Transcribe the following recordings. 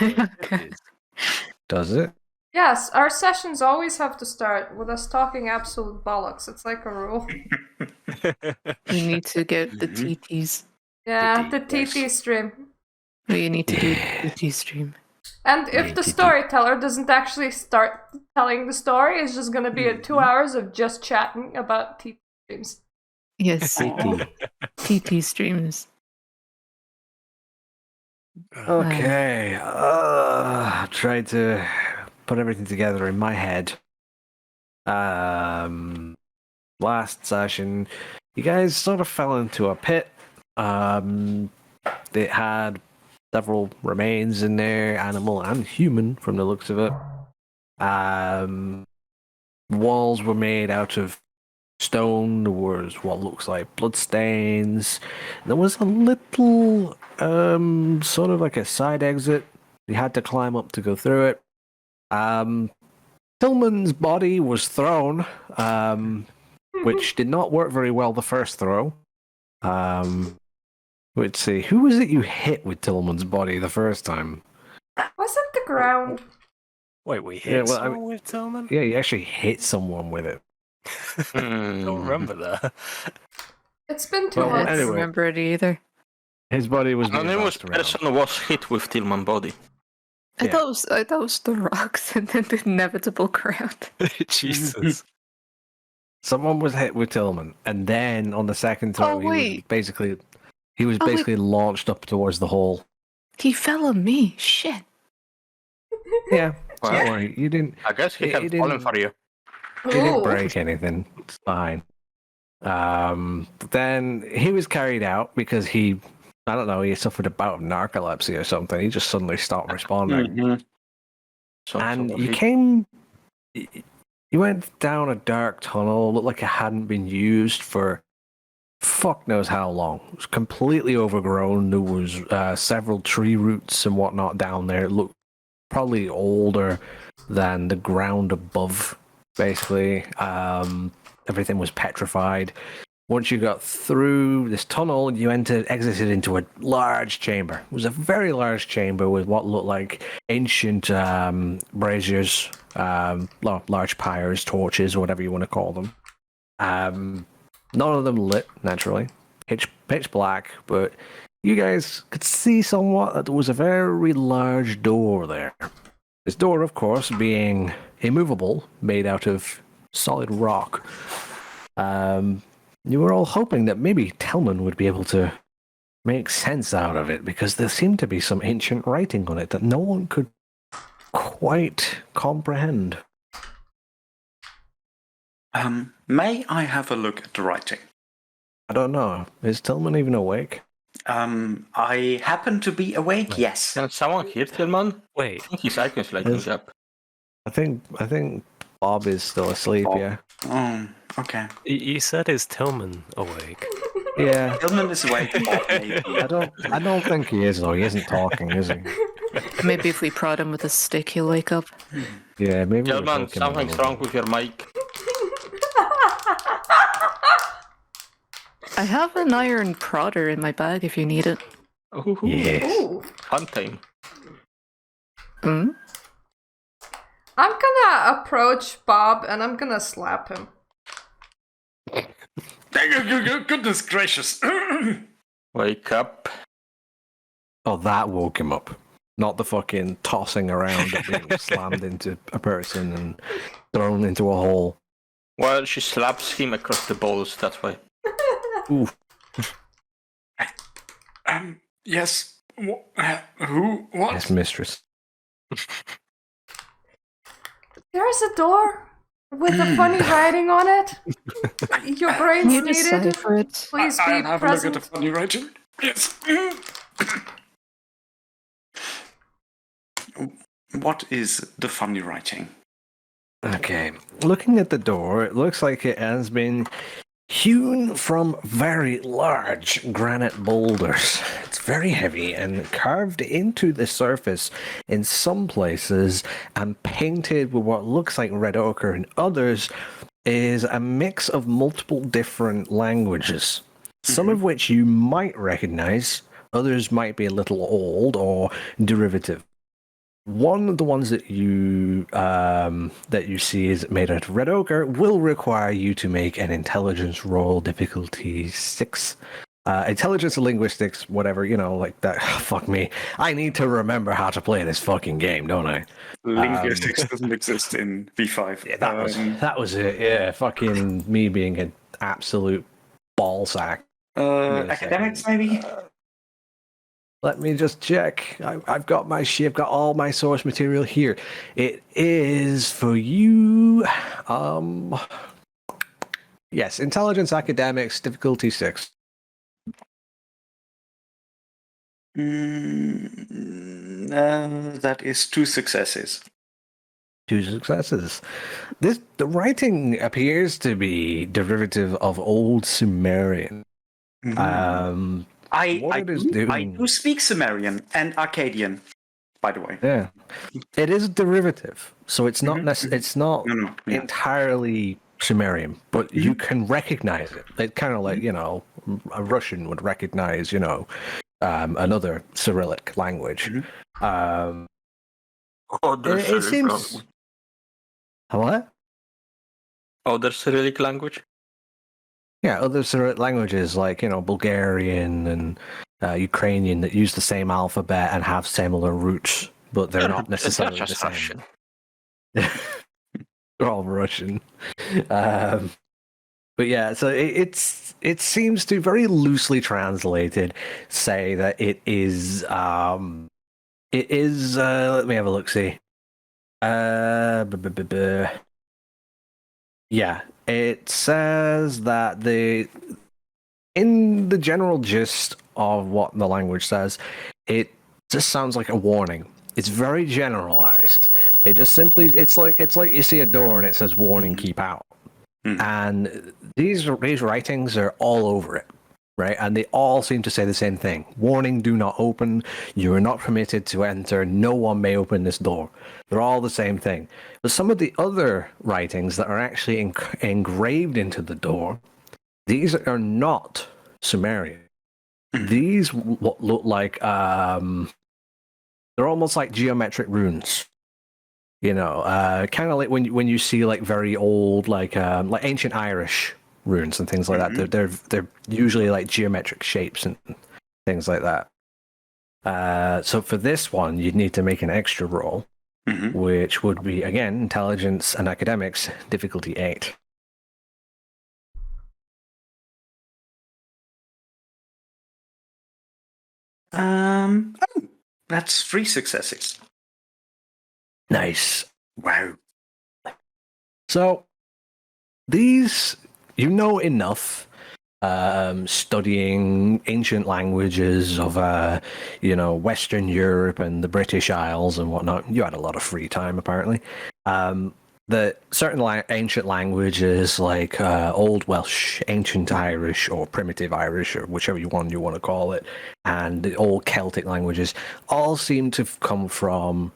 Okay. Does it? Yes, our sessions always have to start with us talking absolute bollocks. It's like a rule. We need to get the TTs. Yeah, the TT, yes. TT stream. We need to do the TT stream. And if the storyteller doesn't actually start telling the story, it's just gonna be 2 hours of just chatting about TT streams. Yes, TT streams. Okay. Tried to put everything together in my head. Last session, you guys sort of fell into a pit. It had several remains in there, animal and human, from the looks of it. Walls were made out of stone. There was what looks like bloodstains. There was a little, sort of like a side exit. You had to climb up to go through it. Tillman's body was thrown, which did not work very well the first throw. Let's see, who was it you hit with Tillman's body the first time? Was it the ground? Wait, we hit someone with Tillman? Yeah, you actually hit someone with it. I don't remember that. It's been 2 Well, months. I don't anyway. remember it either. His body was being Anonymous passed around. person was hit with Tillman body. I thought it was the rocks and then the inevitable ground. Jesus. Someone was hit with Tillman, and then on the second throw, Oh, he was wait. basically wait. launched up towards the hole. He fell on me. Shit. Yeah, Well, don't worry, you didn't. I guess he He had fallen didn't- for you. He didn't Ooh. break anything. It's fine. Then he was carried out because he suffered a bout of narcolepsy or something. He just suddenly stopped responding. And you went down a dark tunnel, looked like it hadn't been used for fuck knows how long. It was completely overgrown. There was several tree roots and whatnot down there. It looked probably older than the ground above, basically. Everything was petrified. Once you got through this tunnel, you exited into a large chamber. It was a very large chamber with what looked like ancient braziers, large pyres, torches, or whatever you want to call them. None of them lit, naturally. Pitch black, but you guys could see somewhat that there was a very large door there. This door, of course, being immovable, made out of solid rock. You were all hoping that maybe Tillman would be able to make sense out of it, because there seemed to be some ancient writing on it that no one could quite comprehend. May I have a look at the writing? I don't know. Is Tillman even awake? I happen to be awake, yes. Can someone hear Tillman? Wait, I think his icons lighting up. I think Bob is still asleep. Bob. Yeah. Oh, okay. you said is Tillman awake? Yeah. Tillman is awake. Maybe. I don't think he is though. He isn't talking, is he? Maybe if we prod him with a stick, he'll wake up. Yeah, maybe. we're Tillman, talking a something's little wrong bit. with your mic. I have an iron prodder in my bag if you need it. Ooh, Yes. Ooh. fun time. Hmm? I'm gonna approach Bob and I'm gonna slap him. Goodness gracious. Wake up. Oh, that woke him up. Not the fucking tossing around of being slammed into a person and thrown into a hole. Well, she slaps him across the balls, that's why. Ooh. Yes. Who? What? Yes, mistress. There's a door with a funny writing on it. Your Can brain's you needed. decipher it? Please be I'll have a look at present. the funny writing. Yes. What is the funny writing? Okay. Looking at the door, it looks like it has been hewn from very large granite boulders. It's very heavy and carved into the surface in some places and painted with what looks like red ochre in others is a mix of multiple different languages, some of which you might recognize, others might be a little old or derivative. one of the ones that you see is made out of red ochre will require you to make an intelligence roll, difficulty 6. Intelligence and linguistics, whatever, like that. Fuck me. I need to remember how to play this fucking game, don't I? Linguistics doesn't exist in V5. Yeah, that was it. Yeah, fucking me being an absolute ball sack. Academics, maybe? Let me just check. I've got I've got all my source material here. It is for you. Yes, intelligence, academics, difficulty 6. That is 2 successes. 2 successes. The writing appears to be derivative of Old Sumerian. I doing... do speak Sumerian and Akkadian, by the way. Yeah, it is derivative, so it's not it's not entirely Sumerian, but you can recognize it. It's kind of like a Russian would recognize another Cyrillic language. It seems. What? Other Cyrillic language? Yeah, other Cyrillic languages like Bulgarian and Ukrainian that use the same alphabet and have similar roots, but they're not necessarily the same. Russian. They're all Russian. But yeah, so it seems to very loosely translated say that it is let me have a look see. Yeah, it says that in the general gist of what the language says, it just sounds like a warning. It's very generalized. It just simply it's like you see a door and it says warning, keep out. And these writings are all over it, right? And they all seem to say the same thing. Warning, do not open. You are not permitted to enter. No one may open this door. They're all the same thing. But some of the other writings that are actually engraved into the door, these are not Sumerian. These look like, they're almost like geometric runes. Kind of like when you see like very old, like ancient Irish runes and things like that. They're usually like geometric shapes and things like that. So for this one, you'd need to make an extra roll, which would be again intelligence and academics, difficulty 8. That's 3 successes. Nice. Wow. So these, enough studying ancient languages of Western Europe and the British Isles and whatnot. You had a lot of free time apparently. That certain ancient languages like Old Welsh, Ancient Irish, or Primitive Irish, or whichever one you want to call it, and the old Celtic languages all seem to come from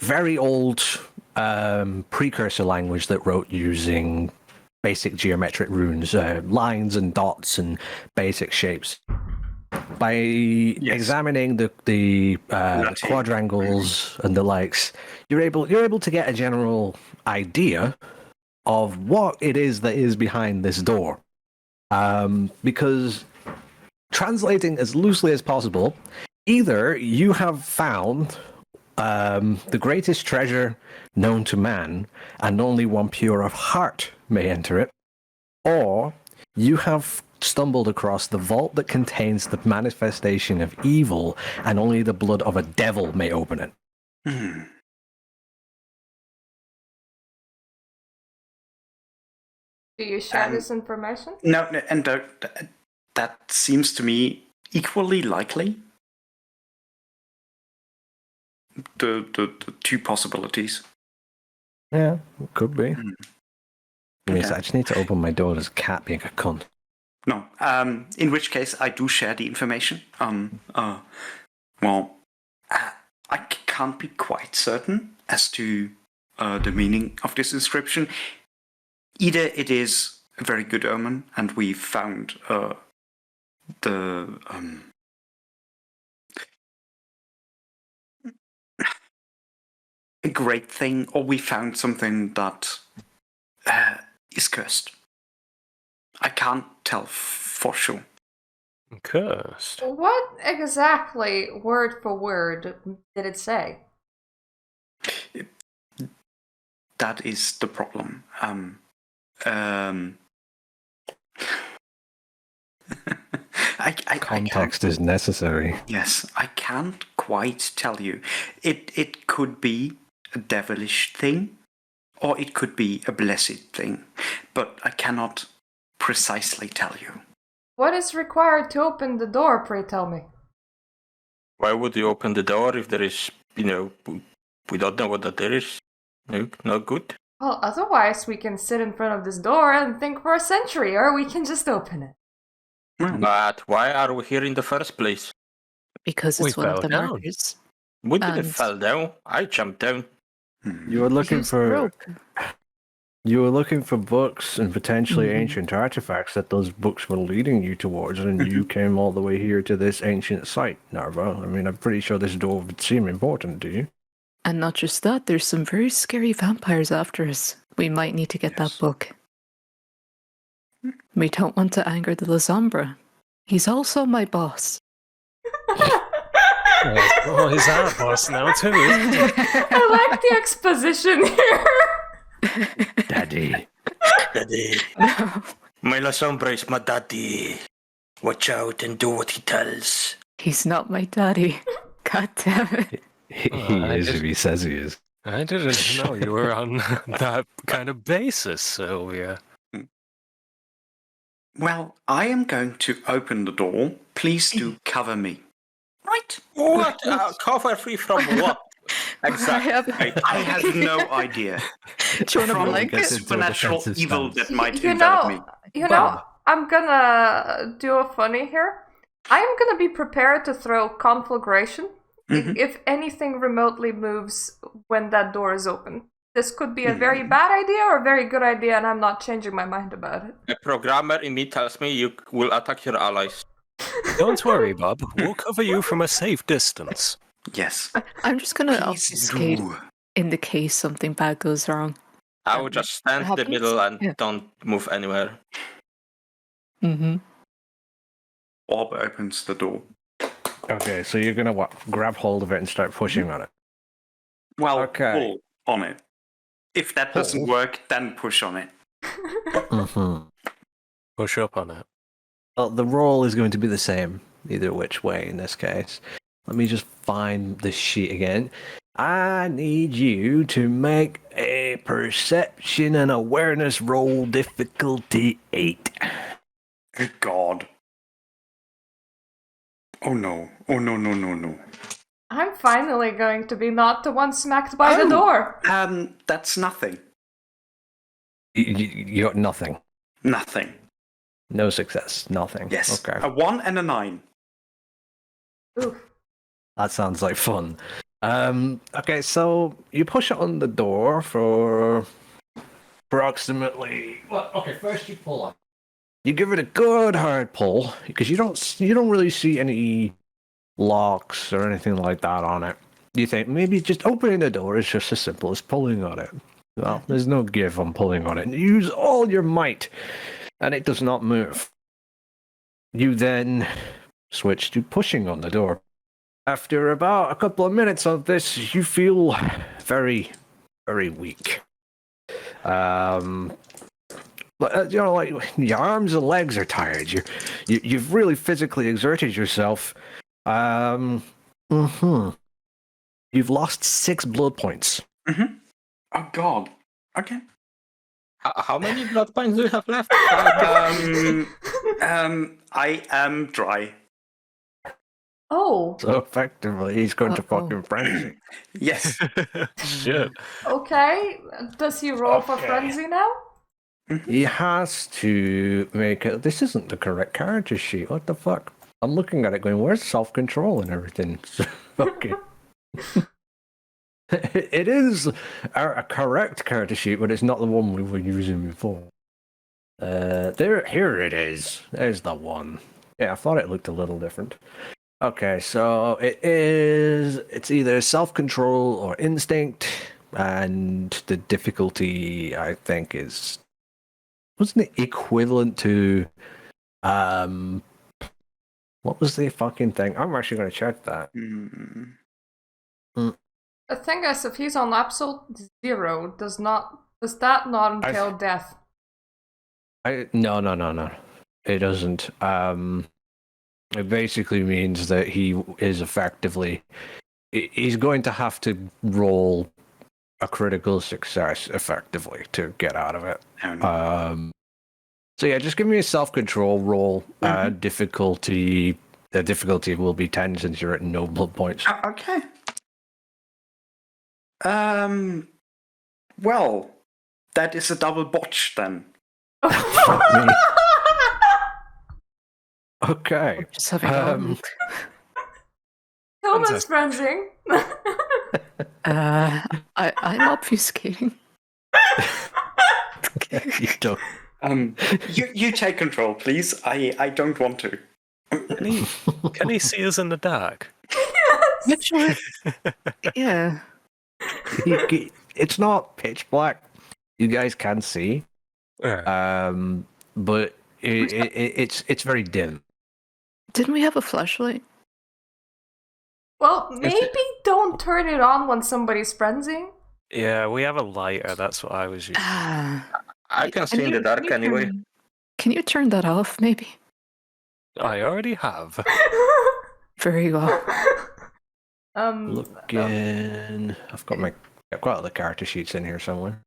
very old precursor language that wrote using basic geometric runes, lines and dots and basic shapes. By examining the quadrangles and the likes, you're able to get a general idea of what it is that is behind this door. Because translating as loosely as possible, either you have found the greatest treasure known to man, and only one pure of heart may enter it, or you have stumbled across the vault that contains the manifestation of evil, and only the blood of a devil may open it. Do you share this information? No, and that seems to me equally likely. The 2 possibilities. Yeah, it could be. I just need to open my door. There's a cat being a cunt. No, in which case I do share the information. I can't be quite certain as to the meaning of this inscription. Either it is a very good omen, and we found a great thing, or we found something that is cursed. I can't tell for sure. Cursed. What exactly, word for word, did it say? That is the problem. Context is necessary. Yes, I can't quite tell you. It could be a devilish thing, or it could be a blessed thing, but I cannot precisely tell you. What is required to open the door, pray tell me? Why would you open the door if there is, we don't know what that there is? No, not good. Well, otherwise we can sit in front of this door and think for a century, or we can just open it. But why are we here in the first place? Because it's We one of fell the down. markers. We didn't And- fall down. I jumped down. You were looking Use the for rope. books and potentially ancient artifacts that those books were leading you towards, and you came all the way here to this ancient site, Narva. I mean, I'm pretty sure this door would seem important to you. And not just that, there's some very scary vampires after us. We might need to get that Yes. book. We don't want to anger the Lasombra. He's also my boss. Oh, he's our boss now too, isn't he? I like the exposition here. Daddy. Daddy. No. My La Sombra is my daddy. Watch out and do what he tells. He's not my daddy. God damn it. He I is just- if he says he is. I didn't know you were on that kind of basis, Sylvia. Well, I am going to open the door. Please do cover me. Right? What? Cover free from what? Exactly. I have no idea. Do you want a From blanket? Gets into a supernatural defensive evil stance. that might You envelop me. know, I'm gonna do a funny here. I am gonna be prepared to throw conflagration if anything remotely moves when that door is open. This could be a very bad idea or a very good idea, and I'm not changing my mind about it. A programmer in me tells me you will attack your allies. Don't worry, Bob. We'll cover you from a safe distance. Yes. I'm just gonna Please obfuscate do. in the case something bad goes wrong. I will just stand in the happens? middle and Yeah. don't move anywhere. Mm-hmm. Orb opens the door. Okay, so you're gonna what? Grab hold of it and start pushing on it. Well, Okay. pull on it. If that doesn't Pull? work, then push on it. Mm-hmm. Push up on it. Well, the roll is going to be the same either which way in this case. Let me just find the sheet again. I need you to make a perception and awareness roll difficulty 8. Good God. Oh no. Oh no, no, no, no. I'm finally going to be not the one smacked by the Oh. door. That's nothing. You got nothing. Nothing. No success. Nothing. Yes. Okay. A 1 and a 9. Oof. That sounds like fun. Okay, so you push it on the door for approximately. Well, okay, first you pull on. You give it a good hard pull because you don't really see any locks or anything like that on it. You think maybe just opening the door is just as simple as pulling on it. Well, there's no give on pulling on it. Use all your might, and it does not move. You then switch to pushing on the door. After about a couple of minutes of this, you feel very, very weak. But, like your arms and legs are tired. You've really physically exerted yourself. You've lost 6 blood points. Mm-hmm. Oh God. Okay. How many blood points do you have left? I am dry. Oh, So effectively, he's going to Uh-oh. fucking frenzy. Yes. Shit. okay. Does he roll for Okay. frenzy now? He has to make it. This isn't the correct character sheet. What the fuck? I'm looking at it going, where's self-control and everything? Okay. It is a correct character sheet, but it's not the one we were using before. Here it is. There's the one. Yeah, I thought it looked a little different. Okay, so it's either self-control or instinct, and the difficulty I think wasn't it equivalent to what was the fucking thing? I'm actually gonna check that. Hmm. The thing is, if he's on absolute 0, does that not entail death? No. It doesn't. It basically means that he is effectively he's going to have to roll a critical success effectively to get out of it. Oh, no. So yeah, just give me a self-control roll. Mhm. Difficulty. The difficulty will be 10 since you're at no blood points. Okay. Well, that is a double botch then. Fuck me. Okay. Just having a Tillman's frenzying. I'm obfuscating. You don't. You take control, please. I don't want to. Can he see us in the dark? Actually, yeah. It's not pitch black. You guys can see, Yeah. but it's very dim. Didn't we have a flashlight? Well, maybe don't turn it on when somebody's frenzying. Yeah, we have a lighter. That's what I was using. I can see in the dark anyway. Can you turn that off, maybe? I already have. Very well. Looking, I've got the character sheets in here somewhere.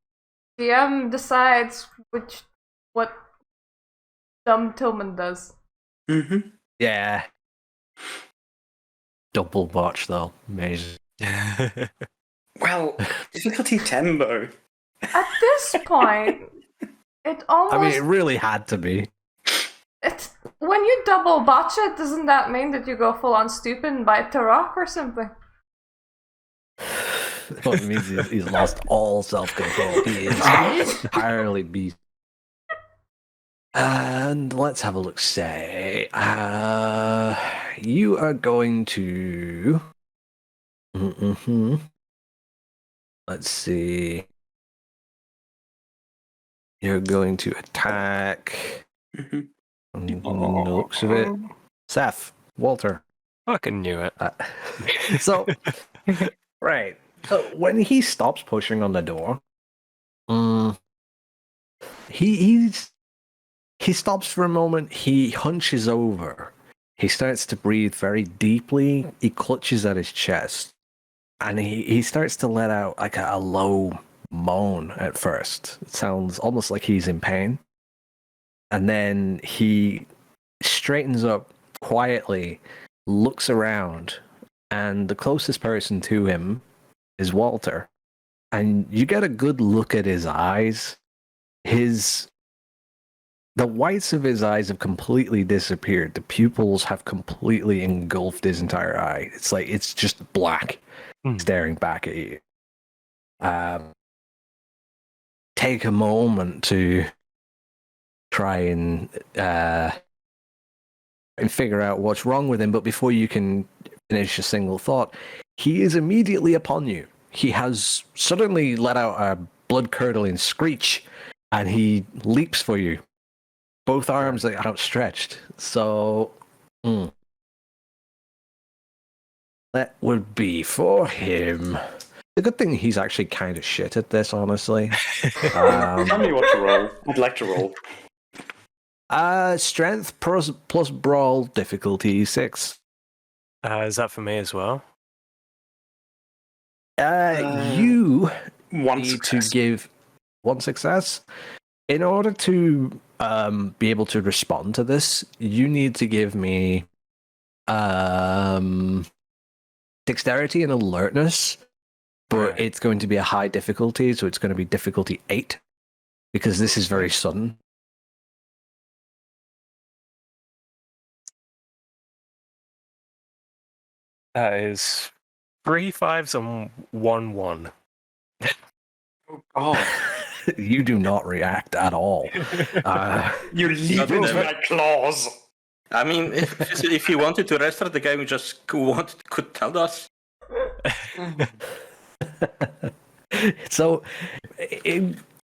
DM decides what dumb Tillman does. Mm-hmm. Yeah. Double botch though, amazing. Well, difficulty 10 though. At this point, it almost. I mean, it really had to be. When you double botch it, doesn't that mean that you go full on stupid and bite the rock or something? Well, it means he's lost all self-control. He is entirely beast. And let's have a look. Say, you are going to. Let's see. You're going to attack. Mm-hmm. On the looks of it, Seth, Walter. Fucking knew it. So, right. So when he stops pushing on the door, he stops for a moment. He hunches over. He starts to breathe very deeply. He clutches at his chest, and he starts to let out like a low moan at first. It sounds almost like he's in pain. And then he straightens up quietly, looks around, and the closest person to him is Walter. And you get a good look at his eyes. The whites of his eyes have completely disappeared. The pupils have completely engulfed his entire eye. It's like it's just black, staring back at you. Take a moment to try and figure out what's wrong with him, but before you can finish a single thought, he is immediately upon you. He has suddenly let out a blood-curdling screech, and he leaps for you. Both arms are outstretched. So, that would be for him. The good thing he's actually kind of shit at this, honestly. Tell me what to roll. I'd like to roll. Strength plus brawl difficulty 6. Is that for me as well? You One need success. to give one success. In order to be able to respond to this, you need to give me dexterity and alertness, but it's going to be a high difficulty, so it's going to be difficulty 8, because this is very sudden. That is 3 5s and 1 1. Oh, You do not react at all. you leave into my claws. I mean, if he wanted to restart the game, he just could tell us. So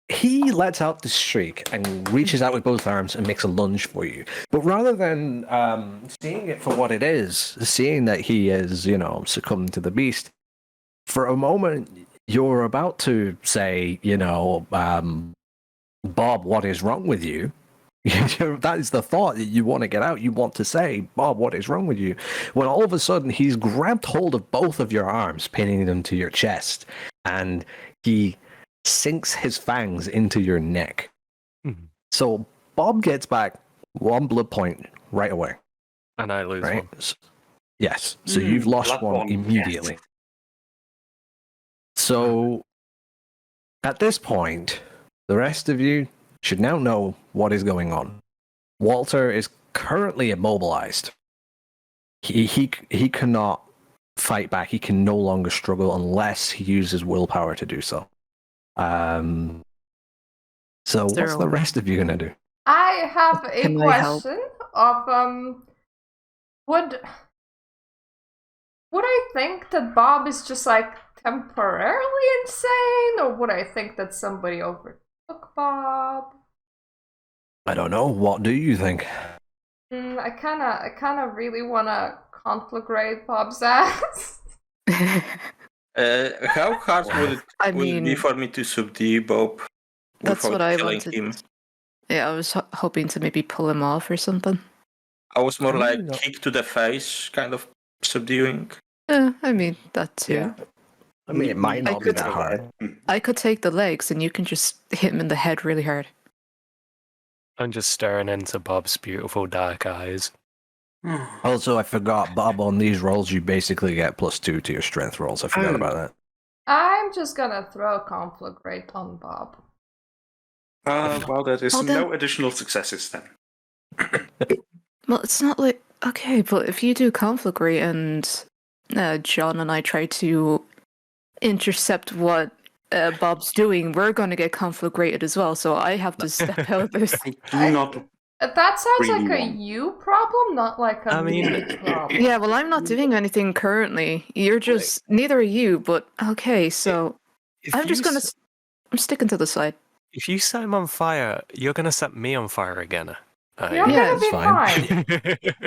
he lets out the shriek and reaches out with both arms and makes a lunge for you. But rather than seeing it for what it is, seeing that he is, succumbing to the beast, for a moment you're about to say, Bob, what is wrong with you? That is the thought that you want to get out. You want to say, Bob, what is wrong with you? When all of a sudden he's grabbed hold of both of your arms, pinning them to your chest, and he sinks his fangs into your neck. Mm-hmm. So Bob gets back 1 blood point right away. And I lose one. Yes. So you've lost one immediately. Yes. So at this point, the rest of you should now know what is going on. Walter is currently immobilized. He cannot fight back. He can no longer struggle unless he uses willpower to do so. So what's the rest of you gonna do? I have a question of would I think that Bob is just like temporarily insane, or would I think that somebody overtook Bob? I don't know. What do you think? I kind of really want to conflagrate Bob's ass. How hard would it be for me to subdue Bob? That's what I killing wanted. Him? Yeah, I was hoping to maybe pull him off or something. I was more like kick to the face, kind of subduing. I mean, that too. Yeah. I mean, it might not be that hard. I could take the legs and you can just hit him in the head really hard. I'm just staring into Bob's beautiful dark eyes. Also, I forgot, Bob, on these rolls, you basically get +2 to your strength rolls. I forgot about that. I'm just gonna throw a conflagrate on Bob. Well, there is no additional successes then. Well, it's not like... Okay, but if you do conflagrate and John and I try to intercept what Bob's doing, we're going to get conflagrated as well, so I have to step out of this. I do not... That sounds really like a you problem, not like a me problem. Yeah, well, I'm not doing anything currently. You're just... Neither are you, but okay, so... I'm just going to... I'm sticking to the side. If you set him on fire, you're going to set me on fire again. You're gonna be fine.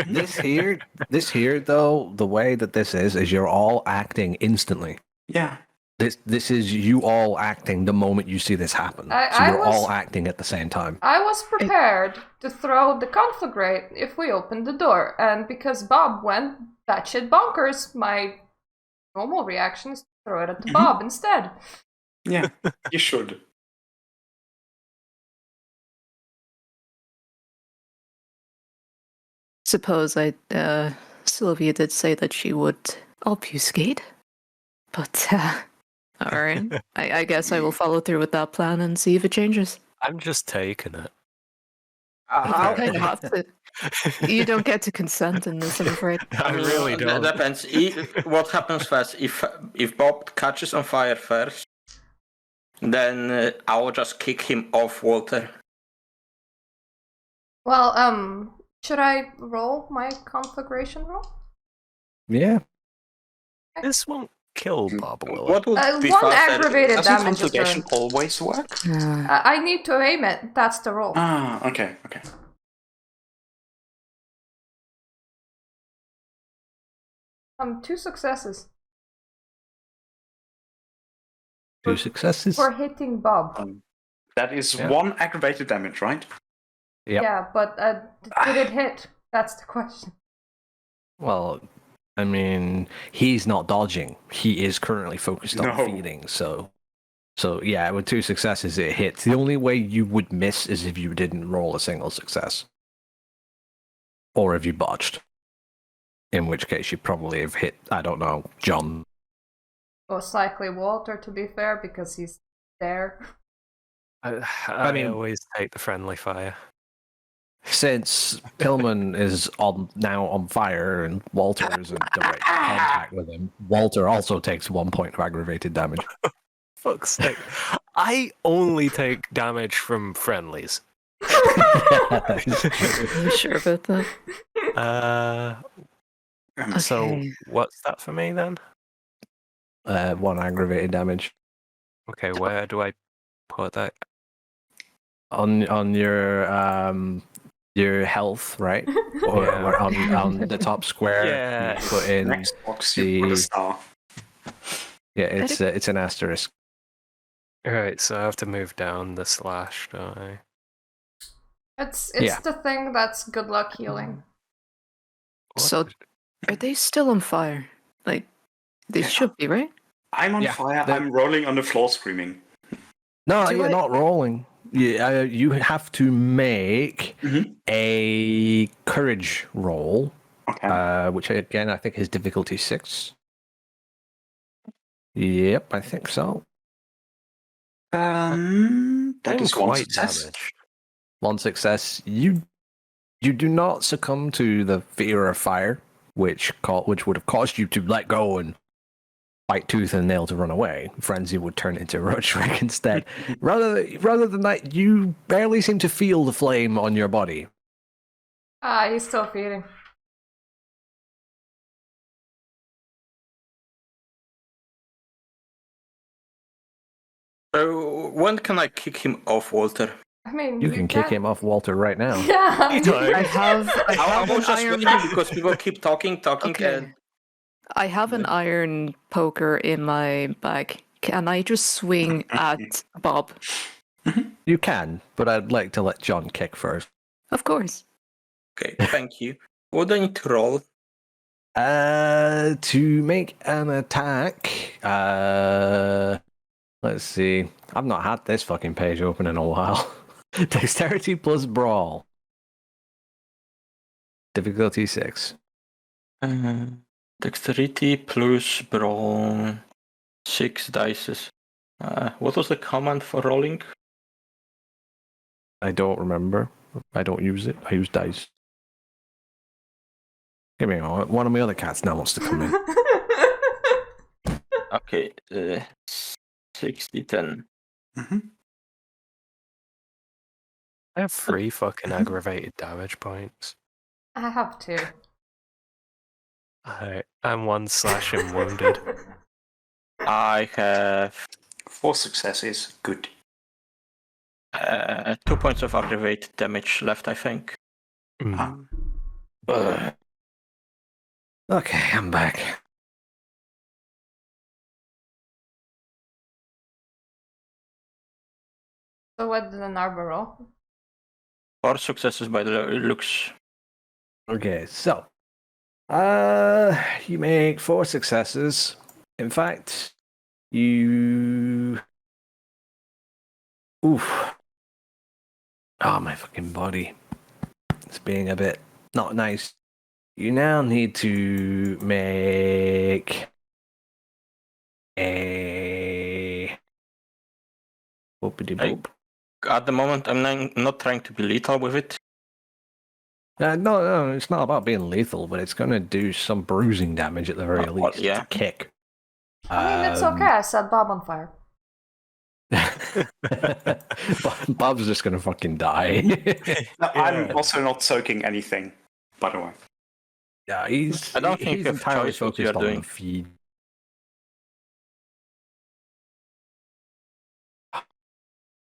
This here, though, the way that this is you're all acting instantly. Yeah. This is you all acting the moment you see this happen. So you're all acting at the same time. I was prepared to throw the conflagrate if we opened the door, and because Bob went batshit bonkers, my normal reaction is to throw it at the Bob instead. Yeah, you should. Suppose Sylvia did say that she would obfuscate, but alright. I guess I will follow through with that plan and see if it changes. I'm just taking it. You kind of have to. You don't get to consent in this, I'm afraid. I really don't. That depends. What happens first? If Bob catches on fire first, then I will just kick him off Walter. Well, should I roll my conflagration roll? Yeah. This won't kill Bob, will What would be one faster? aggravated Doesn't damage. conflagration always work? I need to aim it. That's the roll. Ah, okay. 2 successes. 2 successes? For hitting Bob. That is 1 aggravated damage, right? Yep. Yeah, but did it hit? That's the question. Well, I mean, he's not dodging. He is currently focused on feeding, so yeah, with 2 successes it hits. The only way you would miss is if you didn't roll a single success. Or if you botched. In which case you probably have hit, I don't know, John. Most likely Walter, to be fair, because he's there. I mean, always take the friendly fire. Since Pillman is now on fire and Walter is in direct contact with him, Walter also takes 1 point of aggravated damage. Fuck's sake. I only take damage from friendlies. Are you sure about that? So Okay. what's that for me then? 1 aggravated damage Okay, where do I put that? on your health, right? Or Yeah. on the top square. Yeah. You put in Next box, you put a star. yeah, it's an asterisk. Alright, so I have to move down the slash, don't I? It's Yeah. the thing that's good luck healing. What? So, are they still on fire? Like, they Yeah. should be, right? I'm on Yeah, fire. the- I'm rolling on the floor screaming. No, Do you're I- not rolling. You have to make Mhm. a courage roll, Okay. which again I think is difficulty 6. Yep, I think so. That I'm is one quite success. damaged. 1 success. You do not succumb to the fear of fire, which would have caused you to let go and fight tooth and nail to run away. Frenzy would turn into Roachrick instead. Rather than that, you barely seem to feel the flame on your body. He's still feeding. So when can I kick him off, Walter? I mean, You can kick him off Walter right now. Yeah. I have I an was just iron. waiting because people keep talking, Okay. and I have an iron poker in my bag. Can I just swing at Bob? You can, but I'd like to let John kick first. Of course. okay, thank you. What do I need to roll? To make an attack, let's see. I've not had this fucking page open in a while. Dexterity plus brawl. Difficulty 6. Dexterity plus brawl, 6 dices. What was the command for rolling? I don't remember. I don't use it. I use dice. Give me a moment. One of my other cats now wants to come in. Okay, 60, 10. Mhm. I have 3 fucking aggravated damage points. I have 2. I'm 1 slashing wounded. I have 4 successes. Good. 2 points of aggravated damage left, I think. Mm. Okay, I'm back. So what did an arbor roll? 4 successes by the looks. Okay, so you make 4 successes. In fact, you oof. Oh, my fucking body. It's being a bit not nice. You now need to make a boopity boop. At the moment, I'm not trying to be lethal with it. No, it's not about being lethal, but it's going to do some bruising damage at the very Well, least. yeah. It's a kick. I mean, it's okay. I set Bob on fire. Bob's just going to fucking die. I'm also not soaking anything, by the way. Yeah, he's. I don't think he's you have entirely choice what you're focused on the doing. feed.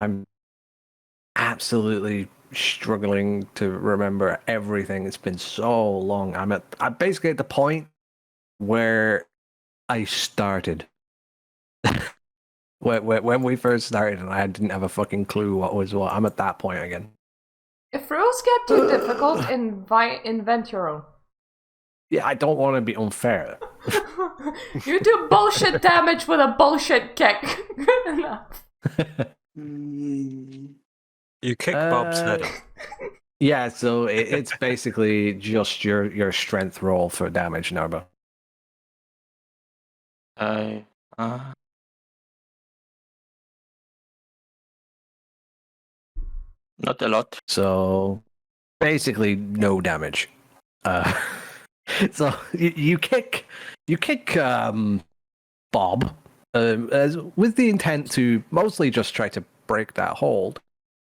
I'm absolutely struggling to remember everything. It's been so long. I'm basically at the point where I started. when we first started, and I didn't have a fucking clue what was what. I'm at that point again. If rules get too difficult, invent your own. Yeah, I don't want to be unfair. You do bullshit damage with a bullshit kick. Good enough. You kick Bob's head off. Yeah, so it's basically just your strength roll for damage, Narba. Not a lot. So basically no damage. So you kick Bob with the intent to mostly just try to break that hold.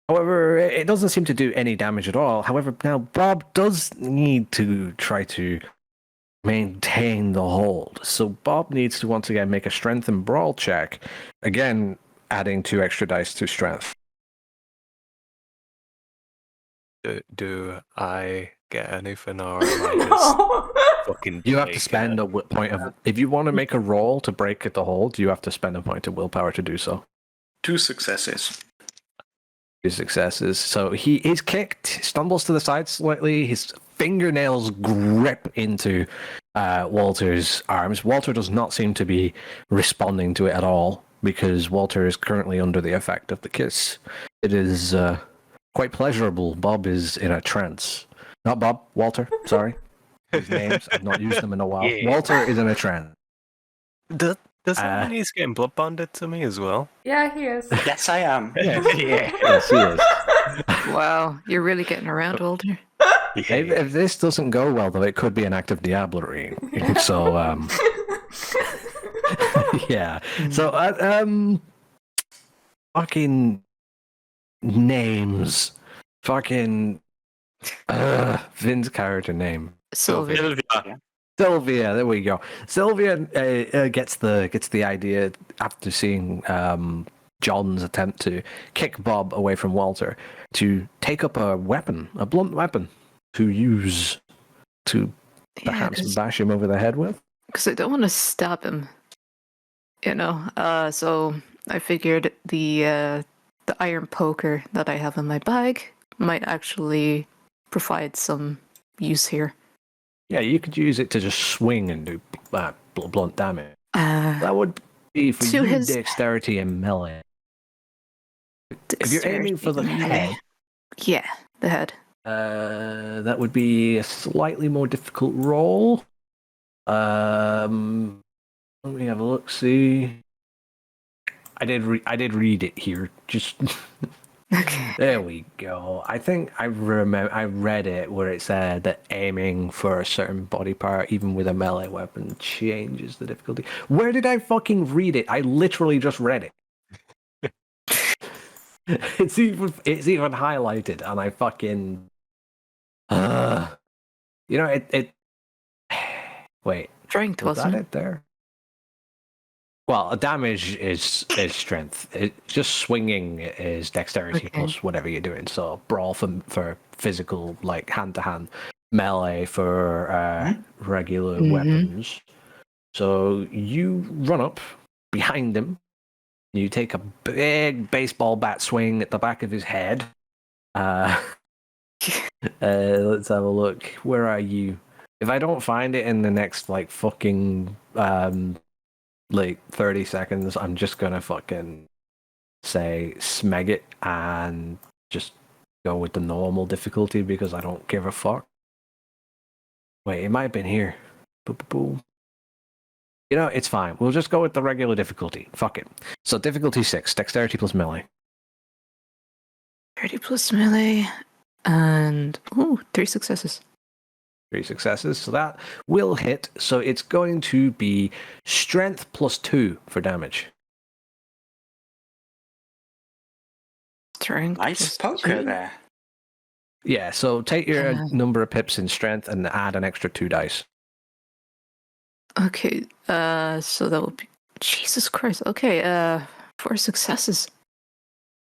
However, it doesn't seem to do any damage at all. However, now Bob does need to try to maintain the hold. So Bob needs to once again make a strength and brawl check. Again, adding 2 extra dice to strength. Do I get anything or am I just fucking You have to take spend it? a point of... If you want to make a roll to break the hold, you have to spend a point of willpower to do so. 2 successes. 2 successes. So he is kicked, stumbles to the side slightly. His fingernails grip into Walter's arms. Walter does not seem to be responding to it at all because Walter is currently under the effect of the kiss. It is quite pleasurable. Bob is in a trance. Not Bob, Walter. Sorry. His names, I've not used them in a while. Yeah. Walter is in a trance. Does that mean he's getting blood bonded to me as well? Yeah, he is. Yes, I am. Yes, he is. Wow, you're really getting around, Walter. If this doesn't go well, though, it could be an act of diablerie. So, yeah. So, fucking names. Fucking Vin's character name. Sylvia. Sylvia, there we go. Sylvia gets the idea after seeing John's attempt to kick Bob away from Walter to take up a weapon, a blunt weapon, to use to perhaps bash him over the head with. Because I don't want to stab him. You know, so I figured the iron poker that I have in my bag might actually provide some use here. Yeah, you could use it to just swing and do blunt damage. That would be for to you his dexterity and melee. If you're aiming for the head, yeah, the head. that would be a slightly more difficult roll. Let me have a look. See, I did read it here. Just Okay. there we go. I think I read it where it said that aiming for a certain body part, even with a melee weapon, changes the difficulty. Where did I fucking read it? I literally just read it. It's even highlighted, and I fucking you know it. Wait, Strength, was wasn't that it? it there? Well, a damage is strength. Just swinging is dexterity Okay. plus whatever you're doing. So brawl for physical, like hand to hand, melee for regular Mhm. weapons. So you run up behind him. You take a big baseball bat swing at the back of his head. Let's have a look. Where are you? If I don't find it in the next like fucking like 30 seconds, I'm just gonna fucking say smeg it and just go with the normal difficulty because I don't give a fuck. Wait, it might have been here. Boop. You know, it's fine. We'll just go with the regular difficulty. Fuck it. So difficulty 6, dexterity plus melee. 30 plus melee, and 3 successes. 3 successes, so that will hit. So it's going to be strength plus 2 for damage. Strength. Nice plus poker 2. there. Yeah, so take your Uh. number of pips in strength and add an extra 2 dice. Okay, so that would be Jesus Christ. Okay, 4 successes.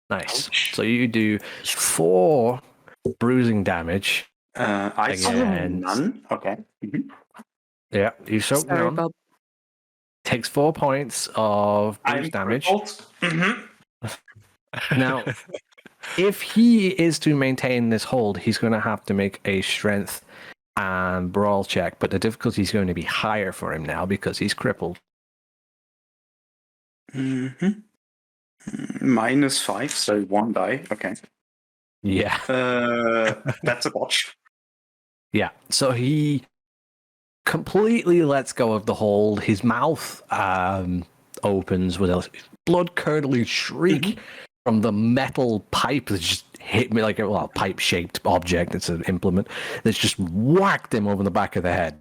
Nice. Ouch. So you do 4 bruising damage. I saw Again. none. Okay. Mhm. Yeah, you soak Sorry, none. Bob. Takes 4 points of I'm bruise damage. crippled. Mhm. Now, if he is to maintain this hold, he's going to have to make a strength and brawl check, but the difficulty is going to be higher for him now because he's crippled. Mhm. -5, so 1 die. Okay. Yeah. That's a botch. Yeah. So he completely lets go of the hold. His mouth opens with a blood-curdling shriek from the metal pipe that just hit me like a pipe-shaped object. It's an implement that's just whacked him over the back of the head.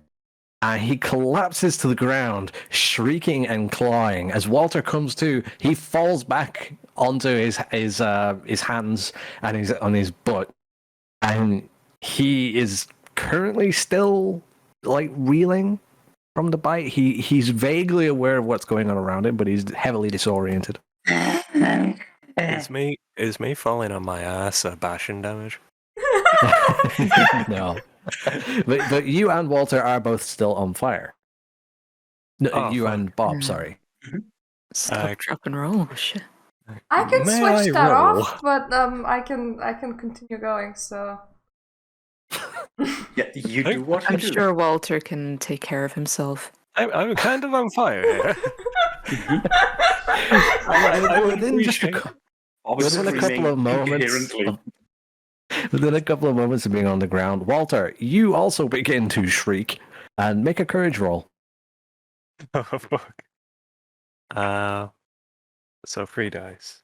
And he collapses to the ground, shrieking and clawing. As Walter comes to, he falls back onto his hands and on his butt, and he is currently still like reeling from the bite. He's vaguely aware of what's going on around him, but he's heavily disoriented. Is me falling on my ass a bashing damage? No. But you and Walter are both still on fire. No, Oh, you fuck. and Bob, sorry. Stop, drop, and roll. Shit. I can May switch I that roll? off, but I can continue going. So Yeah, you do what you I'm do. sure Walter can take care of himself. I'm kind of on fire here. Within just a couple of moments. Within a couple of moments of being on the ground, Walter, you also begin to shriek and make a courage roll. Oh, fuck. So 3 dice.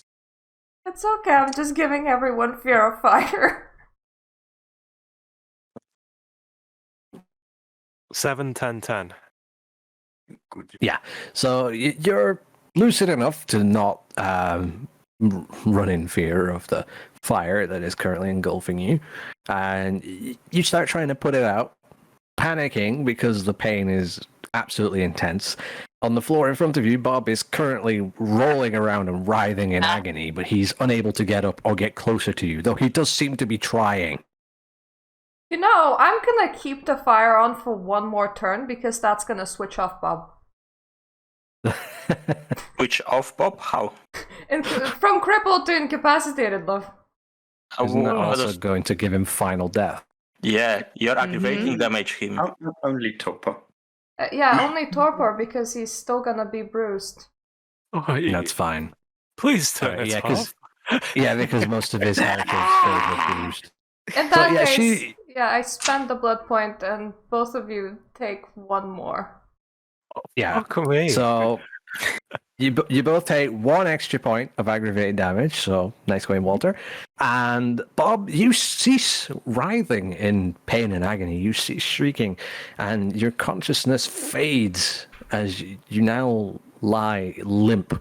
it's okay. I'm just giving everyone fear of fire. 7, 10, 10. Good. Yeah, so you're lucid enough to not run in fear of the fire that is currently engulfing you, and you start trying to put it out, panicking because the pain is absolutely intense. On the floor in front of you, Bob is currently rolling around and writhing in agony, but he's unable to get up or get closer to you, though he does seem to be trying. You know, I'm gonna keep the fire on for one more turn because that's gonna switch off Bob. Which off, Bob? How? From crippled to incapacitated, love. Isn't that How also does- going to give him final death? Yeah, you're aggravating damage him. Not only Topper. Yeah, only torpor because he's still gonna be bruised. Oh, That's fine. please turn it Yeah, off. because most of his health is filled with bruised. In that yeah, case, I spend the blood point and both of you take one more. Yeah. Fuck me. So you both take 1 extra point of aggravated damage. So nice going, Walter. And Bob, you cease writhing in pain and agony. You cease shrieking, and your consciousness fades as you now lie limp,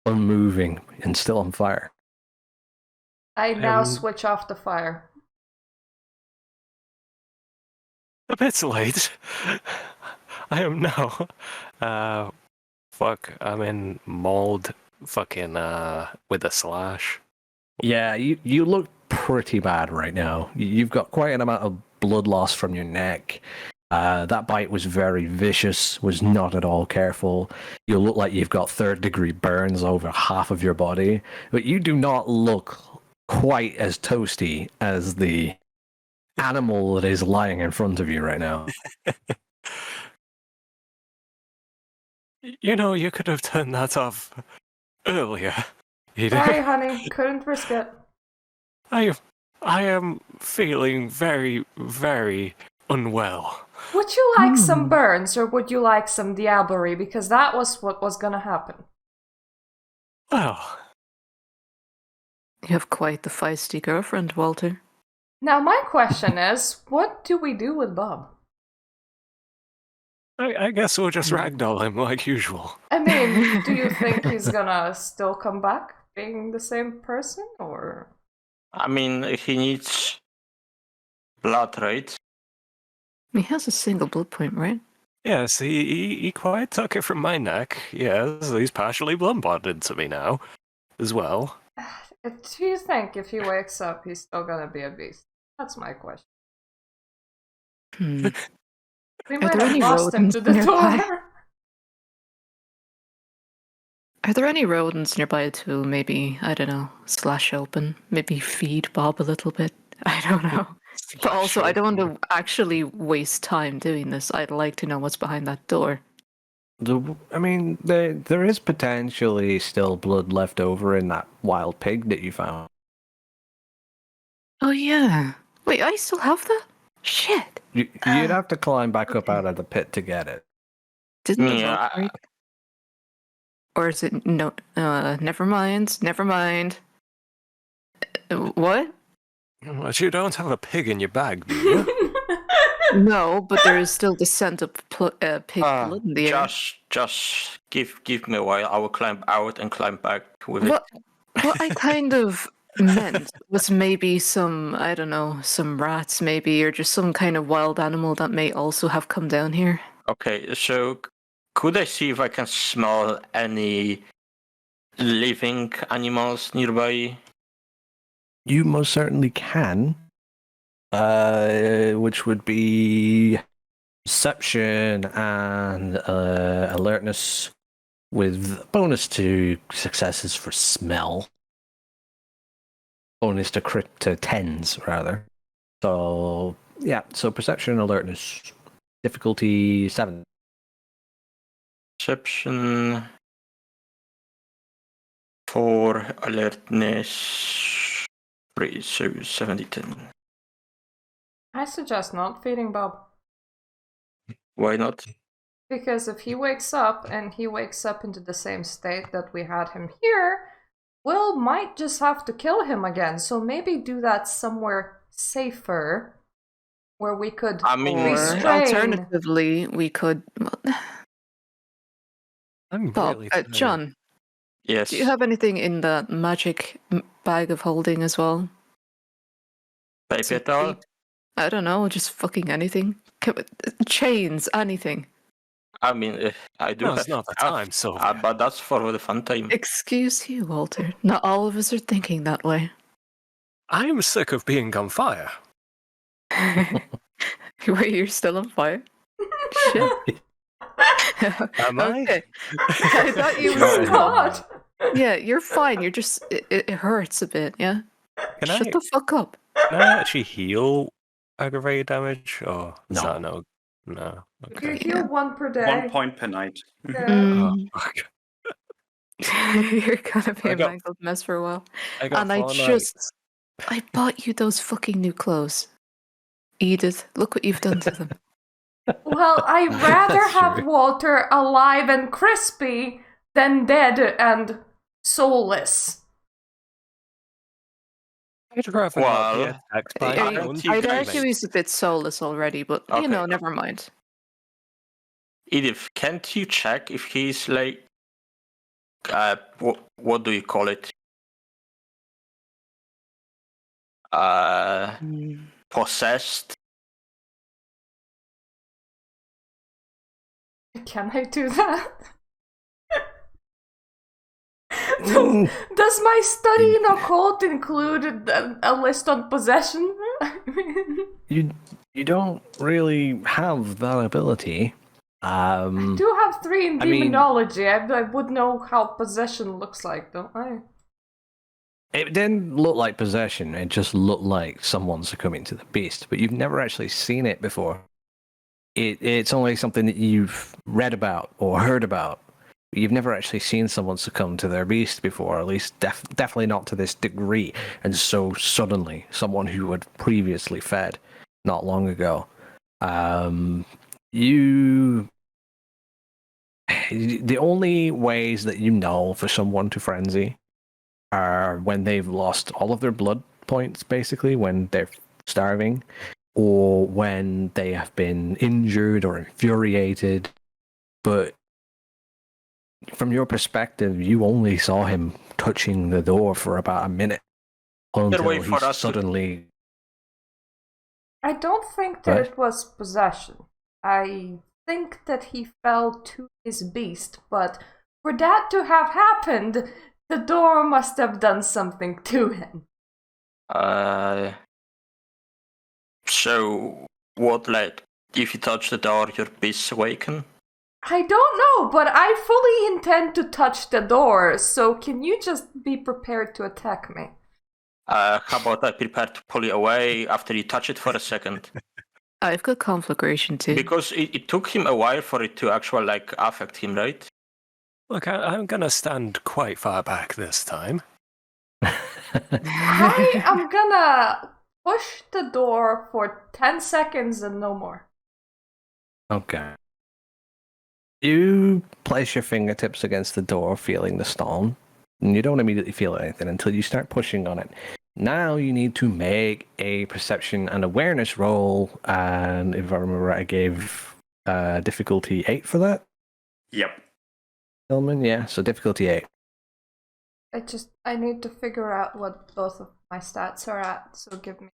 unmoving, and still on fire. I now switch off the fire. A bit late. I am now. I'm in mold fucking with a slash. Yeah, you look pretty bad right now. You've got quite an amount of blood loss from your neck. That bite was very vicious, was not at all careful. You look like you've got 3rd-degree burns over half of your body, but you do not look quite as toasty as the animal that is lying in front of you right now. You know, you could have turned that off earlier. Sorry, honey, couldn't risk it. I am feeling very, very unwell. Would you like some burns or would you like some diablerie? Because that was what was gonna happen. Well, You have quite the feisty girlfriend, Walter. Now, my question is, what do we do with Bob? I guess we'll just ragdoll him like usual. I mean, do you think he's gonna still come back being the same person, or? I mean, he needs blood, right? He has a single blood point, right? Yes, he quite took it from my neck. Yes, he's partially blood bonded to me now, as well. Do you think if he wakes up, he's still gonna be a beast? That's my question. Hmm. We Are might there have any lost him to the rodents door. Are there any rodents nearby to maybe, I don't know, slash open? Maybe feed Bob a little bit? I don't know. But also, I don't want to actually waste time doing this. I'd like to know what's behind that door. There is potentially still blood left over in that wild pig that you found. Oh, yeah. Wait, I still have that? Shit. You'd have to climb back up out of the pit to get it. Didn't the Yeah, rope break? Or is it no? Never mind. Never mind. What? But you don't have a pig in your bag, do you? No, but there is still the scent of pig blood in the air. Just give me a while. I will climb out and climb back with What I kind of meant was maybe some, I don't know, some rats maybe, or just some kind of wild animal that may also have come down here. it. Okay, so could I see if I can smell any living animals nearby? You most certainly can. Which would be perception and alertness with bonus to successes for smell. Bonus to crit to 10s, rather. So, yeah, so perception and alertness. Difficulty 7. Perception 4, alertness 3, so 10. I suggest not feeding Bob. Why not? Because if he wakes up and he wakes up into the same state that we had him here, Will might just have to kill him again. So maybe do that somewhere safer, where we could I mean, Or restrain. alternatively, we could. I'm Bob, really tired. John, Yes. do you have anything in that magic bag of holding as well? Baby at all? I don't know, just fucking anything. Chains, anything. I mean, I do Now's have not the stuff, time, Sylvia. but that's for the fun time. Excuse you, Walter. Not all of us are thinking that way. I'm sick of being on fire. Wait, you're still on fire? Shit. Am I? Okay. I thought you Oh were. God! Yeah, you're fine. You're just. It hurts a bit, yeah? Can Shut I, the fuck up. can I actually heal aggravated damage? Or is No. that no? No. You Okay. heal Yeah. 1 per day. 1 point per night. Yeah. Mm. Oh, fuck. You're gonna be I a got- mangled mess for a while. I got And I 4 just. nights. I bought you those fucking new clothes. Edith, look what you've done to them. Well, I'd rather That's have true. Walter alive and crispy than dead and soulless. I'd rather not be Well, attacked by I- anyone. I'd guys- argue he's a bit soulless already, but Okay. you know, never mind. Edith, can't you check if he's like, what do you call it? Possessed? Can I do that? Mm. Does my study in occult include a list on possession? You don't really have that ability. I do have 3 in I mean- demonology. I would know how possession looks like, don't I? It didn't look like possession. It just looked like someone succumbing to the beast. But you've never actually seen it before. It's only something that you've read about or heard about. You've never actually seen someone succumb to their beast before, at least definitely not to this degree, and so suddenly. Someone who had previously fed not long ago. The only ways that you know for someone to frenzy are when they've lost all of their blood points, basically, when they're starving, or when they have been injured or infuriated. But from your perspective, you only saw him touching the door for about a minute until wait he for us to- suddenly. I don't think that What? it was possession. I think that he fell to his beast, but for that to have happened, the door must have done something to him. So what, like, if you touch the door, your beast awaken? I don't know, but I fully intend to touch the door, so can you just be prepared to attack me? How about I prepare to pull you away after you touch it for a second? I've got conflagration too. Because it took him a while for it to actually, like, affect him, right? Look, I'm gonna stand quite far back this time. I am gonna push the door for 10 seconds and no more. Okay. You place your fingertips against the door, feeling the stone, and you don't immediately feel anything until you start pushing on it. Now you need to make a perception and awareness roll, and if I remember right, I gave difficulty 8 for that. Yep. Tillman, yeah, so difficulty 8. I need to figure out what both of my stats are at, so give me.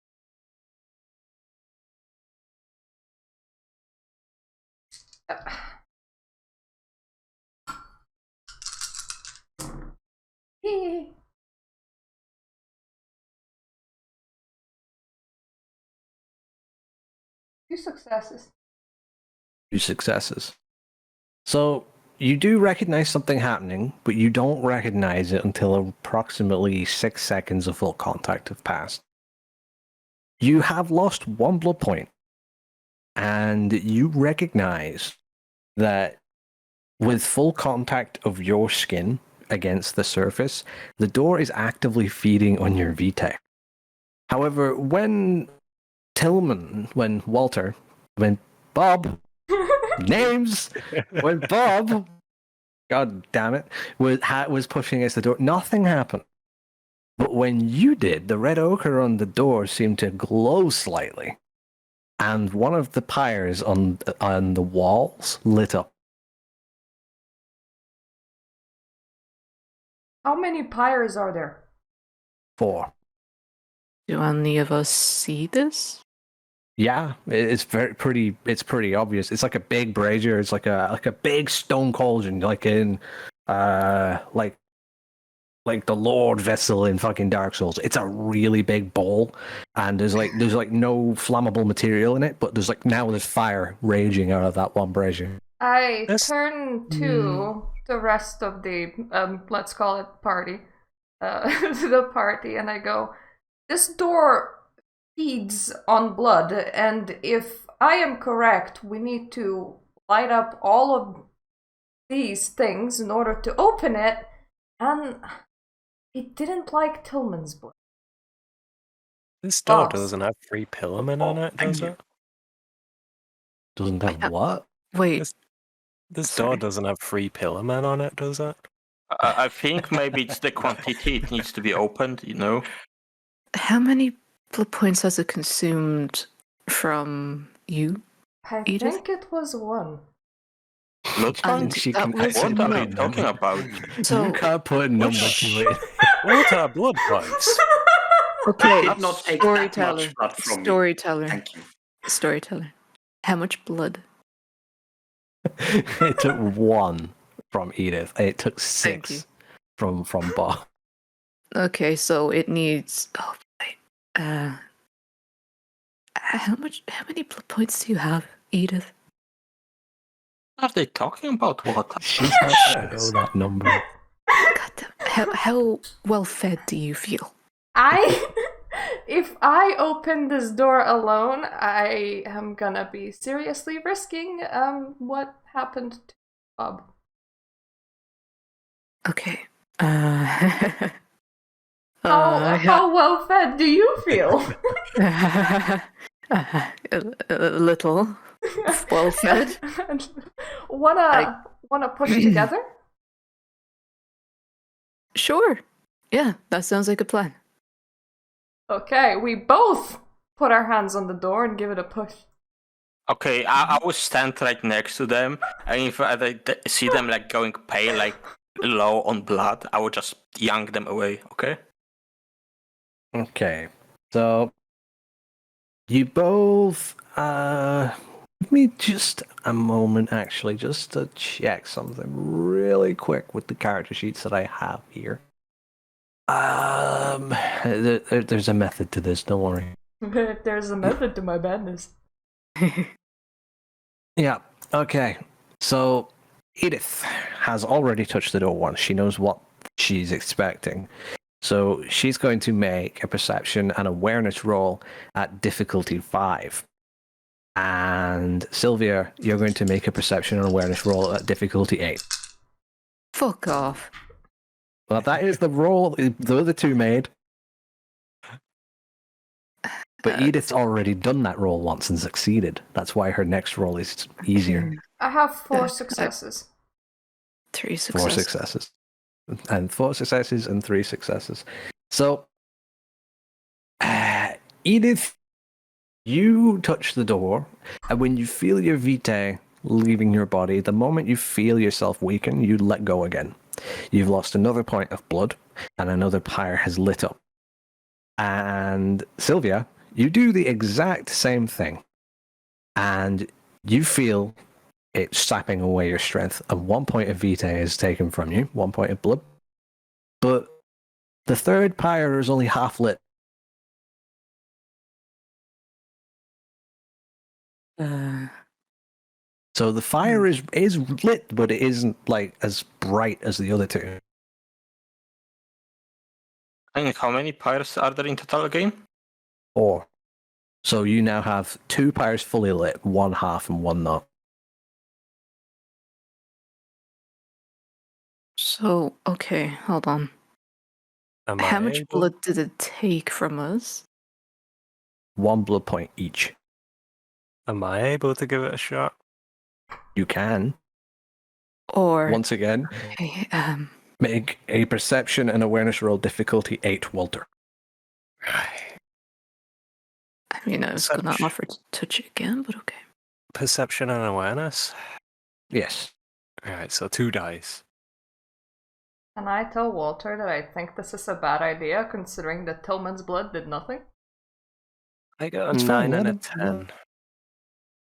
Hee. 2 successes. 2 successes. So you do recognize something happening, but you don't recognize it until approximately 6 seconds of full contact have passed. You have lost 1 blood point, and you recognize that with full contact of your skin against the surface, the door is actively feeding on your VTech. However, when Bob, names, when Bob, God damn it, was pushing against the door, nothing happened. But when you did, the red ochre on the door seemed to glow slightly, and one of the pyres on the walls lit up. How many pyres are there? 4. Do any of us see this? Yeah, it's pretty obvious. It's like a big brazier. It's like a big stone cauldron, like in like the Lord vessel in fucking Dark Souls. It's a really big bowl, and there's no flammable material in it, but there's fire raging out of that one brazier. I turn to the rest of the let's call it party, to the party, and I go, this door feeds on blood, and if I am correct, we need to light up all of these things in order to open it, and it didn't like Tillman's blood. This door Boss. doesn't have 3 pillarmen on it, does it? Doesn't have what? Wait, This Sorry. door doesn't have 3 pillarmen on it, does it? I think maybe it's the quantity it needs to be opened, you know? how many blood points has it consumed from you? I Edith? think it was 1. Blood And points? She that can was actually What are put you a talking number- about? So You can't put a number to it. What are blood points? okay, Did not take that storyteller, much blood from me. storyteller, Thank you. storyteller. How much blood? It took 1 from Edith. It took Thank you. 6 from Bob. Okay, so it needs. Oh wait. How many blood points do you have, Edith? What are they talking about? What? She's not to know that number. God damn, how well fed do you feel? If I open this door alone, I am gonna be seriously risking what happened to Bob. Okay. How well fed do you feel? A little well fed. Wanna push together? Sure. Yeah, that sounds like a plan. Okay, we both put our hands on the door and give it a push. Okay, I will stand right next to them, and if I see them like going pale, like low on blood, I will just yank them away, okay? Okay, so you both. Give me just a moment, actually, just to check something really quick with the character sheets that I have here. There's a method to this. Don't worry. There's a method to my madness. Yeah. Okay. So Edith has already touched the door once. She knows what she's expecting. So she's going to make a perception and awareness roll at difficulty 5. And Sylvia, you're going to make a perception and awareness roll at difficulty 8. Fuck off. Well, that is the roll the other two made. But Edith's already done that roll once and succeeded. That's why her next roll is easier. I have 4 successes. 3 4 successes. successes. And 4 successes and 3 successes. So Edith, you touch the door, and when you feel your vitae leaving your body, the moment you feel yourself weaken, you let go again. You've lost another point of blood, and another pyre has lit up. And Sylvia, you do the exact same thing. And you feel it sapping away your strength, and 1 point of vitae is taken from you, 1 point of blood. But the third pyre is only half lit. So the fire is lit, but it isn't like as bright as the other two. And how many pyres are there in total again? 4. So you now have 2 pyres fully lit, 1 half and 1 not. So, okay, hold on. Am How I much able- blood did it take from us? 1 blood point each. Am I able to give it a shot? You can, Or once again, okay, make a perception and awareness roll difficulty 8, Walter. I mean, I was gonna Perception. offer to touch it again, but okay. Perception and awareness? Yes. Alright, so 2 dice. Can I tell Walter that I think this is a bad idea, considering that Tillman's blood did nothing? I got a It's 9 fine, and a let 10.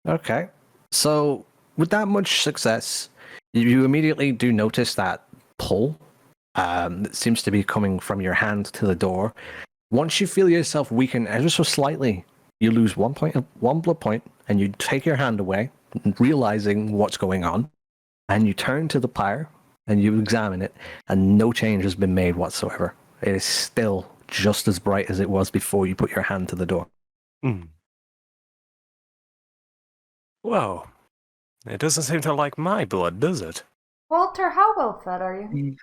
Okay. So, with that much success, you immediately do notice that pull that seems to be coming from your hand to the door. Once you feel yourself weaken ever so slightly, you lose 1 blood point, and you take your hand away, realizing what's going on, and you turn to the pyre, and you examine it, and no change has been made whatsoever. It is still just as bright as it was before you put your hand to the door. Whoa. It doesn't seem to like my blood, does it? Walter, how well fed are you?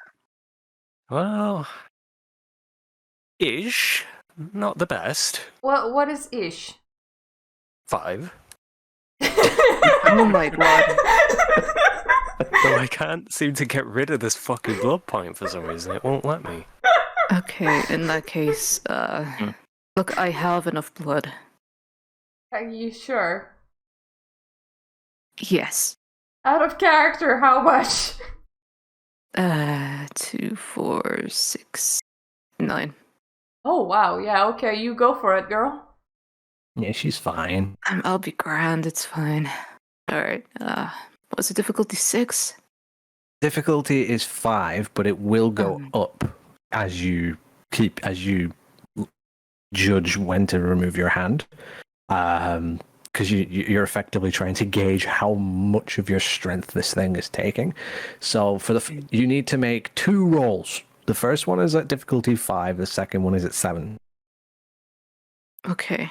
Well, ish. Not the best. What is ish? 5. Oh my god. Though I can't seem to get rid of this fucking blood point for some reason. It won't let me. Okay, in that case, look, I have enough blood. Are you sure? Yes. Out of character, how much? 2, 4, 6, 9. Oh wow, yeah, okay, you go for it, girl. Yeah, she's fine. I'll be grand, it's fine. Alright, what was the difficulty? 6? Difficulty is 5, but it will go up as you judge when to remove your hand. Because you're effectively trying to gauge how much of your strength this thing is taking. So you need to make 2 rolls. The first one is at difficulty 5. The second one is at 7. Okay.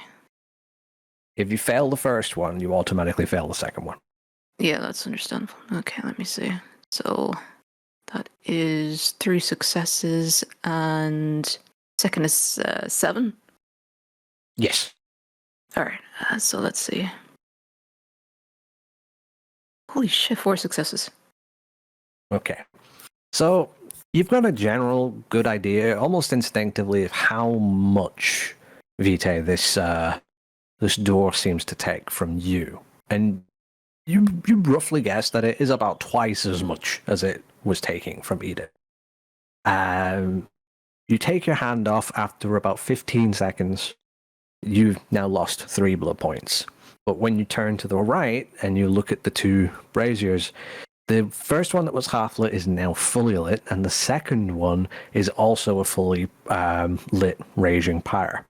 If you fail the first one, you automatically fail the second one. Yeah, that's understandable. Okay, let me see. So that is 3 successes, and second is 7. Yes. Alright, so let's see. Holy shit, 4 successes. Okay. So you've got a general good idea, almost instinctively, of how much vitae this door seems to take from you. And you roughly guess that it is about twice as much as it was taking from Edith. You take your hand off after about 15 seconds. You've now lost 3 blood points. But when you turn to the right and you look at the 2 braziers, the first one that was half lit is now fully lit, and the second one is also a fully lit raging pyre.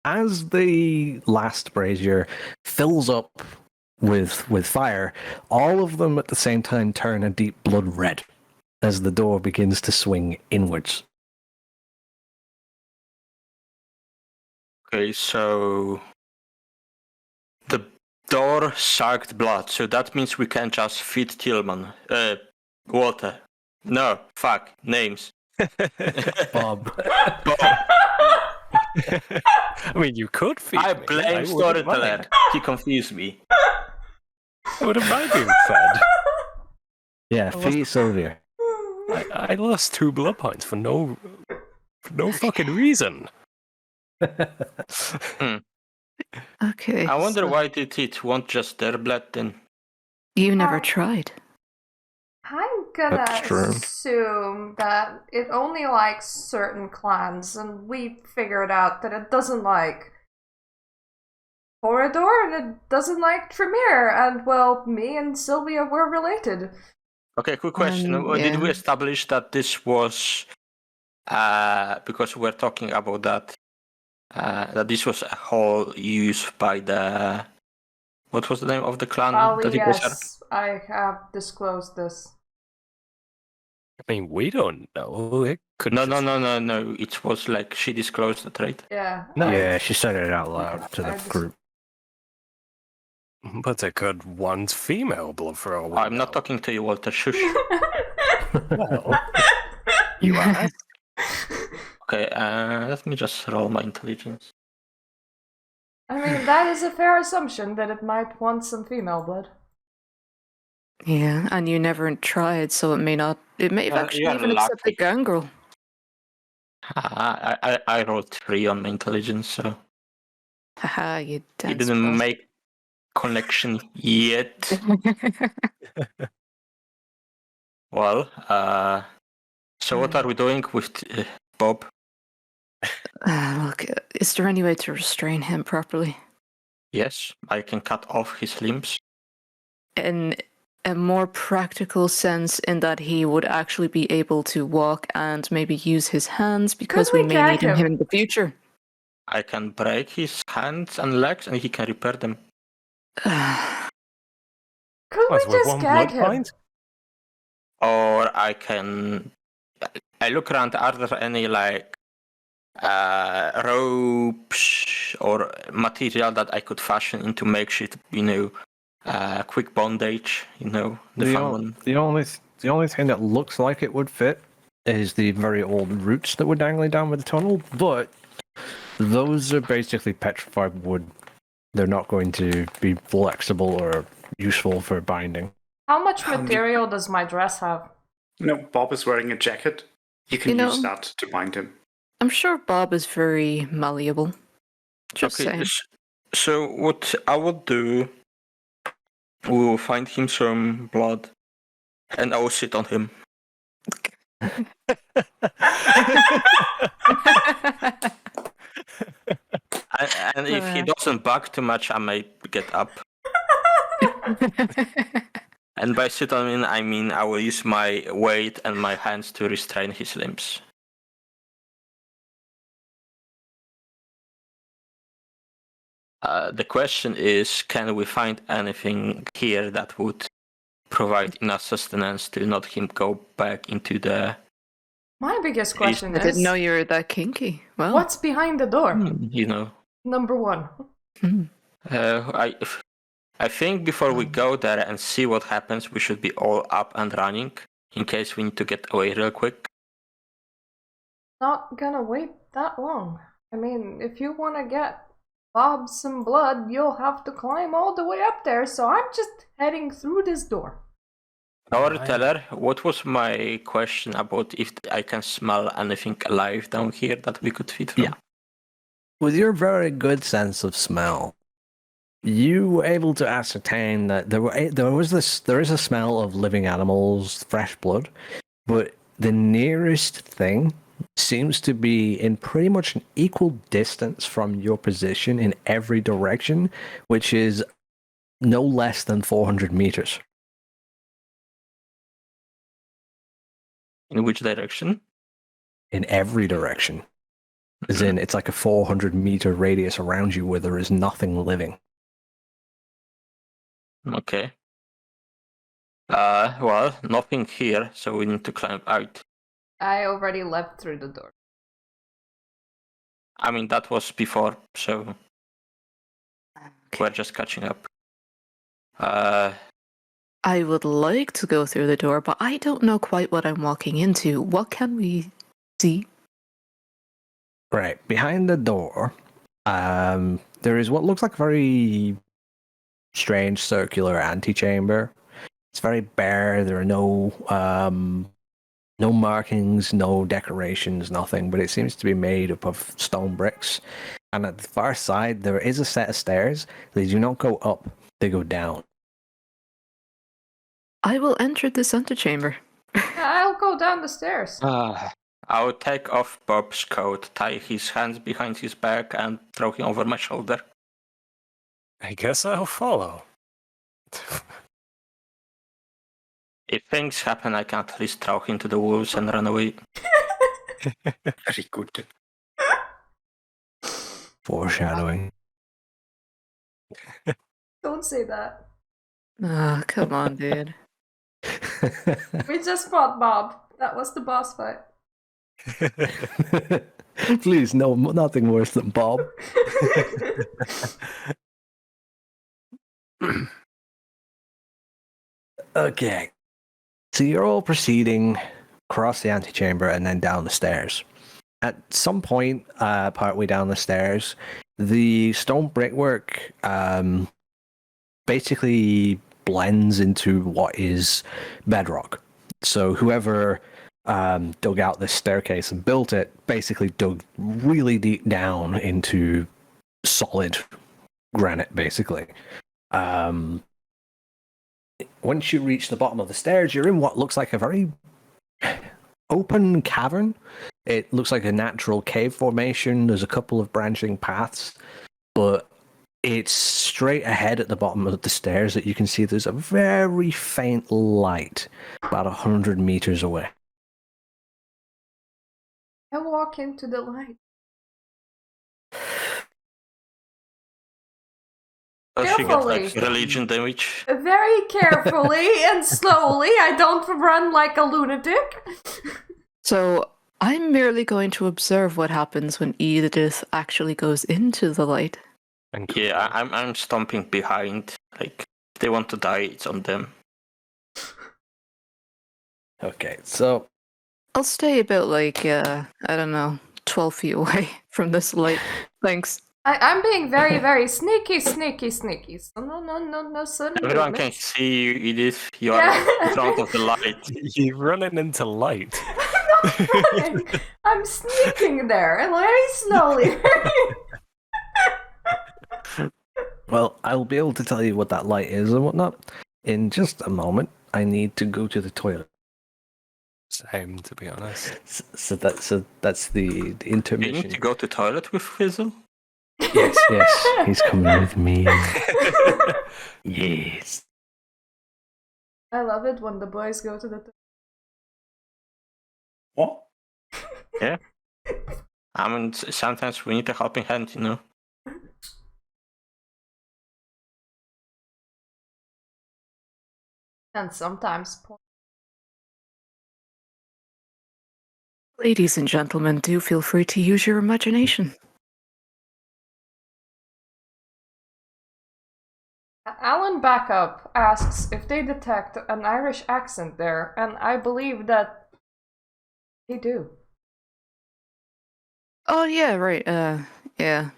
As the last brazier fills up with fire, all of them at the same time turn a deep blood red as the door begins to swing inwards. Okay, so the door sucked blood, so that means we can just feed Tillman. Walter. No, fuck, names. Bob. I mean, you could feed I me. blame wouldn't Storyteller. mind. He confused me. I wouldn't mind being fed. Yeah, feed Sylvia. I lost 2 blood points for no fucking reason. Okay. I wonder so why did it want just their blood then? You never Uh, tried. I'm gonna That's true. assume that it only likes certain clans, and we figured out that it doesn't like Corridor and it doesn't like Tremere, and well, me and Sylvia were related. Okay, quick question. Did we Yeah. establish that this was because we're talking about that this was a hall used by the what was the name of the clan Oh that you guys are? yes, I have disclosed this. I mean, we don't know. It could No, just... no. It was like she disclosed it, right? Yeah. No. Yeah, she said it out loud to the group. But it could want female blood for all we I'm know. not talking to you, Walter. Shush. Well, you asked. Okay, let me just roll my intelligence. I mean, that is a fair assumption that it might want some female blood. Yeah, and you never tried, so it may not. It may have You're actually even accepted lucky. gangrel. I rolled 3 on my intelligence, so Haha, you it dance didn't bastard. make connection yet. Well, so what are we doing with Bob? Look, is there any way to restrain him properly? Yes, I can cut off his limbs. In a more practical sense, in that he would actually be able to walk and maybe use his hands, because Could we we may gag need him him? in the future. I can break his hands and legs, and he can repair them. Could Was we with just one gag blood him? pint? Or I can. I look around. Are there any like ropes or material that I could fashion into makeshift, quick bondage? The fun one. The only thing that looks like it would fit is the very old roots that were dangling down with the tunnel, but those are basically petrified wood. They're not going to be flexible or useful for binding. How much How many- material does my dress have? Bob is wearing a jacket. You can You use know- that to bind him. I'm sure Bob is very malleable. Just Okay, saying. so what I would do, we will find him some blood, and I will sit on him. And if he doesn't bug too much, I might get up. And by sit on him, I mean I will use my weight and my hands to restrain his limbs. The question is, can we find anything here that would provide enough sustenance to not him go back into the... My biggest question I is, didn't know you were that kinky. Well, what's behind the door? Hmm. Number 1. I think before we go there and see what happens, we should be all up and running in case we need to get away real quick. Not gonna wait that long. I mean, if you want to get Bob some blood, you'll have to climb all the way up there, so I'm just heading through this door. Teller, what was my question about if I can smell anything alive down here that we could feed from? Yeah. With your very good sense of smell, you were able to ascertain that there is a smell of living animals, fresh blood, but the nearest thing seems to be in pretty much an equal distance from your position in every direction, which is no less than 400 meters. In which direction? In every direction. As in, it's like a 400-meter radius around you where there is nothing living. Okay. Well, nothing here, so we need to climb out. I already left through the door. I mean, that was before, so we're just catching up. I would like to go through the door, but I don't know quite what I'm walking into. What can we see? Right, behind the door, there is what looks like a very strange circular antechamber. It's very bare. There are no No markings, no decorations, nothing, but it seems to be made up of stone bricks. And at the far side, there is a set of stairs. They do not go up, they go down. I will enter this antechamber. I'll go down the stairs. I'll take off Bob's coat, tie his hands behind his back, and throw him over my shoulder. I guess I'll follow. If things happen, I can at least throw him to the wolves and run away. Very good. Foreshadowing. Don't say that. Ah, come on, dude. We just fought Bob. That was the boss fight. Please, no, nothing worse than Bob. Okay. So you're all proceeding across the antechamber and then down the stairs. At some point, partway down the stairs, the stone brickwork basically blends into what is bedrock. So whoever dug out this staircase and built it basically dug really deep down into solid granite, basically. Once you reach the bottom of the stairs, you're in what looks like a very open cavern. It looks like a natural cave formation. There's a couple of branching paths, but it's straight ahead at the bottom of the stairs that you can see there's a very faint light about 100 meters away. I walk into the light. Does she get like Carefully. religion damage? Very carefully and slowly. I don't run like a lunatic. So I'm merely going to observe what happens when Edith actually goes into the light. Yeah, I'm stomping behind. Like, if they want to die, it's on them. Okay, so I'll stay about like, I don't know, 12 feet away from this light. Thanks. I'm being very, very sneaky. So no sudden Everyone movement. can see you, Edith. You are Yeah. in front of the light. You're running into light. I'm not running. I'm sneaking there, very slowly. well, I'll be able to tell you what that light is and whatnot in just a moment. I need to go to the toilet. Same, to be honest. So that's the You need intermission. to go to toilet with Fizzle? Yes, he's coming with me. Yes. I love it when the boys go to the. What? Yeah. I mean, sometimes we need a helping hand, you know? And sometimes. Ladies and gentlemen, do feel free to use your imagination. Alan Backup asks if they detect an Irish accent there, and I believe that they do. Oh yeah, right. Yeah.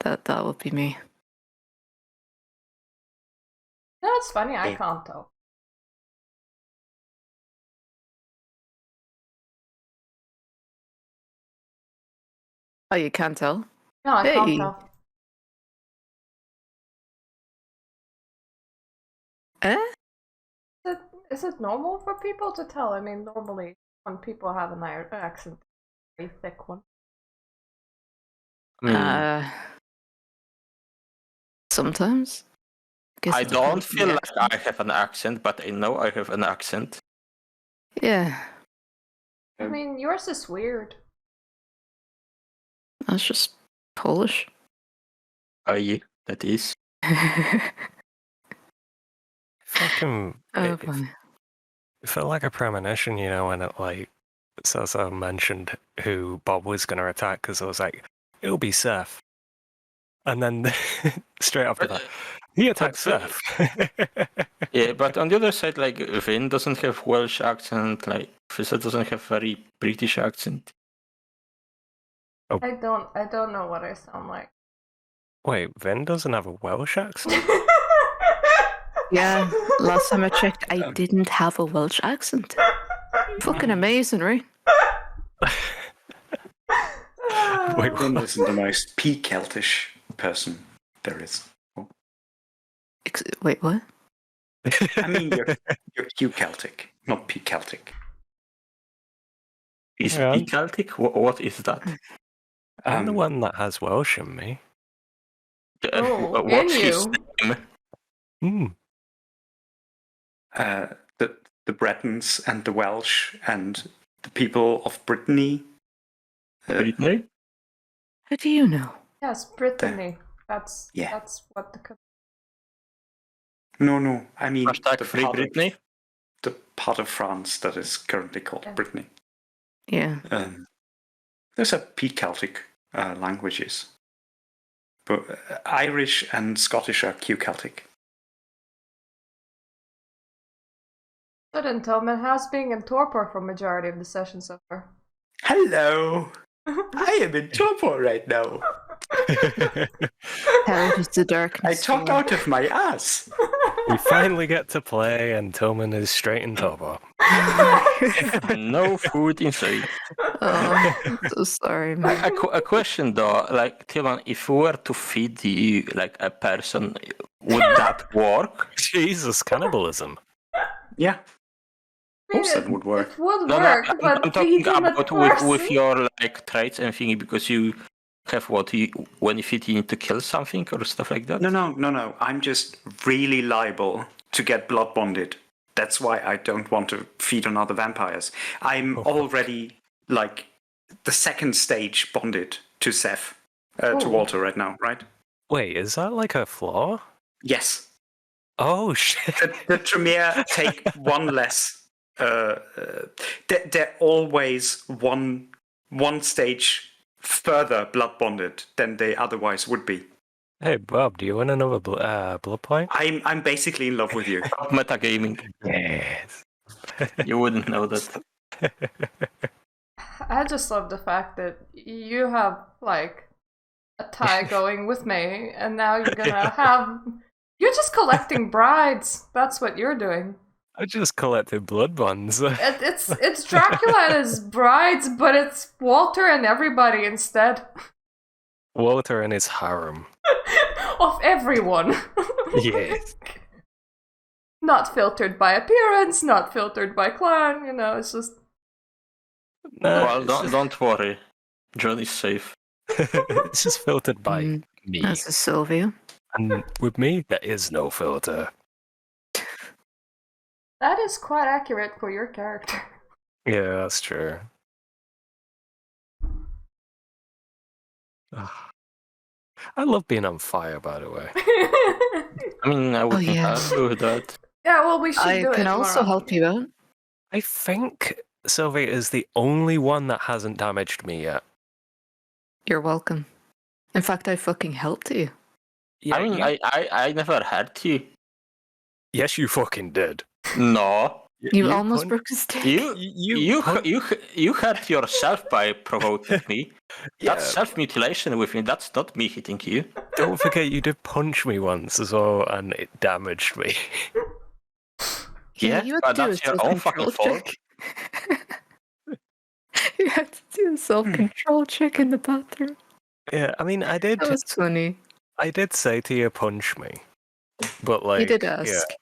That would be me. No, it's funny, I can't tell. Oh, you can't tell? No, I can't Hey. tell. Eh? Is it normal for people to tell? I mean, normally when people have an Irish accent, a very thick one. Sometimes. Guess I it don't depends on feel the like accent. I have an accent, but I know I have an accent. Yeah, I mean, yours is weird. that's just Polish. Yeah, that is. Fucking. Oh, boy. It felt like a premonition, you know, when it like Soso mentioned who Bob was going to attack, because I was like, it'll be Seth. And then straight after that, he attacked Seth. Yeah, but on the other side, like, Vin doesn't have Welsh accent, like, Fizzle doesn't have very British accent. I don't know what I sound like. Wait, Vin doesn't have a Welsh accent? Yeah, last time I checked, I didn't have a Welsh accent. Fucking amazing, right? Wait, Lynn what? isn't the most P-Celtish person there is. Wait, what? I mean, you're Q-Celtic, not P-Celtic. Is Yeah, he Celtic? What is that? I'm the Um, one that has Welsh in me. Oh, What's in his you. name? Hmm. the Bretons and the Welsh and the people of Brittany. Brittany? How do you know? Yes, Brittany. That's Yeah. that's what the No. I mean Hashtag free Brittany? the part of France that is currently called Yeah. Brittany. Yeah. Those are P-Celtic languages, but Irish and Scottish are Q-Celtic. So then Tillman, how's being in torpor for majority of the session so far? Hello, I am in torpor right now. How does the I darkness talk feel? out of my ass. We finally get to play, and Tillman is straight in top. No food inside. Oh, I'm so sorry, man. A question though, like Tilman, if we were to feed you like a person, would that work? Jesus, cannibalism. Yeah, I mean, course that would work. It would No, work, I'm but talking feeding a about person? with your like traits and thingy, because you have what you when you feed you need to kill something or stuff like that. No. I'm just really liable to get blood bonded. That's why I don't want to feed on other vampires. I'm already like the second stage bonded to Seth, to Oh. Walter right now, right? Wait, is that like a flaw? Yes. Oh shit! The Tremere take one less. They're always one stage further blood bonded than they otherwise would be. Hey Bob, do you want another blood point? I'm basically in love with you. Metagaming. Yes. You wouldn't know that. I just love the fact that you have like a tie going with me, and now you're gonna have. You're just collecting brides. That's what you're doing. I just collected blood bonds. It's Dracula and his brides, but it's Walter and everybody instead. Walter and his harem. Of everyone. Yes. Not filtered by appearance, not filtered by clan, you know, it's just. No, Well, don't worry, John is safe. it's just filtered by me. That's a Sylvia. And with me, there is no filter. That is quite accurate for your character. Yeah, that's true. I love being on fire, by the way. I mean, I wouldn't yeah. argue with that. Yeah, well, we should I do it can also more help often. you out. I think Sylvia is the only one that hasn't damaged me yet. You're welcome. In fact, I fucking helped you. Yeah, I mean, you- I never hurt you. yes, you fucking did. No, You almost pun- broke his stick. you hurt yourself by provoking me. Yeah, That's self-mutilation with me. That's not me hitting you. don't forget you did punch me once as well, and it damaged me. Yeah, you had but to do that's a your own fucking self-control fault. check. You had to do a self-control check in the bathroom. Yeah, I mean, I did. That was funny. I did say to you, punch me, but like, You did ask. yeah,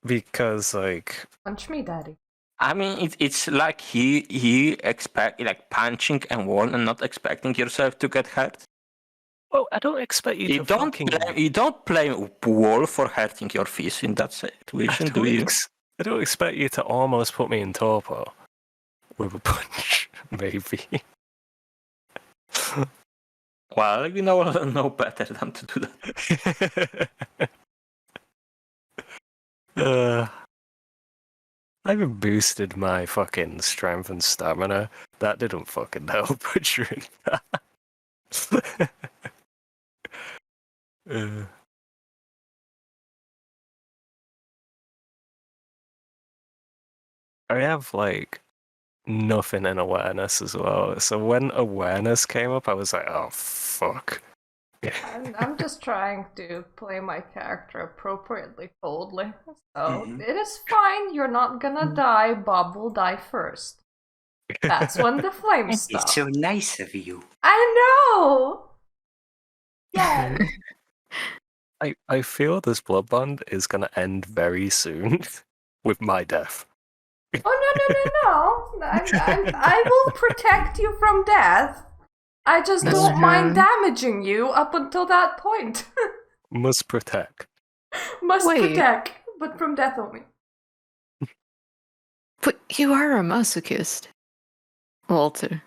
because like, Punch me, daddy. I mean, it's like you expect like punching and wall and not expecting yourself to get hurt. well, I don't expect you, You to don't fucking. you don't blame wall for hurting your fist in that situation, do you? I don't expect you to almost put me in torpor with a punch, maybe. Well, you know better than to do that. I even boosted my fucking strength and stamina. That didn't fucking help during that. I have like nothing in awareness as well. So when awareness came up, I was like, oh fuck. I'm just trying to play my character appropriately coldly. So it is fine, you're not gonna die, Bob will die first. That's when the flames stop. It's so nice of you. I know! Yes! I feel this blood bond is gonna end very soon with my death. Oh, no. I will protect you from death. I just That's don't mind true. damaging you up until that point. Must protect. Must Wait. protect, but from death only. But you are a masochist, Walter.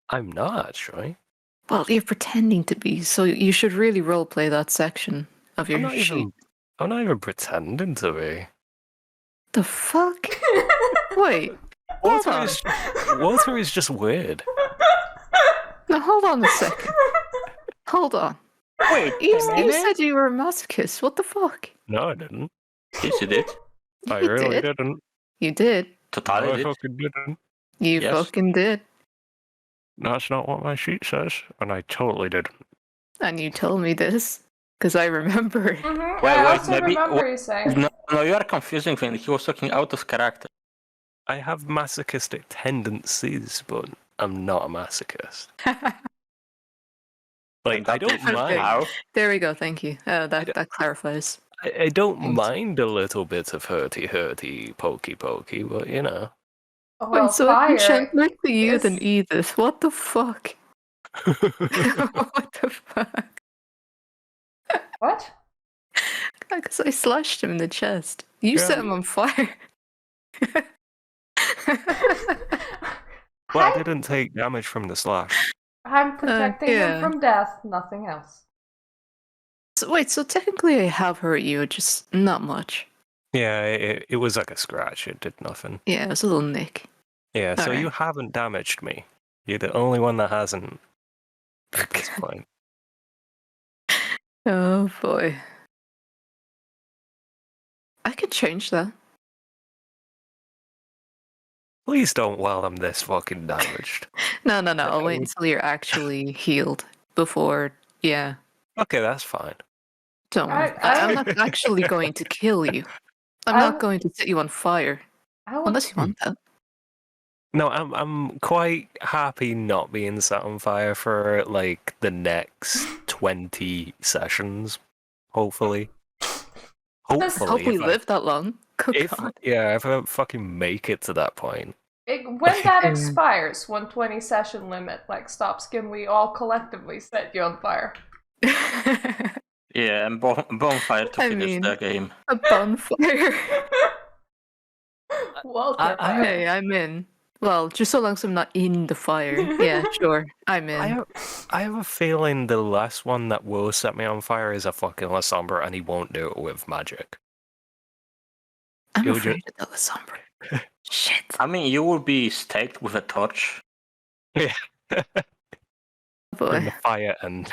I'm not actually. Well, you're pretending to be, so you should really roleplay that section of your sheet. I'm not even pretending to be. The fuck? Wait, hold on. Walter is just weird. Now hold on a second. Hold on. Wait, You said you were a masochist. What the fuck? No, I didn't. yes, you did. I You really did. didn't. You did. No, Totally I did. fucking didn't. You Yes. fucking did. That's not what my sheet says, and I totally didn't. And you told me this, because I remember it. I Wait, also maybe- remember you saying. No, you are confusing things. He was talking out of character. I have masochistic tendencies, but I'm not a masochist. Like, And I that don't is mind. how- There we go, thank you. That clarifies. I don't Thanks. mind a little bit of hurty, pokey, but you know. Well, Wait, so fire you gentler to you is- than Edith. What the fuck? What the fuck? What? Because I slashed him in the chest. You set him on fire. Well, I didn't take damage from the slash. I'm protecting yeah. him from death, nothing else. So, wait, so technically I have hurt you, just not much. Yeah, it was like a scratch. It did nothing. Yeah, it was a little nick. Yeah, so you Alright. haven't damaged me. You're the only one that hasn't at this point. Oh boy. I could change that. Please don't while I'm this fucking damaged. No. I'll wait until you're actually healed before. Yeah, Okay, that's fine. don't worry. I- I'm not actually going to kill you. I'm I- not going to set you on fire. I would, Unless you want that. No, I'm quite happy not being set on fire for like the next 20 sessions. Hopefully. Hope we if I- live that long. Good If God. if I fucking make it to that point. when that expires, 120 session limit, like stop skin, we all collectively set you on fire. Yeah, and bonfire to I finish mean- the game. A bonfire. Walter, Hey, I'm in. Well, just so long as I'm not in the fire. Yeah, sure. I'm in. I have a feeling the last one that will set me on fire is a fucking La Sombra, and he won't do it with magic. I'm You'll afraid of the Sombra. Shit. I mean, you will be staked with a torch. In Boy. the fire and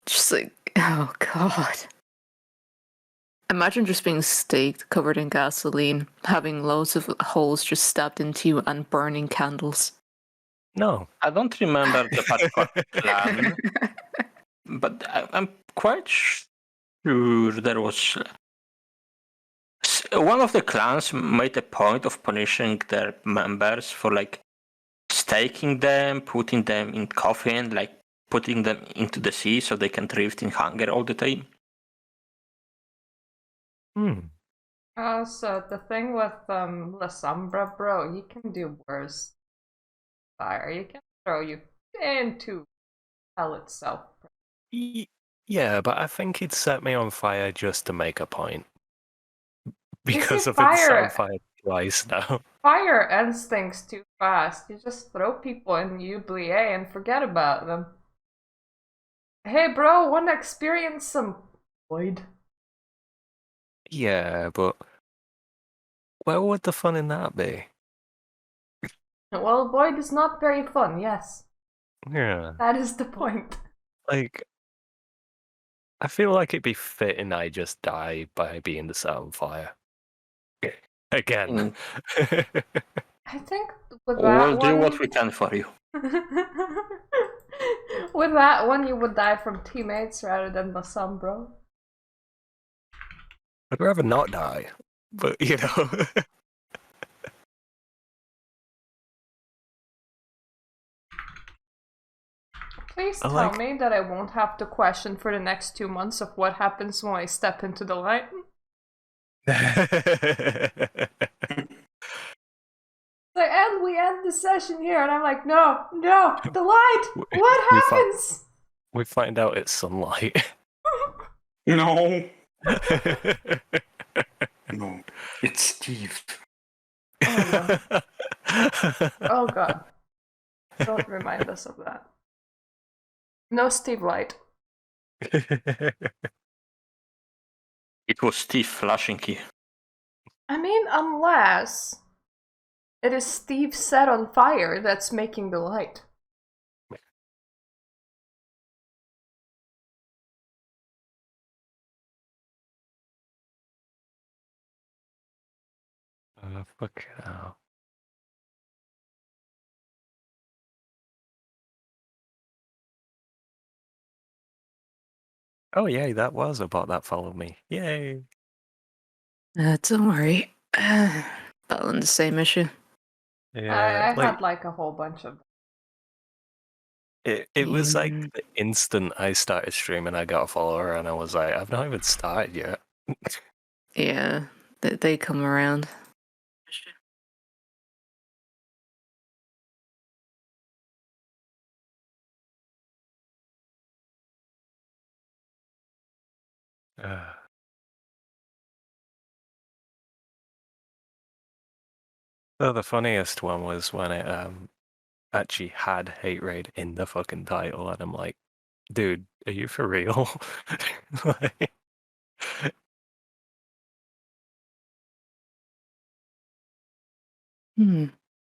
Just like, oh God. Imagine just being staked, covered in gasoline, having loads of holes just stabbed into you, and burning candles. no. I don't remember the particular plan, but I'm quite sure there was one of the clans made a point of punishing their members for like staking them, putting them in coffin, like putting them into the sea so they can drift in hunger all the time. So the thing with La Sombra, bro, he can do worse. Fire, he can throw you into hell itself. Yeah, but I think he'd set me on fire just to make a point. Because see, of it set fire- on fire twice now. Fire ends things too fast. You just throw people in Oubliette and forget about them. Hey bro, wanna experience some void? Yeah, but where would the fun in that be? Well, void is not very fun, yes. Yeah. That is the point. Like, I feel like it'd be fitting I just die by being set on fire. Again. I think with that We'll do one... what we can for you. With that one, you would die from teammates rather than Bassam, I'd rather not die, but you know. Please I tell like- me that I won't have to question for the next 2 months of what happens when I step into the light. Like, and we end the session here, and I'm like, no, the light! What happens? We find out it's sunlight. No. No. It's Steve. Oh, no. Oh god. Don't remind us of that. No Steve Light. It was Steve flashing you. I mean, unless it is Steve set on fire that's making the light. Fuck hell. Oh yay, that was a bot that followed me. Yay. Don't worry. Battling the same issue. Yeah, I had like a whole bunch of. it was like Yeah. the instant I started streaming, I got a follower, and I was like, I've not even started yet. Yeah, they come around. So the funniest one was when it actually had hate raid in the fucking title, and I'm like, dude, are you for real? Like,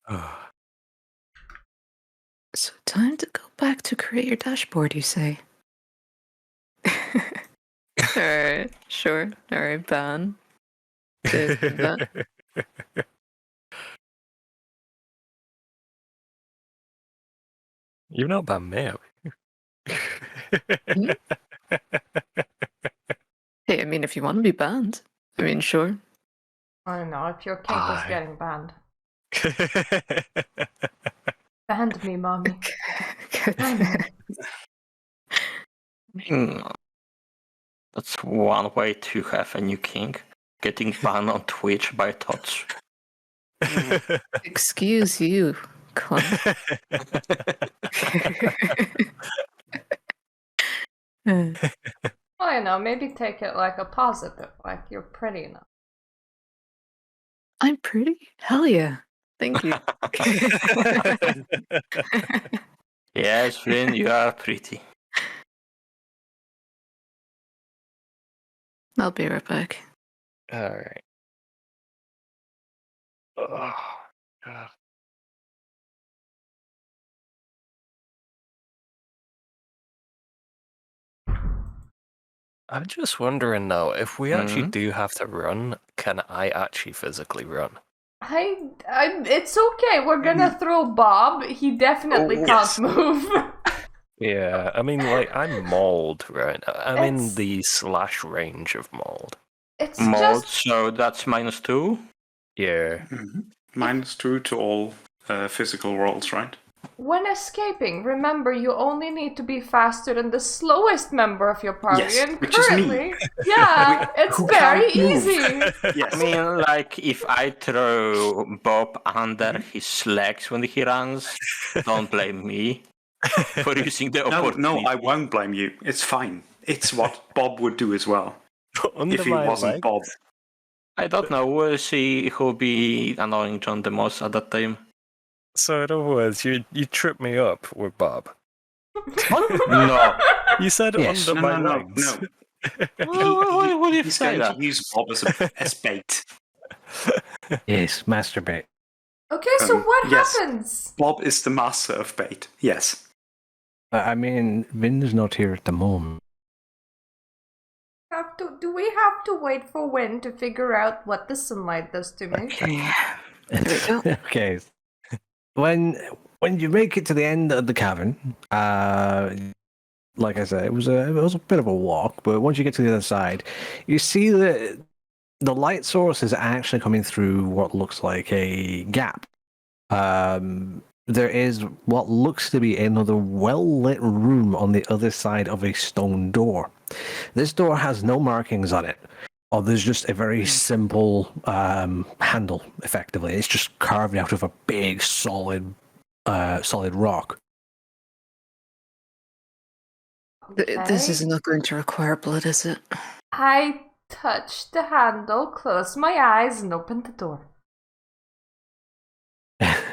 oh, So time to go back to create your dashboard, you say? Alright, sure. Alright, ban. Just ban. You've not banned me, have Hmm? Hey, I mean, if you want to be banned, I mean, sure. I don't know if your kink is Aye. getting banned. you? Banned me, mommy. That's one way to have a new king. Getting banned on Twitch by Tots. Excuse you, cunt. I don't know, maybe take it like a positive, like you're pretty enough. I'm pretty? Hell yeah. Thank you. Yes, Flynn, you are pretty. I'll be right back. Alright. Oh, God. I'm just wondering now, if we actually do have to run, can I actually physically run? It's okay. We're gonna throw Bob. He definitely can't yes. move. Yeah, I mean, like, I'm mauled right now. I'm in It's- the slash range of mauled. It's Mold, just so that's -2. Yeah. -2 to all physical rolls, right? when escaping. Remember, you only need to be faster than the slowest member of your party. Yes, and which is me. currently, yeah, it's Who very can't move. easy. Yes. I mean, like, if I throw Bob under his legs when he runs, don't blame me for using the No, opportunity. I won't blame you. It's fine. It's what Bob would do as well Under if he my wasn't leg? Bob. I don't know. We'll see who'll be annoying John the most at that time. So in other words, you tripped me up with Bob. No. You said Yes. under my No. legs. Why would you He's say going that? to use Bob as bait. Yes, masturbate. Okay, so what yes. happens? Bob is the master of bait. Yes. I mean, Vin's not here at the moment. Do we have to wait for Win to figure out what the sunlight does to me? Okay. There we go. Okay. When you make it to the end of the cavern, like I said, it was a bit of a walk, but once you get to the other side, you see that the light source is actually coming through what looks like a gap. There is what looks to be another well-lit room on the other side of a stone door. This door has no markings on it. Oh, there's just a very simple handle, effectively. It's just carved out of a big, solid rock. This Okay. is not going to require blood, is it? I touch the handle, close my eyes, and open the door.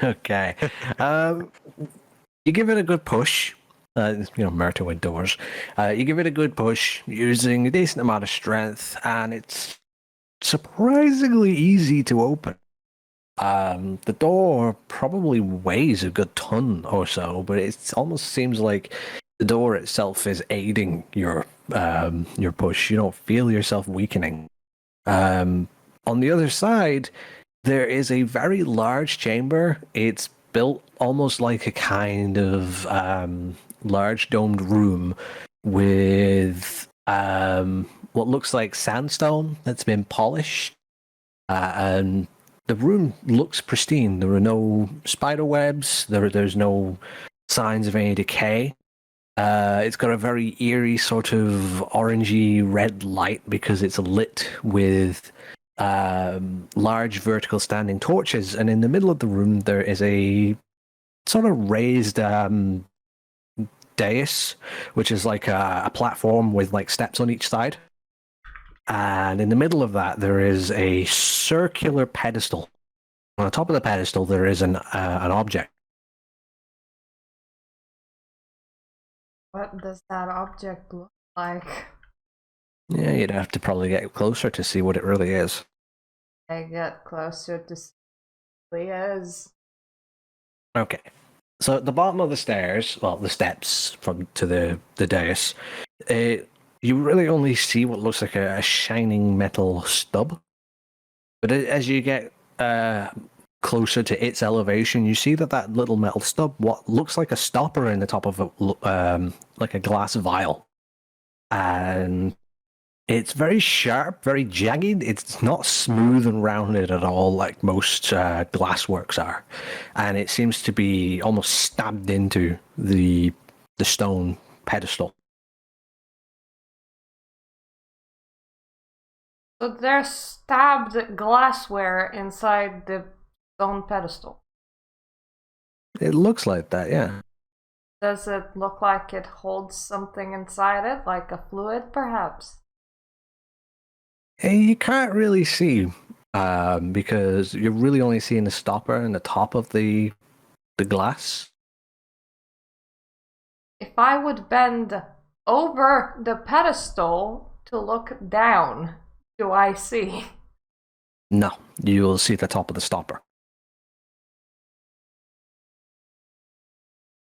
Okay. You give it a good push. Murder with doors. You give it a good push using a decent amount of strength, and it's surprisingly easy to open. The door probably weighs a good ton or so, but it almost seems like the door itself is aiding your push. You don't feel yourself weakening. On the other side, there is a very large chamber. It's built almost like a kind of large domed room with what looks like sandstone that's been polished. And the room looks pristine. There are no spider webs. There's no signs of any decay. It's got a very eerie sort of orangey red light because it's lit with large vertical standing torches, and in the middle of the room there is a sort of raised dais, which is like a platform with like steps on each side. And in the middle of that there is a circular pedestal. On the top of the pedestal there is an object. What does that object look like? Yeah, you'd have to probably get closer to see what it really is. I get closer to see what it is. Okay. So at the bottom of the stairs, well, the steps to the dais, you really only see what looks like a shining metal stub. But as you get closer to its elevation, you see that little metal stub, what looks like a stopper in the top of like a glass vial. And it's very sharp, very jagged. It's not smooth and rounded at all like most glassworks are. And it seems to be almost stabbed into the stone pedestal. So there's stabbed glassware inside the stone pedestal. It looks like that, yeah. Does it look like it holds something inside it, like a fluid, perhaps? You can't really see because you're really only seeing the stopper and the top of the glass. If I would bend over the pedestal to look down, do I see? No, you'll see the top of the stopper.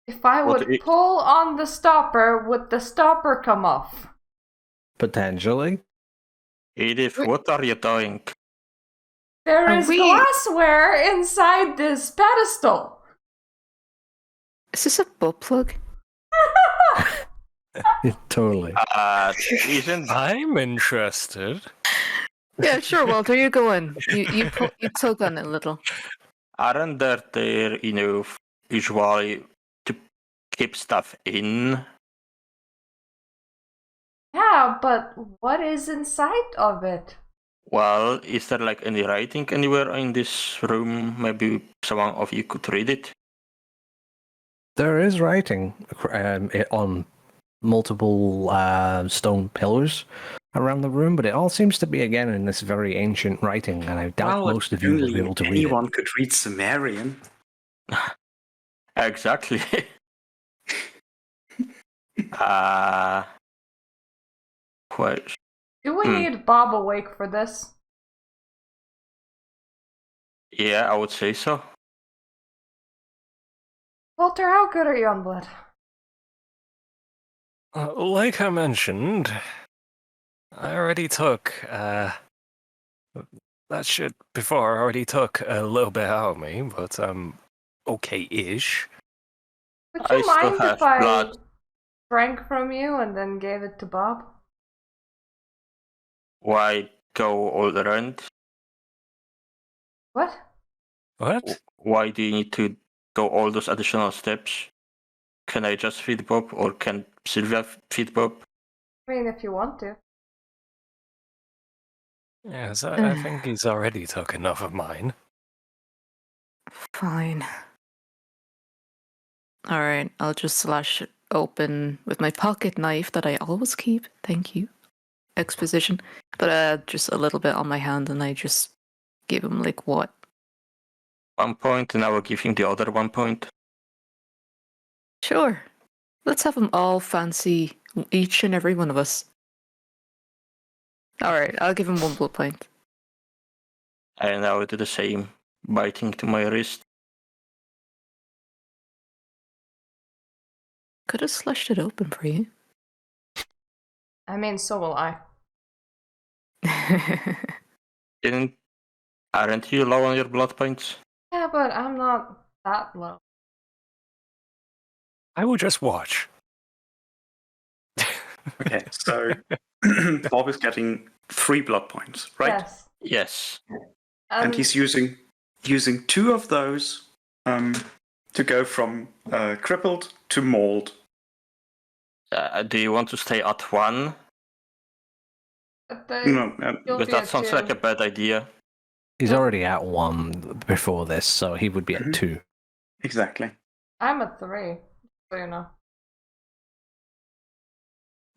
If I would pull on the stopper, would the stopper come off? Potentially. Edith, what are you doing? There Are is we- glassware inside this pedestal. Is this a butt plug? Totally. Isn't I'm interested. Yeah, sure, Walter, you go in. You tug on it a little. aren't there usually to keep stuff in? Yeah, but what is inside of it? Well, is there like any writing anywhere in this room? Maybe someone of you could read it. There is writing on multiple stone pillars around the room, but it all seems to be again in this very ancient writing, and I doubt Well, most of you will only be able to read anyone it. could read Sumerian. Exactly. Quite. Do we need Bob awake for this? Yeah, I would say so. Walter, how good are you on blood? Like I mentioned, I already took that shit before. I already took a little bit out of me, but I'm okay-ish. Would I you still mind have if I blood. drank from you and then gave it to Bob? Why go all around? What? What? Why do you need to go all those additional steps? Can I just feed Bob, or can Sylvia feed Bob? I mean, if you want to. Yes, I think he's already took enough of mine. Fine. Alright, I'll just slash it open with my pocket knife that I always keep. Thank you. Exposition. But just a little bit on my hand, and I just give him like what? 1 point, and I will give him the other 1 point. Sure. Let's have them all fancy, each and every one of us. Alright, I'll give him 1 blood point. And I will do the same, biting to my wrist. Could have slashed it open for you. I mean, so will I. Aren't you low on your blood points? Yeah, but I'm not that low. I will just watch. Okay, so Bob is getting 3 blood points, right? Yes. Yes. And he's using 2 of those to go from crippled to mauled. Do you want to stay at 1? No, Because that sounds like a bad idea. He's already at 1 before this, so he would be at 2. exactly. I'm a 3, so you know.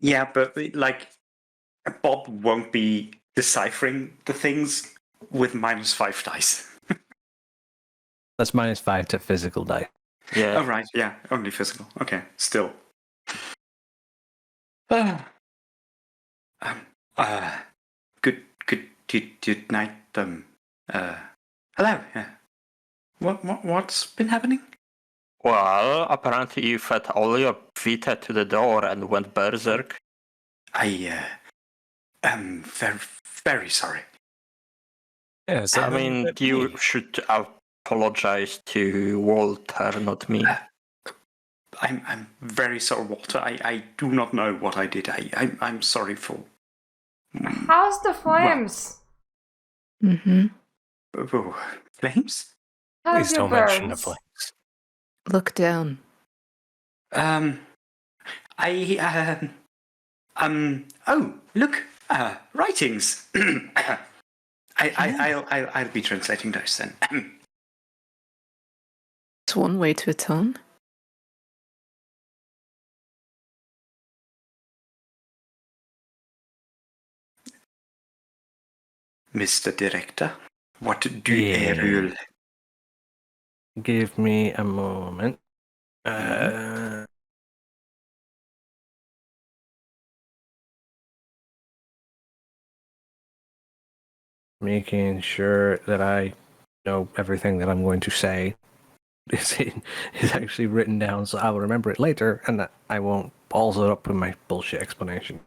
Yeah, but like Bob won't be deciphering the things with -5 dice. That's -5 to physical die. Yeah. Oh right, yeah, only physical. Okay, still. Good night. Hello. What's been happening? Well, apparently you fed all your Vita to the door and went berserk. I am very, very sorry. Yes, I mean, you should apologize to Walter, not me. I'm very sorry, Walter. I do not know what I did. I'm sorry for. How's the flames? Mm-hmm. Oh, flames? How's Please your don't mention the burns? flames. Look down. Oh, look. Writings. I'll be translating those then. It's one way to atone. Mr. Director, what do Yeah. you... Give me a moment. Making sure that I know everything that I'm going to say is actually written down, so I'll remember it later, and that I won't balls it up with my bullshit explanation.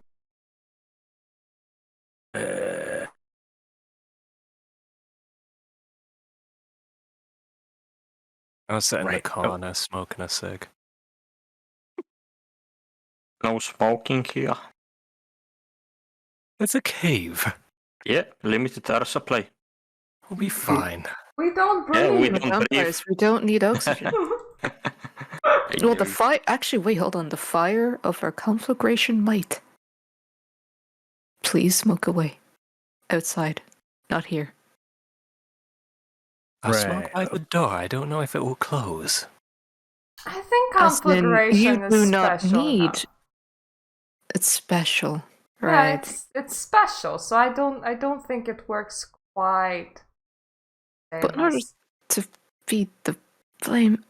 I was sitting in the Right. corner smoking a cig. No smoking here. It's a cave. Yeah, limited air supply. We'll be fine. We don't Yeah, breathe. we We're don't vampires. We don't need oxygen. Well, the fire. Actually, wait, hold on. The fire of our conflagration might. Please smoke away. Outside, not here. I smoke Right. by the door. I don't know if it will close. I think As in, conflagration you is do not special need. enough. It's special, Yeah, right? it's special, so I don't think it works quite. But in order to feed the flame,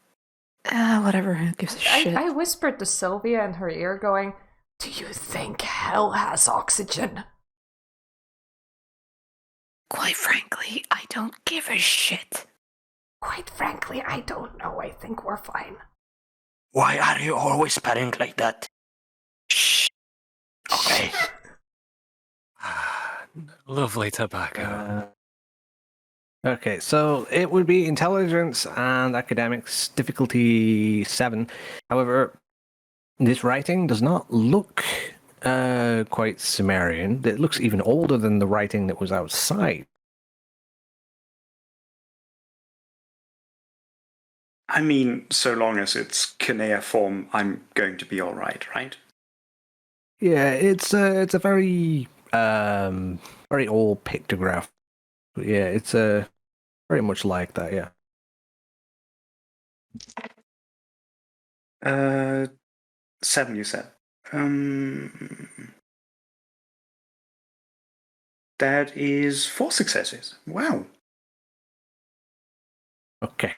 whatever. Who gives a shit? I whispered to Sylvia in her ear, going, "Do you think hell has oxygen?" Quite frankly, I don't give a shit. Quite frankly, I don't know. I think we're fine. Why are you always whispering like that? Shh. Okay. Lovely tobacco. Okay, so it would be intelligence and academics difficulty 7. However, This writing does not look quite Sumerian. It looks even older than the writing that was outside. I mean, so long as it's cuneiform, I'm going to be all right, right? Yeah, it's a very very old pictograph. Yeah, it's very much like that. Yeah. 7, you said. That is 4 successes. Wow. Okay.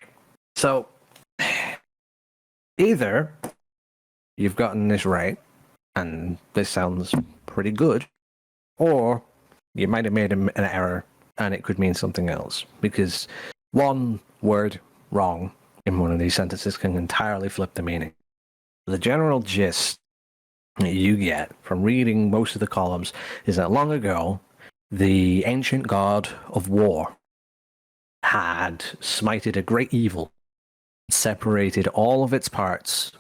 So either you've gotten this right, and this sounds pretty good, or you might have made an error, and it could mean something else. Because one word wrong in one of these sentences can entirely flip the meaning. The general gist that you get from reading most of the columns is that long ago, the ancient god of war had smited a great evil, separated all of its parts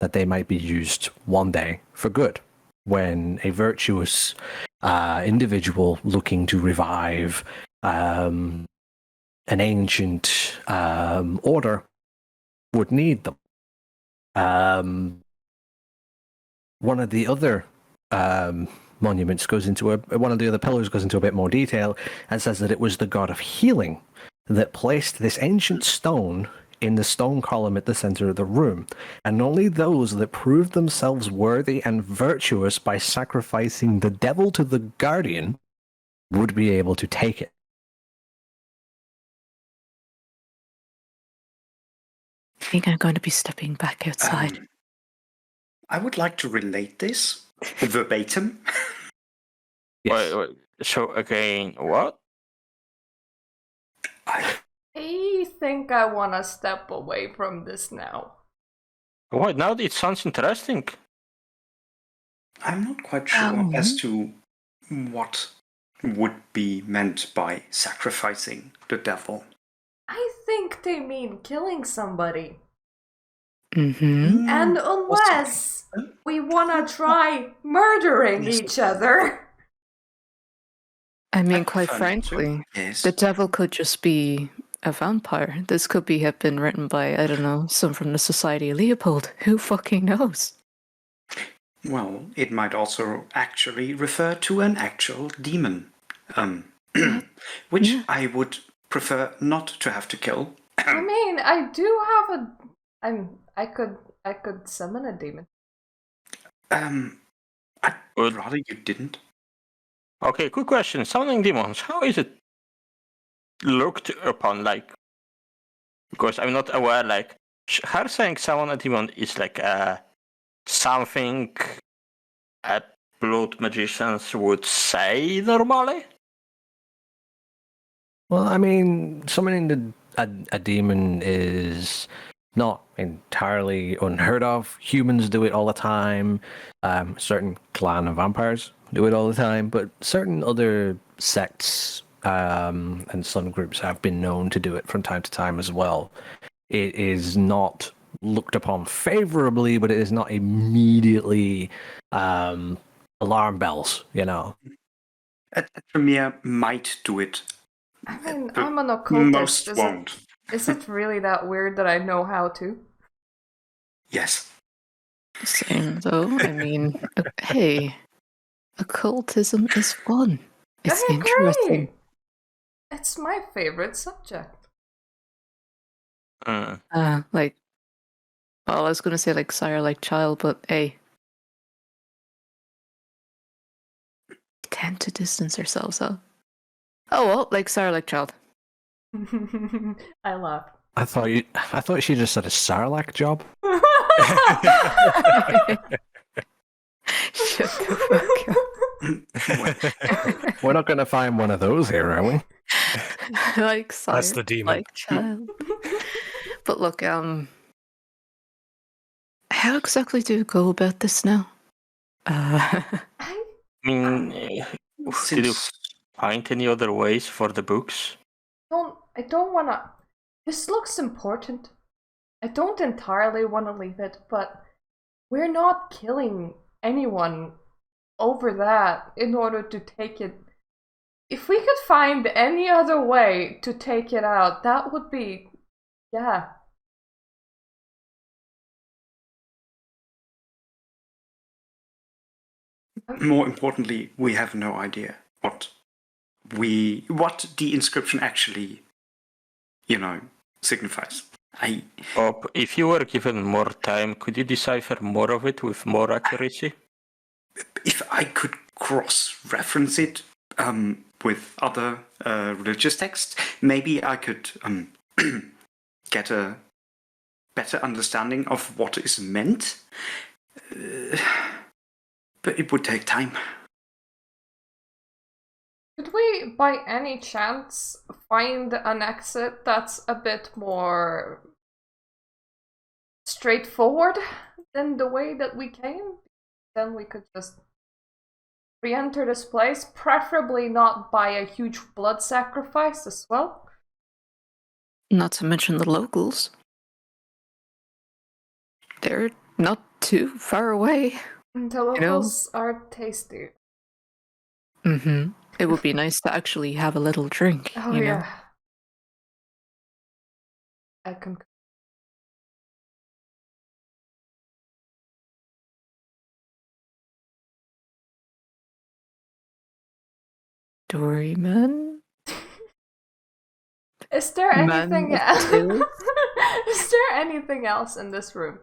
that they might be used one day for good, when a virtuous individual looking to revive an ancient order would need them. One of the other monuments goes into one of the other pillars goes into a bit more detail and says that it was the god of healing that placed this ancient stone in the stone column at the center of the room, and only those that proved themselves worthy and virtuous by sacrificing the devil to the guardian would be able to take it. I think I'm going to be stepping back outside. I would like to relate this verbatim. Yes. Wait. So again, what? I think I want to step away from this now. What? Now it sounds interesting. I'm not quite sure as to what would be meant by sacrificing the devil. I think they mean killing somebody. Mm-hmm. And unless we want to try murdering each other. I mean, I quite prefer not to. frankly, Yes. the devil could just be a vampire. This could have been written by, I don't know, some from the Society of Leopold. Who fucking knows? Well, it might also actually refer to an actual demon, which I would prefer not to have to kill. I mean, I do have I could summon a demon. I'd rather you didn't. Okay, quick question. Summoning demons, how is it looked upon? Like, because I'm not aware, like, her saying summon a demon is like something blood magicians would say normally? Well, I mean, summoning a demon is not entirely unheard of. Humans do it all the time. Certain clan of vampires do it all the time, but certain other sects and some groups have been known to do it from time to time as well. It is not looked upon favorably, but it is not immediately alarm bells, you know. A Tremere might do it. I mean, but I'm an occultist. Most won't. Is it really that weird that I know how to? Yes. Same, though. I mean, hey, occultism is fun. It's I interesting. agree. It's my favorite subject. Like, well, I was gonna say like sire, like child, but hey, we tend to distance ourselves, huh? Oh well, like sire, like child. I laugh. I thought she just said a Sarlacc job. Shut the fuck up. We're not going to find one of those here, are we? Like sire, That's the demon. like child. But look, how exactly do you go about this now? I mean, did you find any other ways for the books? don't wanna. This looks important. I don't entirely want to leave it, but we're not killing anyone over that in order to take it. If we could find any other way to take it out, that would be, yeah. More importantly, we have no idea what the inscription actually, signifies. Bob, if you were given more time, could you decipher more of it with more accuracy? If I could cross-reference it with other religious texts, maybe I could get a better understanding of what is meant. But it would take time. Could we, by any chance, find an exit that's a bit more straightforward than the way that we came? Then we could just re-enter this place, preferably not by a huge blood sacrifice as well. Not to mention the locals. They're not too far away. The locals are tasty. Mm-hmm. It would be nice to actually have a little drink. Oh, you know? yeah. I concur. Doryman? Is there anything Man else? with Is there anything else in this room?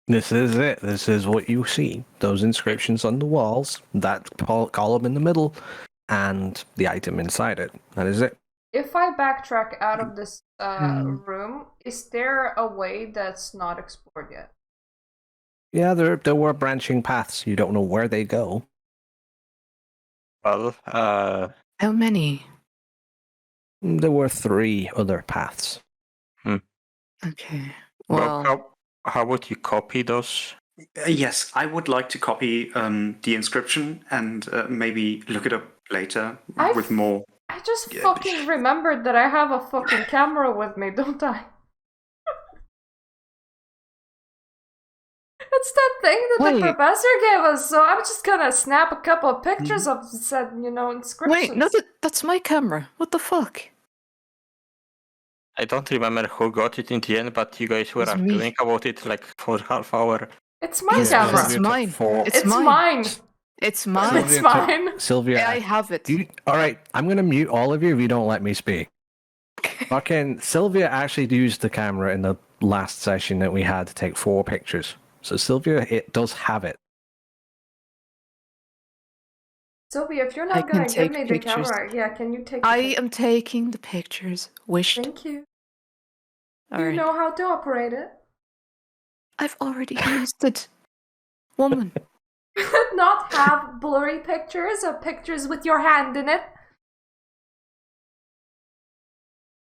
This is it. This is what you see. Those inscriptions on the walls, that column in the middle, and the item inside it. That is it. If I backtrack out of this room, is there a way that's not explored yet? Yeah, there were branching paths. You don't know where they go. Well, How many? There were 3 other paths. Okay. Well, Bob, how would you copy those? Yes, I would like to copy the inscription and maybe look it up later with more. I just fucking remembered that I have a fucking camera with me, don't I? It's that thing that the professor gave us, so I'm just gonna snap a couple of pictures of said, inscriptions. wait, no, that's my camera. What the fuck? I don't remember who got it in the end, but you guys were It's me. arguing about it like for half hour. It's my Yes, camera. it's mine. It's It's mine. mine. It's mine. It's mine. Sylvia, I have it. all right, I'm going to mute all of you if you don't let me speak. Fucking Sylvia actually used the camera in the last session that we had to take 4 pictures. So Sylvia, it does have it. Sylvia, if you're I not can gonna give take me the pictures. camera, yeah, can you take? I am taking the pictures. Wished. Thank you. All You right. know how to operate it. I've already used it. Woman. You could not have blurry pictures or pictures with your hand in it.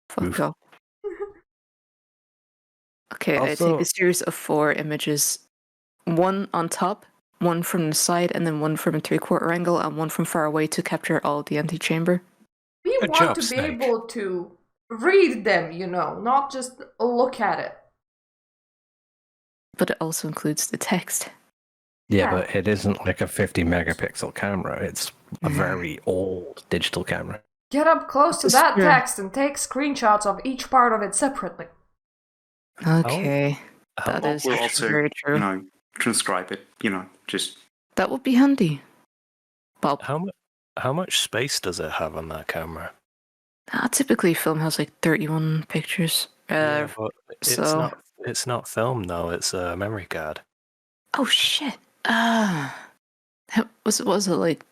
Fuck off. Okay, I Also- take a series of 4 images. 1 on top, 1 from the side, and then 1 from a 3/4 angle, and 1 from far away to capture all the antechamber. We Good want job, to be Snake. able to read them, not just look at it. But it also includes the text. Yeah, Yeah. but it isn't like a 50 megapixel camera. It's a very old digital camera. Get up close to It's that true. text and take screenshots of each part of it separately. Okay, that How- is We'll also, very true. transcribe it. Just That would be handy. Bob, How much space does it have on that camera? typically film has like 31 pictures. Yeah, but so- it's not film though. It's a memory card. Oh shit. Was it like?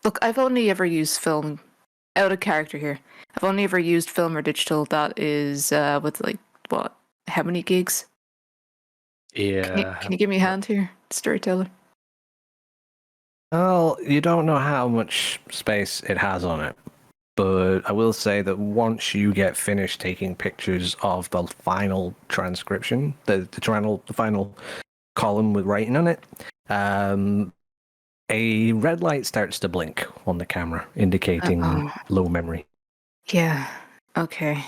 Look, I've only ever used film. Out of character here. I've only ever used film or digital that is with like what? How many gigs? Yeah. Can you give me a hand here, storyteller? Well, you don't know how much space it has on it. But I will say that once you get finished taking pictures of the final transcription, the final column with writing on it, a red light starts to blink on the camera, indicating Uh-oh. low memory. Yeah. Okay.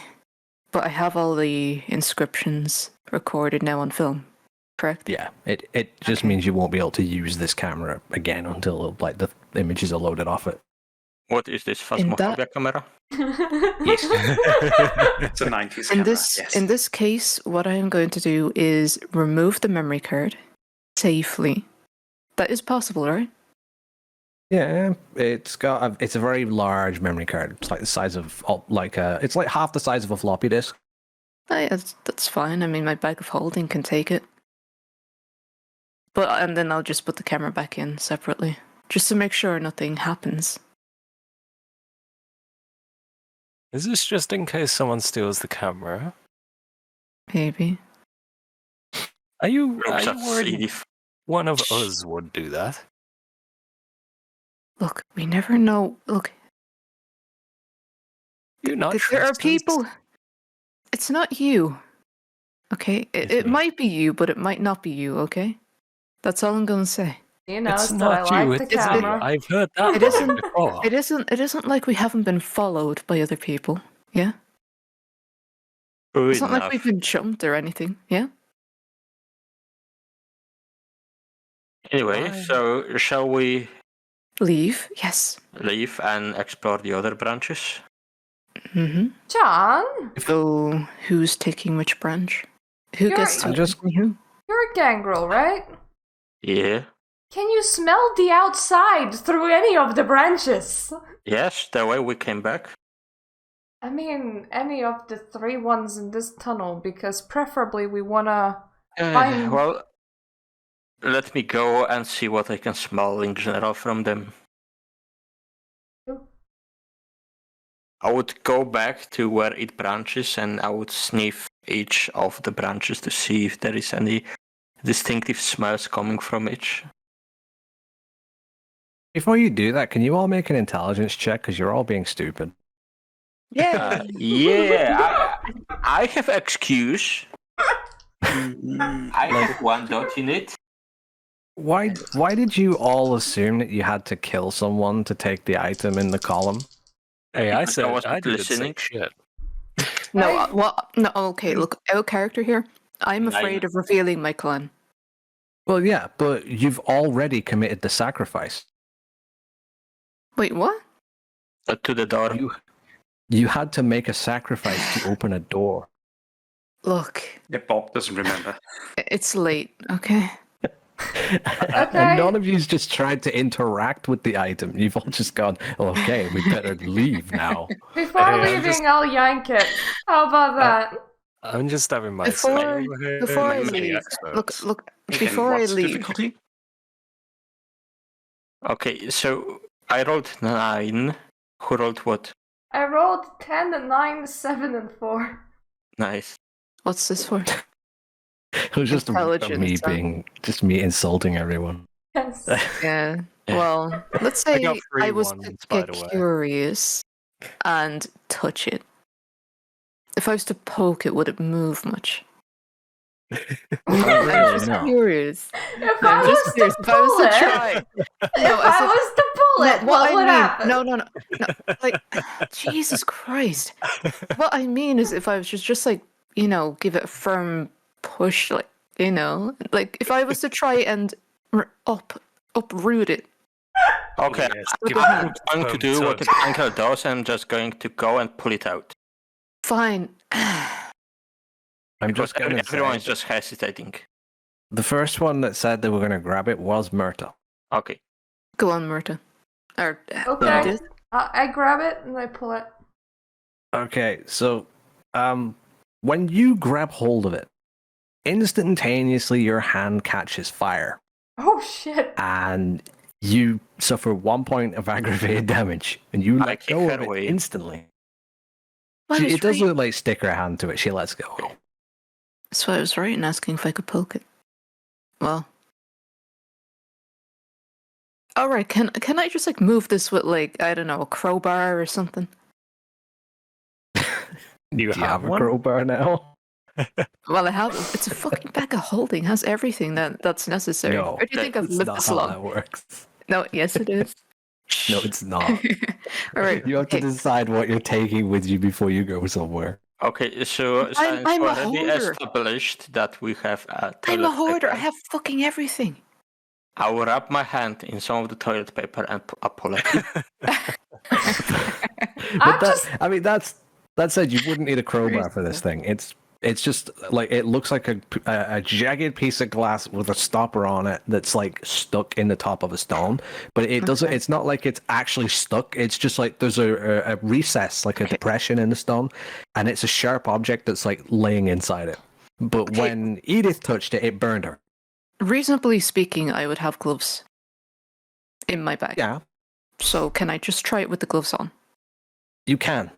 But I have all the inscriptions recorded now on film, correct? Yeah, it just Okay. means you won't be able to use this camera again until like the images are loaded off it. What is this In that- Phasmophobia camera? Yes. It's a 90s In camera. this yes. in this case, what I am going to do is remove the memory card safely. That is possible, right? Yeah, it's a very large memory card. It's like the size of it's like half the size of a floppy disk. Oh, yeah, that's fine. I mean, my bag of holding can take it. And then I'll just put the camera back in separately, just to make sure nothing happens. Is this just in case someone steals the camera? Maybe. Are you Looks at worried CD. one of us would do that? Look, we never know. Look, You're not there are trust us? people. It's not you. Okay? It me. might be you, but it might not be you, okay? That's all I'm gonna say. You know, It's that not I you, like the it's me. camera. I've heard that It isn't- before. It isn't like we haven't been followed by other people, yeah? True It's not like enough. we've been jumped or anything, yeah? Anyway, Fine. so shall we Leave, yes. leave and explore the other branches? Mm-hmm. John, So, who's taking which branch? Who You're- gets to I'm just- who? you're a gangrel, right? Yeah. Can you smell the outside through any of the branches? Yes, the way we came back. I mean, any of the 3 ones in this tunnel, because preferably we wanna Fine. Well, let me go and see what I can smell in general from them. I would go back to where it branches and I would sniff each of the branches to see if there is any distinctive smells coming from each. Before you do that, can you all make an intelligence check? Because you're all being stupid. Yeah. Yeah, I have excuse. Mm, I have 1 dot in it. Why did you all assume that you had to kill someone to take the item in the column? Hey, I Because I said wasn't I didn't say listening. shit. No, no, okay, look, our character here, I'm Nine. afraid of revealing my clan. Well, yeah, but you've already committed the sacrifice. Wait, what? To the door. You had to make a sacrifice to open a door. Look, yeah, Bob doesn't remember. it's late, okay? And none of you's just tried to interact with the item. You've all just gone, okay, we better leave now. Before Hey, I'm leaving, just- I'll yank it. How about that? I'm just having my Before- say over here. Before I like the leave, experts. look, Again, before I what's leave, difficulty? Okay, so I rolled 9. Who rolled what? I rolled 10, 9, 7, and 4. Nice. what's this for? It was just Intelligence, me insulting everyone. Yes. Yeah. Well, let's I say got I 3 was ones, to by get the way. curious and touch it. If I was to poke it, would it move much? I'm just no. curious. If I I'm just was curious. to If I was pull to it, try. if I was to pull it, what would happen? No. Like, Jesus Christ. What I mean is, if I was just like, give it a firm push, like, like if I was to try and uproot it. Okay, Yes, Look give at it that. a I'm going to firm do what the touch. uncle does. I'm just going to go and pull it out. Fine. I'm Because just going to everyone's say, just hesitating. the first one that said they were going to grab it was Myrtle. Okay. Go on, Myrta. Or Okay. Edith. I grab it and I pull it. Okay, so when you grab hold of it, instantaneously your hand catches fire Oh shit. and you suffer 1 point of aggravated damage and you I let kick go her of it away. instantly. Well, I was It does right. look like stick her hand to it. She lets go. That's why I was right in asking if I could poke it. Well. Alright, can I just like move this with like, I don't know, a crowbar or something? You Do you have a one? crowbar now? Well, I have. It's a fucking bag of holding. Has everything that's necessary. No, Or do you think I've that's lived not this how long? that works. No, yes, it is. No, it's not. All right. You have to okay. decide what you're taking with you before you go somewhere. Okay, so I'm science a already hoarder. established that we have I'm toilet a hoarder. I paper. have fucking everything. I will wrap my hand in some of the toilet paper and pull it. I'm That said, you wouldn't need a crowbar for this thing. It's just like it looks like a jagged piece of glass with a stopper on it that's like stuck in the top of a stone. But it doesn't. Okay. It's not like it's actually stuck. It's just like there's a recess, like a depression in the stone, and it's a sharp object that's like laying inside it. But Okay. when Edith touched it, it burned her. Reasonably speaking, I would have gloves in my bag. Yeah, So can I just try it with the gloves on? you can.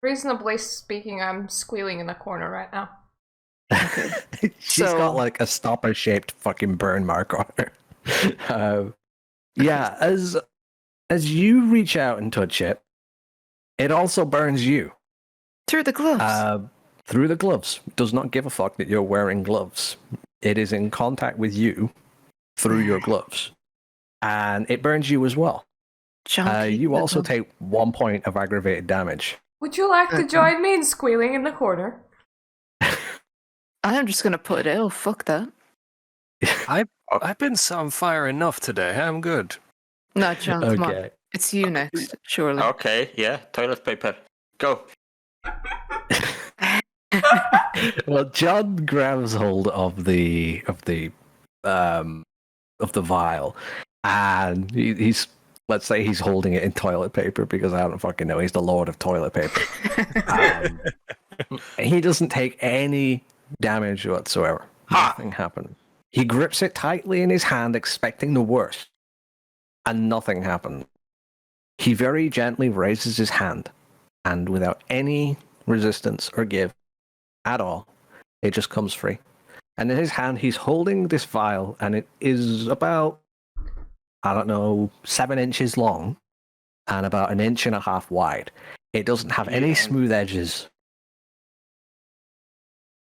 Reasonably speaking, I'm squealing in a corner right now. She's got like a stopper-shaped fucking burn mark on her. Yeah, as you reach out and touch it, it also burns you. Through the gloves. Through the gloves. Does not give a fuck that you're wearing gloves. It is in contact with you through your gloves. And it burns you as well. You also take 1 point of aggravated damage. Would you like to join me in squealing in the corner? I'm just gonna put it. Oh, fuck that. I've been set on fire enough today. I'm good. No, John, come on. Okay. It's you next, surely. Okay, yeah, toilet paper. Go. Well, John grabs hold of the vial, and he's, let's say he's holding it in toilet paper because I don't fucking know. He's the lord of toilet paper. He doesn't take any damage whatsoever. Nothing happened. He grips it tightly in his hand, expecting the worst, and nothing happened. He very gently raises his hand, and without any resistance or give at all, it just comes free. And in his hand, he's holding this vial, and it is about, I don't know, 7 inches long and about 1.5 inches wide. It doesn't have any smooth edges.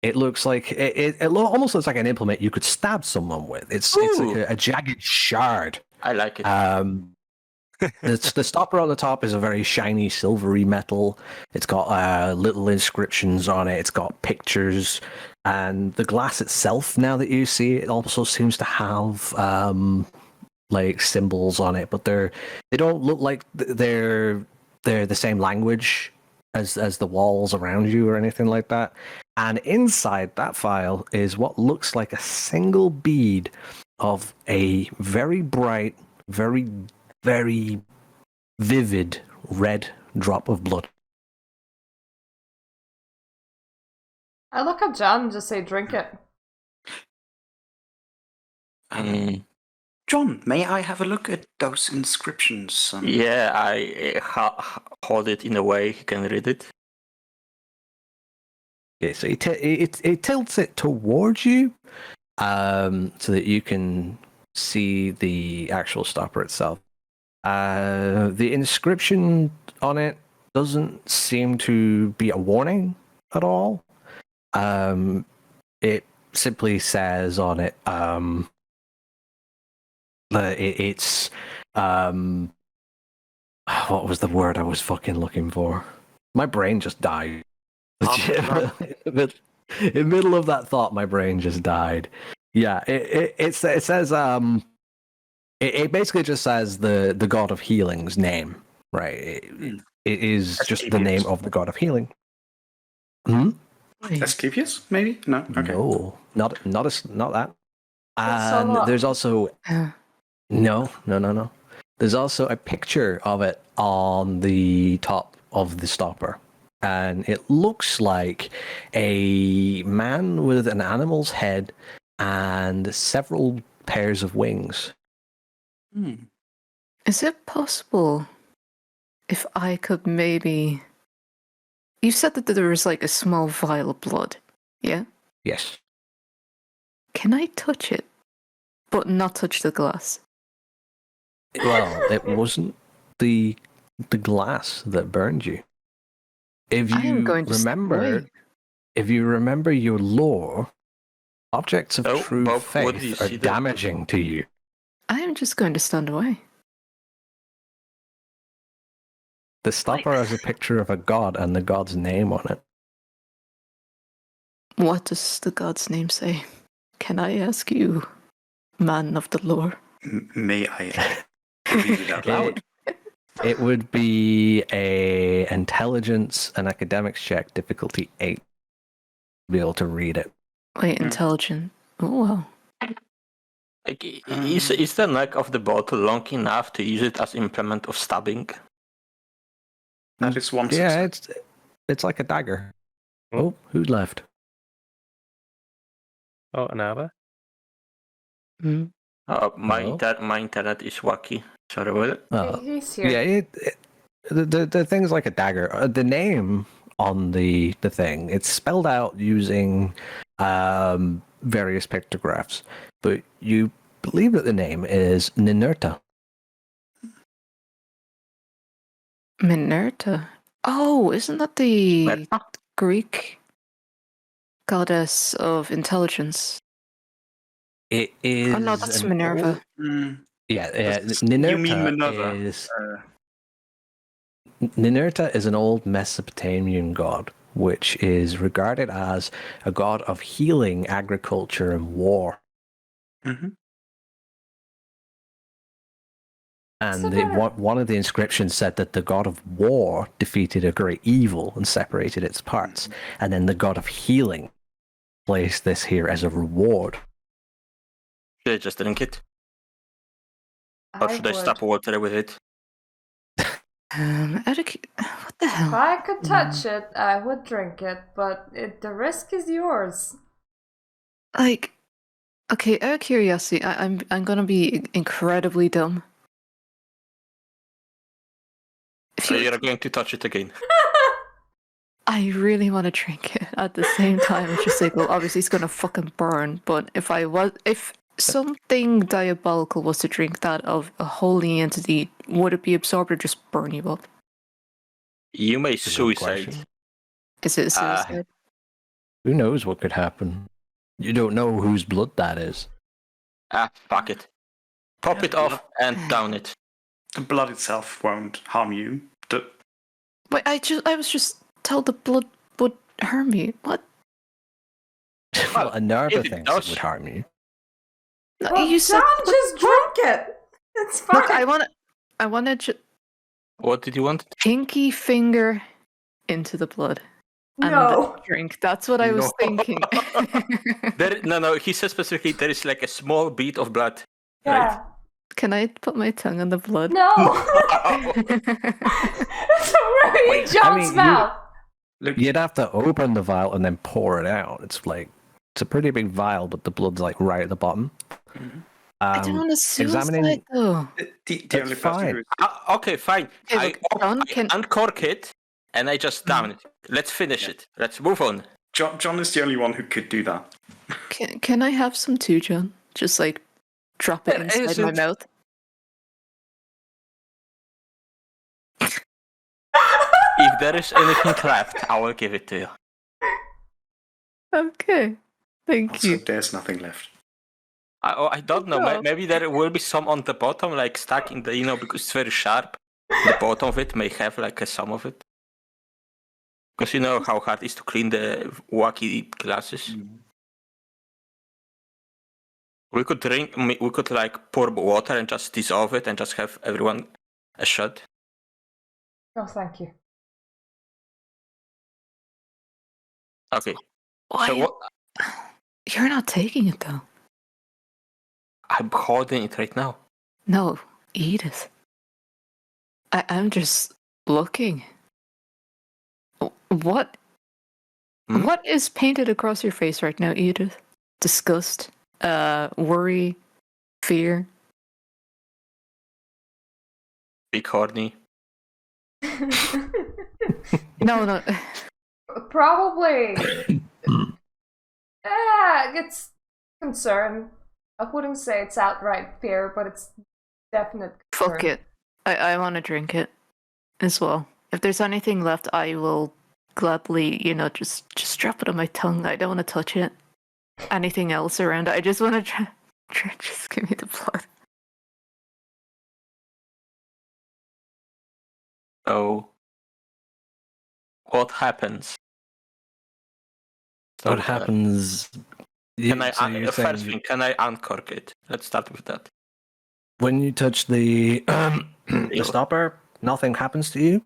It looks like it almost looks like an implement you could stab someone with. It's like a jagged shard. I like it. The stopper on the top is a very shiny silvery metal. It's got little inscriptions on it. It's got pictures, and the glass itself, now that you see it, also seems to have like symbols on it, but they don't look like they're the same language as the walls around you or anything like that. And inside that file is what looks like a single bead of a very bright, very, very vivid red drop of blood. I look at John and just say, drink it. John, may I have a look at those inscriptions? Yeah, I hold it in a way he can read it. Okay, so it tilts it towards you, so that you can see the actual stopper itself. The inscription on it doesn't seem to be a warning at all. It simply says on it, it's what was the word I was fucking looking for? My brain just died. In the middle of that thought, my brain just died. Yeah, it says it basically just says the god of healing's name, right? It is just the name of the god of healing. Asclepius, maybe? No. Okay. No, not that. That's a And lot. there's also no. There's also a picture of it on the top of the stopper. And it looks like a man with an animal's head and several pairs of wings. Is it possible if I could maybe... You said that there was like a small vial of blood, yeah? Yes. Can I touch it, but not touch the glass? Well, it wasn't the glass that burned you. If I am you going to step remember, away. if you remember your lore, objects of Oh, true Bob, what do you faith are see there? damaging to you. I am just going to stand away. The stopper has a picture of a god and the god's name on it. What does the god's name say? Can I ask you, man of the lore? May I read it out loud? It would be a intelligence and academics check, difficulty 8. Be able to read it. Wait, intelligent. Oh, wow. Like, is the neck of the bottle long enough to use it as implement of stabbing? That is one Yeah, success. it's like a dagger. Oh, who's left? Oh, another? My Hello? my internet is wacky. Sorry about it. He's here. Yeah, the thing's like a dagger. The name on the thing, it's spelled out using various pictographs, but you believe that the name is Ninurta. Minerta. Oh, isn't that the Merta? Greek goddess of intelligence? It is. Oh no, that's an Minerva. Mm, Yeah, you mean Minerva? Ninurta is an old Mesopotamian god, which is regarded as a god of healing, agriculture, and war. Mhm. And one of the inscriptions said that the god of war defeated a great evil and separated its parts, and then the god of healing placed this here as a reward. Should I just drink it? Or should I stop water with it? What the If hell? I could touch it, I would drink it, but the risk is yours. Like, okay, out of curiosity, I'm gonna be incredibly dumb. If You're going to touch it again. I really want to drink it at the same time. It's just like, well, obviously it's gonna fucking burn. But if something diabolical was to drink that of a holy entity, would it be absorbed or just burn you up? You may a good suicide. question. Is it a suicide? Who knows what could happen? You don't know whose blood that is. Fuck it. Pop it off and down it. The blood itself won't harm you. Wait, I was just told the blood would harm me. What? Well, a Narva if it thinks it does- would harm you. No, Well, you said. John, just drink it. It's fine. Look, I want to What did you want? pinky finger into the blood. And No. then drink. That's what I was No. thinking. No. He says specifically there is like a small bead of blood. Yeah. Can I put my tongue in the blood? No. It's already in John's mouth. You'd have to open the vial and then pour it out. It's a pretty big vial, but the blood's like right at the bottom. I don't want to suicide examining- though. The only person fine. who Okay, fine. Okay, look, John, I uncork it and I just down it. Let's finish it. Let's move on. John is the only one who could do that. Can I have some too, John? Just like drop it There inside my isn't- mouth. If there is anything left, I will give it to you. Okay. Thank Also, you. there's nothing left. I don't know. No. Maybe there will be some on the bottom, like stuck in the, because it's very sharp. The bottom of it may have like some of it. Because you know how hard it is to clean the wacky glasses. We could like pour water and just dissolve it and just have everyone a shot. No, thank you. Okay. Why? So what? You're not taking it though. I'm holding it right now. No, Edith. I'm just looking. What? Hmm? What is painted across your face right now, Edith? Disgust, worry, fear. Big horny. No. Probably. It's concern. I wouldn't say it's outright fear, but it's definite concern. Fuck it. I want to drink it as well. If there's anything left, I will gladly, just drop it on my tongue. I don't want to touch it. Anything else around, I just want to try. Just give me the blood. Oh, What happens? What happens? Can I, so you're first saying thing, can I uncork it? Let's start with that. when you touch the the stopper, nothing happens to you.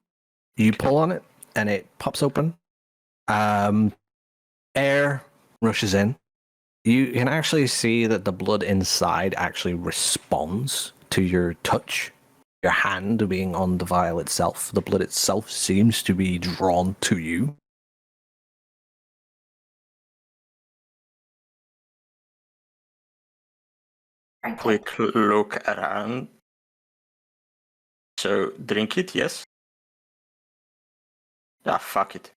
You pull on it, and it pops open. Air rushes in. You can actually see that the blood inside actually responds to your touch. Your hand being on the vial itself. The blood itself seems to be drawn to you. Quick look around. So, drink it, yes? Ah, fuck it.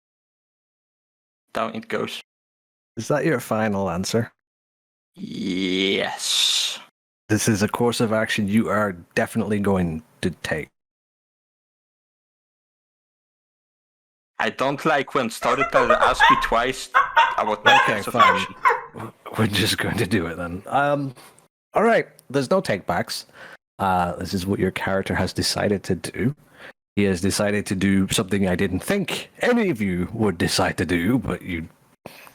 Down it goes. Is that your final answer? Yes. This is a course of action you are definitely going to take. I don't like when storytellers ask me twice about my Okay, course of fine. action. We're just going to do it then. All right. There's no takebacks. This is what your character has decided to do. He has decided to do something I didn't think any of you would decide to do, but you.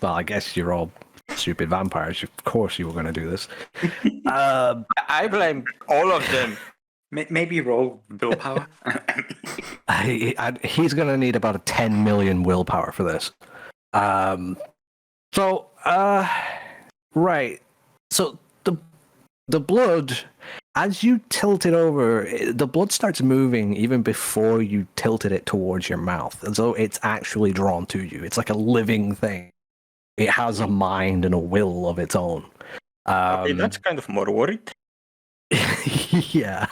Well, I guess you're all stupid vampires. Of course, you were going to do this. I blame all of them. Maybe roll willpower. He's going to need about a 10 million willpower for this. Right. So the blood, as you tilt it over, the blood starts moving even before you tilted it towards your mouth, as though it's actually drawn to you. It's like a living thing. It has a mind and a will of its own. Okay, that's kind of more worried. Yeah.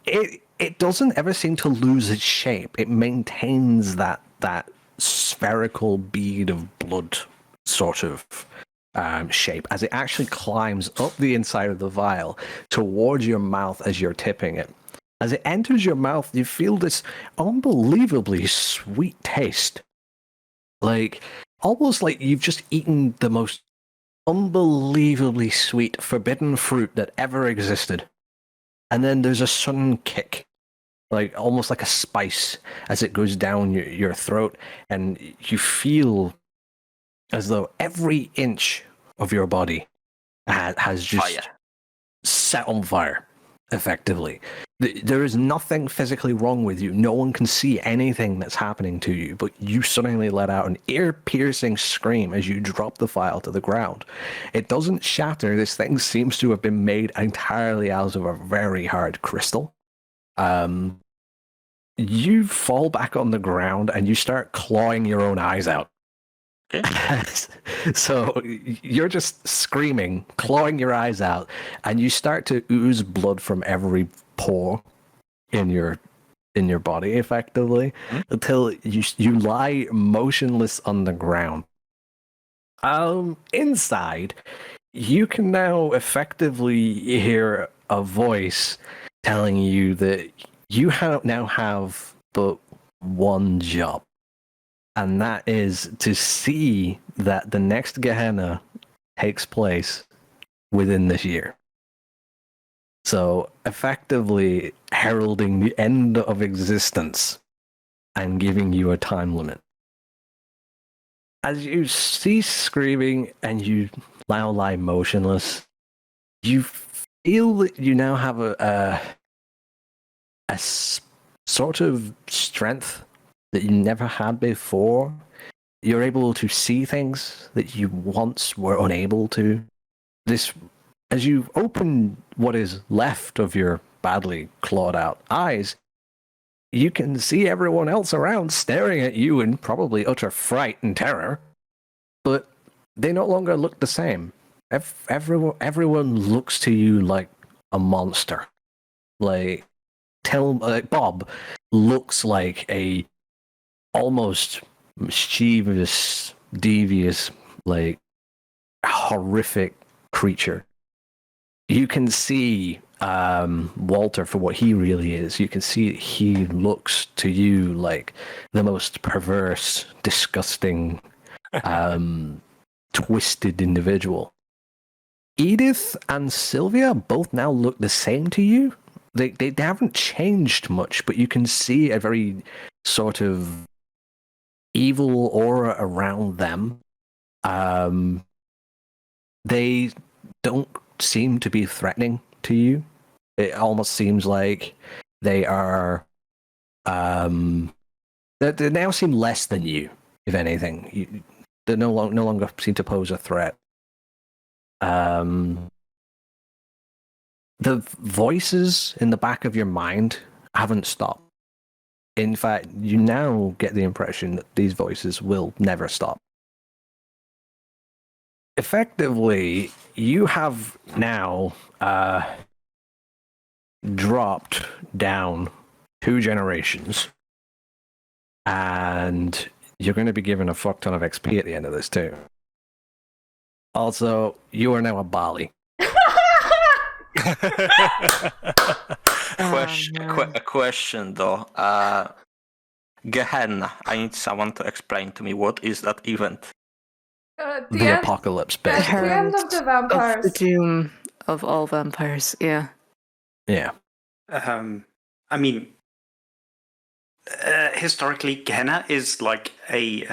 It doesn't ever seem to lose its shape. It maintains that spherical bead of blood sort of shape as it actually climbs up the inside of the vial towards your mouth as you're tipping it. As it enters your mouth, you feel this unbelievably sweet taste. Like, almost like you've just eaten the most unbelievably sweet forbidden fruit that ever existed. And then there's a sudden kick, like almost like a spice as it goes down your throat, and you feel as though every inch of your body has just set on fire, effectively. There is nothing physically wrong with you. No one can see anything that's happening to you, but you suddenly let out an ear-piercing scream as you drop the vial to the ground. It doesn't shatter. This thing seems to have been made entirely out of a very hard crystal. You fall back on the ground and you start clawing your own eyes out. Okay. So you're just screaming, clawing your eyes out, and you start to ooze blood from every pore in your body, effectively, until you lie motionless on the ground. Inside, you can now effectively hear a voice telling you that you now have but one job. And that is to see that the next Gehenna takes place within this year. So, effectively heralding the end of existence and giving you a time limit. As you cease screaming and you now lie motionless, you feel that you now have a sort of strength that you never had before. You're able to see things that you once were unable to. As you open what is left of your badly clawed out eyes, you can see everyone else around staring at you in probably utter fright and terror, but they no longer look the same. Everyone looks to you like a monster. Like Bob looks like a almost mischievous, devious, like horrific creature. You can see Walter for what he really is. You can see he looks to you like the most perverse, disgusting, twisted individual. Edith and Sylvia both now look the same to you. They haven't changed much, but you can see a very sort of evil aura around them. They don't seem to be threatening to you. It almost seems like they are. They now seem less than you, if anything. They no longer seem to pose a threat. The voices in the back of your mind haven't stopped. In fact, you now get the impression that these voices will never stop. Effectively, you have now dropped down 2 generations, and you're going to be given a fuck ton of XP at the end of this too. Also, you are now a Bali. A question though. Gehenna. I need someone to explain to me what is that event. The apocalypse, At basically. the end of the vampires. Of the doom of all vampires, yeah. Yeah. I mean, historically, Gehenna is like a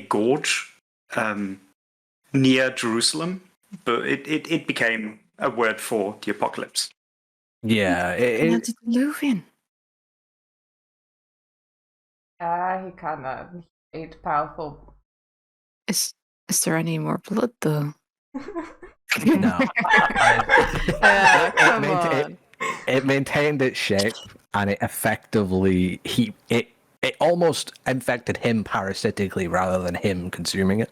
gorge near Jerusalem, but it became a word for the apocalypse. Yeah. The Luvian. He kind of ate powerful. Is there any more blood though? No. Come on. It maintained its shape, and it effectively it almost infected him parasitically rather than him consuming it.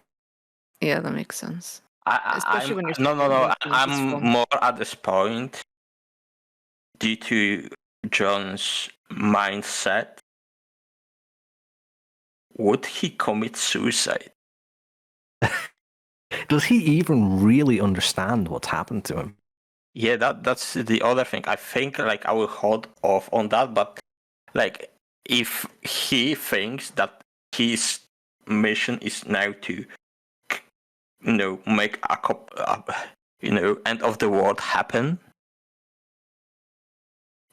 Yeah, that makes sense. Especially when you're No. speaking I'm from- more at this point due to John's mindset. Would he commit suicide? Does he even really understand what's happened to him? Yeah, that's the other thing. I think like I will hold off on that, but like if he thinks that his mission is now to make end of the world happen,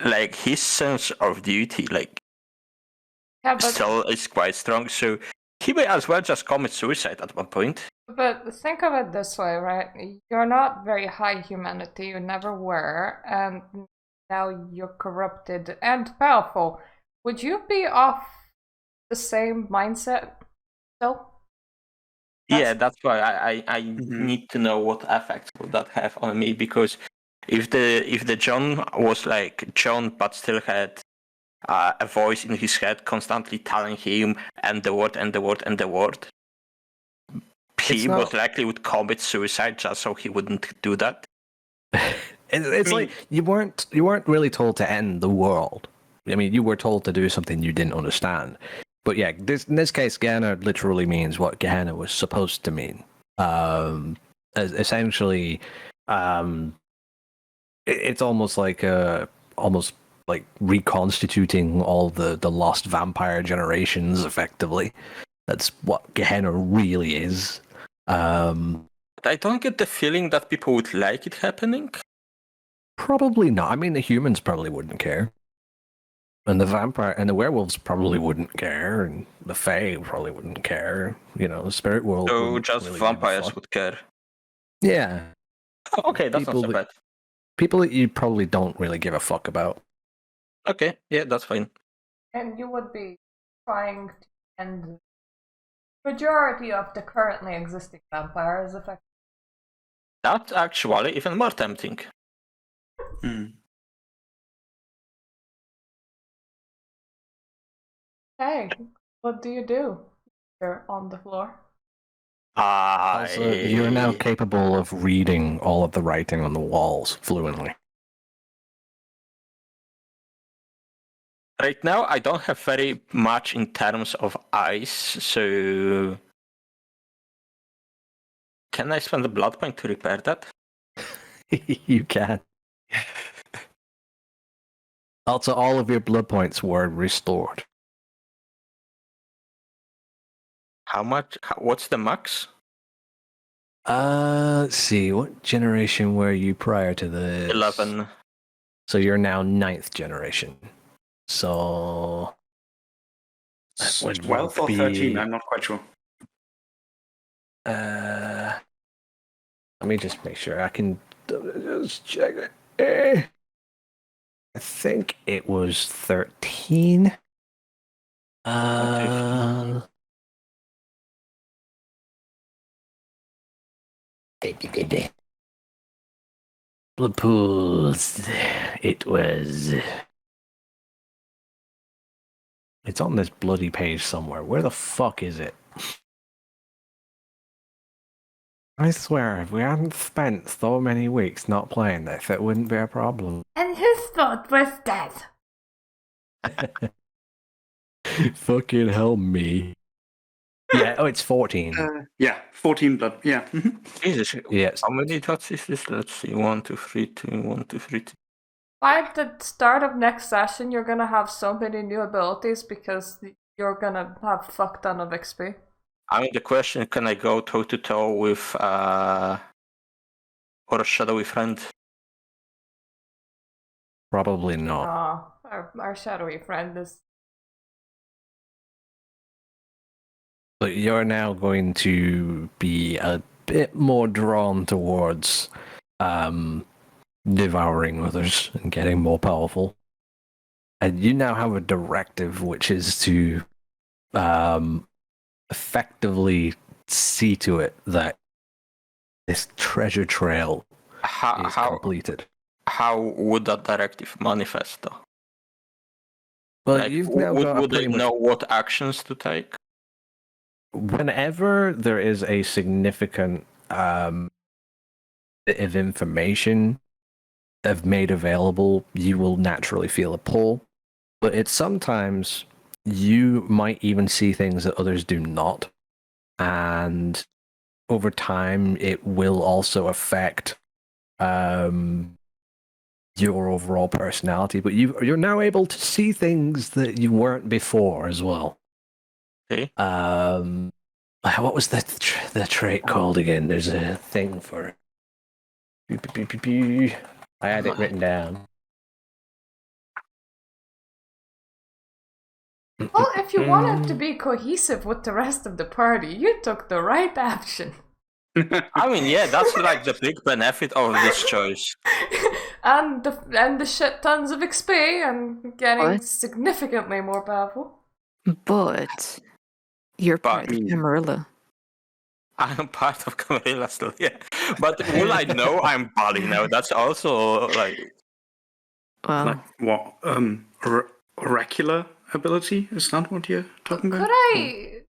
like his sense of duty Yeah, but still is quite strong, so he may as well just commit suicide at one point. But think of it this way, right? You're not very high humanity, you never were, and now you're corrupted and powerful. Would you be off the same mindset still? Yeah, that's why I need to know what effects would that have on me, because if the John was like John but still had a voice in his head constantly telling him and the word and the word and the word, he most likely would commit suicide just so he wouldn't do that. It's like you weren't really told to end the world. I mean, you were told to do something you didn't understand. But yeah, in this case, Gehenna literally means what Gehenna was supposed to mean. Essentially, it's almost like reconstituting all the lost vampire generations. Effectively, that's what Gehenna really is. I don't get the feeling that people would like it happening. Probably not. I mean, the humans probably wouldn't care. And the vampire and the werewolves probably wouldn't care, and the fae probably wouldn't care. The spirit world. So just really give a vampires fuck. would care. Yeah. Okay, that's not so bad. People that you probably don't really give a fuck about. Okay, yeah, that's fine. And you would be trying to end the majority of the currently existing vampires, effectively. That's actually even more tempting. Hey, what do you do? You're on the floor. Also, you're now capable of reading all of the writing on the walls fluently. Right now, I don't have very much in terms of eyes, so can I spend a blood point to repair that? You can. Also, all of your blood points were restored. How much? What's the max? Let's see. What generation were you prior to this? 11. So you're now 9th generation. So That would 12 or be- 13, I'm not quite sure. Let me just make sure I can just check it. I think it was 13. Blood pools. It was. It's on this bloody page somewhere. Where the fuck is it? I swear, if we hadn't spent so many weeks not playing this, it wouldn't be a problem. And his thought was that. Fucking hell me. Yeah, oh, it's 14. Yeah, 14 blood. Yeah. Mhm. Jesus. Yes. How many dots is this? Let's see. 1, 2, 3, 2, 1, 2, 3, 2. By the start of next session, you're gonna have so many new abilities because you're gonna have fuck ton of XP. I mean, the question: can I go toe to toe with or a shadowy friend? Probably not. Our shadowy friend is. But you're now going to be a bit more drawn towards devouring others and getting more powerful. And you now have a directive, which is to effectively see to it that this treasure trail is completed. How would that directive manifest, though? Well, Like, you've now got would pretty they much... know what actions to take? Whenever there is a significant bit of information made available, you will naturally feel a pull. But it's sometimes you might even see things that others do not. And over time, it will also affect your overall personality. But you're now able to see things that you weren't before as well. Okay. What was the trait called again? There's a thing for it. I had it written down. Well, if you wanted to be cohesive with the rest of the party, you took the right action. I mean, yeah, that's like the big benefit of this choice. and the shit tons of XP and getting What? significantly more powerful. But you're part of Camarilla. I'm part of Camarilla still, yeah. But will I know I'm Bali now? That's also like. Well, Like what? Oracular ability? Is that what you're talking about?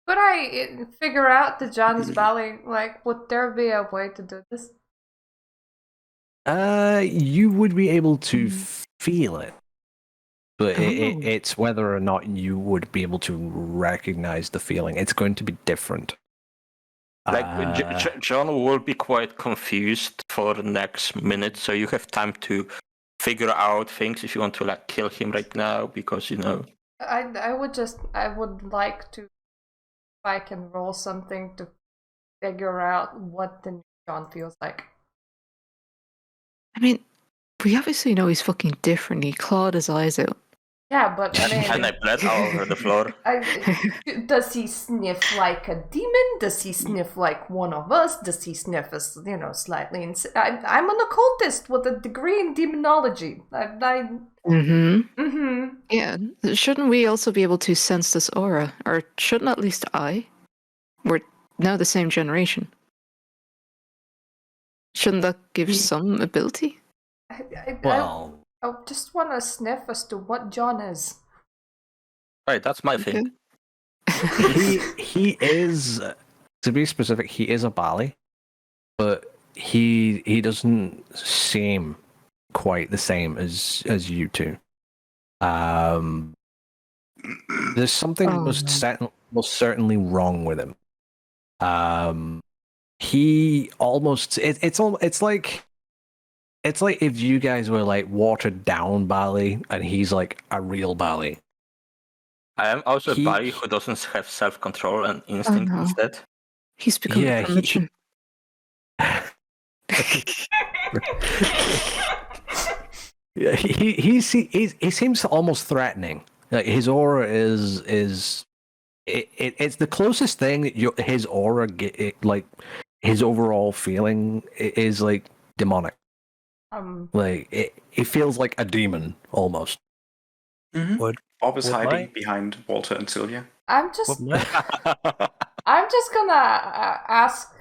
Could I figure out the John's Valley? Like, would there be a way to do this? You would be able to feel it, but Oh. it's whether or not you would be able to recognize the feeling. It's going to be different. Like, John will be quite confused for the next minute, so you have time to figure out things if you want to like kill him right now, because you know. I would like to, if I can roll something to figure out what the new John feels like. I mean, we obviously know he's fucking different. He clawed his eyes out. Yeah, but I mean, And I bled all over the floor. does he sniff like a demon? Does he sniff like one of us? Does he sniff us, slightly? I'm an occultist with a degree in demonology. Yeah. Shouldn't we also be able to sense this aura? Or shouldn't at least I? We're now the same generation. Shouldn't that give some ability? Well, I just want to sniff as to what John is. Right, that's my thing. he is, to be specific, he is a Bali, but he doesn't seem quite the same as you two. There's something most certainly wrong with him. He almost it's like if you guys were like watered down Bali and he's like a real Bali. I am also a Bali who doesn't have self-control and instinct instead. He's become a premonition. Yeah, he seems almost threatening. Like his aura is It's the closest thing that his aura, like his overall feeling, is like demonic. Like it feels like a demon almost. Mm-hmm. Would Bob is would hiding my- behind Walter and Sylvia. I'm just would my- I'm just gonna ask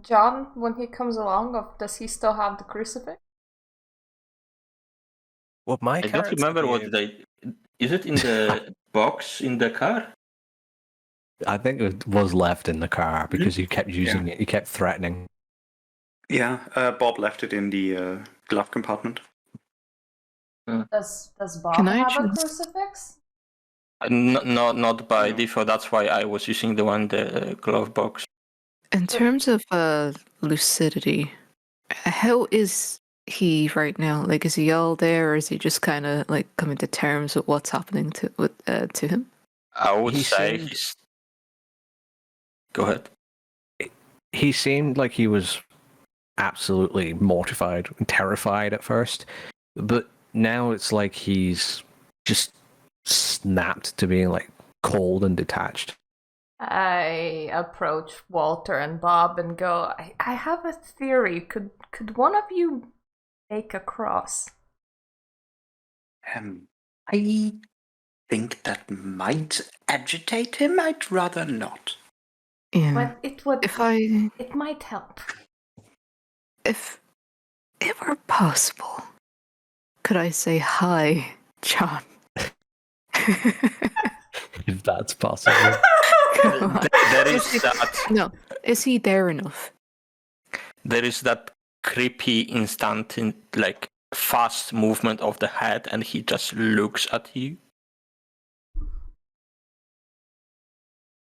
John when he comes along. Does he still have the crucifix? would my I don't character remember be what able- they. Is it in the box in the car? I think it was left in the car because you kept using it. You kept threatening. Yeah, Bob left it in the glove compartment. Does Bob Can I have a just- crucifix? Not by No. default. That's why I was using the one in the glove box. In terms of lucidity, how is he right now? Like, is he all there, or is he just kind of like coming to terms with what's happening to him? I would He say seemed- he's. Go ahead. He seemed like he was absolutely mortified and terrified at first, but now it's like he's just snapped to being like cold and detached. I approach Walter and Bob and go, I have a theory. Could one of you make a cross? I think that might agitate him. I'd rather not. Yeah. But it might help. If it were possible, could I say hi, John? If that's possible. There is that. No, is he there enough? There is that creepy instant, like fast movement of the head, and he just looks at you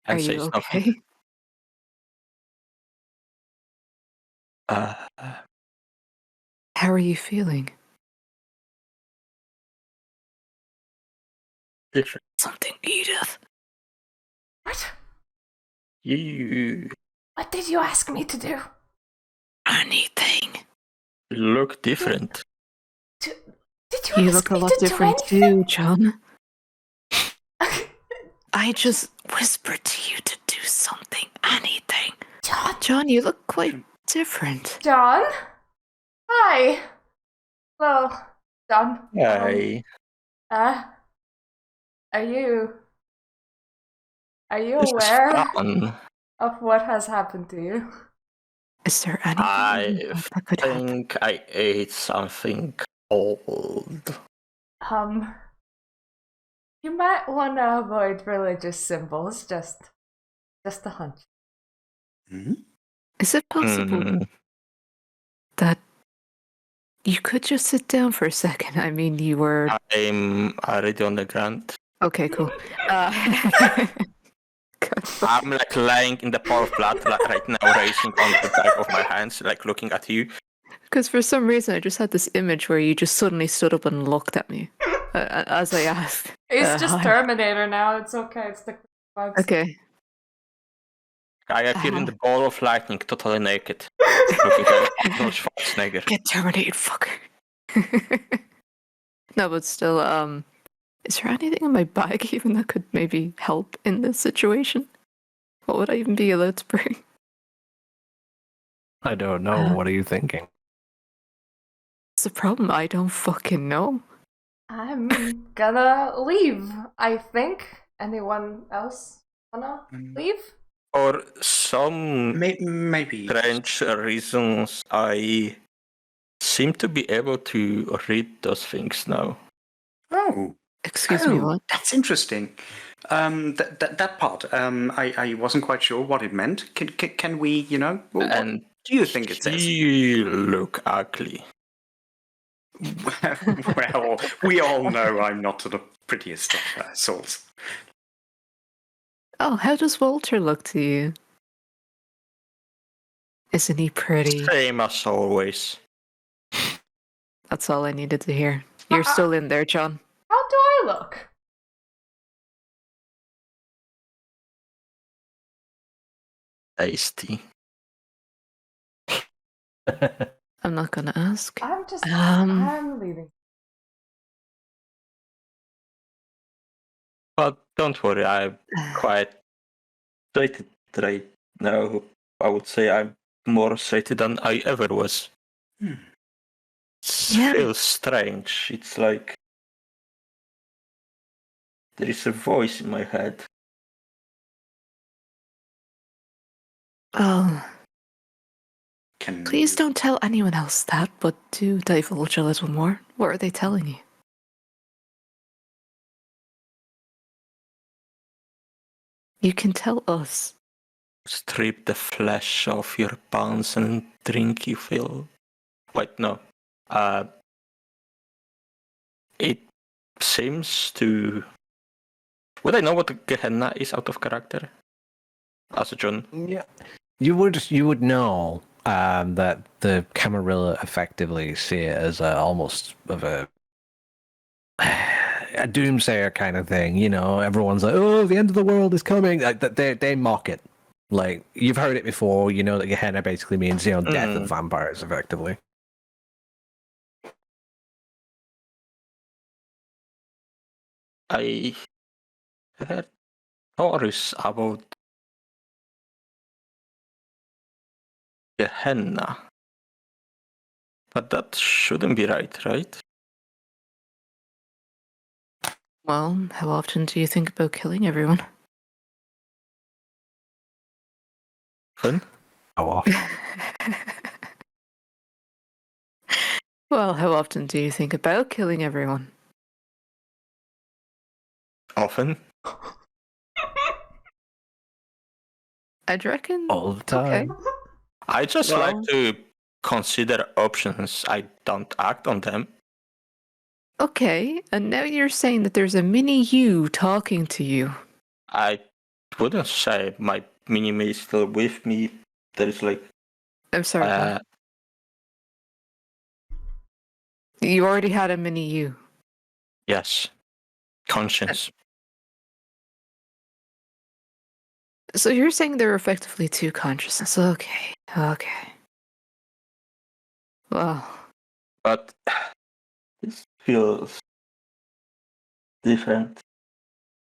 and Are you says nothing. okay? How are you feeling? Different. Something, Edith. What? You What did you ask me to do? Anything. look different. Did you You ask look a me lot to do different anything? too, John. I just whispered to you to do something, anything. John? John, you look quite different. John? Hi. Hello, John. Hey, Are you this is aware fun. of what has happened to you? Is there anything I that could happen? think I ate something old. You might want to avoid religious symbols, just a hunch. Hmm? Is it possible Mm, that you could just sit down for a second? I mean, you were... I'm already on the ground. Okay, cool. I'm like lying in the pool of blood like, right now, raising on the back of my hands, like looking at you. Because for some reason, I just had this image where you just suddenly stood up and looked at me as I asked. It's just hi. Terminator now. It's okay. It's the vibes. Okay. I appeared in the ball of lightning, totally naked, looking at Arnold Schwarzenegger. Get terminated, fucker. No, but still, is there anything in my bag even that could maybe help in this situation? What would I even be allowed to bring? I don't know. What are you thinking? It's the problem. I don't fucking know. I'm gonna leave, I think. Anyone else wanna leave? For some Maybe. strange reasons, I seem to be able to read those things now. Oh. Excuse me, Oh, what? that's interesting. That part, I wasn't quite sure what it meant. Can we, what And do you think it says? you look ugly. Well, we all know I'm not the prettiest of souls. Oh, how does Walter look to you? Isn't he pretty? Same as always. That's all I needed to hear. You're still in there, John. How do I look? Tasty. I'm not gonna ask. I'm leaving. But Don't worry, I'm quite excited right now. I would say I'm more excited than I ever was. Hmm. It Yeah. feels strange. It's like there is a voice in my head. Oh, Can please you- don't tell anyone else that, but do divulge a little more. What are they telling you? You can tell us. Strip the flesh off your bones and drink you fill. Wait, no. It seems to. Would I know what the Gehenna is out of character? As a John. Yeah, you would know that the Camarilla effectively see it as almost of a doomsayer kind of thing. You know, everyone's like, "Oh, the end of the world is coming." Like, they mock it. Like, you've heard it before. You know that Gehenna basically means death of vampires, effectively. I heard stories about Gehenna. But that shouldn't be right? Well, how often do you think about killing everyone? Fun? How often? Well, how often do you think about killing everyone? Often? I'd reckon. All the Okay. time. I just Well- like to consider options. I don't act on them. Okay, and now you're saying that there's a mini you talking to you. I wouldn't say my mini-me is still with me. There is like I'm sorry. what? You already had a mini you. yes. Conscience. So you're saying there are effectively two consciousnesses. Okay. Well, But this feels different.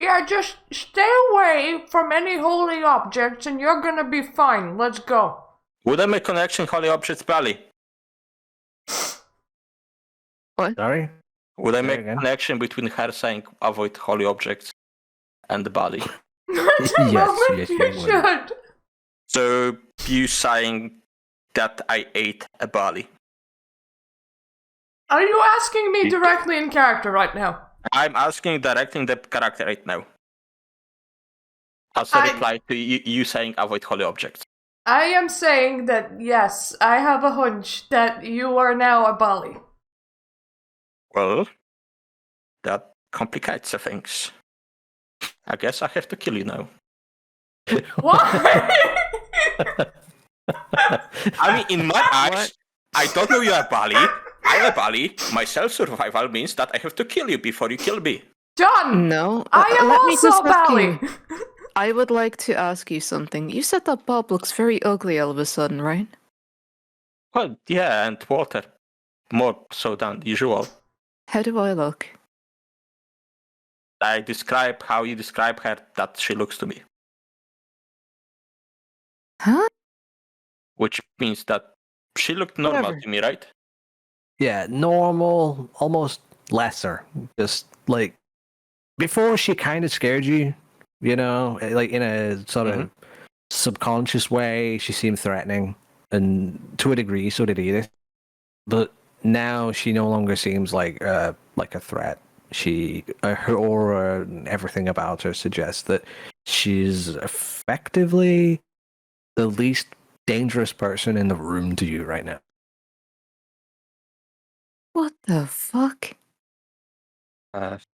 Yeah, just stay away from any holy objects and you're gonna be fine. Let's go. Would I make connection holy objects Bali? Sorry. Would I Say make again. connection between her saying avoid holy objects and the Bali? At the Yes, moment yes, you you would. should. So you saying that I ate a Bali? Are you asking me directly in character right now? I'm asking directing the character right now. As a I- reply to you saying avoid holy objects. I am saying that yes, I have a hunch that you are now a Bali. Well, that complicates the things. I guess I have to kill you now. Why? I mean, in my eyes, I don't know you are Bali. I'm a Bali. My self-survival means that I have to kill you before you kill me. John, no. I am let me also just ask Bali. you- I would like to ask you something. You said that Bob looks very ugly all of a sudden, right? Well, yeah, and Walter. More so than usual. How do I look? I describe how you describe her that she looks to me. Huh? Which means that she looked normal Whatever. to me, right? Yeah, normal, almost lesser. Just like before, she kind of scared you, like in a sort of subconscious way. She seemed threatening, and to a degree, so did Edith. But now she no longer seems like a threat. Her aura and everything about her suggests that she's effectively the least dangerous person in the room to you right now. What the fuck?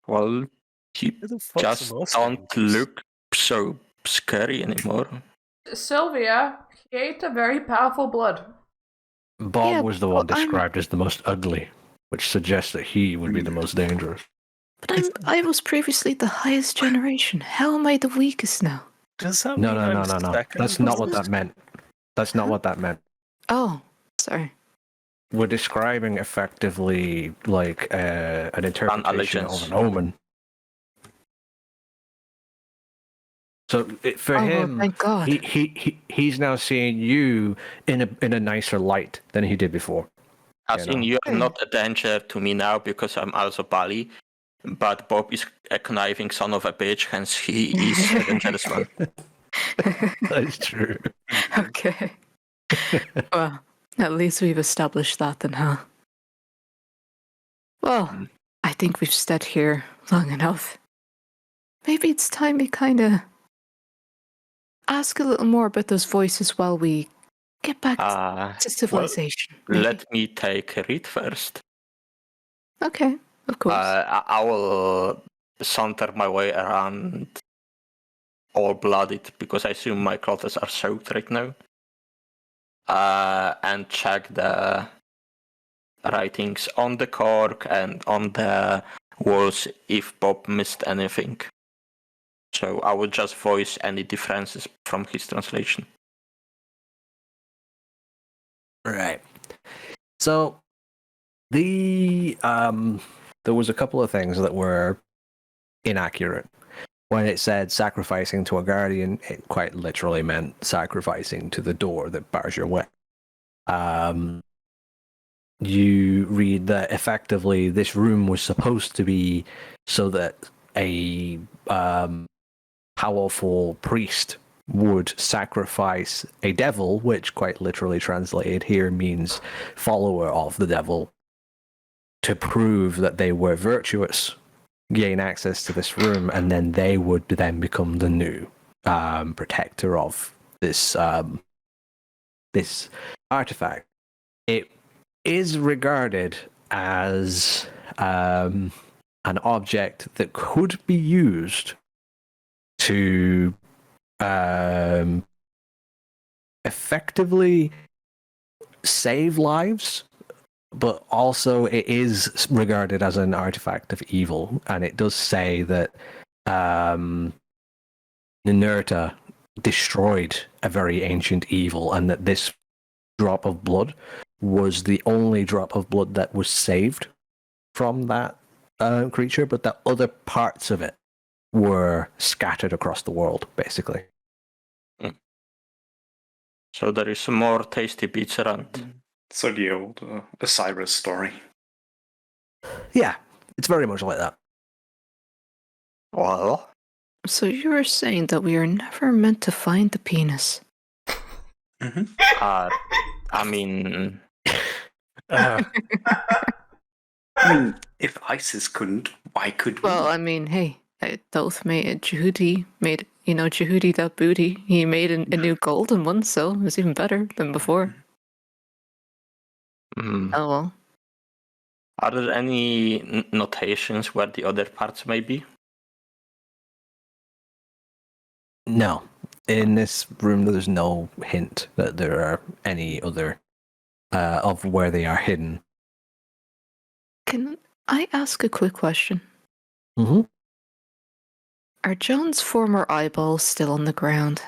Well, you Who the fuck's just the most don't dangerous? look so scary anymore. Sylvia, he ate a very powerful blood. Bob Yeah, was the one but I'm- described as the most ugly, which suggests that he would be the most dangerous. But I was previously the highest generation. How am I the weakest now? Does that No, mean no, I'm no, no, no. second? That's not what that meant. That's not what that meant. Oh, sorry. We're describing effectively like an interpretation allegiance. of an omen. So for Oh, well, him, thank God. he's now seeing you in a nicer light than he did before. As in, you are not a danger to me now because I'm also Bali, but Bob is a conniving son of a bitch, hence he is a dangerous one. That's true. Okay. Well, at least we've established that then, huh? Well, I think we've stood here long enough. Maybe it's time we kind of ask a little more about those voices while we get back to civilization. Well, let me take a read first. Okay, of course. I will saunter my way around all blooded because I assume my clothes are soaked right now. And check the writings on the cork and on the walls if Bob missed anything. So I would just voice any differences from his translation. Right. So there was a couple of things that were inaccurate. When it said sacrificing to a guardian, it quite literally meant sacrificing to the door that bars your way. You read that effectively this room was supposed to be so that a powerful priest would sacrifice a devil, which quite literally translated here means follower of the devil, to prove that they were virtuous, gain access to this room, and then they would then become the new protector of this this artifact. It is regarded as an object that could be used to effectively save lives, but also it is regarded as an artifact of evil, and it does say that Ninurta destroyed a very ancient evil, and that this drop of blood was the only drop of blood that was saved from that creature, but that other parts of it were scattered across the world, basically. So there is some more tasty bits around. So the old Osiris story. Yeah, it's very much like that. Well, So you were saying that we are never meant to find the penis. Mm-hmm. I mean, Uh, I mean, if ISIS couldn't, why could we? Well, I mean, hey, Thoth made Jehudi made Jehudi that booty. He made a new golden one, so it was even better than before. Oh well. Are there any notations where the other parts may be? No. In this room, there's no hint that there are any other of where they are hidden. Can I ask a quick question? Mm-hmm. Are John's former eyeballs still on the ground?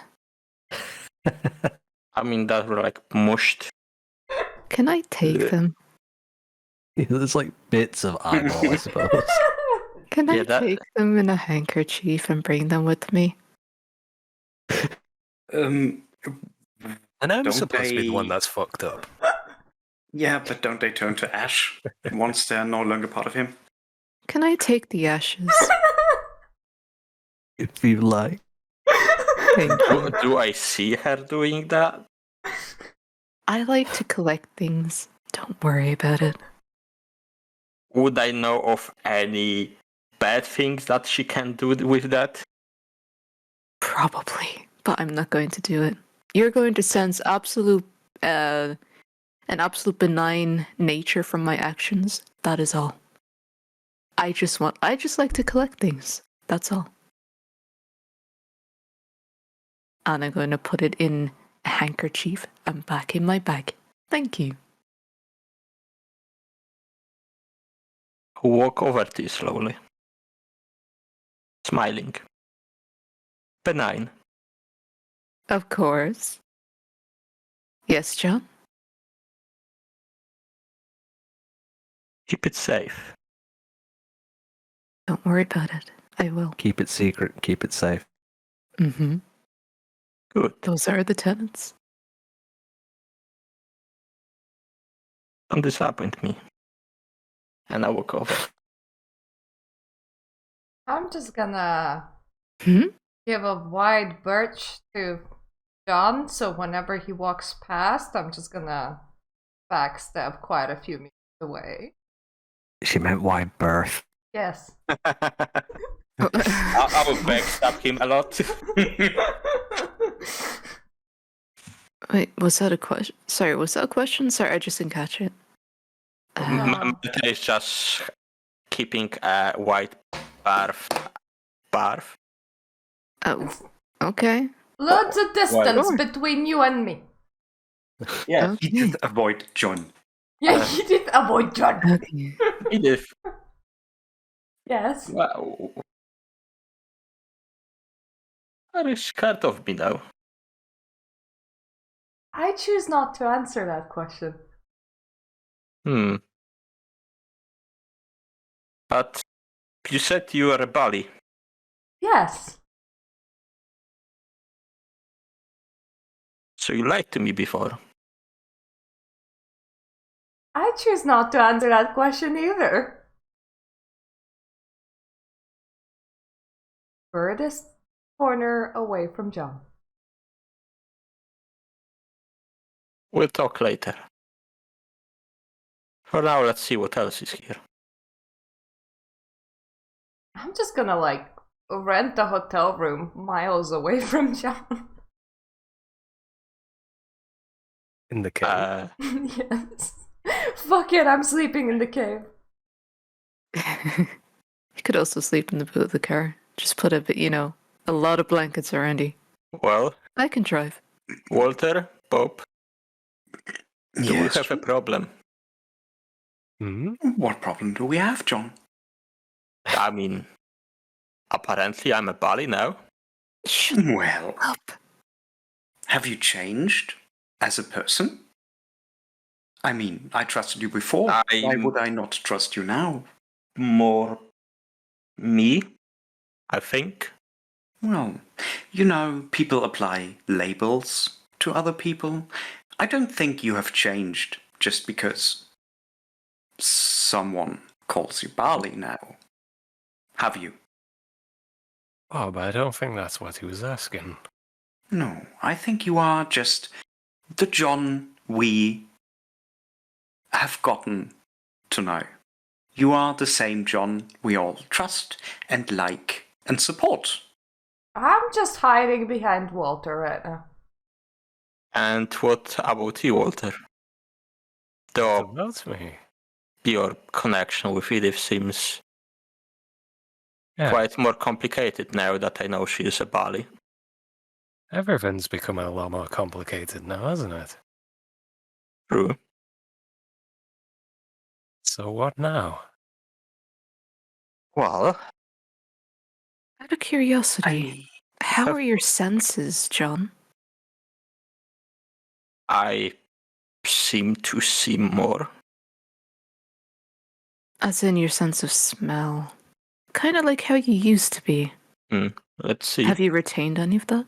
I mean, that were like mushed. Can I take them? There's like bits of eyeball, I suppose. Can I Yeah, that- take them in a handkerchief and bring them with me? and I'm Don't supposed to be the one they- that's fucked up. Yeah, but don't they turn to ash once they're no longer part of him? Can I take the ashes? If you like. Thank you. Do I see her doing that? I like to collect things. Don't worry about it. Would I know of any bad things that she can do with that? Probably, but I'm not going to do it. You're going to sense an absolute benign nature from my actions. That is all. I just like to collect things. That's all. And I'm going to put it in a handkerchief and back in my bag. Thank you. Walk over to you slowly. Smiling. Benign. Of course. Yes, John? Keep it safe. Don't worry about it. I will. Keep it secret, keep it safe. Mm-hmm. Good. Those are the tenants. Don't disappoint me. And I walk over. I'm just gonna Hmm? give a wide birch to John, so whenever he walks past, I'm just gonna backstab quite a few meters away. She meant wide berth. Yes. I will backstab him a lot. Wait, was that a question? Sorry, was that a question? Sorry, I just didn't catch it. Meta is just keeping a white barf. Oh, okay. Loads of distance Sure. between you and me. Yes, He did avoid John. Yeah, you did avoid John. Okay. it is. Yes. Wow. Are you scared of me now? I choose not to answer that question. But you said you are a Bali. Yes. So you lied to me before. I choose not to answer that question either. Furthest corner away from John. We'll talk later. For now, let's see what else is here. I'm just gonna rent a hotel room miles away from John. In the cave. Yes. Fuck it, I'm sleeping in the cave. You could also sleep in the boot of the car. Just put a lot of blankets around you. Well, I can drive. Walter, Bob, do we Yes. have a problem? Hmm? What problem do we have, John? I mean, apparently I'm a Bali now. Shut Well, up. have you changed as a person? I mean, I trusted you before. Why I'm- would I not trust you now? More me, I think. Well, people apply labels to other people. I don't think you have changed just because someone calls you Bali now. Have you? Oh, but I don't think that's what he was asking. No, I think you are just the John we have gotten to know. You are the same John we all trust and like and support. I'm just hiding behind Walter right now. And what about you, Walter? Though About me. your connection with Edith seems Yeah. quite more complicated now that I know she is a Bali. Everything's becoming a lot more complicated now, hasn't it? True. So what now? Well, Out of curiosity, how have- are your senses, John? I seem to see more. As in your sense of smell. Kind of like how you used to be. Let's see. Have you retained any of that?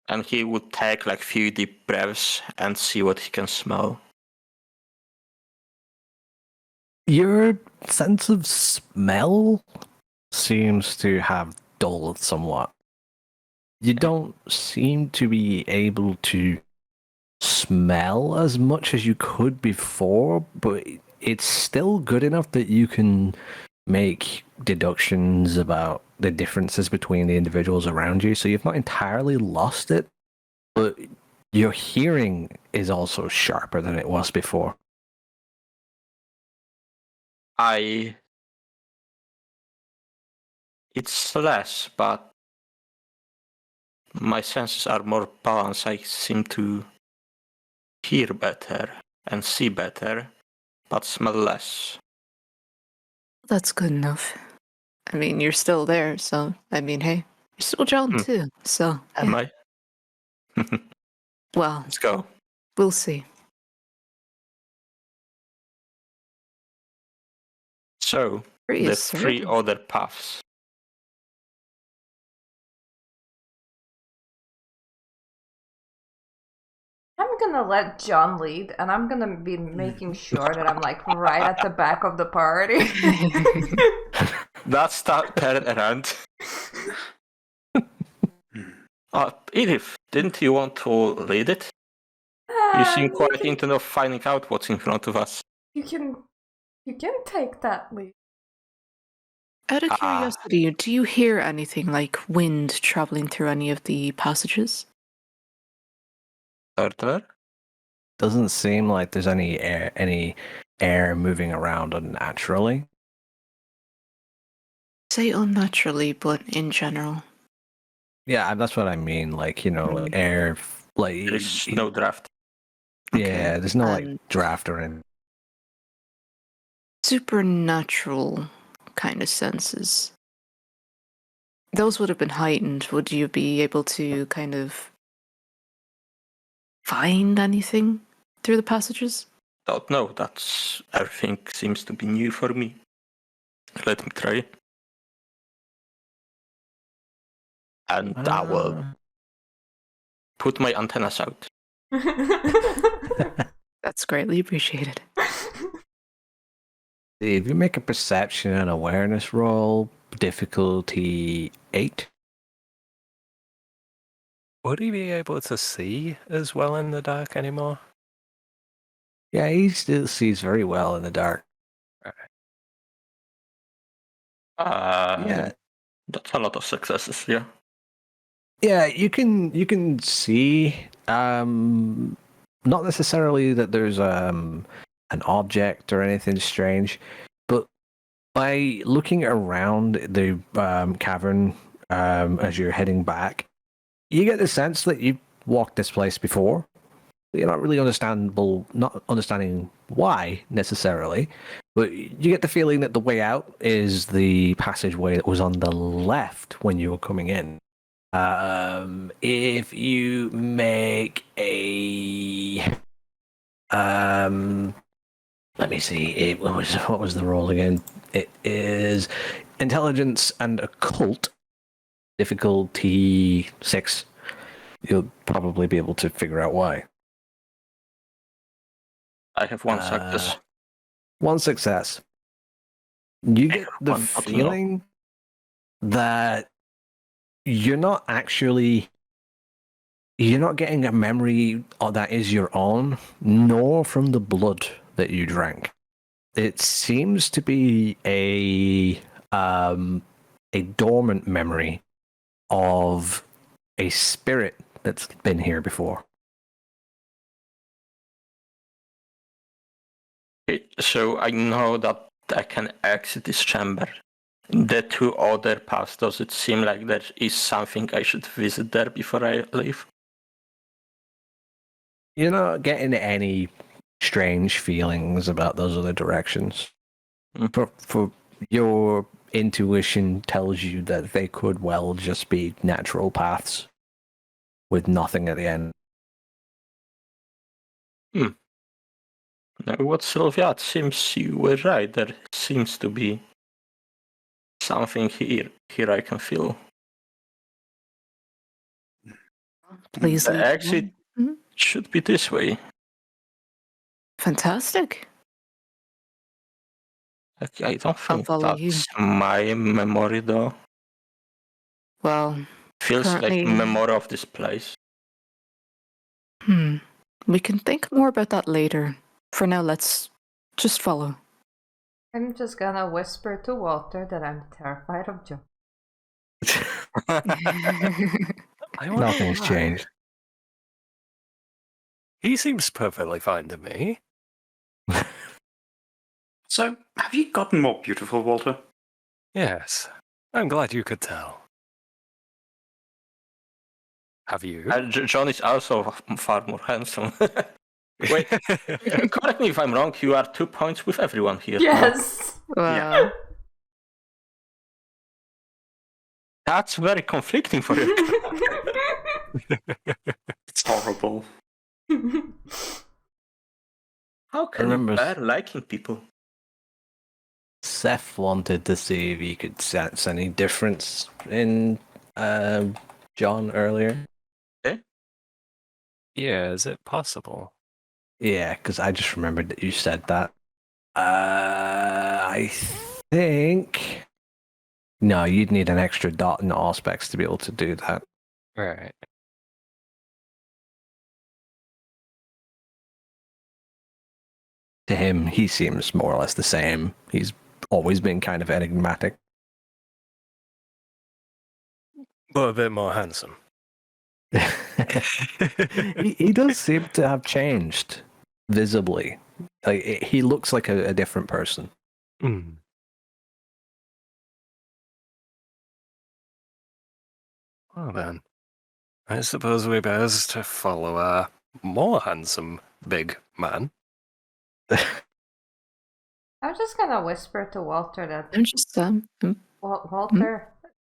And he would take like few deep breaths and see what he can smell. Your sense of smell seems to have dulled somewhat. You don't seem to be able to smell as much as you could before, but it's still good enough that you can make deductions about the differences between the individuals around you. So you've not entirely lost it, but your hearing is also sharper than it was before. It's less, but my senses are more balanced. I seem to hear better and see better, but smell less. That's good enough. I mean, you're still there, so, hey, you're still John too, so. Am Yeah. I? Well, Let's go. we'll see. So, Pretty the assertive. three other paths. gonna let John lead, and I'm gonna be making sure that I'm like right at the back of the party. That's that turn around. Edith, didn't you want to lead it? You seem quite into finding out what's in front of us. You can take that lead. Out of curiosity, do you hear anything like wind traveling through any of the passages? Arthur? Doesn't seem like there's any air moving around unnaturally. Say unnaturally, but in general. Yeah, that's what I mean. Like, like air, like There's no draft. yeah, there's no like And draft or anything. supernatural kind of senses. Those would have been heightened. Would you be able to kind of find anything through the passages? Don't know. That's everything seems to be new for me. Let me try. And I will put my antennas out. That's greatly appreciated. If you make a perception and awareness roll, difficulty 8. Would he be able to see as well in the dark anymore? Yeah, he still sees very well in the dark. Yeah. That's a lot of successes, yeah. Yeah, you can see not necessarily that there's an object or anything strange, but by looking around the cavern as you're heading back, you get the sense that you've walked this place before. You're not really not understanding why necessarily, but you get the feeling that the way out is the passageway that was on the left when you were coming in. If you make a let me see, what was the roll again? It is intelligence and occult, difficulty 6. You'll probably be able to figure out why. I have one success. One success. You get the one, feeling that you're not getting a memory that is your own, nor from the blood that you drank. It seems to be a dormant memory of a spirit that's been here before. Okay, so I know that I can exit this chamber. The two other paths, does it seem like there is something I should visit there before I leave? You're not getting any strange feelings about those other directions. For your intuition tells you that they could well just be natural paths with nothing at the end. Now, what Sylvia, it seems you were right. There seems to be something here. Here I can feel. Please The lead exit on. should be this way. Fantastic. Okay, I don't think follow you. that's my memory, though. Well, Feels currently- like memory of this place. We can think more about that later. For now, let's just follow. I'm just gonna whisper to Walter that I'm terrified of John. Nothing's changed. He seems perfectly fine to me. So, have you gotten more beautiful, Walter? Yes. I'm glad you could tell. Have you? John is also far more handsome. Wait, correct me if I'm wrong, you are 2 points with everyone here. Yes! Wow. That's very conflicting for you. It's horrible. How can Remember- you bear liking people? Seth wanted to see if you could sense any difference in John earlier. Yeah, is it possible? Yeah, because I just remembered that you said that. I think. No, you'd need an extra dot in the aspects to be able to do that. Right. To him, he seems more or less the same. He's always been kind of enigmatic. But a bit more handsome. He does seem to have changed visibly. Like he looks like a different person. Mm. Well then, I suppose we best to follow a more handsome big man. I'm just gonna whisper to Walter that I'm just Walter,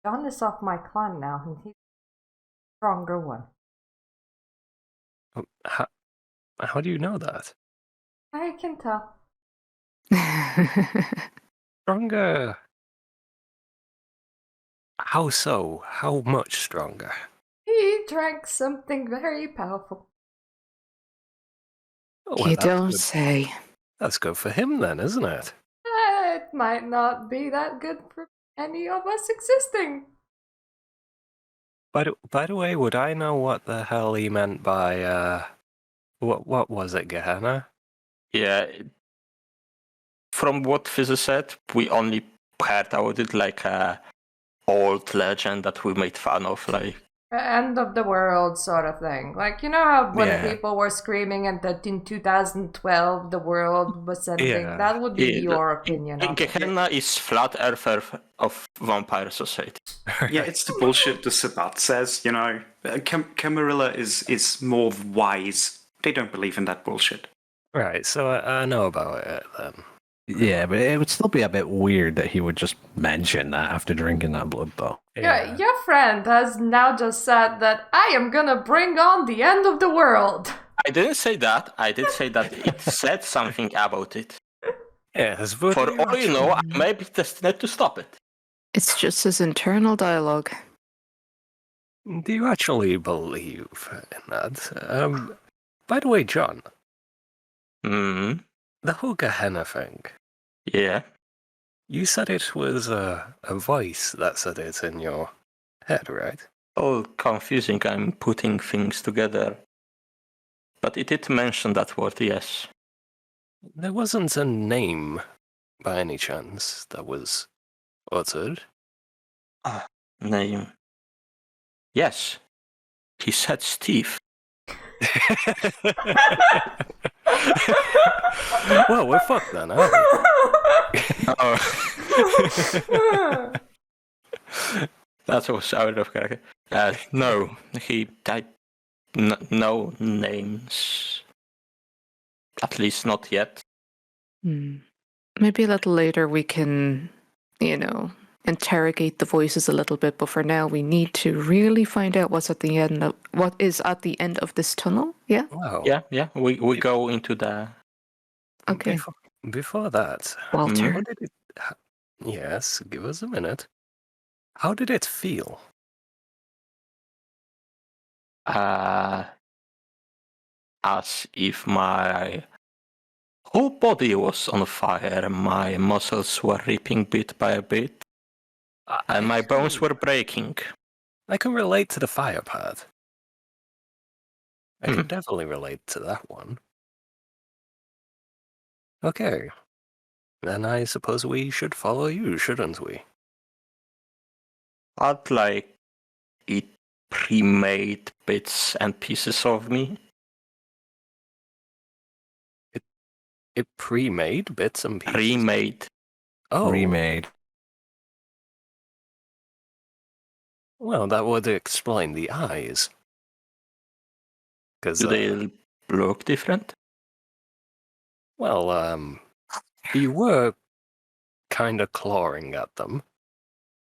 John is off my clan now, and he's the stronger one. How do you know that? I can tell. Stronger. How so? How much stronger? He drank something very powerful. Oh, well, You that's don't good. say. That's good for him then, isn't it? It might not be that good for any of us existing. By the way, would I know what the hell he meant by what was it, Gehenna? Yeah. From what Fizz said, we only heard about it like a old legend that we made fun of, like. End of the world sort of thing. Like, you know how when Yeah. people were screaming and that in 2012 the world was ending? Yeah. That would be Yeah, your opinion of it. Gehenna is flat earther of Vampire Society. Yeah, it's the bullshit the Sabbat says, you know. Camarilla is more wise. They don't believe in that bullshit. Right, so I know about it then. Yeah, but it would still be a bit weird that he would just mention that after drinking that blood, though. Yeah, your friend has now just said that I am gonna bring on the end of the world. I didn't say that. I did say that it said something about it. Yes, but For all you know, I may be destined to stop it. It's just his internal dialogue. do you actually believe in that? By the way, John, Hmm. the whole Gehenna thing, Yeah. you said it was a voice that said it in your head, right? All confusing. I'm putting things together. But it did mention that word, yes. There wasn't a name, by any chance, that was uttered. Name. Yes. He said Steve. Well, we're fucked then, aren't we? Oh. That was out of character. No, he died. No names. At least not yet. Maybe a little later we can, interrogate the voices a little bit, but for now we need to really find out what is at the end of this tunnel. Yeah? Wow. Yeah. We go into the. Okay. Before that, Walter. what did it? Yes, give us a minute. How did it feel? As if my whole body was on fire, my muscles were ripping bit by bit, and my bones were breaking. I can relate to the fire part. I can definitely relate to that one. Okay. Then I suppose we should follow you, shouldn't we? I'd like it pre-made bits and pieces of me. It pre-made bits and pieces? Remade. Oh. Remade. Well, that would explain the eyes. Do they look different? Well, you were kind of clawing at them.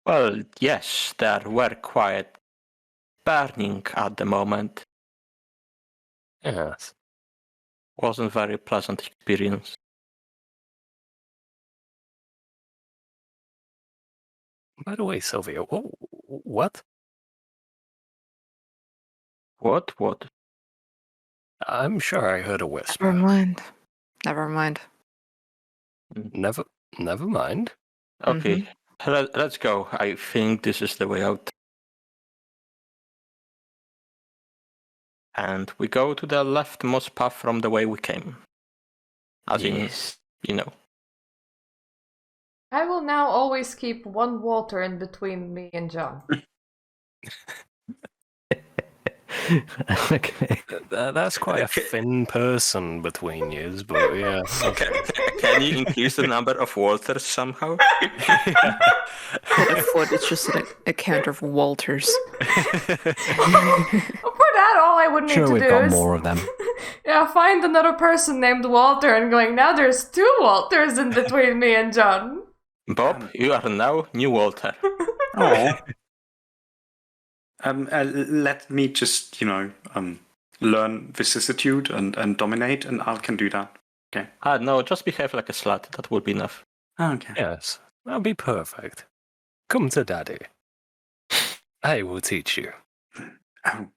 Well, yes, they were quite burning at the moment. Yes. Wasn't very pleasant experience. By the way, Sylvia, what? What? I'm sure I heard a whisper. Never mind. Never mind. Never mind. Okay, let's go. I think this is the way out. And we go to the leftmost path from the way we came. As in, you know. I will now always keep one Walter in between me and John. Okay. That's quite a thin person between yous, but yeah. Okay. Can you increase the number of Walters somehow? I thought it's just an account of Walters. For that, all I would need Sure, to we've do got is more of them. find another person named Walter and going, now there's 2 Walters in between me and John. Bob, you are now new Walter. Oh. Let me just, learn vicissitude and dominate, and I can do that. Okay. No, just behave like a slut. That would be enough. Okay. Yes, that'll be perfect. Come to Daddy. I will teach you. Oh,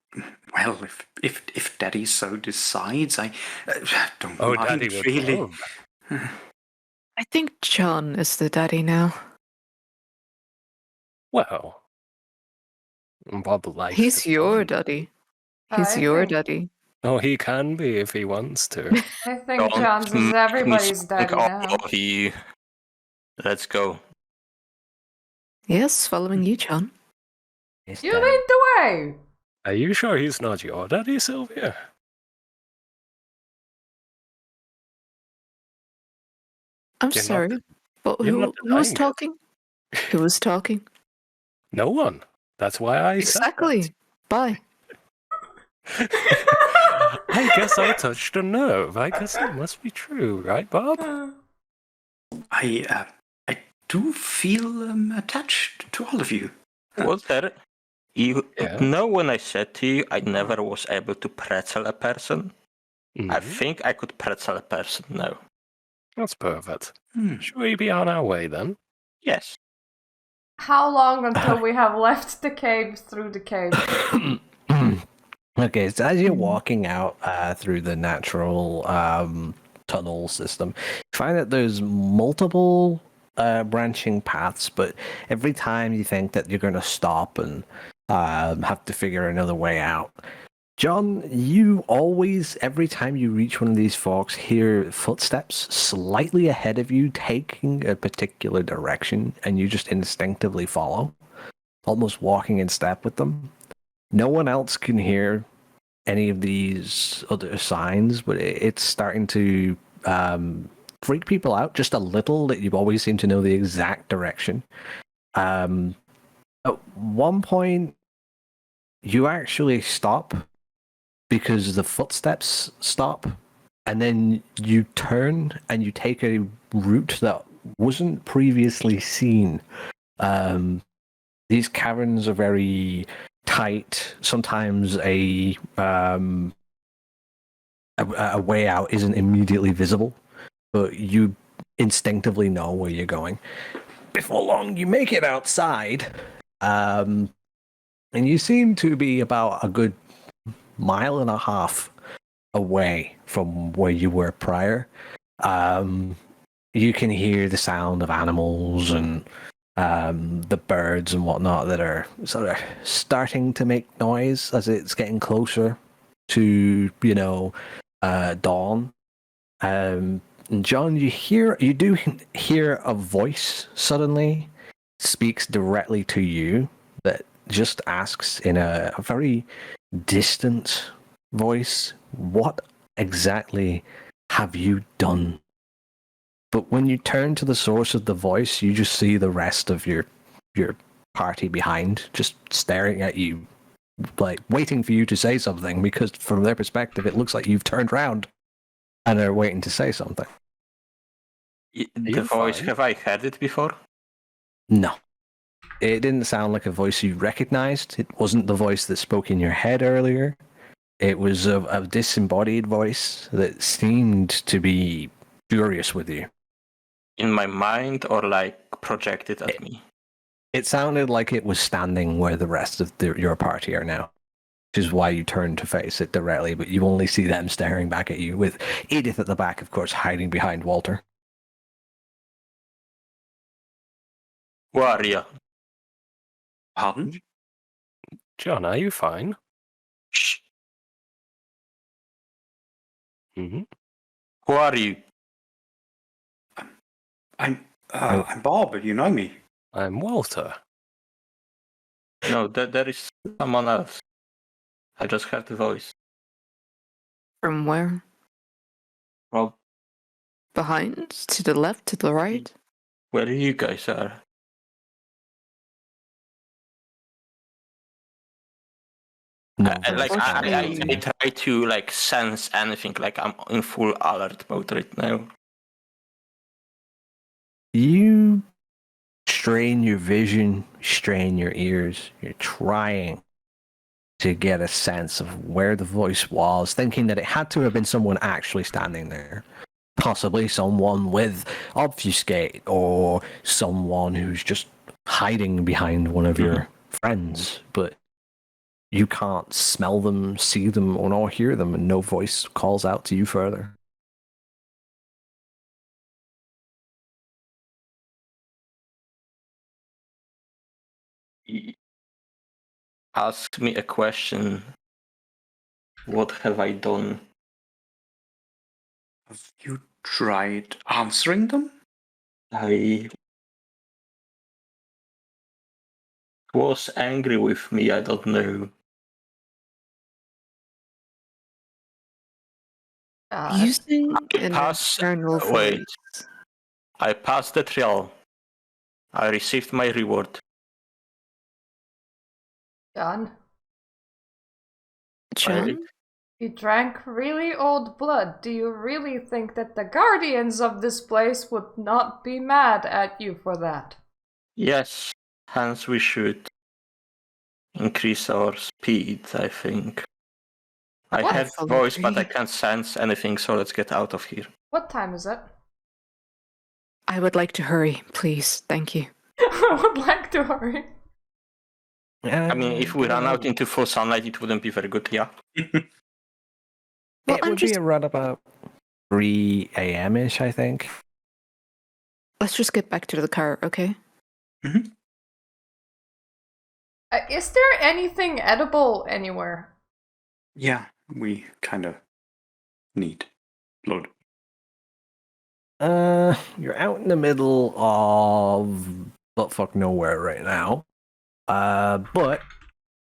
well, if Daddy so decides, I don't Oh, mind Daddy would really. love. I think John is the daddy now. Well, Bob likes He's to your fun. daddy. I He's your think- daddy. Oh, he can be if he wants to. I think John's is everybody's daddy now. All of you. Let's go. Yes, following you, John. You lead the way! Are you sure he's not your daddy, Sylvia? I'm You're not- sorry, but you're who not was denying it. talking? Who was talking? No one. That's why I Exactly. Bye. said that. I guess I touched a nerve. I guess it must be true, right, Bob? I do feel attached to all of you. Walter, you Yeah. know when I said to you I never was able to pretzel a person? I Mhm. think I could pretzel a person now. That's perfect. Hmm. Should we be on our way then? Yes. How long until we have left the cave through the cave? Okay, so as you're walking out through the natural tunnel system, you find that there's multiple branching paths, but every time you think that you're going to stop and have to figure another way out, John, you always, every time you reach one of these forks, hear footsteps slightly ahead of you taking a particular direction, and you just instinctively follow, almost walking in step with them. No one else can hear any of these other signs, but it's starting to freak people out just a little that you always seem to know the exact direction. At one point, you actually stop because the footsteps stop, and then you turn and you take a route that wasn't previously seen. These caverns are very tight. Sometimes a way out isn't immediately visible, but you instinctively know where you're going. Before long, you make it outside, and you seem to be about a good 1.5 miles away from where you were prior. You can hear the sound of animals and the birds and whatnot that are sort of starting to make noise as it's getting closer to, dawn. And John, you do hear a voice suddenly speaks directly to you that just asks in a very distant voice, "What exactly have you done?" But when you turn to the source of the voice, you just see the rest of your party behind, just staring at you, like waiting for you to say something, because from their perspective, it looks like you've turned round and they're waiting to say something. The voice, fine? have I heard it before? No. It didn't sound like a voice you recognized. It wasn't the voice that spoke in your head earlier. It was a disembodied voice that seemed to be furious with you. In my mind or like projected at me? It sounded like it was standing where the rest of your party are now. which is why you turn to face it directly, but you only see them staring back at you, with Edith at the back, of course, hiding behind Walter. Who are you? Pardon? John, are you fine? Shh. Mm-hmm. Who are you? I'm Bob. You know me. I'm Walter. No, there is someone else. I just heard the voice. From where? Rob, Behind? To the left? To the right? where you guys are? No, I try to like sense anything. Like I'm in full alert mode right now. You strain your vision, strain your ears. You're trying to get a sense of where the voice was, thinking that it had to have been someone actually standing there. Possibly someone with obfuscate, or someone who's just hiding behind one of your friends, but you can't smell them, see them, or not hear them, and no voice calls out to you further. Ask me a question. What have I done? Have you tried answering them? I was angry with me. I don't know. Using an Pass. internal Wait. voice. I passed the trial. I received my reward. John, John? you drank really old blood. Do you really think that the guardians of this place would not be mad at you for that? Yes, hence we should increase our speed, I think. I What? have Fully voice, but I agree. can't sense anything, so let's get out of here. What time is it? I would like to hurry, please. Thank you. I would like to hurry. I mean, if we run out into full sunlight, it wouldn't be very good, yeah. Well, It would be around about 3 a.m.-ish, I think. Let's just get back to the car, okay? Is there anything edible anywhere? Yeah, we kind of need blood. You're out in the middle of buttfuck nowhere right now. But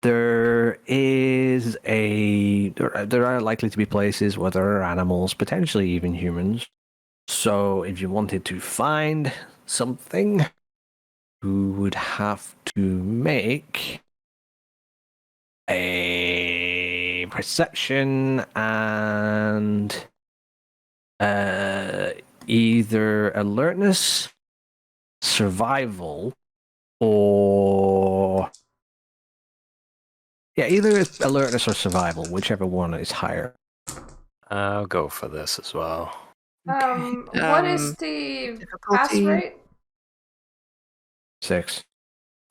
there is there are likely to be places where there are animals, potentially even humans. So if you wanted to find something, you would have to make a perception and either alertness, survival, or either alertness or survival, whichever one is higher. I'll go for this as well. What is the pass difficulty? rate? 6.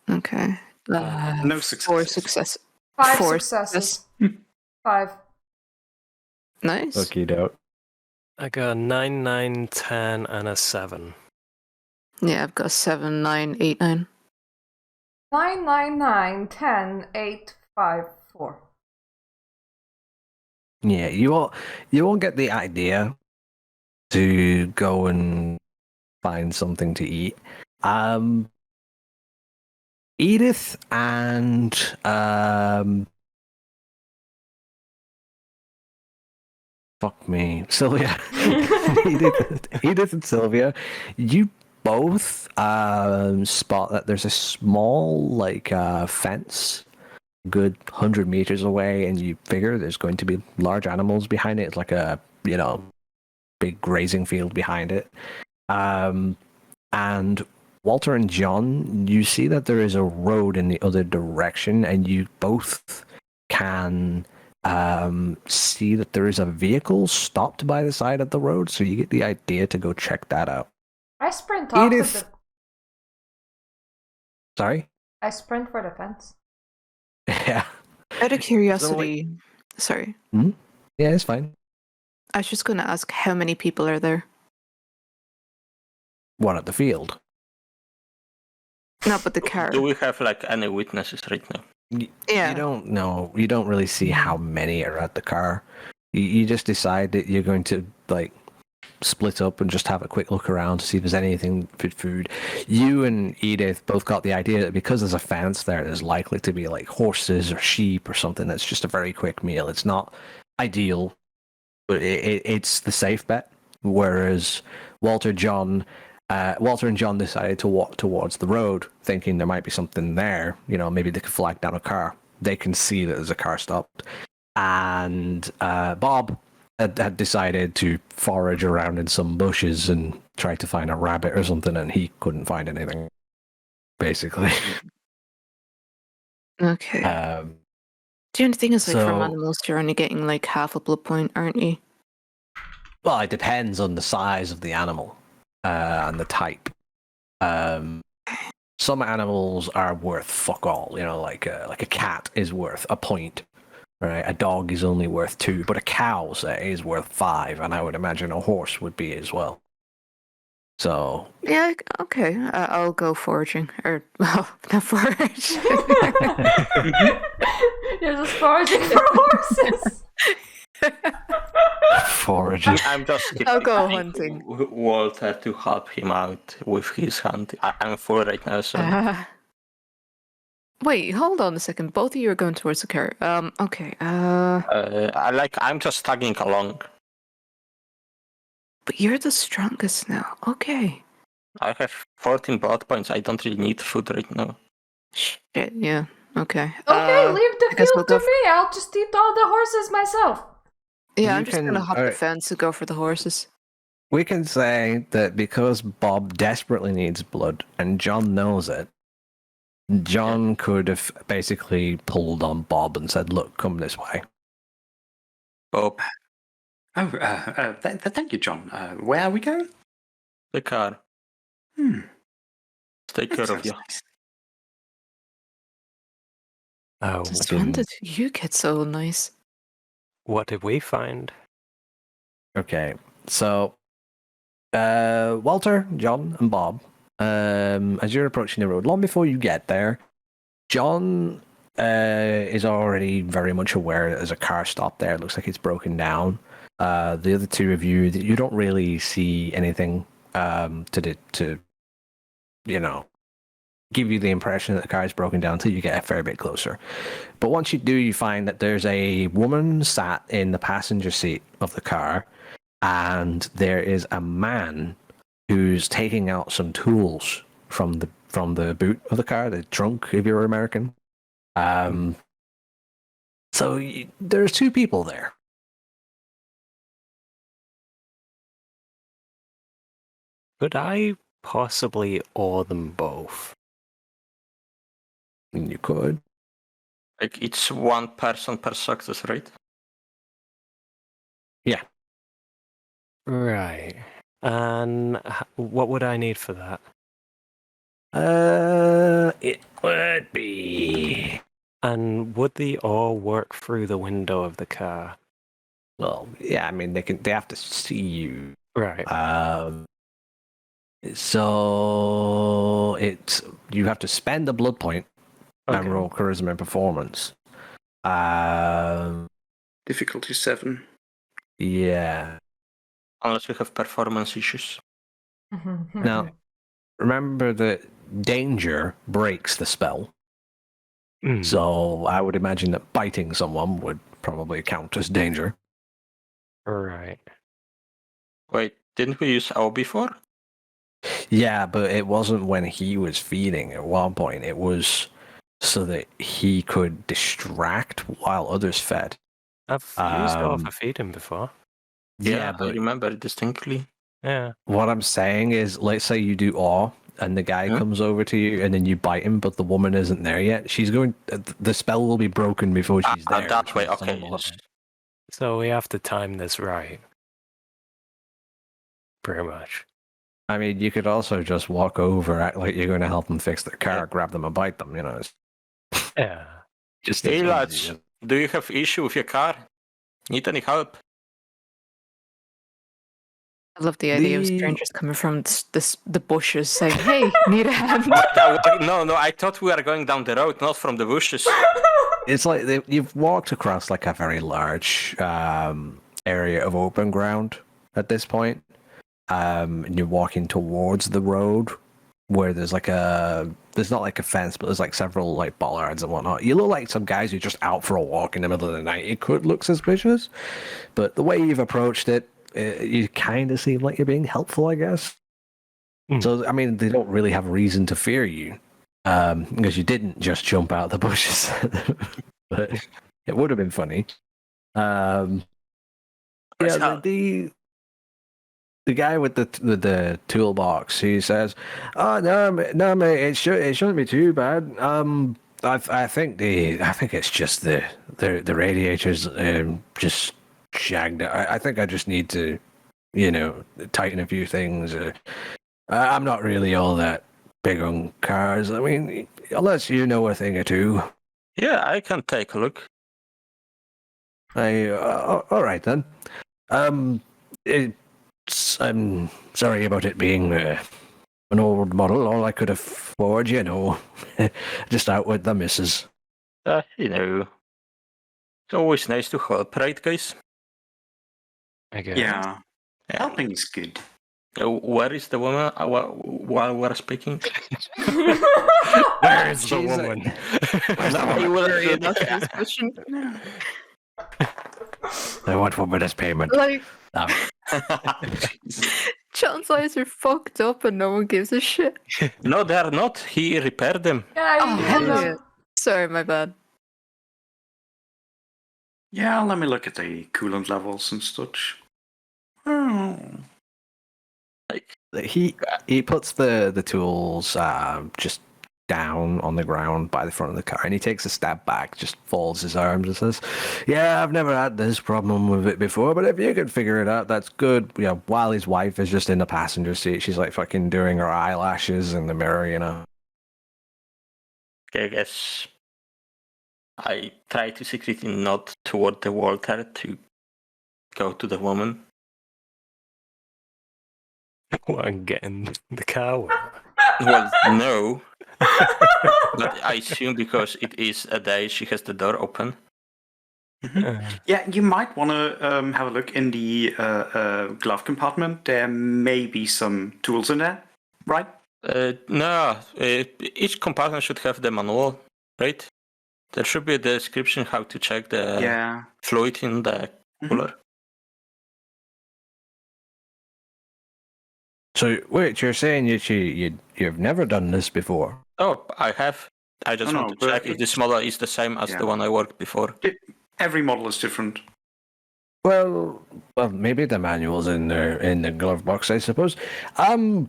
Okay. No successes. 4 successes. 5 4 successes. 5. Nice. Okie doke. I got a 9, 9, 10, and a 7. Yeah, I've got 7, 9, 8, 9. 9, 9, 9, 10, 8, 5, 4. Yeah, you all get the idea to go and find something to eat. Edith and fuck me, Sylvia. Edith and Sylvia, you both spot that there's a small fence, good 100 meters away, and you figure there's going to be large animals behind it. It's like a big grazing field behind it. And Walter and John, you see that there is a road in the other direction, and you both can see that there is a vehicle stopped by the side of the road, so you get the idea to go check that out. I sprint off Edith. Sorry? I sprint for the fence. Yeah. Out of curiosity, sorry, Yeah, it's fine. I was just going to ask how many people are there? What, at the field? No, but the car. Do we have like any witnesses right now? Yeah. You don't know. You don't really see how many are at the car. You just decide that you're going to like split up and just have a quick look around to see if there's anything for food. You and Edith both got the idea that because there's a fence there, there's likely to be like horses or sheep or something that's just a very quick meal. It's not ideal, but it's the safe bet. Whereas Walter and John decided to walk towards the road, thinking there might be something there. You know, maybe they could flag down a car. They can see that there's a car stopped. And Bob had decided to forage around in some bushes and try to find a rabbit or something, and he couldn't find anything, basically. Okay. The only thing is, like, from animals, you're only getting like half a blood point, aren't you? Well, it depends on the size of the animal and the type. Some animals are worth fuck all. You know, like a cat is worth a point. Right, a dog is only worth 2, but a cow, say, is worth 5, and I would imagine a horse would be as well. So Yeah, okay. I'll go foraging, or well, not forage. You're just foraging for horses. foraging. I'm just I'll go giving hunting. Walter to help him out with his hunting. I'm full right now, so Wait, hold on a second. Both of you are going towards the car. Okay. I'm just tagging along. But you're the strongest now. Okay. I have 14 blood points. I don't really need food right now. Shit. Yeah. Okay. Okay, leave the I guess field we'll to go me. I'll just eat all the horses myself. Yeah, You I'm just can- gonna hop the alright. fence and go for the horses. We can say that because Bob desperately needs blood, and John knows it, John could have basically pulled on Bob and said, "Look, come this way." Bob, Oh, thank you, John. Where are we going? the car. Take care of Sounds you. nice. Oh, Since when did you get so nice? what did we find? Okay, so Walter, John, and Bob, as you're approaching the road, long before you get there, John is already very much aware that there's a car stop there. It looks like it's broken down. The other two of you, you don't really see anything to give you the impression that the car is broken down until you get a fair bit closer. But once you do, you find that there's a woman sat in the passenger seat of the car, and there is a man who's taking out some tools from the boot of the car, the trunk, if you're American. There's two people there. Could I possibly owe them both? And you could. Like it's one person per success, right? Yeah. Right. And what would I need for that? It would be. And would the ore work through the window of the car? Well, yeah. I mean, they have to see you. Right. So you have to spend a blood point and Okay. roll charisma and performance. Difficulty 7. Yeah. Unless we have performance issues. Now, remember that danger breaks the spell. Mm. So I would imagine that biting someone would probably count as danger. Right. Wait, didn't we use O before? Yeah, but it wasn't when he was feeding at one point. It was so that he could distract while others fed. I've used it Um, for feeding before. Yeah, I but remember distinctly. Yeah. what I'm saying is, let's say you do awe, and the guy Yeah. comes over to you, and then you bite him, but the woman isn't there yet. She's going. The spell will be broken before she's there. That which way, means okay. someone will Yes. have- So we have to time this right. Pretty much. I mean, you could also just walk over, act like you're going to help them fix their car, grab them and bite them. You know, it's Yeah. just Hey as lads, easy. do you have issue with your car? Need any help? I love the idea of The- strangers coming from the bushes saying, "Hey, need a hand?" No, I thought we were going down the road, not from the bushes. It's like you've walked across like a very large area of open ground at this point, and you're walking towards the road where there's not like a fence, but there's like several like bollards and whatnot. You look like some guys who are just out for a walk in the middle of the night. It could look suspicious, but the way you've approached it, you kind of seem like you're being helpful, I guess. So I mean, they don't really have reason to fear you. Because you didn't just jump out the bushes, but it would have been funny. Yeah, the guy with the toolbox, he says, "Oh no, mate, it shouldn't be too bad. I think it's just the radiators just shagged. I think I just need to, tighten a few things. I'm not really all that big on cars. I mean, unless you know a thing or two." Yeah, I can take a look. All right then. I'm sorry about it being an old model. All I could afford, just out with the missus. It's always nice to help, right, guys? I guess. Yeah. Helping is good. Where is the woman while we're speaking? Where is the She's woman? Very enough for this question. I want one with this payment. Like, No. John's eyes are fucked up and no one gives a shit. No, they are not. He repaired them. Yeah, Oh, you hell know. yeah. Sorry, my bad. Yeah, let me look at the coolant levels and such. Oh. He puts the tools just down on the ground by the front of the car, and he takes a step back, just folds his arms and says, "Yeah, I've never had this problem with it before, but if you can figure it out, that's good." While his wife is just in the passenger seat, she's like fucking doing her eyelashes in the mirror, Okay, I guess I try to secretly nod toward the Walter to go to the woman. What, and get in the car with her? Well, no. But I assume because it is a day, she has the door open. Yeah, you might want to have a look in the glove compartment. There may be some tools in there, right? No, each compartment should have the manual, right? There should be a description how to check the fluid in the cooler. So wait, you're saying you've never done this before? Oh, I have. I just want to check if the smaller is the same as the one I worked before. Every model is different. Well, maybe the manual's in the glove box, I suppose. I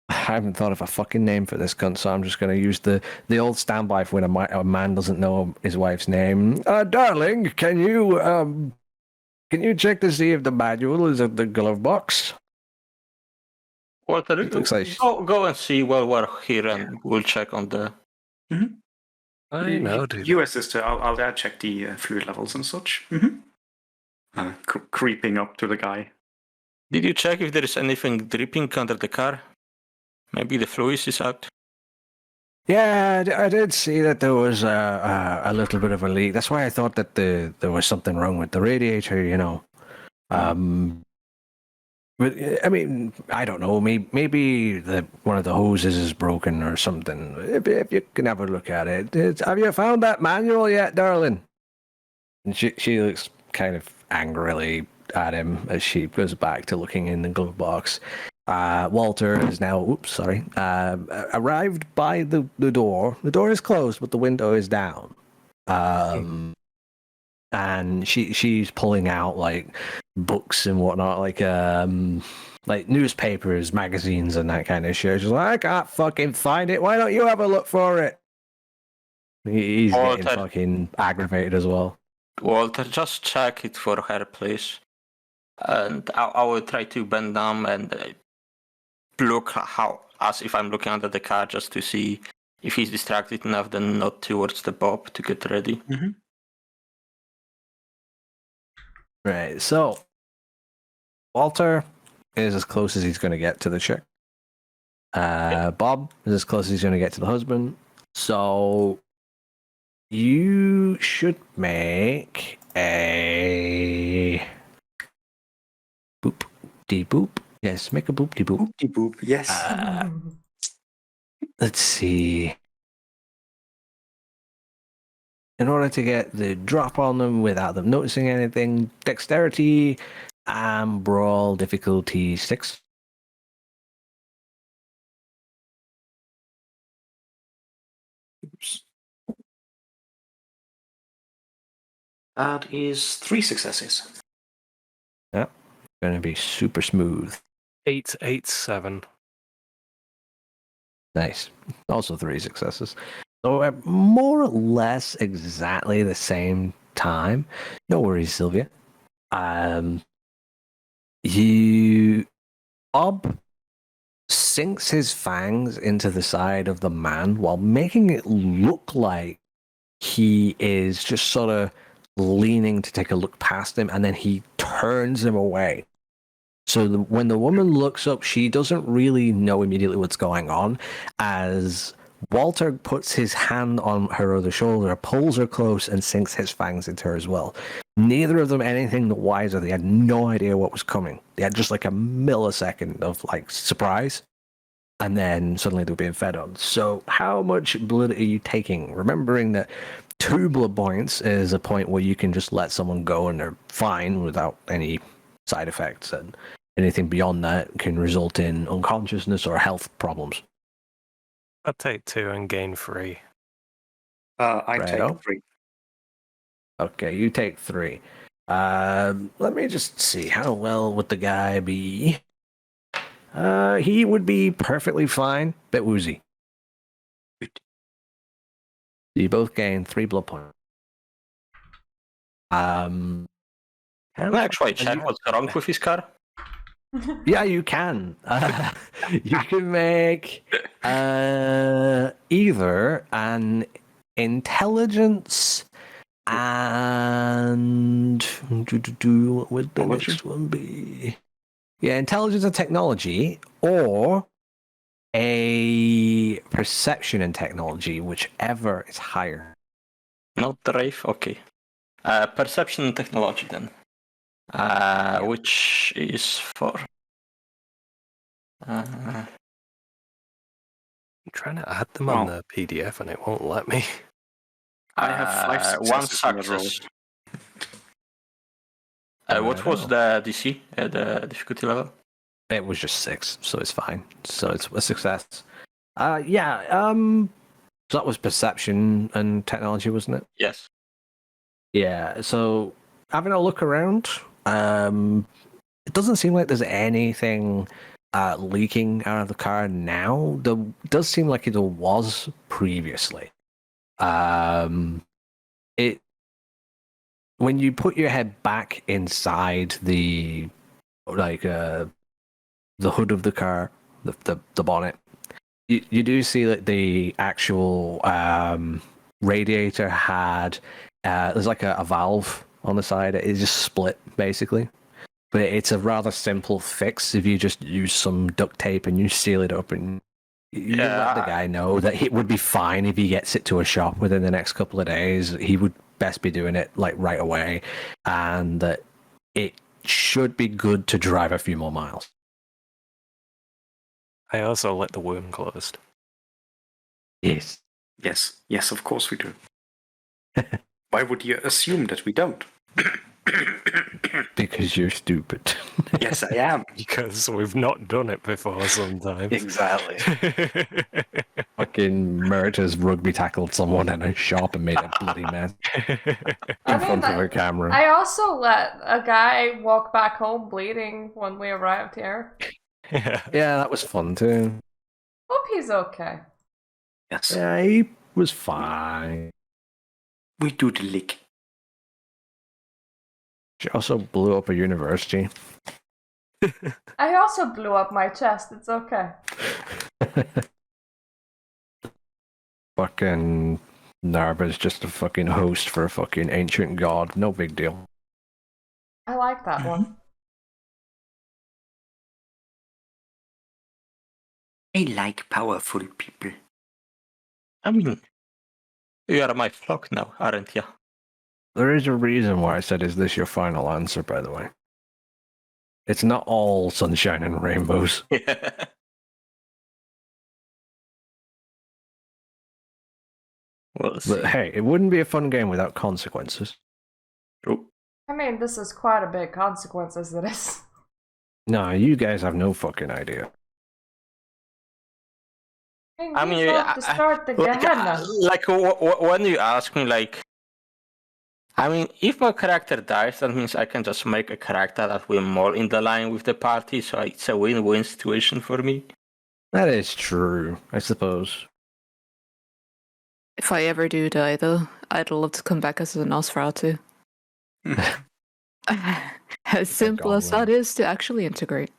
haven't thought of a fucking name for this cunt, so I'm just going to use the old standby for when a man doesn't know his wife's name. Darling, can you check to see if the manual is in the glove box? Walter, It looks like go and see while we're here, and we'll check on the. I know, dude. You assist her. I'll check the fluid levels and such. Creeping up to the guy. Did you check if there is anything dripping under the car? Maybe the fluid is out. Yeah, I did see that there was a little bit of a leak. That's why I thought that there was something wrong with the radiator, But I mean, I don't know. Maybe one of the hoses is broken or something. If you can have a look at it. Have you found that manual yet, darling? And she looks kind of angrily at him as she goes back to looking in the glove box. Walter is now, arrived by the door. The door is closed, but the window is down. And she's pulling out like books and whatnot, like newspapers, magazines, and that kind of shit. She's like, I can't fucking find it. Why don't you have a look for it? He's getting fucking aggravated as well. Walter, just check it for her, please. And I will try to bend down and look as if I'm looking under the car just to see if he's distracted enough, then nod towards the Bob to get ready. Right, so Walter is as close as he's going to get to the chick. Bob is as close as he's going to get to the husband. So you should make a boop de boop. Yes, make a boop de boop. Boop boop. Yes. Let's see. In order to get the drop on them without them noticing anything, dexterity and brawl difficulty 6. Oops. That is 3 successes. Yep. Going to be super smooth. 8, 8, 7. Nice. Also 3 successes. So at more or less exactly the same time. No worries, Sylvia. Bob sinks his fangs into the side of the man while making it look like he is just sort of leaning to take a look past him, and then he turns him away. So when the woman looks up, she doesn't really know immediately what's going on, as Walter puts his hand on her other shoulder, pulls her close, and sinks his fangs into her as well. Neither of them anything the wiser. They had no idea what was coming. They had just like a millisecond of like surprise, and then suddenly they were being fed on. So how much blood are you taking? Remembering that 2 blood points is a point where you can just let someone go and they're fine without any side effects, and anything beyond that can result in unconsciousness or health problems. I'd take 2 and gain 3. I Righto. take 3. Okay, you take 3. Let me just see. How well would the guy be? He would be perfectly fine, bit woozy. You both gain 3 blood points. Can I actually check what's wrong with his car? Yeah, you can. You can make either an intelligence and what would the next one be? Yeah, intelligence and technology, or a perception and technology, whichever is higher. Not drive, okay. Perception and technology then. Which is for... I'm trying to add them on the PDF and it won't let me. I have 5 successes. 1 in that roll. success. What was the DC, the difficulty level? It was just 6, so it's fine. So it's a success. So that was perception and technology, wasn't it? Yes. Yeah, so having a look around, it doesn't seem like there's anything leaking out of the car now. There does seem like there was previously. When you put your head back inside the hood of the car, the bonnet, you do see that the actual radiator had there's like a valve on the side. It just split basically, but it's a rather simple fix if you just use some duct tape and you seal it up, and you let the guy know that it would be fine if he gets it to a shop within the next couple of days. He would best be doing it like right away, and that it should be good to drive a few more miles. I also let the wound closed. Yes. Yes, of course we do. Why would you assume that we don't? Because you're stupid. Yes, I am. Because we've not done it before sometimes. Exactly. Fucking Meritus rugby tackled someone in a shop and made a bloody mess in front of a camera. I also let a guy walk back home bleeding when we arrived here. Yeah, that was fun too. Hope he's okay. Yes. Yeah, he was fine. We do the lick. She also blew up a university. I also blew up my chest. It's okay. Fucking Narva's just a fucking host for a fucking ancient god. No big deal. I like that one. I like powerful people. I mean, you are my flock now, aren't you? There is a reason why I said, is this your final answer, by the way? It's not all sunshine and rainbows. We'll see. But hey, it wouldn't be a fun game without consequences. Oh, I mean, this is quite a big consequence as it is. No, you guys have no fucking idea. I You mean, have to start the Gehenna. When you ask me, like, I mean, if my character dies, that means I can just make a character that will more in the line with the party, so it's a win-win situation for me. That is true, I suppose. If I ever do die, though, I'd love to come back as a Nosferatu. As simple as that is to actually integrate.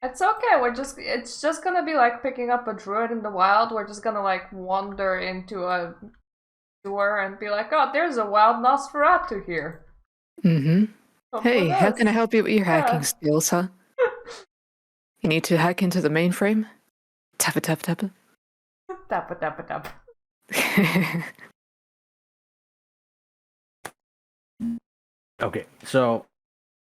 It's okay, it's just gonna be like picking up a druid in the wild. We're just gonna like wander into a sewer and be like, oh, there's a wild Nosferatu here. Mm-hmm. Come Hey, with how us. can I help you with your hacking Yeah. skills, huh? You need to hack into the mainframe? Tap it, tap it, tap it. Tap, tap, tap. Okay, so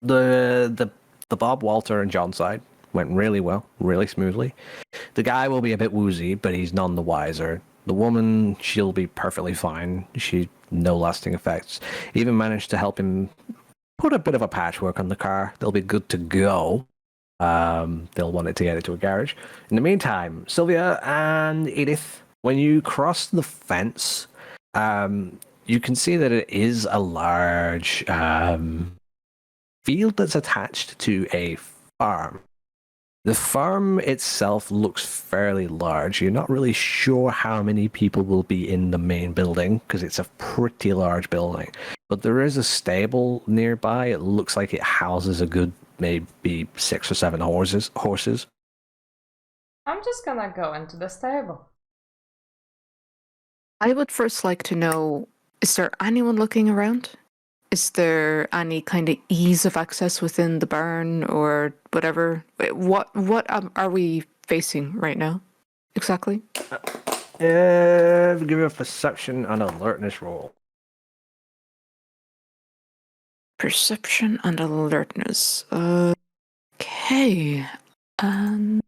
the Bob, Walter, and John side went really well, really smoothly. The guy will be a bit woozy, but he's none the wiser. The woman, she'll be perfectly fine. She no lasting effects. Even managed to help him put a bit of a patchwork on the car. They'll be good to go. They'll want it to get it to a garage. In the meantime, Sylvia and Edith, when you cross the fence, you can see that it is a large field that's attached to a farm. The farm itself looks fairly large. You're not really sure how many people will be in the main building because it's a pretty large building. But there is a stable nearby. It looks like it houses a good maybe 6 or 7 horses. I'm just gonna go into the stable. I would first like to know, is there anyone looking around? Is there any kind of ease of access within the barn or whatever? What are we facing right now? Exactly? Give you a perception and alertness roll. Perception and alertness. Okay. And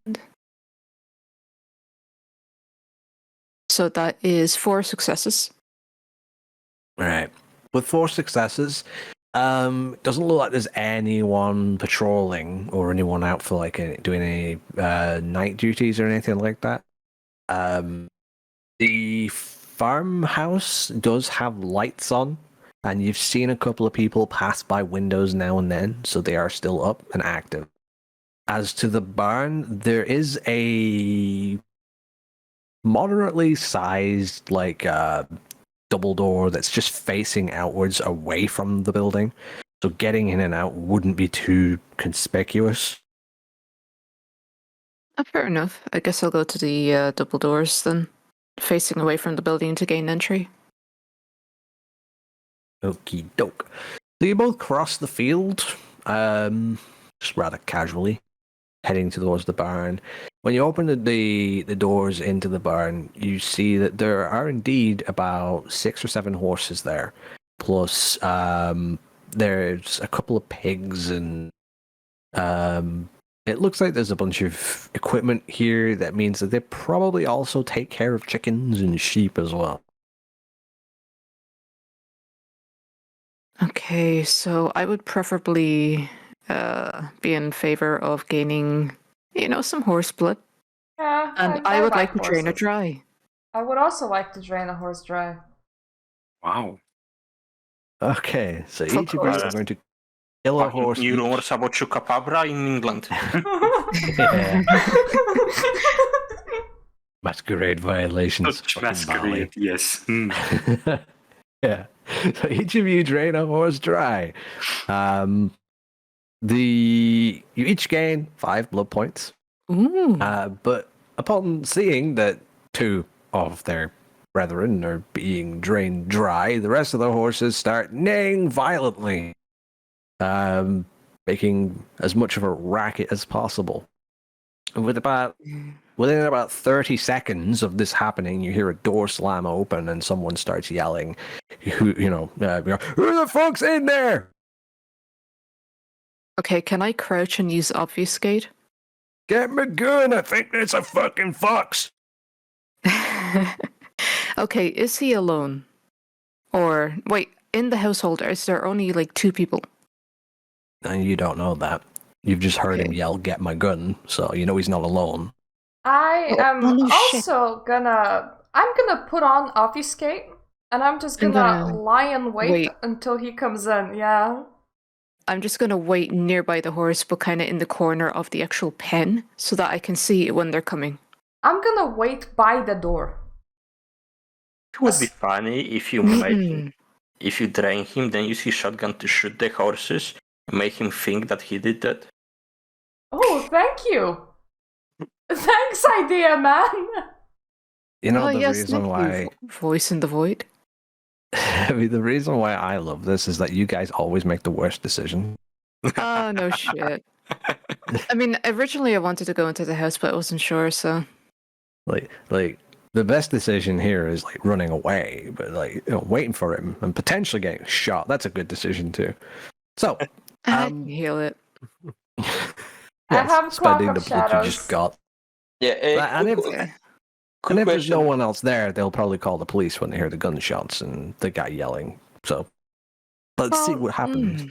so that is 4 successes. Right. With 4 successes, doesn't look like there's anyone patrolling or anyone out for like doing any night duties or anything like that. The farmhouse does have lights on, and you've seen a couple of people pass by windows now and then, so they are still up and active. As to the barn, there is a moderately sized like double door that's just facing outwards away from the building, so getting in and out wouldn't be too conspicuous. Fair enough. I guess I'll go to the double doors then, facing away from the building to gain entry. Okie doke. So you both cross the field, just rather casually, heading towards the barn. When you open the doors into the barn, you see that there are indeed about 6 or 7 horses there. Plus, there's a couple of pigs, and it looks like there's a bunch of equipment here. That means that they probably also take care of chickens and sheep as well. Okay, so I would preferably be in favor of gaining, some horse blood. Yeah, And I would like to horses. drain it dry. I would also like to drain a horse dry. Wow. Okay, so Fuck each of you are horses. going to kill a Fucking horse. new each. rumors about chupacabra in England. Yeah. Masquerade violations. Such fucking masquerade, yes. Bali. Yeah. So each of you drain a horse dry. You each gain 5 blood points. Ooh. But upon seeing that two of their brethren are being drained dry, the rest of the horses start neighing violently, making as much of a racket as possible. And within about 30 seconds of this happening, you hear a door slam open and someone starts yelling, who the fuck's in there? Okay, can I crouch and use obfuscate? Get my gun, I think it's a fucking fox. Okay, is he alone? Or, wait, in the household, is there only like 2 people? And you don't know that. You've just heard him Okay. yell, get my gun, so you know he's not alone. I Oh, am no shit. also gonna put on obfuscate, and I'm just I'm gonna gonna lie and wait wait. until he comes in. Yeah. I'm just gonna wait nearby the horse, but kind of in the corner of the actual pen, so that I can see when they're coming. I'm gonna wait by the door. It would be funny if you if you drain him, then use his shotgun to shoot the horses and make him think that he did that. Oh, thank you. Thanks, idea, man. You know Oh, the yes, reason thank why you. Voice in the void. I mean, the reason why I love this is that you guys always make the worst decision. Oh, no shit. I mean, originally I wanted to go into the house, but I wasn't sure, so... Like the best decision here is like running away, but like waiting for him and potentially getting shot. That's a good decision too. So I can heal it. yes, have spending Clock the of blood you just Shadows. got. Yeah, And if Yeah. there's no one else there, they'll probably call the police when they hear the gunshots and the guy yelling. So let's see what happens.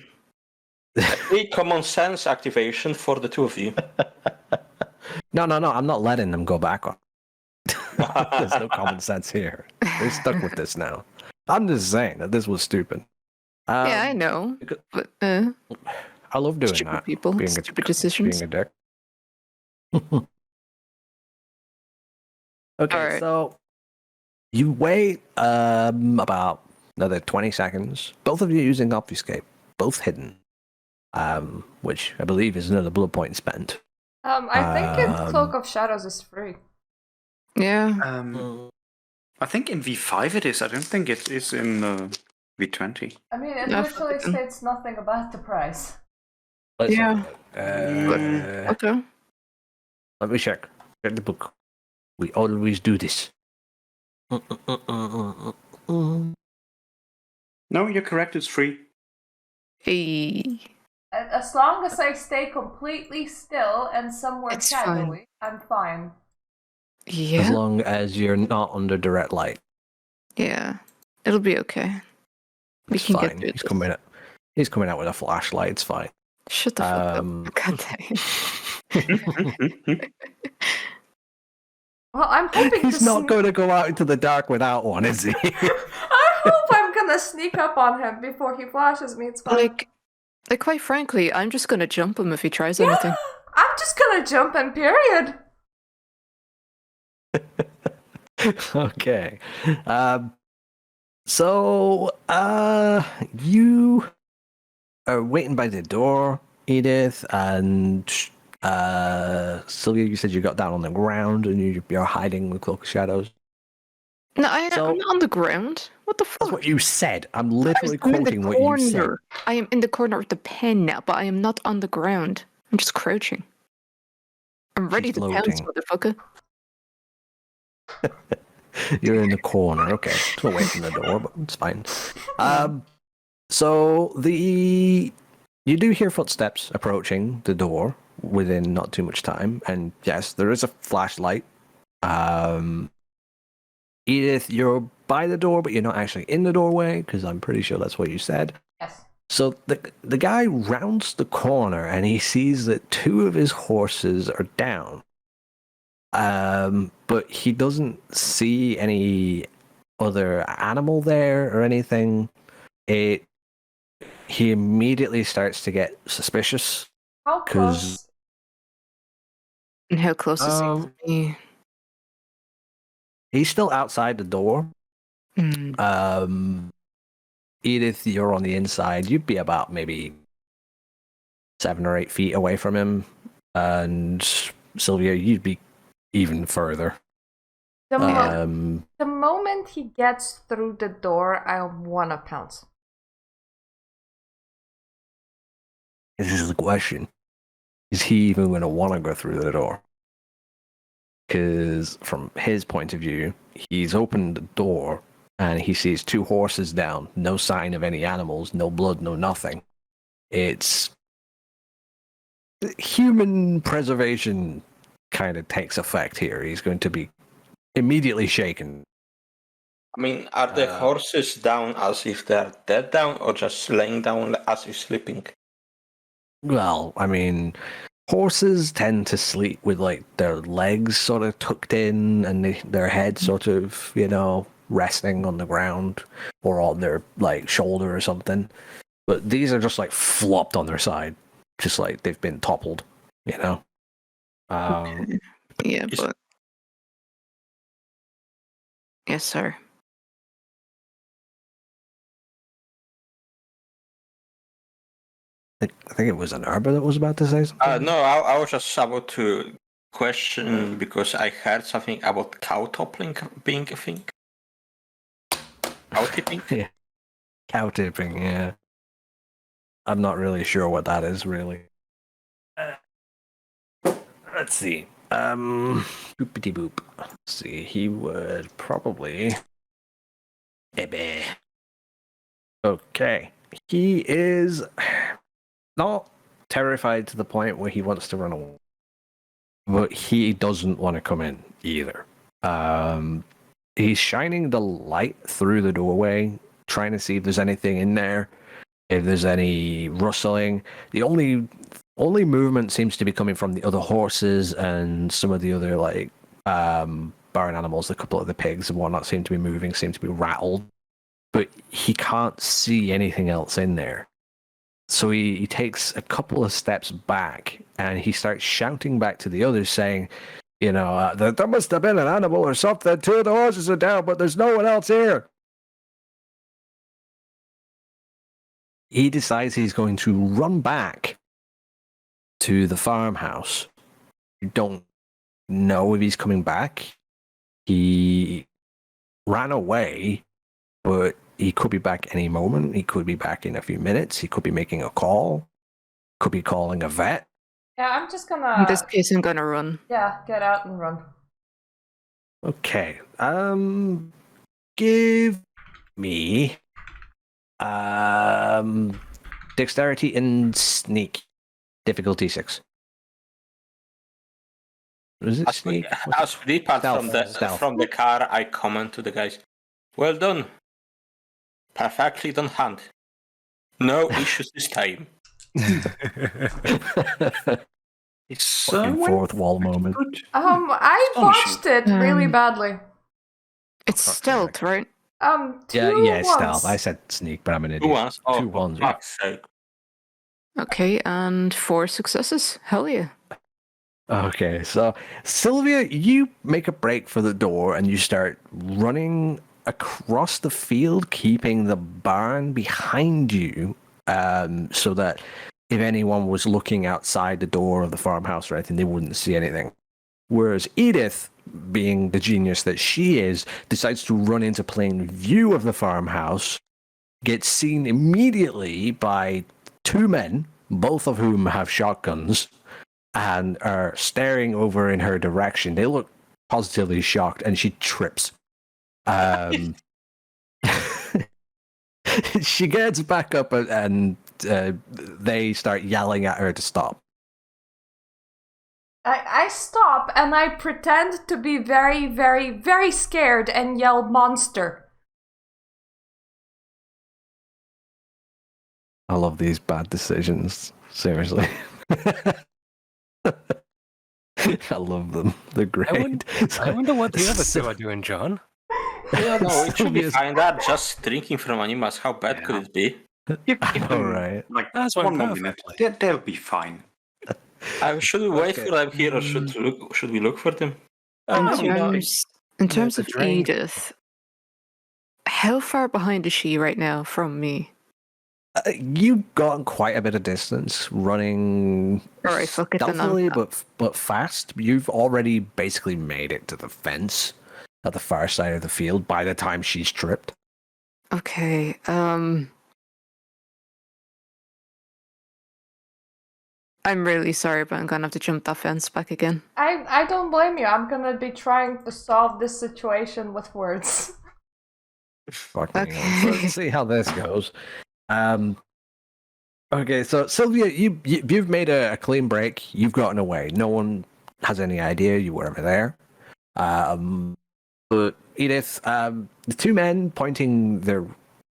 Common sense activation for the two of you. No, I'm not letting them go back on. There's no common sense here. They're stuck with this now. I'm just saying that this was stupid. Yeah, I know. But, I love doing stupid that. people, stupid decisions. Being a dick. Okay, Alright. so you wait about another 20 seconds. Both of you using obfuscate, both hidden, which I believe is another bullet point spent. I think in Cloak of Shadows is free. Yeah. I think in V5 it is. I don't think it is in V20. I mean, it Yeah, literally fucking- states nothing about the price. Let's Yeah. Okay. Let me check. Check the book. We always do this. No, you're correct. It's free. Hey. As long as I stay completely still and somewhere It's shadowy, I'm fine. As Yeah. long as you're not under direct light. Yeah. It'll be okay. We It's can fine. get through He's this. coming out. He's coming out with a flashlight. It's fine. Shut the fuck up. God damn. Well, I'm hoping He's to not going to go out into the dark without one, is he? I hope I'm gonna sneak up on him before he flashes me. It's fine. Like, quite frankly, I'm just gonna jump him if he tries Yeah, anything. I'm just gonna jump in, period. Okay. So, you are waiting by the door, Edith, and Sylvia, you said you got down on the ground and you're hiding with Cloak of Shadows. No, I'm So- not on the ground. What the fuck? That's what you said. I'm I was- literally I'm in the quoting what you said. corner. I am in the corner of the pen now, but I am not on the ground. I'm just crouching. I'm ready She's to pounce, floating. motherfucker. You're in the corner. Okay, it's away from the door, but it's fine. So you do hear footsteps approaching the door within not too much time, and yes, there is a flashlight. Edith, you're by the door, but you're not actually in the doorway because I'm pretty sure that's what you said. Yes. So the guy rounds the corner and he sees that 2 of his horses are down. But he doesn't see any other animal there or anything. He immediately starts to get suspicious. How 'Cause- close? And how close is he to me? He's still outside the door. Mm. Edith, you're on the inside. You'd be about maybe 7 or 8 feet away from him. And Sylvia, you'd be even further. The, mo- Um, the moment he gets through the door, I wanna pounce. this is the question. Is he even going to want to go through the door? Because from his point of view, he's opened the door and he sees 2 horses down, no sign of any animals, no blood, no nothing. It's human preservation kind of takes effect here. He's going to be immediately shaken. I mean, are the horses down as if they're dead down, or just laying down as if sleeping? Well, I mean, horses tend to sleep with like their legs sort of tucked in and their head sort of, resting on the ground or on their like shoulder or something. But these are just like flopped on their side, just like they've been toppled, Yeah, but yes, sir. I think it was an Arbor that was about to say something. No, I was just about to question because I heard something about cow toppling being a thing. Cow tipping? Yeah. Cow tipping, yeah. I'm not really sure what that is, really. Let's see. Boopity boop. Let's see. He would probably. Okay. He is not terrified to the point where he wants to run away, but he doesn't want to come in either. He's shining the light through the doorway, trying to see if there's anything in there, if there's any rustling. The only movement seems to be coming from the other horses and some of the other barn animals. A couple of the pigs and whatnot seem to be moving, seem to be rattled, but he can't see anything else in there. So he takes a couple of steps back and he starts shouting back to the others, saying, there must have been an animal or something. 2 of the horses are down, but there's no one else here. He decides he's going to run back to the farmhouse. You don't know if he's coming back. He ran away, but he could be back any moment. He could be back in a few minutes. He could be making a call. Could be calling a vet. Yeah, I'm just gonna. In this case, I'm gonna run. Yeah, get out and run. Okay. Give me dexterity and sneak. Difficulty 6. Is it sneak? As we depart from the car, I comment to the guys, "Well done. Perfectly done hand. No issues this time." It's Fucking fourth wall moment. good. I botched it really badly. It's stealth, right? Two Yeah, ones. stealth. I said sneak, but I'm an idiot. 2 ones. Oh, 2 ones. for fuck's sake. Okay, and 4 successes. Hell yeah. Okay, so Sylvia, you make a break for the door and you start running across the field, keeping the barn behind you, so that if anyone was looking outside the door of the farmhouse or anything, they wouldn't see anything. Whereas Edith, being the genius that she is, decides to run into plain view of the farmhouse, gets seen immediately by 2 men, both of whom have shotguns, and are staring over in her direction. They look positively shocked, and she trips. She gets back up and they start yelling at her to stop. I stop and I pretend to be very, very, very scared and yell monster. I love these bad decisions. Seriously. I love them. They're great. I wonder what the other 2 are doing, John. Yeah, no, it should be fine. They're just drinking from animals. How bad could it be? Give them, Alright. like That's one more perfectly. minute. They'll be fine. Should we wait for them here, or should we look for them? In terms the of drink. Edith, how far behind is she right now from me? You've gotten quite a bit of distance running Alright, fuck it, then stealthily, but fast. You've already basically made it to the fence at the far side of the field by the time she's tripped. Okay, I'm really sorry, but I'm gonna have to jump that fence back again. I don't blame you. I'm gonna be trying to solve this situation with words. Fuck me. Okay. Let's see how this goes. Okay, so Sylvia, you've made a clean break. You've gotten away. No one has any idea you were ever there. But Edith, the two men pointing their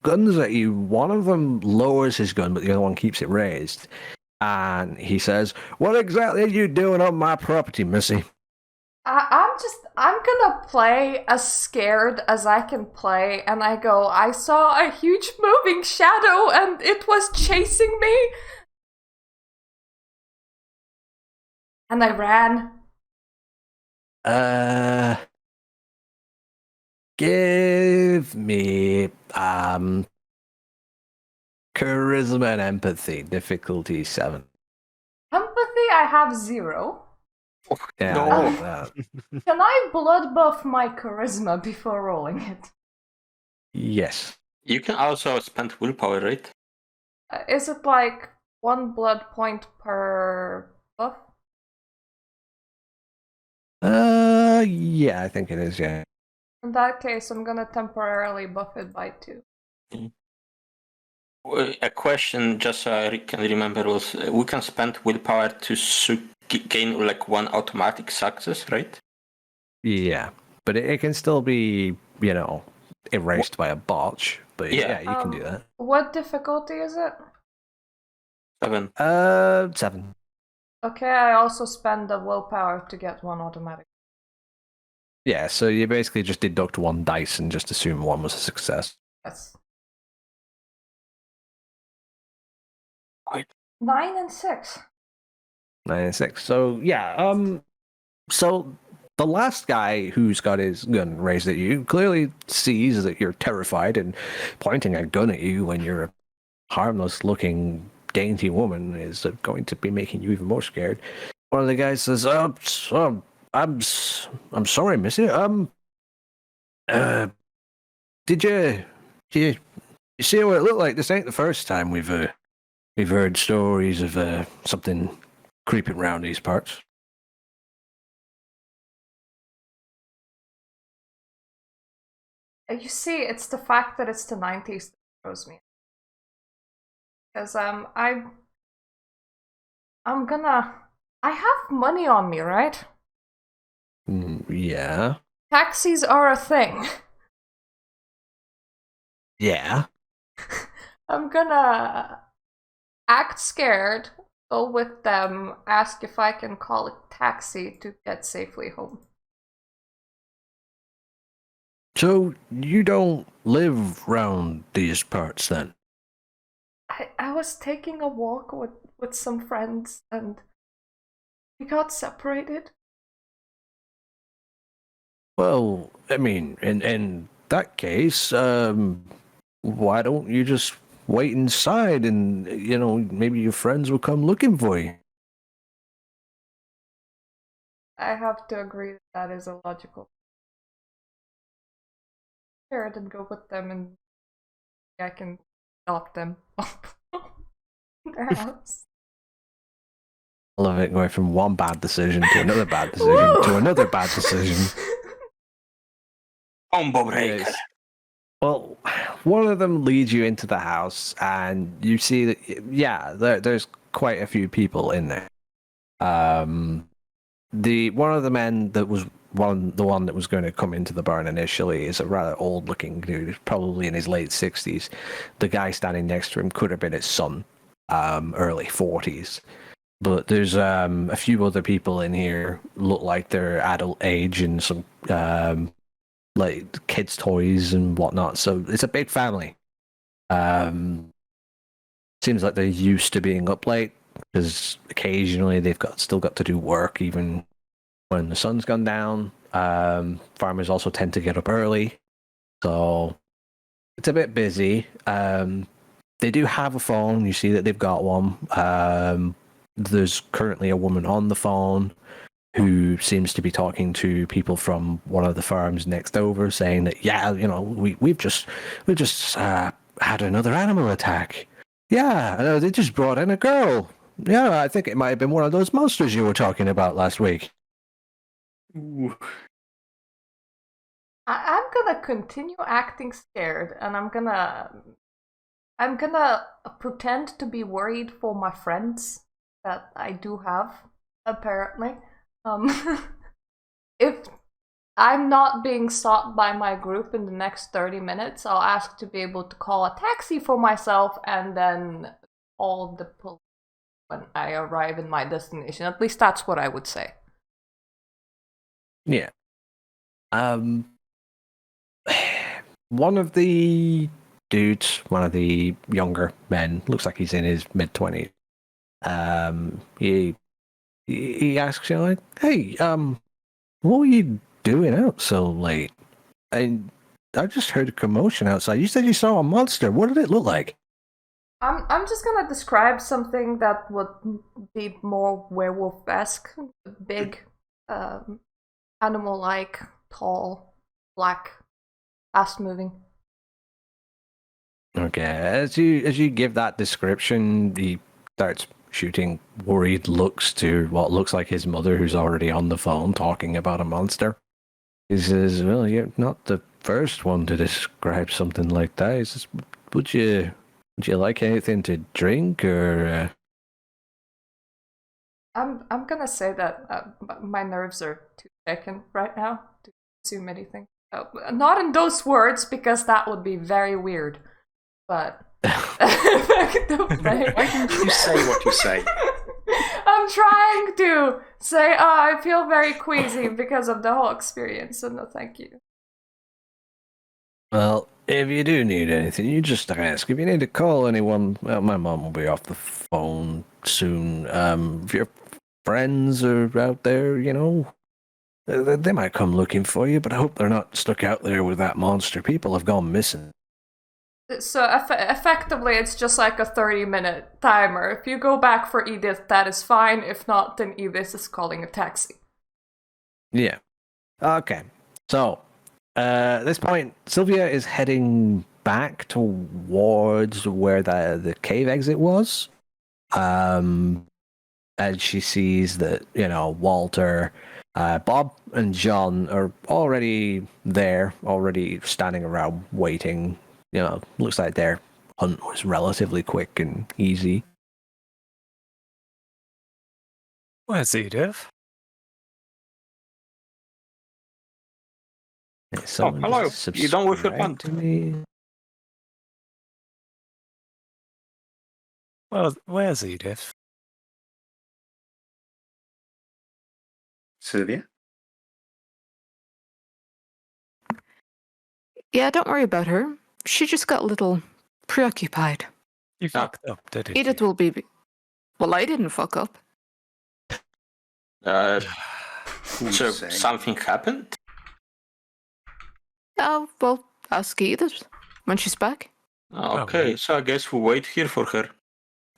guns at you, one of them lowers his gun, but the other one keeps it raised. And he says, "What exactly are you doing on my property, Missy?" I'm gonna play as scared as I can play, and I go, I saw a huge moving shadow and it was chasing me. And I ran. Give me charisma and empathy, difficulty 7. Empathy, I have 0. Yeah, No. I like that. Can I blood buff my charisma before rolling it? Yes. You can also spend willpower, right? Is it like 1 blood point per buff? Yeah, I think it is, yeah. In that case, I'm gonna temporarily buff it by 2. A question, just so I can remember, was we can spend willpower to gain like 1 automatic success, right? Yeah, but it can still be, erased by a botch. But yeah, you can do that. What difficulty is it? 7. 7. Okay, I also spend the willpower to get 1 automatic. Yeah, so you basically just deduct 1 dice and just assume 1 was a success. Yes. Wait. 9 and 6. 9 and 6. So yeah, so the last guy who's got his gun raised at you clearly sees that you're terrified and pointing a gun at you when you're a harmless-looking, dainty woman is going to be making you even more scared. One of the guys says, I'm sorry, Missy. Did you see what it looked like? This ain't the first time we've heard stories of something creeping around these parts. You see, it's the fact that it's the 90s that throws me. Because I have money on me, right? Yeah. Taxis are a thing. Yeah. I'm gonna act scared, go with them, ask if I can call a taxi to get safely home. So you don't live round these parts then? I was taking a walk with some friends and we got separated. Well, I mean, in that case, why don't you just wait inside and, maybe your friends will come looking for you? I have to agree that is illogical. Sure, then go with them and I can lock them up in their house. I love it going from one bad decision to another bad decision to another bad decision. Combo breaker. Yes. Well, one of them leads you into the house, and you see that, yeah, there's quite a few people in there. One of the men that was the one that was going to come into the barn initially is a rather old-looking dude, probably in his late 60s. The guy standing next to him could have been his son, early 40s. But there's a few other people in here look like they're adult age and some like kids' toys and whatnot. So it's a big family. Seems like they're used to being up late because occasionally they've still got to do work even when the sun's gone down. Farmers also tend to get up early, so it's a bit busy. They do have a phone. You see that they've got one. There's currently a woman on the phone who seems to be talking to people from one of the farms next over, saying that, yeah, we've just had another animal attack. Yeah, they just brought in a girl. Yeah, I think it might have been one of those monsters you were talking about last week. Ooh. I'm gonna continue acting scared, and I'm gonna pretend to be worried for my friends that I do have, apparently. If I'm not being sought by my group in the next 30 minutes, I'll ask to be able to call a taxi for myself and then call the police when I arrive in my destination. At least that's what I would say. Yeah. One of the dudes, one of the younger men, looks like he's in his mid-20s. He asks you, like, hey, what were you doing out so late? And I just heard a commotion outside. You said you saw a monster. What did it look like? I'm just gonna describe something that would be more werewolf-esque. Big, animal-like, tall, black, fast-moving. Okay, as you give that description, he starts shooting worried looks to what looks like his mother, who's already on the phone talking about a monster. He says, well, you're not the first one to describe something like that. He says, would you like anything to drink, or... I'm gonna say that my nerves are too shaken right now to consume anything. Not in those words, because that would be very weird. But Why don't you say what you say? I'm trying to say, I feel very queasy because of the whole experience, so no thank you. Well, if you do need anything, you just ask. If you need to call anyone, well, my mom will be off the phone soon. If your friends are out there, they might come looking for you, but I hope they're not stuck out there with that monster. People have gone missing. So effectively, it's just like a 30-minute timer. If you go back for Edith, that is fine. If not, then Edith is calling a taxi. Yeah. Okay. So, at this point, Sylvia is heading back towards where the cave exit was. And she sees that, Walter, Bob and John are already there, already standing around waiting. Looks like their hunt was relatively quick and easy. Where's Edith? Hello. You done with your hunt? Well, where's Edith? Sylvia? Yeah, don't worry about her. She just got a little preoccupied. You fucked up, didn't Edith you? will be... Well, I didn't fuck up. So something happened? Oh, well, ask Edith when she's back. Okay, so I guess we'll wait here for her.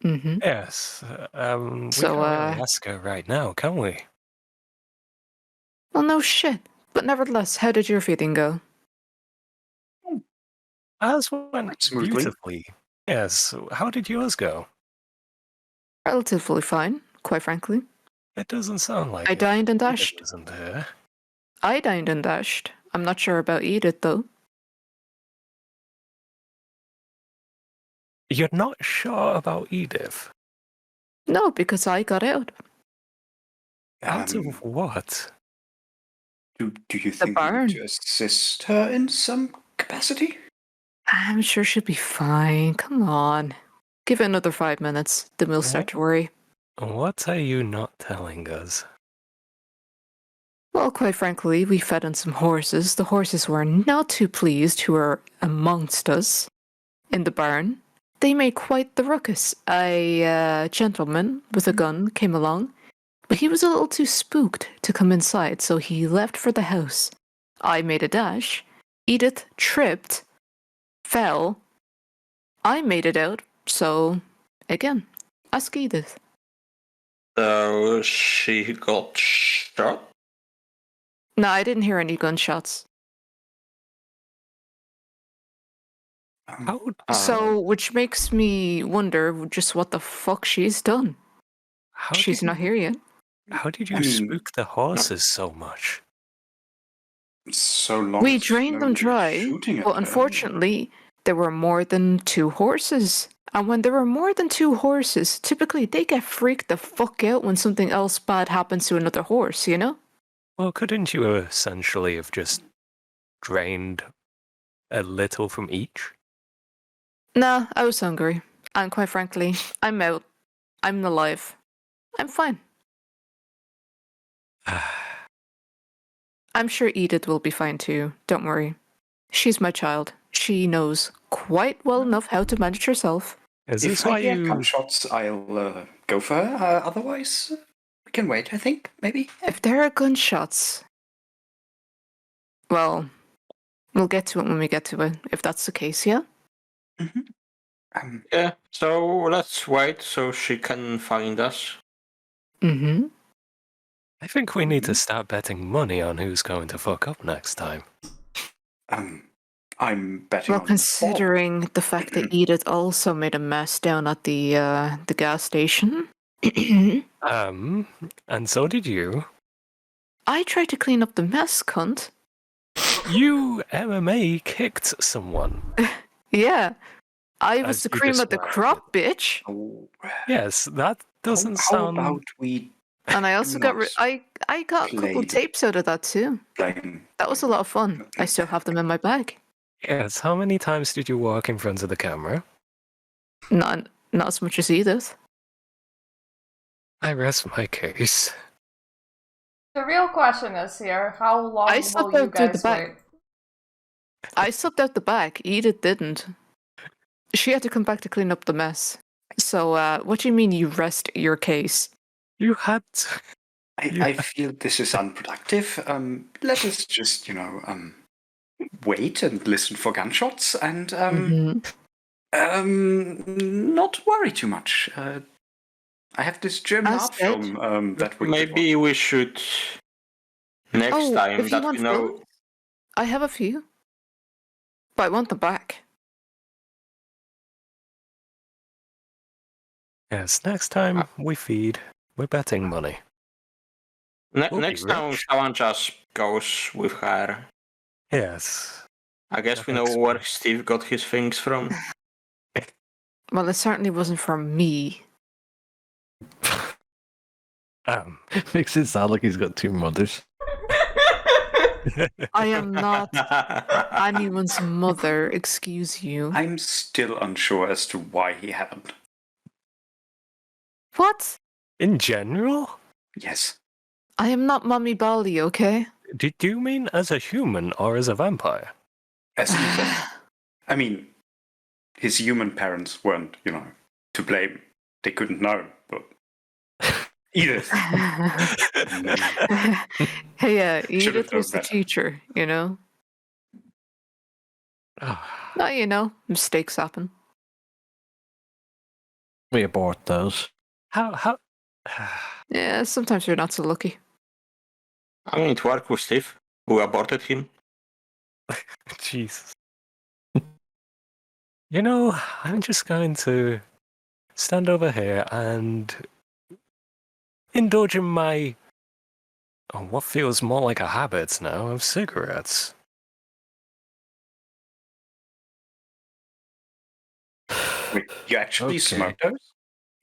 Mm-hmm. Yes. We So, can't really ask her right now, can we? Well, no shit. But nevertheless, how did your feeding go? Ours went Smoothly. beautifully. Yes. How did yours go? Relatively fine, quite frankly. It doesn't sound like I it. dined and Edith dashed. wasn't here. I dined and dashed. I'm not sure about Edith, though. You're not sure about Edith? No, because I got out. Out of what? Do you think we barn. need to assist her in some capacity? I'm sure she'll be fine. Come on. Give it another 5 minutes, then we'll start to worry. What are you not telling us? Well, quite frankly, we fed on some horses. The horses were not too pleased who were amongst us in the barn. They made quite the ruckus. A gentleman with a gun came along, but he was a little too spooked to come inside, so he left for the house. I made a dash. Edith tripped, fell. I made it out, So, again, ask Edith. So she got shot? No, I didn't hear any gunshots. How So, which makes me wonder just what the fuck she's done. She's not here yet. How did you I mean- spook the horses so much? So long. We as drained them nobody's dry, shooting at but them. unfortunately, there were more than 2 horses. And when there were more than 2 horses, typically they get freaked the fuck out when something else bad happens to another horse, you know? Well, couldn't you essentially have just drained a little from each? Nah, I was hungry. And quite frankly, I'm out. I'm alive. I'm fine. I'm sure Edith will be fine too. Don't worry. She's my child. She knows quite well enough how to manage herself. Is If this I why hear you? gunshots, I'll go for her. Otherwise, we can wait, I think, maybe. If there are gunshots, well, we'll get to it when we get to it, if that's the case, yeah? Yeah, so let's wait so she can find us. Mm-hmm. I think we need to start betting money on who's going to fuck up next time. I'm betting Well, on considering the fact that Edith also made a mess down at the gas station. And so did you. I tried to clean up the mess, cunt. You MMA kicked someone. Yeah. I was As the you cream of the described crop, bitch. Oh, Yes, that doesn't how sound. about we And I also got I got a couple Played. tapes out of that too. blame? That was a lot of fun. I still have them in my bag. Yes, how many times did you walk in front of the camera? Not as much as Edith. I rest my case. The real question is here: how long I will slipped you out through the guys back. wait? I slipped out the back. Edith didn't. She had to come back to clean up the mess. So, what do you mean you rest your case? You had to. I feel this is unproductive. Let us just, wait and listen for gunshots and not worry too much. I have this German As art said, film that we Maybe we should next time if you that want we know. films, I have a few. But I want them back. Yes, next time we feed, we're betting money. We'll be Next time rich. someone just goes with her. Yes. I guess That we know makes where Steve got his things from. Well, it certainly wasn't from me. Makes it sound like he's got 2 mothers. I am not anyone's mother, excuse you. I'm still unsure as to why he happened. What? In general? Yes. I am not Mummy Bali, okay? Did you mean as a human or as a vampire? As Ethan. I mean, his human parents weren't, to blame. They couldn't know, but Edith. Hey, Should've Edith was known the better. teacher, you know? No, mistakes happen. We abort those. How? Yeah, sometimes you're not so lucky. I mean, it worked with Steve, who aborted him. Jesus. I'm just going to stand over here and indulge in my what feels more like a habit now of cigarettes. Wait, you actually Okay. smoke those?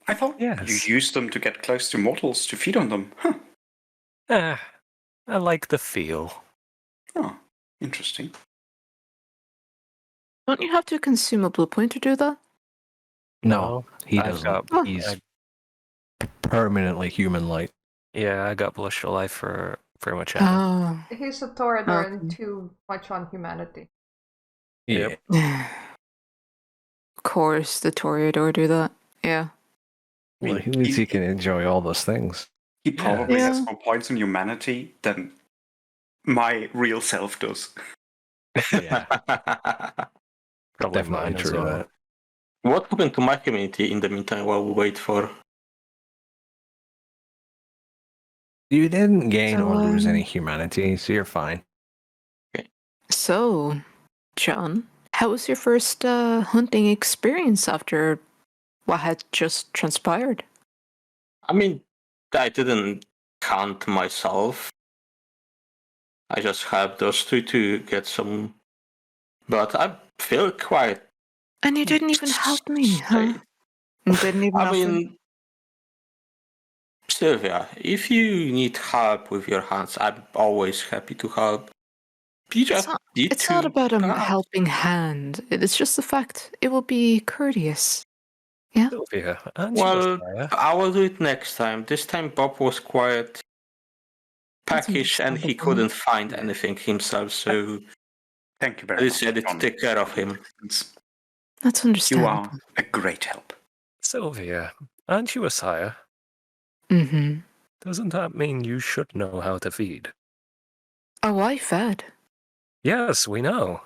I thought Yes. you used them to get close to mortals to feed on them. Huh. I like the feel. Oh, interesting. Don't you have to consume a blue point to do that? No, he I've doesn't. got- He's I- permanently human light. Yeah, I got Blush of Life for pretty much everything. Oh. He's a Torador and Okay. too much on humanity. Yep. Of course, the Toreador do that. Yeah. I Well, mean, he means he can enjoy all those things. He probably has Yeah. more points on humanity than my real self does. Yeah, Probably definitely mine as true. well. What happened to my community in the meantime while we wait for? You didn't gain So, or lose any humanity, so you're fine. So, John, how was your first hunting experience after what had just transpired? I mean, I didn't hunt myself. I just helped those two to get some. But I feel quite. And you didn't even help me, huh? safe. You didn't even I offer. mean, Sylvia, if you need help with your hands, I'm always happy to help. You just need It's to not about a help. helping hand. It's just the fact it will be courteous. Yeah. Sylvia, aren't you a Well, sire? I will do it next time. This time Bob was quite That's peckish and he understandable. couldn't find anything himself, so Thank you very I much. decided to John. take care of him. That's You understandable. are a great help. Sylvia, aren't you a sire? Mm-hmm. Doesn't that mean you should know how to feed? Oh, I fed. Yes, we know.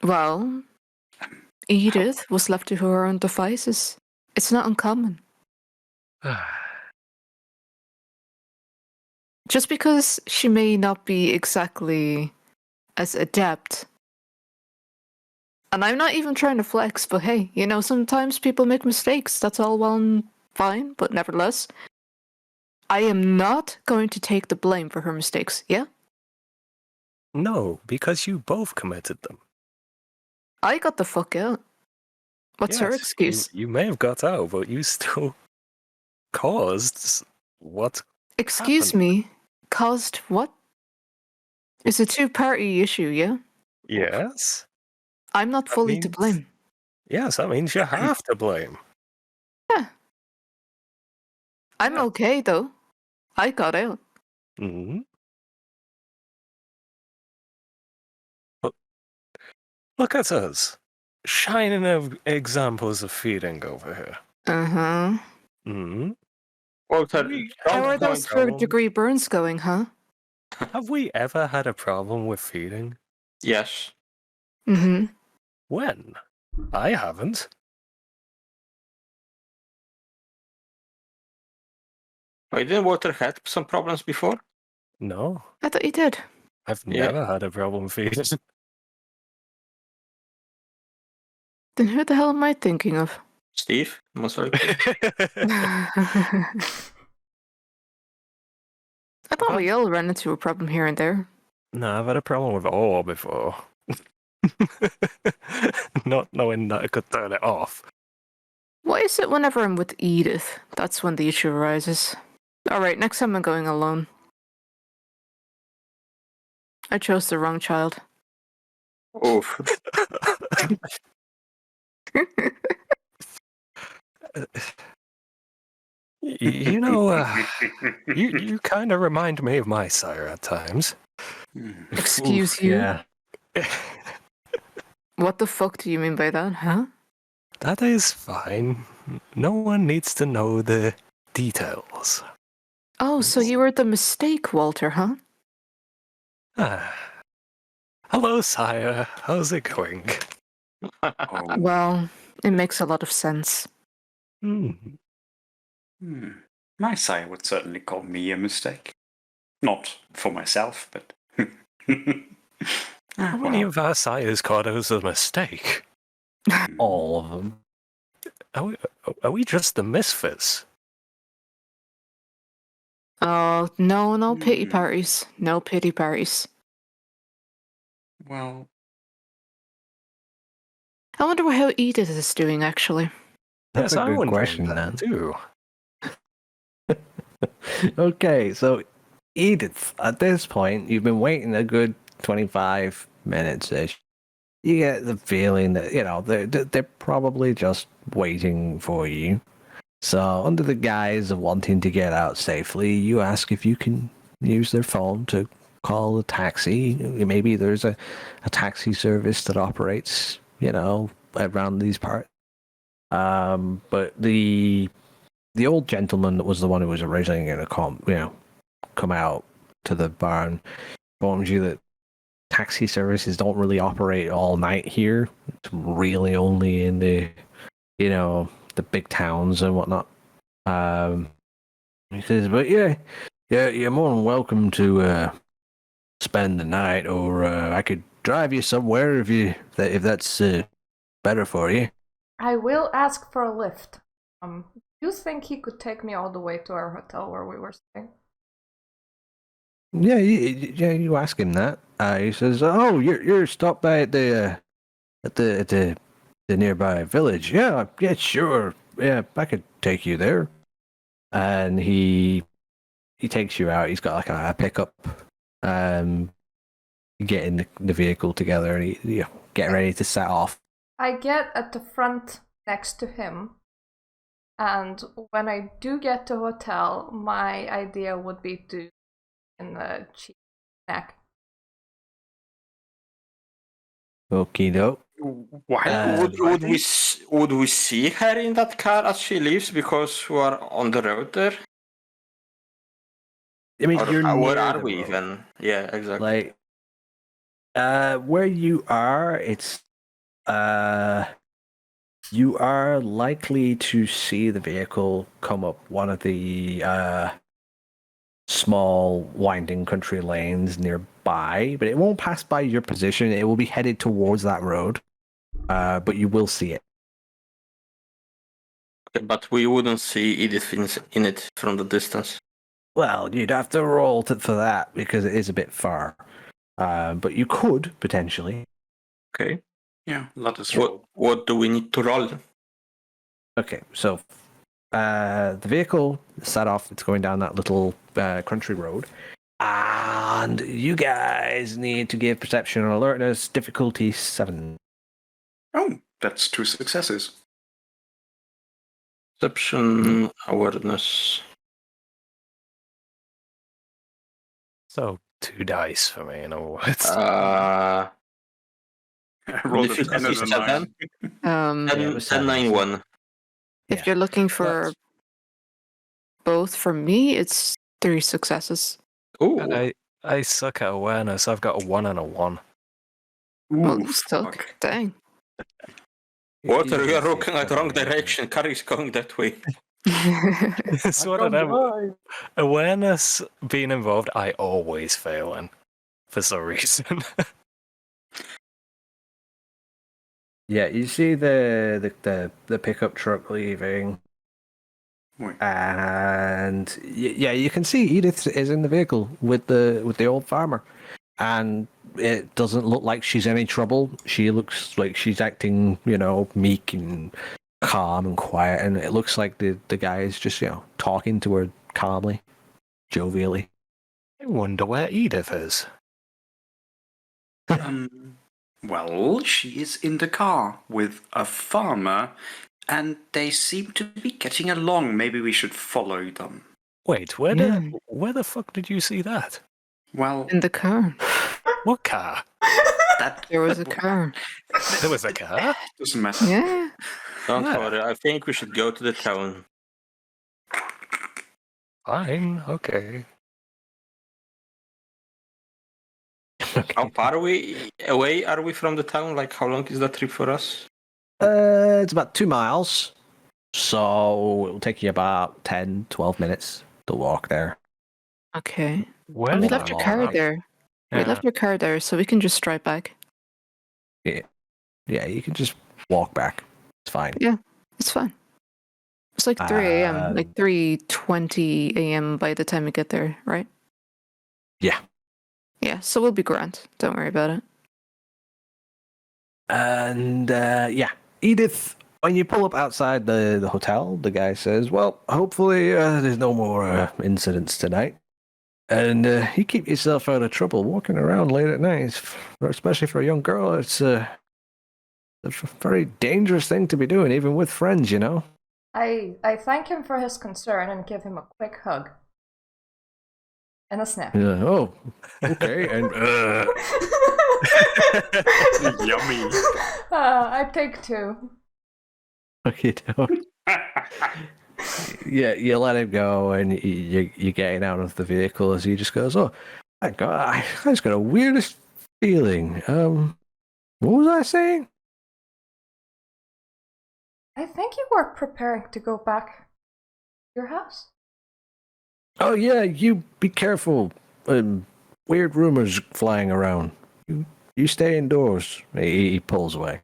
Well, Edith was left to her own devices. It's not uncommon. Just because she may not be exactly as adept. And I'm not even trying to flex, but hey, sometimes people make mistakes. That's all well and fine, but nevertheless, I am not going to take the blame for her mistakes, yeah? No, because you both committed them. I got the fuck out. What's her Yes, excuse? You may have got out, but you still caused what Excuse happened. me, caused what? It's a two-party issue, yeah? Yes? I'm not That fully to means- blame. Yes, that means you have to blame. Yeah. I'm Yeah. okay, though. I got out. Hmm. Look at us, shining examples of feeding over here. Uh-huh. Hmm. Walter, How are don't those point- third-degree burns going, huh? Have we ever had a problem with feeding? Yes. Mm-hmm. When? I haven't. Wait, didn't Walter had some problems before? No, I thought you did. I've Yeah. never had a problem feeding. Then who the hell am I thinking of? Steve, most likely. I thought we all ran into a problem here and there. No, I've had a problem with ore before. Not knowing that I could turn it off. Why is it whenever I'm with Edith, that's when the issue arises? Alright, next time I'm going alone. I chose the wrong child. Oof. You know, you kind of remind me of my sire at times. Excuse Oof, you? Yeah. What the fuck do you mean by that, huh? That is fine. No one needs to know the details. Oh, so you were the mistake, Walter, huh? Ah. Hello, sire. How's it going? Oh, Well, it makes a lot of sense. Hmm. My sire would certainly call me a mistake. Not for myself, but. How many Well, of our sires called us a mistake? All of them. Are we just the misfits? Oh, no pity Hmm. parties. No pity parties. well, I wonder how Edith is doing, actually. That's Yes, a I'm good wondering question, that then. too. Okay, so Edith, at this point, you've been waiting a good 25 minutes-ish. You get the feeling that, they're probably just waiting for you. So, under the guise of wanting to get out safely, you ask if you can use their phone to call a taxi. Maybe there's a taxi service that operates, around these parts. But the old gentleman that was the one who was originally going to come out to the barn informs you that taxi services don't really operate all night here. It's really only in the, the big towns and whatnot. He says, but yeah, you're more than welcome to spend the night, or I could drive you somewhere if that's better for you. I will ask for a lift. Do you think he could take me all the way to our hotel where we were staying? Yeah, you ask him that. He says, "Oh, you're stopped by at the nearby village." Yeah, sure. Yeah, I could take you there. And he takes you out. He's got like a pickup. You get in the vehicle together, and you get ready to set off. I get at the front next to him, and when I do get to hotel, my idea would be to in the cheap snack. Okie doke. Why Would we see her in that car as she leaves because we are on the road there? I mean, Or you're where near are the we road. even? Yeah, exactly. Like, where you are, it's you are likely to see the vehicle come up one of the small winding country lanes nearby, but it won't pass by your position. It will be headed towards that road, but you will see it. Okay, but we wouldn't see Edith in it from the distance. Well, you'd have to roll for that because it is a bit far, but you could potentially. Okay. Yeah, let us roll. What do we need to roll? Okay, so the vehicle set off. It's going down that little country road. And you guys need to give perception and alertness difficulty 7. Oh, that's 2 successes. Perception, awareness. So 2 dice for me, in other words. I rolled a 10 and a 57. 9. 10, 9, 1. If you're looking for both, for me, it's 3 successes. Ooh. And I suck at awareness. I've got a 1 and a 1. Well, Ooh, still, fuck. dang. Water, you are looking at the wrong direction. Car is going that way. It's one of them. Awareness being involved, I always fail in, for some reason. Yeah, you see the pickup truck leaving, Wait. and yeah, you can see Edith is in the vehicle with the old farmer, and it doesn't look like she's any trouble. She looks like she's acting, meek and calm and quiet, and it looks like the guy is just, talking to her calmly, jovially. I wonder where Edith is. Well, she is in the car with a farmer, and they seem to be getting along. Maybe we should follow them. Wait, where the fuck did you see that? Well, In the car. What car? that There was a car. There was a car? doesn't matter. Yeah. Don't Yeah. worry, I think we should go to the town. Fine, okay. How far away are we from the town? Like, how long is that trip for us? It's about 2 miles, so it'll take you about 10, 12 minutes to walk there. Okay. Where And we Well, left your I'm car alright. there. We Yeah. left your car there, so we can just drive back. Yeah, you can just walk back. It's fine. Yeah. It's fine. It's like 3 a.m., like 3:20 a.m. by the time we get there, right? Yeah. Yeah, so we'll be grand. Don't worry about it. And yeah, Edith, when you pull up outside the hotel, the guy says, well, hopefully there's no more incidents tonight. And you keep yourself out of trouble walking around late at night, especially for a young girl. It's a very dangerous thing to be doing, even with friends, I thank him for his concern and give him a quick hug. And a snap. Yeah, oh, okay. And Yummy. I take 2. you don't. Yeah, you let him go, and you're getting out of the vehicle as he just goes, oh, my God, I just got a weirdest feeling. What was I saying? I think you were preparing to go back to your house. Oh yeah, you be careful. Weird rumors flying around. You stay indoors. He pulls away.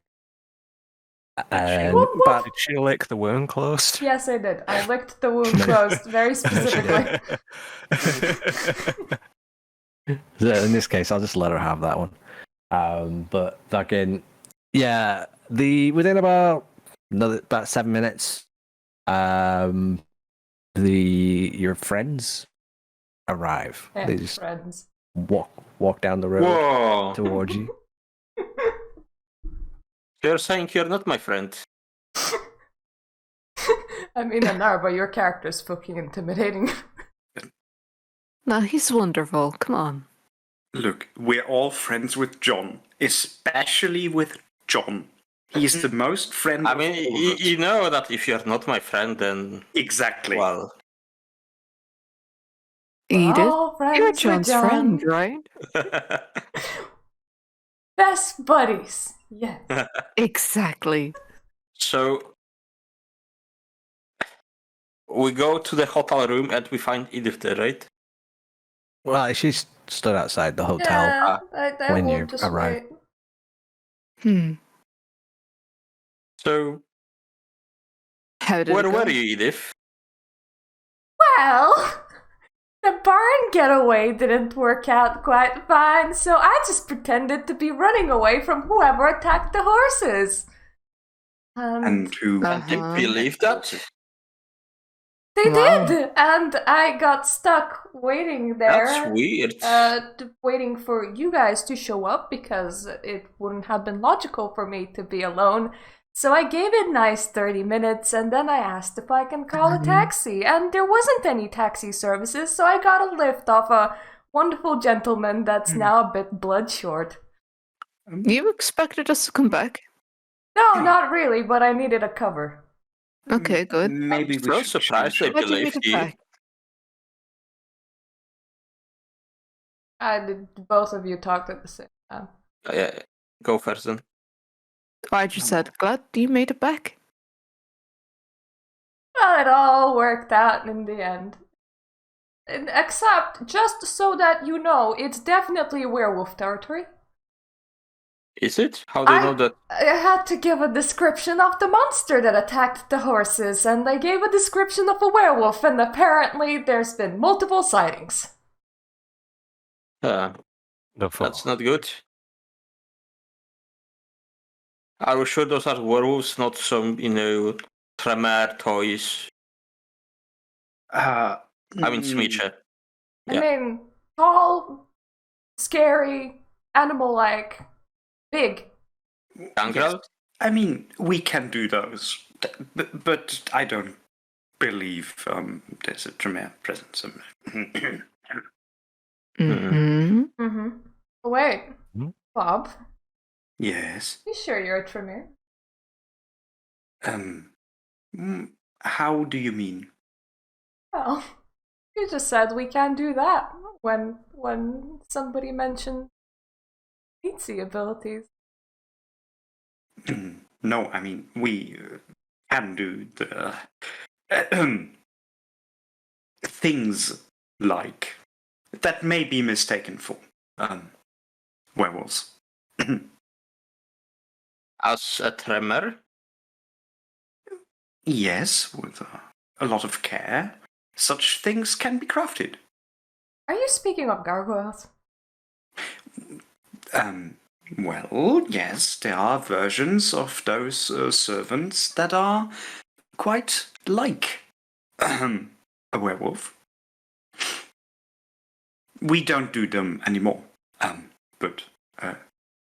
And Whoop, whoop. but Did she lick the wound closed? Yes, I did. I licked the wound closed very specifically. in this case, I'll just let her have that one. But fucking yeah, within about 7 minutes, your friends arrive. Yeah, They just friends. walk down the road Whoa! towards you. You're saying you're not my friend. I mean, Anarva, your character's fucking intimidating. No, he's wonderful. Come on. Look, we're all friends with John, especially with John. He's the most friendly. I mean, of all of us. you know that if you're not my friend, then Exactly. well, Edith, all friends you're with John's John. friend, right? Best buddies. Yeah. Exactly. So we go to the hotel room and we find Edith there, right? Well, she stood outside the hotel. Yeah, I when will you just arrive. wait. So How did where it go? were you, Edith? Well, the barn getaway didn't work out quite fine, so I just pretended to be running away from whoever attacked the horses. And who? Uh-huh. They believe that? They Wow. did, and I got stuck waiting there. That's weird. Waiting for you guys to show up because it wouldn't have been logical for me to be alone. So I gave it nice 30 minutes, and then I asked if I can call a taxi, and there wasn't any taxi services, so I got a lift off a wonderful gentleman that's now a bit bloodshort. You expected us to come back? No, not really, but I needed a cover. Okay, good. Maybe I'm we so should surprised change they Why'd you believed need it you. back? Both of you talked at the same time. Yeah, go first then. I just said, glad you made it back. Well, it all worked out in the end. Except, just so that you know, it's definitely werewolf territory. Is it? How do you know that? I had to give a description of the monster that attacked the horses, and I gave a description of a werewolf, and apparently there's been multiple sightings. That's not good. Are we sure those are werewolves, not some, Tremere toys? I mean, Smeacher. I Yeah. mean, tall, scary, animal-like, big. Gangrel? Yes. I mean, we can do those, but I don't believe there's a Tremere presence. Mm-hmm. Wait, Bob, Yes. you sure you're a Tremere? How do you mean? Well, you just said we can't do that when somebody mentioned Nietzsche abilities. No, I mean, we can do the things like that may be mistaken for werewolves. As a tremor? Yes, with a lot of care, such things can be crafted. Are you speaking of gargoyles? Well, yes, there are versions of those servants that are quite like a werewolf. We don't do them anymore, but...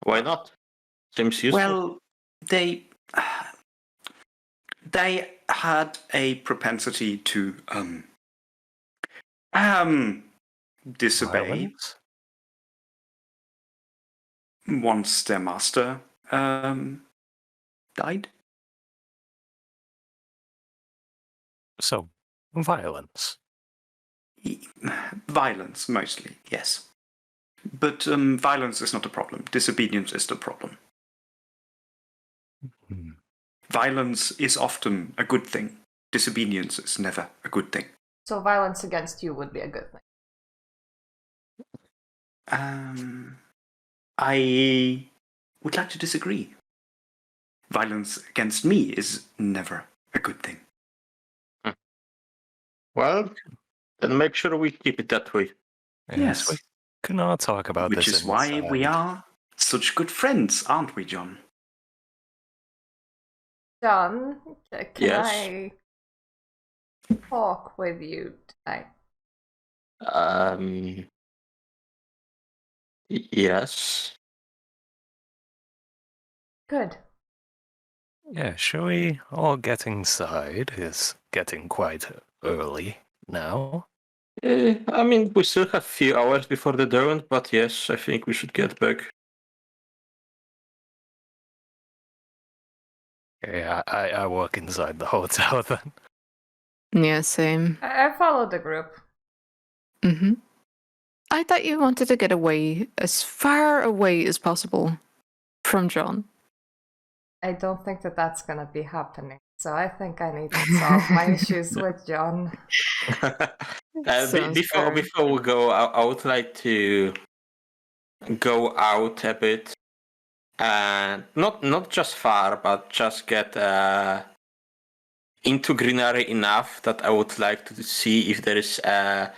Why not? Seems useful. Well, they had a propensity to disobey Violence? once their master died. So, violence. Violence, mostly, yes. But violence is not the problem. Disobedience is the problem. Violence is often a good thing. Disobedience is never a good thing. So violence against you would be a good thing. I would like to disagree. Violence against me is never a good thing. Well, then make sure we keep it that way. Yes. We can all talk about Which this is why we inside. are such good friends, aren't we, John? John, can Yes? I talk with you tonight? Yes. Good. Yeah, shall we all get inside? It's getting quite early now. I mean, we still have a few hours before the dawn, but yes, I think we should get back. Yeah, I work inside the hotel then. Yeah, same. I followed the group. Mm-hmm. I thought you wanted to get away, as far away as possible from John. I don't think that that's gonna be happening. So I think I need to solve my issues with John. Sounds Before we go, I would like to go out a bit, and not just far, but just get into greenery enough that I would like to see if there is a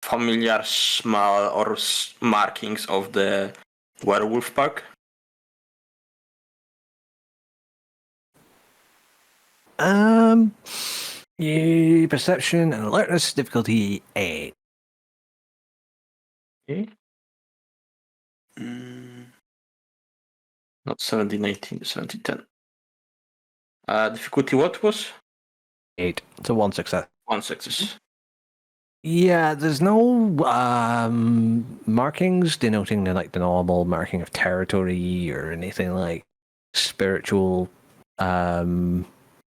familiar smell or markings of the werewolf pack. Perception and alertness difficulty 8. Okay. Not 17, 19, 17, 10. Difficulty what was? 8. So 1 success. 1 success. Yeah, there's no markings denoting the normal marking of territory or anything like spiritual.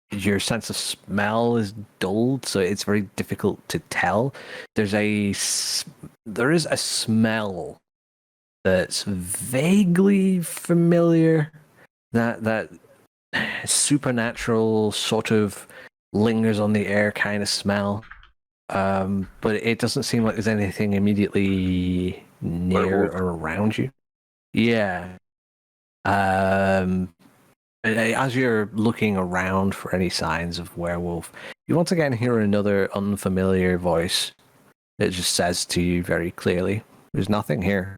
Your sense of smell is dulled, so it's very difficult to tell. There is a smell that's vaguely familiar. That supernatural sort of lingers on the air kind of smell. But it doesn't seem like there's anything immediately near Werewolf. or around you. Yeah. As you're looking around for any signs of werewolf, you once again hear another unfamiliar voice that just says to you very clearly, "There's nothing here."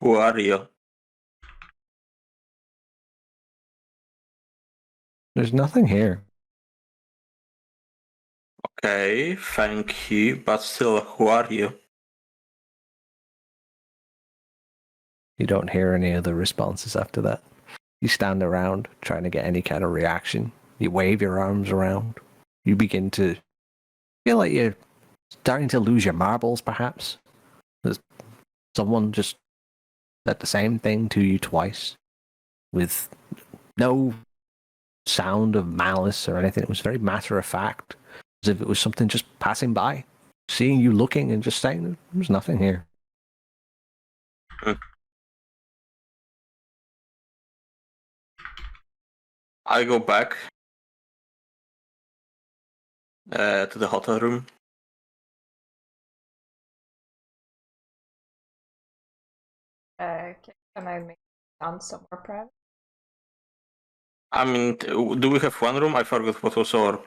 Who are you? There's nothing here. Okay, thank you, but still, who are you? You don't hear any other responses after that. You stand around trying to get any kind of reaction. You wave your arms around. You begin to feel like you're starting to lose your marbles, perhaps. There's someone just said the same thing to you twice with no sound of malice or anything. It was very matter of fact, as if it was something just passing by, seeing you looking and just saying, "There's nothing here." I go back to the hotel room. Can I make John somewhere private? I mean, do we have one room? I forgot what was our.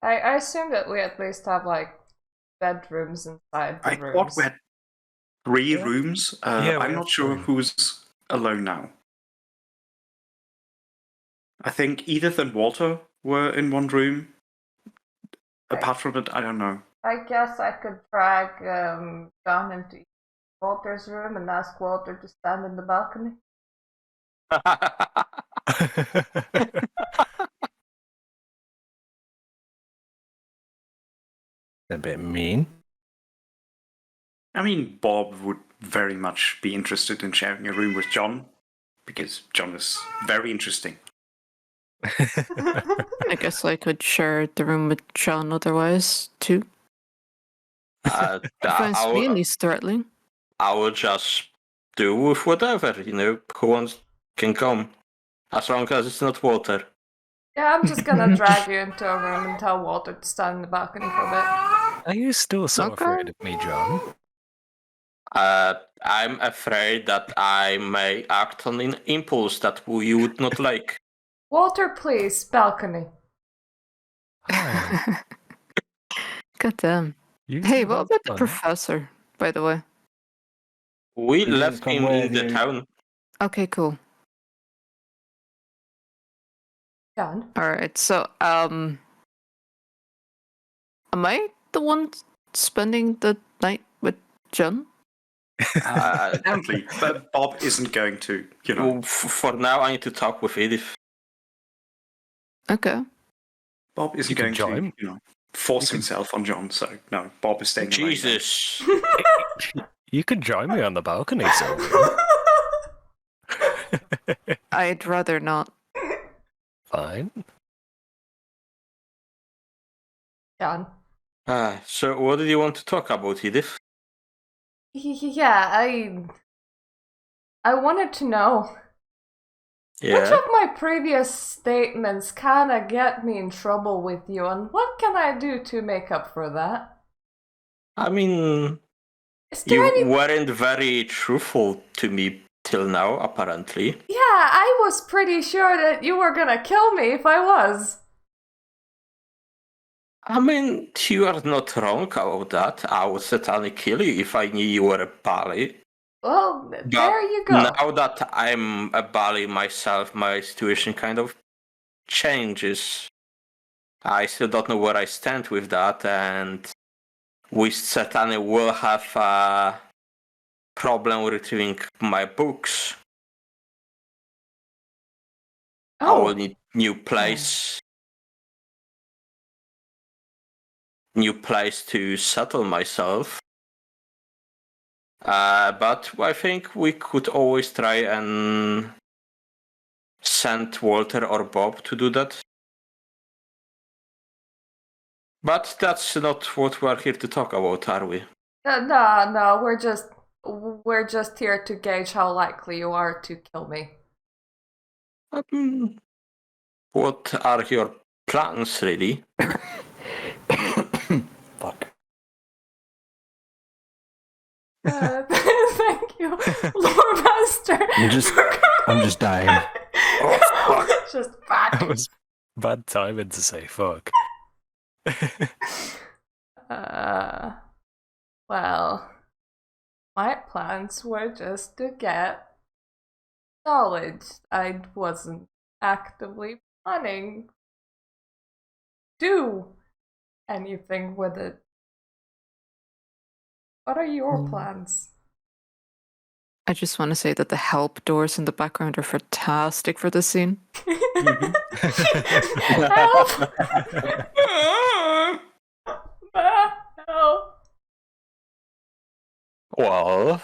I assume that we at least have like bedrooms inside the I rooms. thought we had 3 Yeah. rooms. Yeah, we I'm have not sure 3. who's alone now. I think Edith and Walter were in one room. Apart from it, I don't know. I guess I could drag John into Walter's room and ask Walter to stand in the balcony. A bit mean. I mean, Bob would very much be interested in sharing a room with John, because John is very interesting. I guess I could share the room with John otherwise, too. It finds I me will, least threatening. I will just do with whatever, who wants can come. As long as it's not water. Yeah, I'm just gonna drag you into a room and tell Walter to stand in the balcony for a bit. Are you still so Okay. afraid of me, John? I'm afraid that I may act on an impulse that you would not like. Walter, please, balcony. Fine. God damn. You Hey, two what have about the fun. professor, by the way? We He didn't left come him in with the you. town. Okay, cool. John. Alright, so, am I the one spending the night with John? Apparently, but Bob isn't going to, Well, for now, I need to talk with Edith. Okay. Bob isn't You can going join. to, force himself on John. So no, Bob is staying away. Jesus. You could join me on the balcony, Sylvia. I'd rather not. Fine. John. So what did you want to talk about, Edith? Yeah, I wanted to know which Yeah. of my previous statements kinda get me in trouble with you, and what can I do to make up for that? I mean, Is there you any... weren't very truthful to me till now, apparently. Yeah, I was pretty sure that you were gonna kill me if I was. I mean, you are not wrong about that. I would certainly kill you if I knew you were a Bali. Well, But there you go. now that I'm a Bali myself, my situation kind of changes. I still don't know where I stand with that, and we certainly will have a problem retrieving my books. I Oh, will need new place to settle myself. But I think we could always try and send Walter or Bob to do that. But that's not what we're here to talk about, are we? no, we're just here to gauge how likely you are to kill me. What are your plans, really? Fuck. Thank you, Lord Master. I'm just dying. Just back. That was bad timing to say fuck. Well, my plans were just to get knowledge. I wasn't actively planning to do anything with it. What are your plans? I just want to say that the help doors in the background are fantastic for this scene. Help! Help! Well,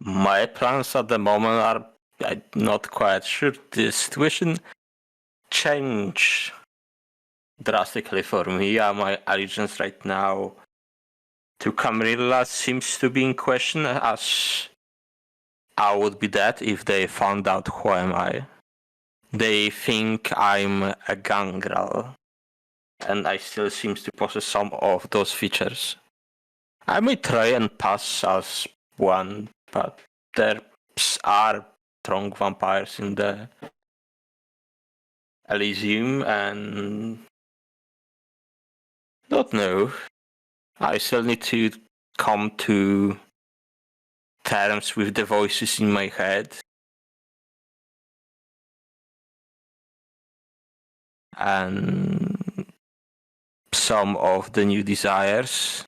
my plans at the moment are I'm not quite sure. The situation changed drastically for me. My allegiance right now to Camarilla seems to be in question, as I would be dead if they found out who am I. They think I'm a gangrel, and I still seem to possess some of those features. I may try and pass as one, but there are strong vampires in the Elysium, and don't know. I still need to come to terms with the voices in my head. And some of the new desires.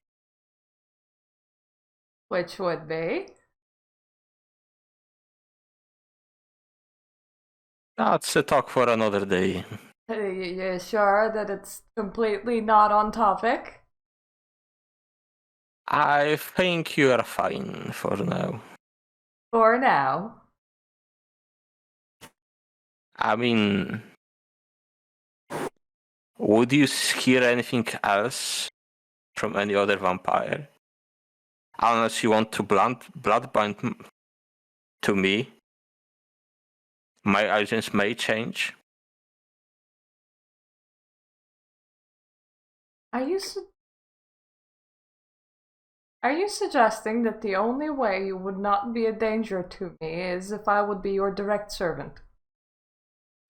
Which would be? That's a talk for another day. You sure that it's completely not on topic? I think you are fine for now. For now. I mean, would you hear anything else from any other vampire? Unless you want to bloodbind to me. My agents may change. Are you suggesting that the only way you would not be a danger to me is if I would be your direct servant?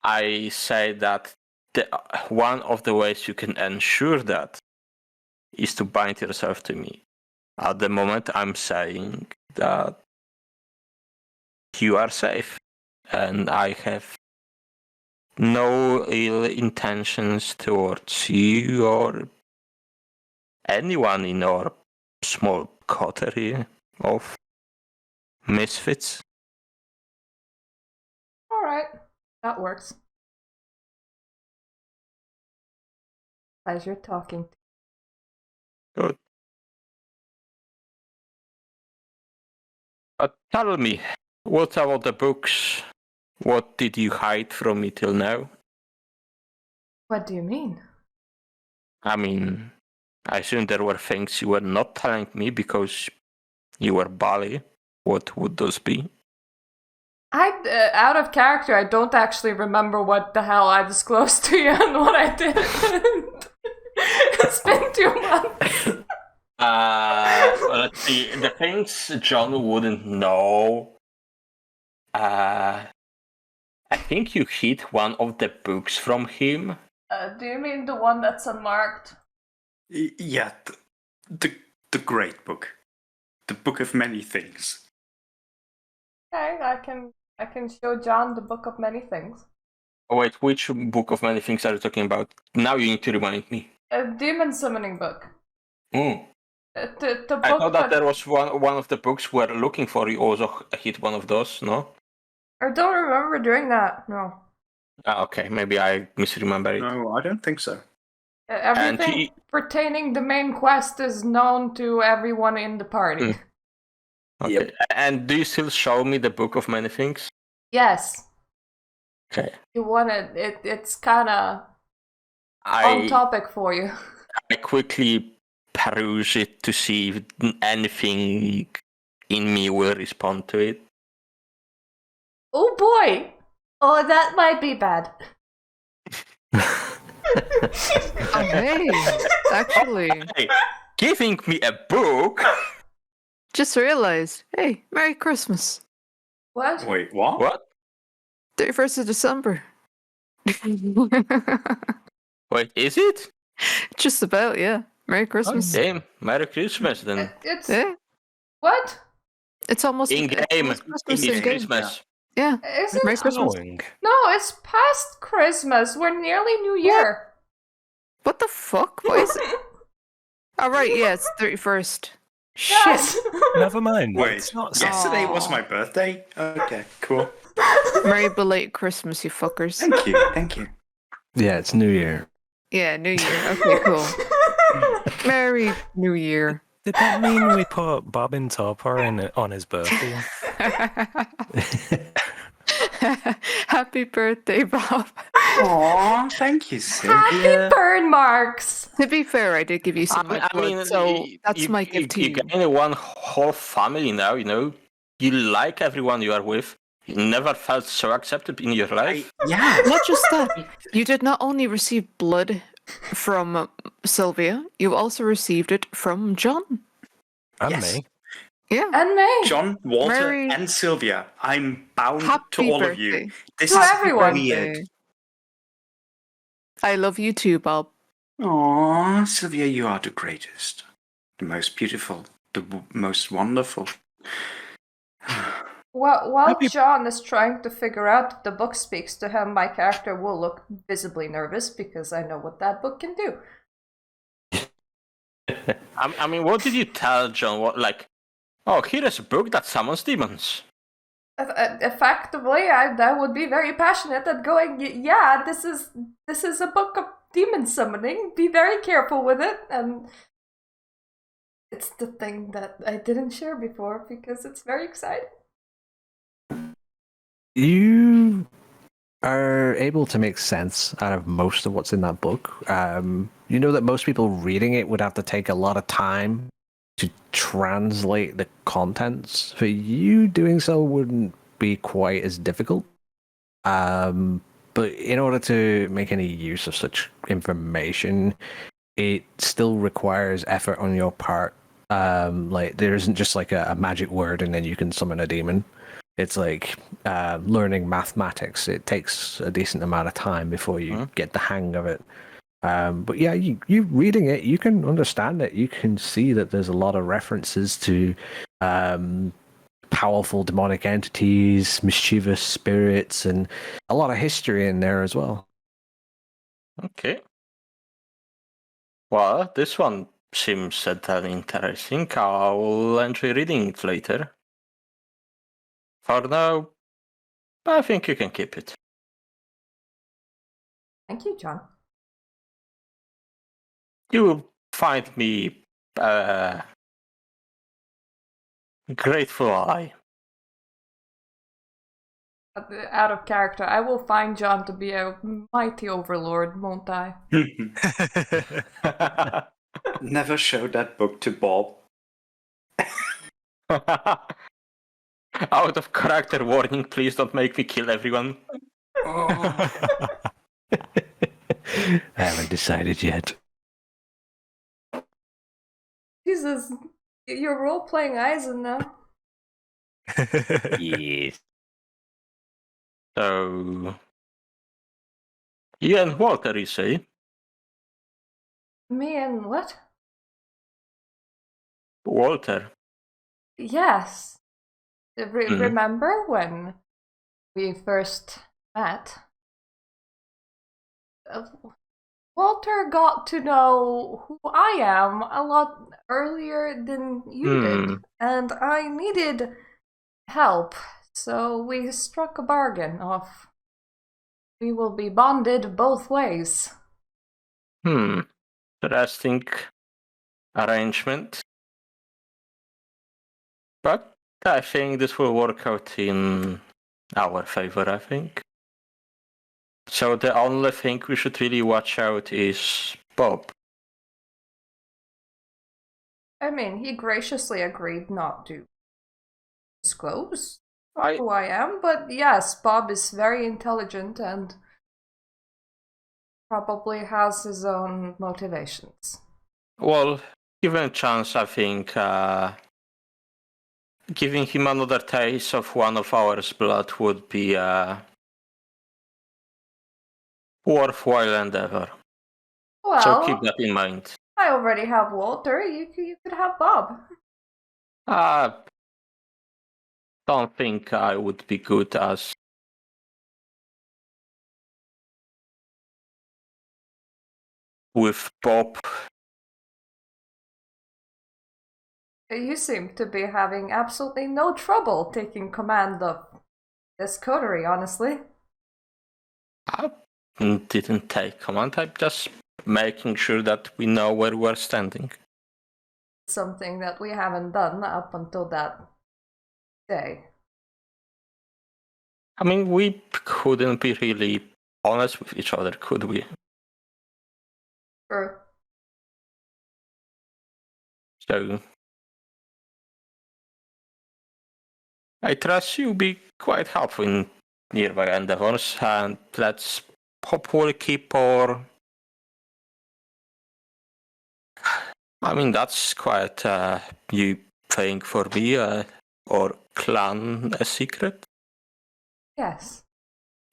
I say that one of the ways you can ensure that is to bind yourself to me. At the moment, I'm saying that you are safe, and I have no ill intentions towards you or anyone in our small coterie of misfits. Alright, that works. Pleasure talking. Good. But tell me, what about the books? What did you hide from me till now? What do you mean? I mean, I assume there were things you were not telling me because you were Bali. What would those be? Out of character, I don't actually remember what the hell I disclosed to you and what I didn't. It's been 2 months. Let's see. The things John wouldn't know. I think you hid one of the books from him. Do you mean the one that's unmarked? Yeah, the great book. The book of many things. Okay, I can show John the book of many things. Oh, wait, which book of many things are you talking about? Now you need to remind me. A demon summoning book. Mm. The book I thought that there was one of the books we're looking for. You also hit one of those, no? I don't remember doing that, no. Okay, maybe I misremember it. No, I don't think so. Everything pertaining the main quest is known to everyone in the party. Okay. Yep. And do you still show me the book of many things? Yes. Okay. You want it's kinda on topic for you. I quickly peruse it to see if anything in me will respond to it. Oh boy! Oh, that might be bad. Oh, hey, actually, Hey, giving me a book? just realized. Hey, Merry Christmas. What? Wait, what? What? 31st of December. Wait, is it? Just about, yeah. Merry Christmas. Damn, Merry Christmas then. It's Yeah, what? it's almost In it's game. almost Christmas It's in game. Christmas. Yeah. Isn't Merry Christmas. Annoying. No, it's past Christmas. We're nearly New Year. What the fuck? Why is it? All right, yeah, it's 31st. Yes. Shit. Never mind. Wait, It's not yesterday was Aw. my birthday? Okay, cool. Merry belated Christmas, you fuckers. Thank you, thank you. Yeah, it's New Year. Yeah, New Year. Okay, cool. Merry New Year. Did that mean we put Bob in torpor on his birthday? Happy birthday, Bob. Aw, thank you, Happy Sylvia. burn marks. To be fair, I did give you some of my blood, so that's my gift to you. You gain one whole family now, you know. You like everyone you are with. You never felt so accepted in your life. Yeah. Not just that, you did not only receive blood from Sylvia, you also received it from John. And Yes. me. Yeah. And me. John, Walter, Merry- and Sylvia, I'm bound Happy to all birthday. of you. This To is everyone. weird. I love you too, Bob. Aw, Sylvia, you are the greatest. The most beautiful. The most wonderful. Well, while Happy- John is trying to figure out if the book speaks to him, my character will look visibly nervous because I know what that book can do. I mean, what did you tell John? What, like, oh, here is a book that summons demons. Effectively, I would be very passionate at going, yeah, this is a book of demon summoning. Be very careful with it. And it's the thing that I didn't share before because it's very exciting. You are able to make sense out of most of what's in that book. You know that most people reading it would have to take a lot of time to translate the contents. For you, doing so wouldn't be quite as difficult. But in order to make any use of such information, it still requires effort on your part. Like there isn't just like a magic word and then you can summon a demon. It's like learning mathematics. It takes a decent amount of time before you get the hang of it. But yeah, you reading it, you can understand it. You can see that there's a lot of references to powerful demonic entities, mischievous spirits, and a lot of history in there as well. Okay. Well, this one seems certainly interesting. I'll enjoy reading it later. For now, I think you can keep it. Thank you, John. You will find me grateful ally. Out of character, I will find John to be a mighty overlord, won't I? Never show that book to Bob. Out of character warning, please don't make me kill everyone. Oh. I haven't decided yet. Jesus, you're role-playing Eisen now. Yes. So, you and Walter, you say? Me and what? Walter. Yes. Remember when we first met? Walter got to know who I am a lot earlier than you did, and I needed help, so we struck a bargain of we will be bonded both ways. Interesting arrangement. But I think this will work out in our favor, I think. So the only thing we should really watch out is Bob. I mean, he graciously agreed not to disclose who I am, but yes, Bob is very intelligent and probably has his own motivations. Well, given a chance, I think giving him another taste of one of our blood would be a worthwhile endeavor. Well, so keep that in mind. I already have Walter. You could have Bob. Don't think I would be good as with Bob. You seem to be having absolutely no trouble taking command of this coterie, honestly. I didn't take command. I'm just making sure that we know where we're standing. Something that we haven't done up until that day. I mean, we couldn't be really honest with each other, could we? Sure. So I trust you'll be quite helpful in nearby endeavors, and let's hopefully keep our... I mean, that's quite a new thing for me, or clan a secret. Yes.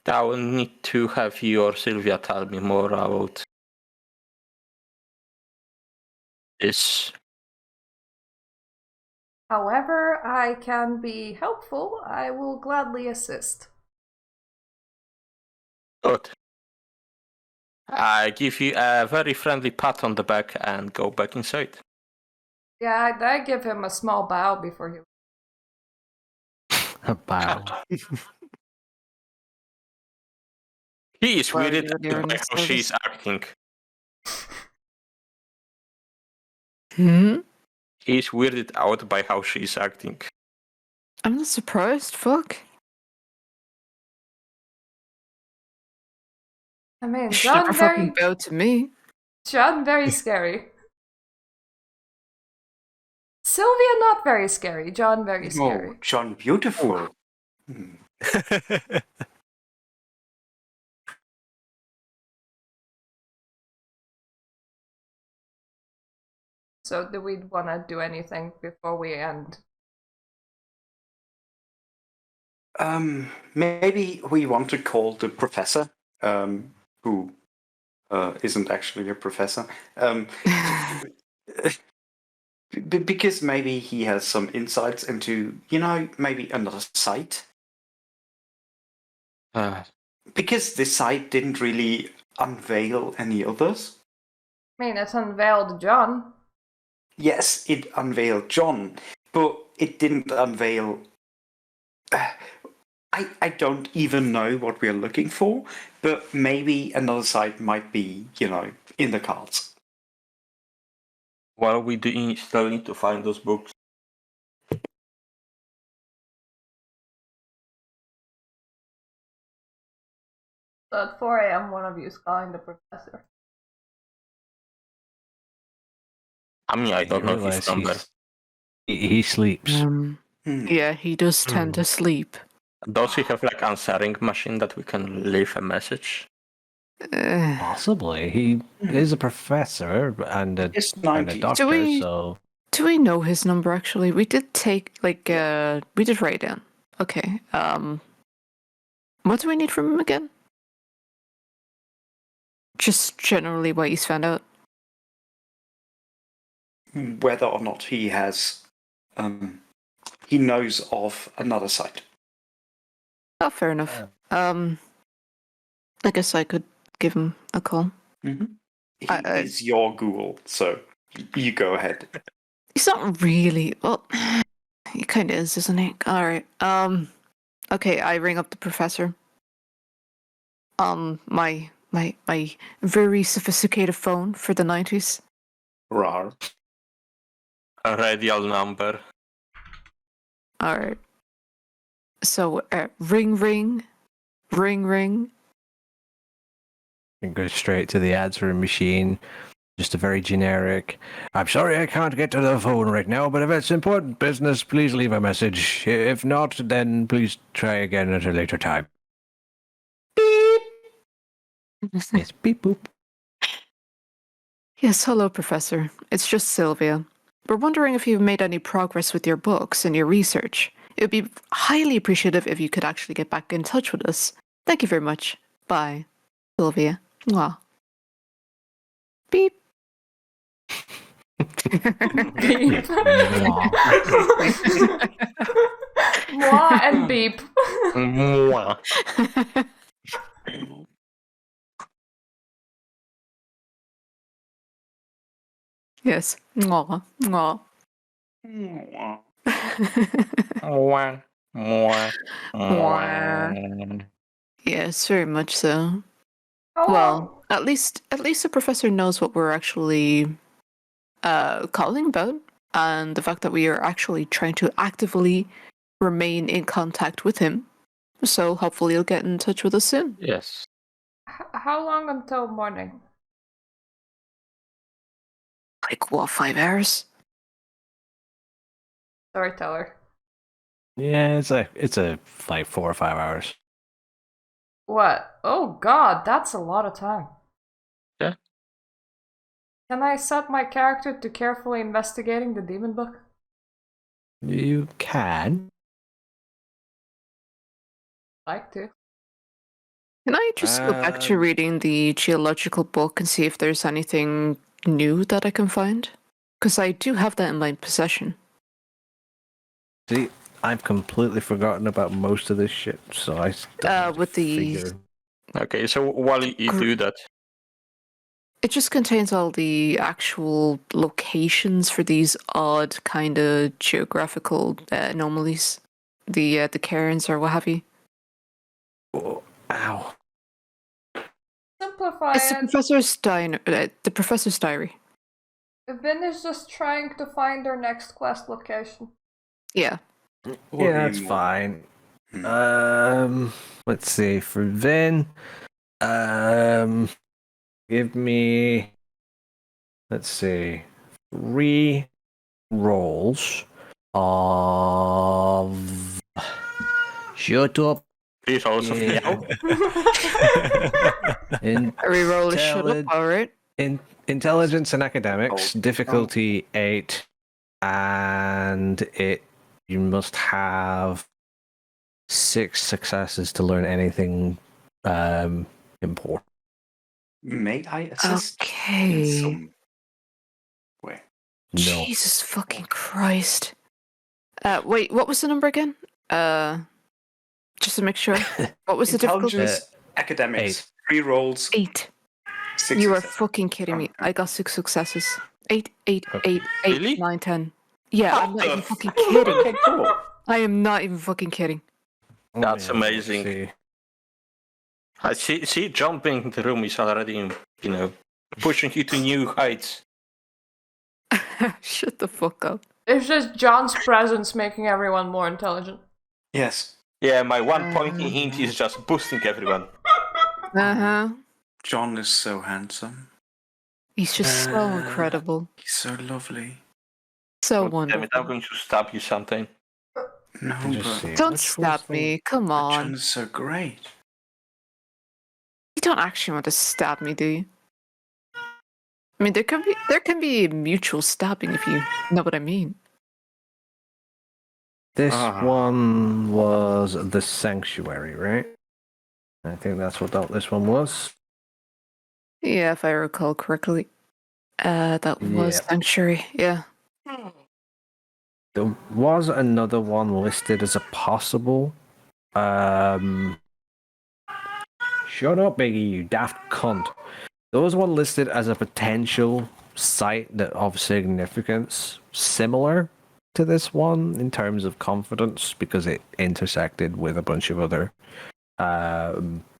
I will need to have you or Sylvia tell me more about this. However I can be helpful, I will gladly assist. Good. I give you a very friendly pat on the back and go back inside. Yeah, I give him a small bow before he... A bow. He is Well, weirded you're out by in how she's service. acting. Hmm? He's weirded out by how she's acting. I'm not surprised, fuck. I mean, You should never John fucking bow to me. very scary. Sylvia not very scary. John very scary. Oh, John, beautiful. Hmm. So do we want to do anything before we end? Maybe we want to call the professor, who isn't actually a professor, because maybe he has some insights into, maybe another site. Because this site didn't really unveil any others. I mean, it's unveiled John. Yes, it unveiled John, but it didn't unveil. I don't even know what we're looking for, but maybe another site might be, in the cards. Well, we still need to find those books. So at 4 a.m., one of you is calling the professor. I mean, I You don't know his realise number. he sleeps. Yeah, he does tend to sleep. Does he have like answering machine that we can leave a message? Possibly. He is a professor and a It's and a 90s. doctor, so Do we know his number actually? We did take we did write it down. Okay. What do we need from him again? Just generally what he's found out. Whether or not he has, he knows of another site. Oh, fair enough. I guess I could give him a call. Mm-hmm. He is your Google, so you go ahead. He's not really. Well, he kind of is, isn't he? All right. Okay, I ring up the professor. My very sophisticated phone for the 90s. Rar. A radial number. All right. So, ring, ring, ring, ring. and go straight to the answering machine. Just a very generic. I'm sorry I can't get to the phone right now, but if it's important business, please leave a message. If not, then please try again at a later time. Beep. Yes, beep boop. Yes, hello, Professor. It's just Sylvia. We're wondering if you've made any progress with your books and your research. It would be highly appreciative if you could actually get back in touch with us. Thank you very much. Bye, Sylvia. Mwah. Beep. Beep. Mwah and beep. Mwah. Yes. Mwah. Mwah. Mwah. Mwah. Mwah. Yes, very much so. Oh, Well, at least the professor knows what we're actually calling about, and the fact that we are actually trying to actively remain in contact with him. So hopefully he'll get in touch with us soon. Yes. how long until morning? Like what, 5 hours? Storyteller. Yeah, it's a like 4 or 5 hours. What? Oh god, that's a lot of time. Yeah. Can I set my character to carefully investigating the demon book? You can. Like to. Can I just go back to reading the geological book and see if there's anything new that I can find? Because I do have that in my possession. See, I've completely forgotten about most of this shit, so I still need to With the figure. Okay, so while you do that, it just contains all the actual locations for these odd kind of geographical anomalies, the cairns or what have you. Oh, ow. Simplify It's it. the professor's diary. Vin is just trying to find their next quest location. Yeah. Yeah, that's fine. Let's see. For Vin, Give me, let's see, 3 rolls of. Shut up. 3 rolls of Yeah. yell. Reroll a shut up, alright. Intelligence and academics, difficulty 8, and you must have 6 successes to learn anything important. May I assist in Okay. some way? No. Jesus fucking Christ. Wait, what was the number again? Just to make sure. What was the difficulty? Intelligence, academics, 3 rolls, 8. 6 You are successes. fucking kidding me. I got 6 successes. 8, 8, Okay. 8, 8, Really? 9, 10. Yeah, I'm not What even the fucking kidding. Okay, cool. I am not even fucking kidding. That's Yeah, amazing. let's see. I see jumping in the room is already, pushing you to new heights. Shut the fuck up. It's just John's presence making everyone more intelligent. Yes, Yeah, my 1 point in hint is just boosting everyone. Uh-huh. John is so handsome. He's just so incredible. He's so lovely. So God damn wonderful. it, I'm going to stab you sometime. No, Just but, see. Don't Which stab was me. Come but John on. is so great. You don't actually want to stab me, do you? I mean, there can be mutual stabbing if you know what I mean. This Ah. one was the Sanctuary, right? I think that's what this one was. Yeah, if I recall correctly. That was Yeah. Sanctuary. Yeah. There was another one listed as a possible. Shut up, Biggie, you daft cunt. There was one listed as a potential site that of significance similar to this one in terms of confidence because it intersected with a bunch of other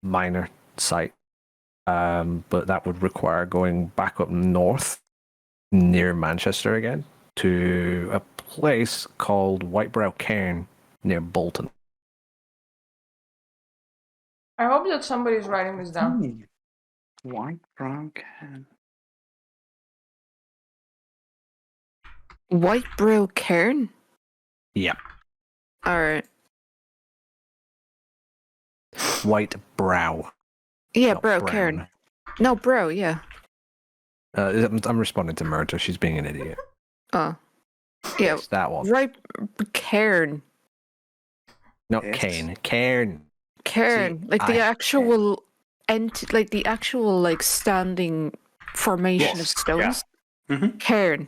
minor sites. But that would require going back up north near Manchester again to a place called Whitebrow Cairn near Bolton. I hope that somebody's writing this down. White brown can. Whitebrow Cairn? Yeah, Alright. Whitebrow. Yeah, not bro, brown. Cairn. No, bro, yeah. I'm responding to Murder. She's being an idiot. Oh. Yeah, It's that one. right. Cairn. Not Yes. Kane. Cairn. Cairn. See, Like the I- actual like the actual like standing formation of Yes, stones. Mhm. Cairn.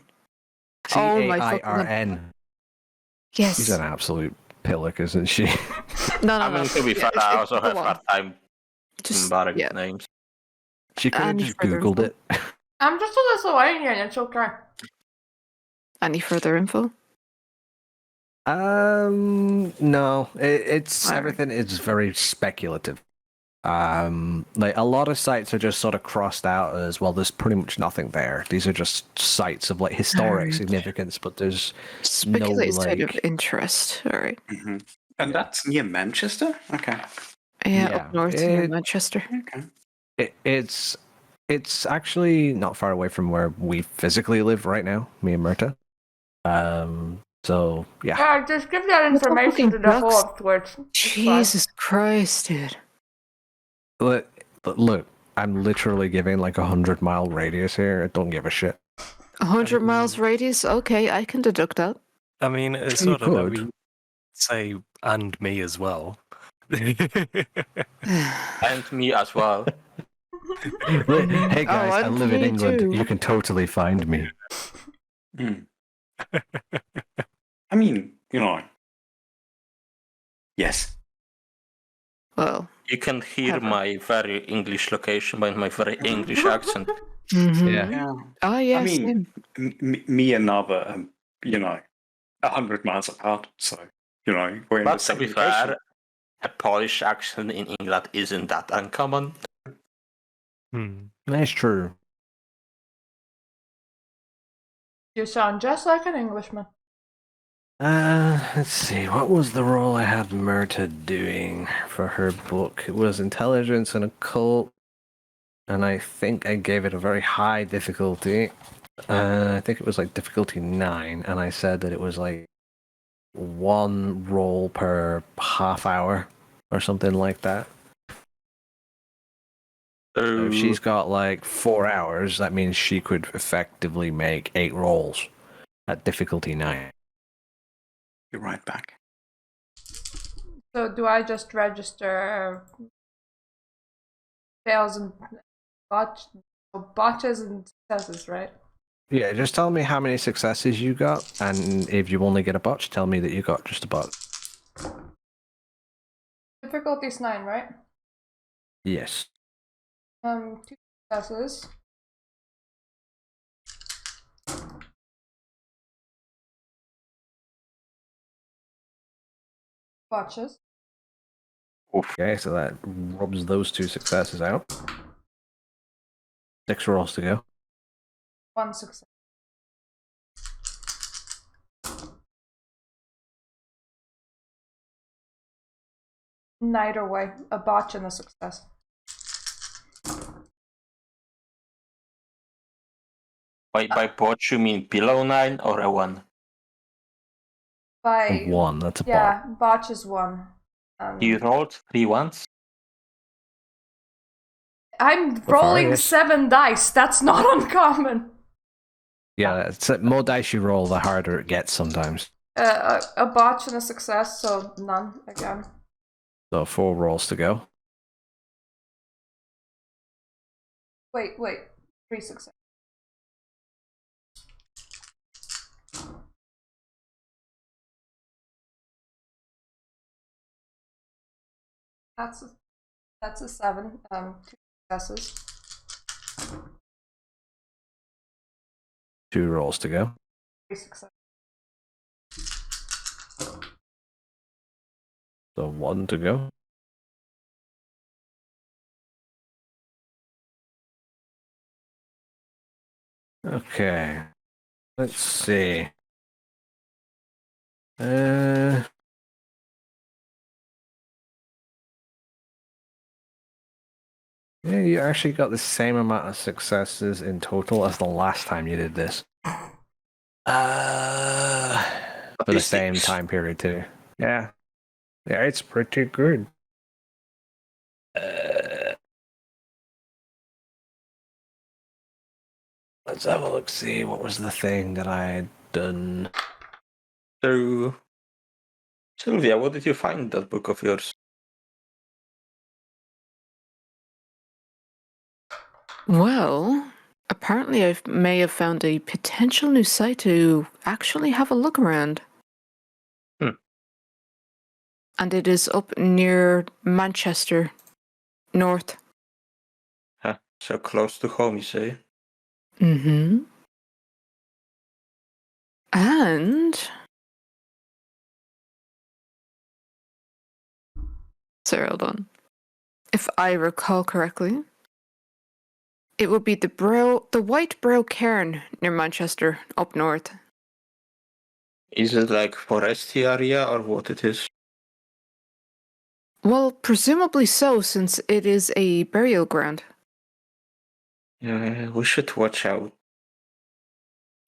Oh my fucking Cairn. Yes. She's an absolute pillock, isn't she? No, I mean, to be fair, I also have hard time remembering yeah. names. She could have Any just further Googled info? it. I'm just a Lithuanian, it's okay. Any further info? No. It's Alright. everything is very speculative. Like a lot of sites are just sort of crossed out as well. There's pretty much nothing there. These are just sites of like historic Alright. significance, but there's Speculated side of like- interest. Alright. Mhm. And that's near Manchester? Okay. Yeah, Yeah, up north near it- Manchester. Okay. It's actually not far away from where we physically live right now, me and Myrta. So yeah. Yeah, just give that That's all information to fucking the ducks. whole of Twitch. It's fine. Jesus Christ, dude. Look, I'm literally giving like 100-mile radius here. I don't give a shit. 100 miles radius? Okay, I can deduct that. I mean, it's You sort of that could. we say, and me as well. And me as well. Hey guys, I and live in me England. too. You can totally find me. Hmm. I mean, yes. Well, You can hear Ever. my very English location by my very English accent. mhm. Yeah. Yeah. Oh, yeah, I mean, same. me and Nava, 100 miles apart. So, we're in the But to same be location. fair, a Polish accent in England isn't that uncommon. That's true. You sound just like an Englishman. Let's see. What was the role I had Myrta doing for her book? It was intelligence and occult. and I think I gave it a very high difficulty. I think it was like difficulty 9, and I said that it was like 1 roll per half hour or something like that. So if she's got like 4 hours, that means she could effectively make 8 rolls at difficulty 9. Be right back. So do I just register fails and botches and successes, right? Yeah, just tell me how many successes you got, and if you only get a botch, tell me that you got just a botch. Difficulty's 9, right? Yes. 2 successes. Botches. Okay, so that rubs those 2 successes out. 6 rolls to go. 1 success. Neither way, a botch and a success. By botch you mean below 9 or a 1? By 1, that's a yeah, botch. botch is 1. You rolled 3 ones? I'm far, rolling yes. 7 dice. That's not uncommon. Yeah, it's more dice you roll, the harder it gets sometimes. A botch and a success, so none again. So 4 rolls to go. Wait. 3 success. That's a 7. 2 successes. 2 rolls to go. 3 successes. So 1 to go. Okay. Let's see. Yeah, you actually got the same amount of successes in total as the last time you did this. For the same time period too. Yeah. Yeah, it's pretty good. Let's have a look, see what was the thing that I had done. So, Sylvia, what did you find in that book of yours? Well, apparently I may have found a potential new site to actually have a look around. And it is up near Manchester, north. Huh, so close to home, you say? Mm-hmm. And... Sorry, hold on. If I recall correctly, it would be the White Brow Cairn near Manchester, up north. Is it like foresty area or what it is? Well, presumably so, since it is a burial ground. Yeah, we should watch out.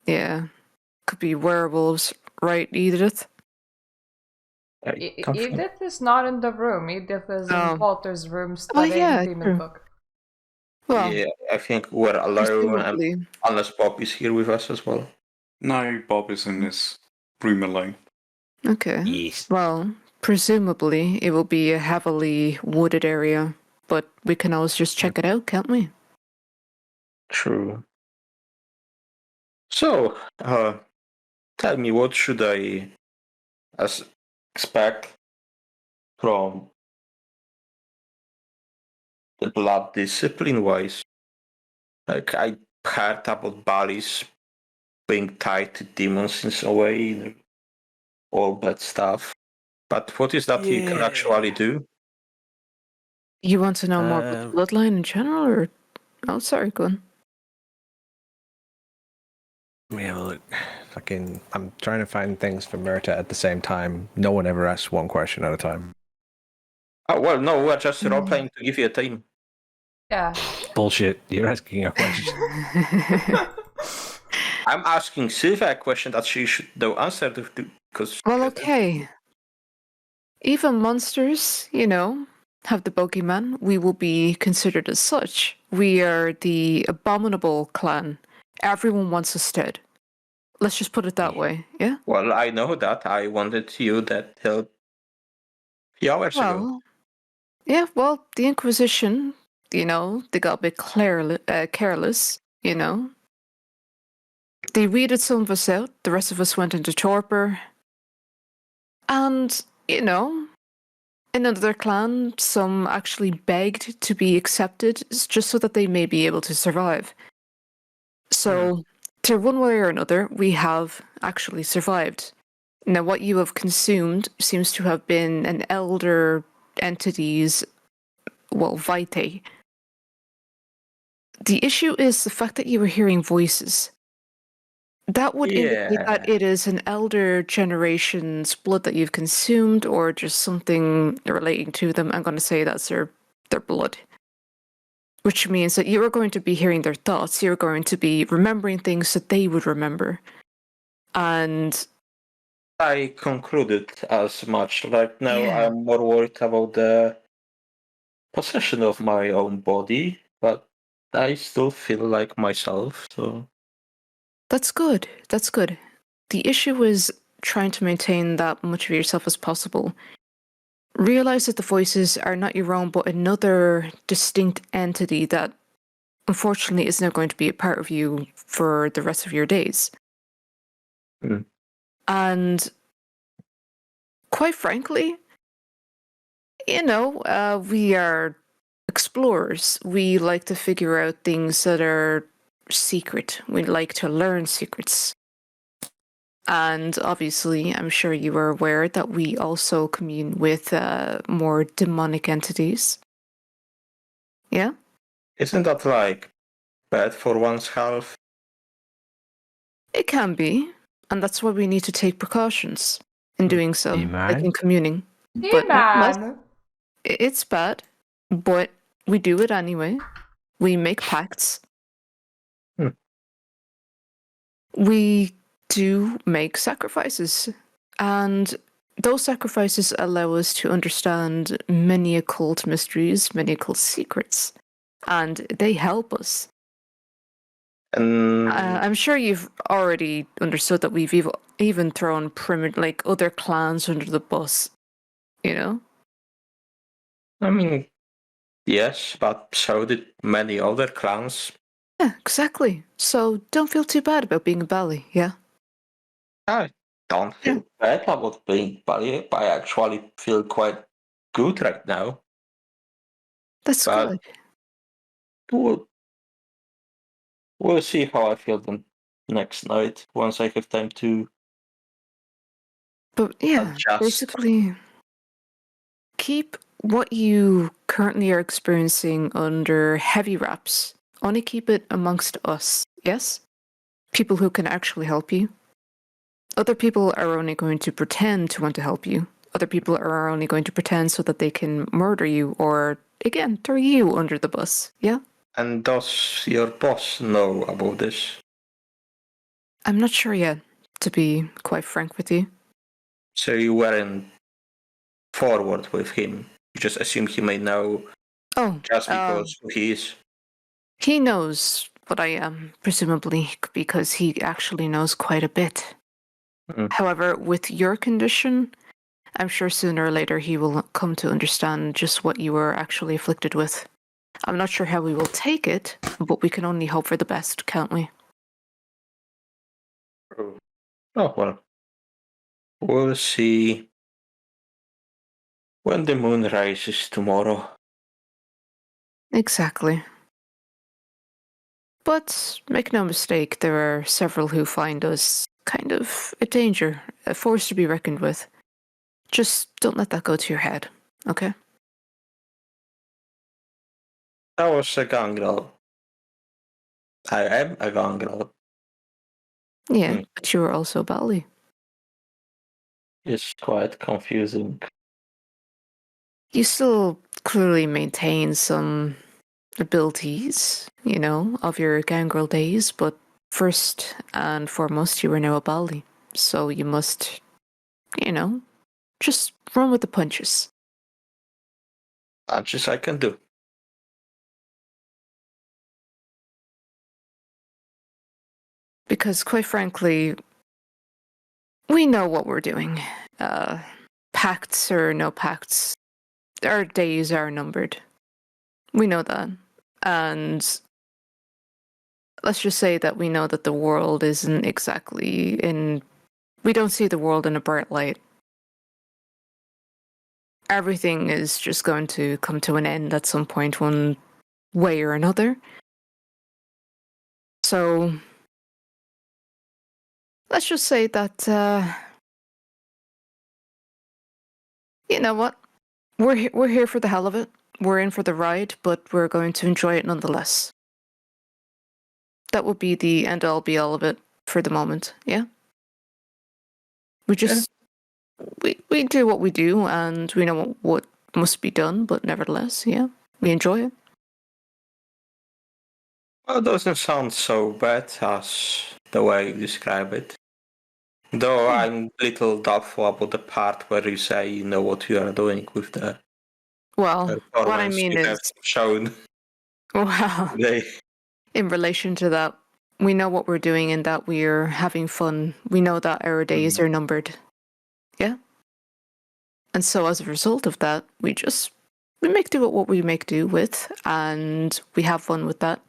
Yeah. Could be werewolves, right, Edith? Edith is not in the room. Edith is Oh. in Walter's room studying yeah, Demon true. Book. Well, Yeah, I think we're alone, presumably. unless Bob is here with us as well. No, Bob is in his room alone. Okay. Yes. Well, presumably it will be a heavily wooded area, but we can always just check it out, can't we? True. So, tell me, what should I expect from the blood discipline-wise? Like, I heard about Balis being tied to demons in some way, all that stuff. But what is that you can actually do? You want to know more about the bloodline in general, or... Oh, sorry, go on. Let me have a look. I'm trying to find things for Myrta at the same time. No one ever asks one question at a time. Oh, well, no, we're just role-playing to give you a time. Yeah. Bullshit. You're asking a question. I'm asking Sylvia a question that she should know answer to because. Well, okay. Even monsters, have the bogeyman. We will be considered as such. We are the abominable clan. Everyone wants us dead. Let's just put it that way, yeah? Well, I know that. I wanted you that till a few hours ago. Well, yeah, well, the Inquisition, they got a bit careless, They weeded some of us out, the rest of us went into torpor. And, in another clan, some actually begged to be accepted just so that they may be able to survive. So, to one way or another, we have actually survived. Now, what you have consumed seems to have been an elder entity's, vitae. The issue is the fact that you were hearing voices. That would indicate that it is an elder generation's blood that you've consumed, or just something relating to them. I'm going to say that's their blood. Which means that you are going to be hearing their thoughts. You're going to be remembering things that they would remember. And I concluded as much. Right now, Yeah. I'm more worried about the possession of my own body, but I still feel like myself, so. that's good. That's good. The issue is trying to maintain that much of yourself as possible. Realize that the voices are not your own, but another distinct entity that unfortunately is now going to be a part of you for the rest of your days. Mm. And quite frankly, we are explorers. We like to figure out things that are secret. We like to learn secrets. And obviously, I'm sure you are aware that we also commune with more demonic entities. Yeah? Isn't that like bad for one's health? It can be. And that's why we need to take precautions in doing so, like man. in communing. Yeah, But nonetheless, man. it's bad, but we do it anyway. We make pacts. Hmm. We do make sacrifices. And those sacrifices allow us to understand many occult mysteries, many occult secrets. And they help us. And I'm sure you've already understood that we've even thrown other clans under the bus, I mean, yes, but so did many other clans. Yeah, exactly. So don't feel too bad about being a Bally, yeah? I don't feel bad about being Bali. I actually feel quite good right now. That's But good. we'll see how I feel the next night once I have time to But yeah, adjust. basically, keep what you currently are experiencing under heavy wraps. Only keep it amongst us, yes? People who can actually help you. Other people are only going to pretend to want to help you. Other people are only going to pretend so that they can murder you or, again, throw you under the bus, yeah? And does your boss know about this? I'm not sure yet, to be quite frank with you. So you weren't forward with him. You just assume he may know Oh, just because who he is. he knows what I am, presumably, because he actually knows quite a bit. Mm. However, with your condition, I'm sure sooner or later he will come to understand just what you were actually afflicted with. I'm not sure how we will take it, but we can only hope for the best, can't we? Oh, well. We'll see when the moon rises tomorrow. Exactly. But make no mistake, there are several who find us kind of a danger, a force to be reckoned with. Just don't let that go to your head, okay? I was a gangrel. I am a gangrel. Yeah, but you were also Bali. It's quite confusing. You still clearly maintain some abilities, of your gangrel days, but first and foremost, you are now a Baldi. So you must, just run with the punches. Much as I can do. Because quite frankly, we know what we're doing. Pacts or no pacts, our days are numbered. We know that. And let's just say that we know that the world isn't exactly we don't see the world in a bright light. Everything is just going to come to an end at some point, one way or another. So let's just say that, you know what? We're here for the hell of it. We're in for the ride, but we're going to enjoy it nonetheless. That would be the end all be all of it for the moment, yeah? We just we do what we do, and we know what must be done, but nevertheless, yeah, we enjoy it. Well, it doesn't sound so bad as the way you describe it. Though I'm a little doubtful about the part where you say you know what you are doing with the Well, what I performance mean you have is, shown well, today. in relation to that, we know what we're doing and that we're having fun. We know that our days are numbered. Yeah? And so as a result of that, we make do what we make do with, and we have fun with that.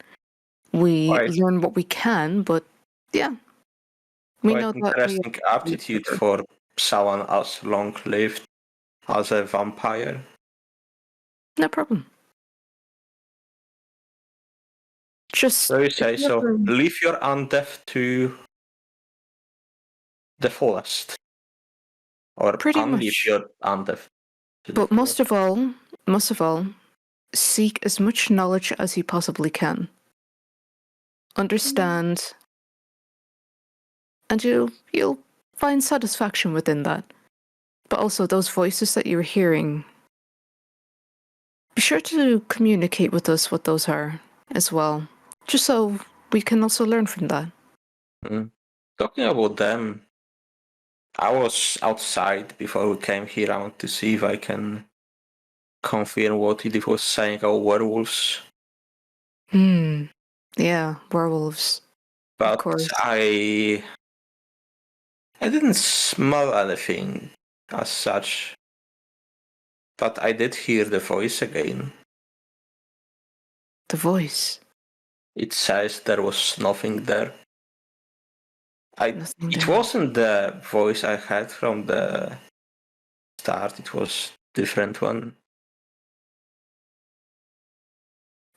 We Quite, learn what we can, but yeah. We quite know that we interesting aptitude for someone as long-lived as a vampire. no problem. Just So you say if you so. ever- Leave your undeath to the fullest, or Pretty unleave much. your undeath to the But fullest. most of all, seek as much knowledge as you possibly can. Understand, and you'll find satisfaction within that. But also those voices that you're hearing, be sure to communicate with us what those are as well, just so we can also learn from that. Talking about them, I was outside before we came here. I want to see if I can confirm what Edith was saying about werewolves. Yeah, werewolves. But course. I didn't smell anything as such. But I did hear the voice again. The voice. It says there was nothing there. Nothing It there. wasn't the voice I had from the start. It was different one.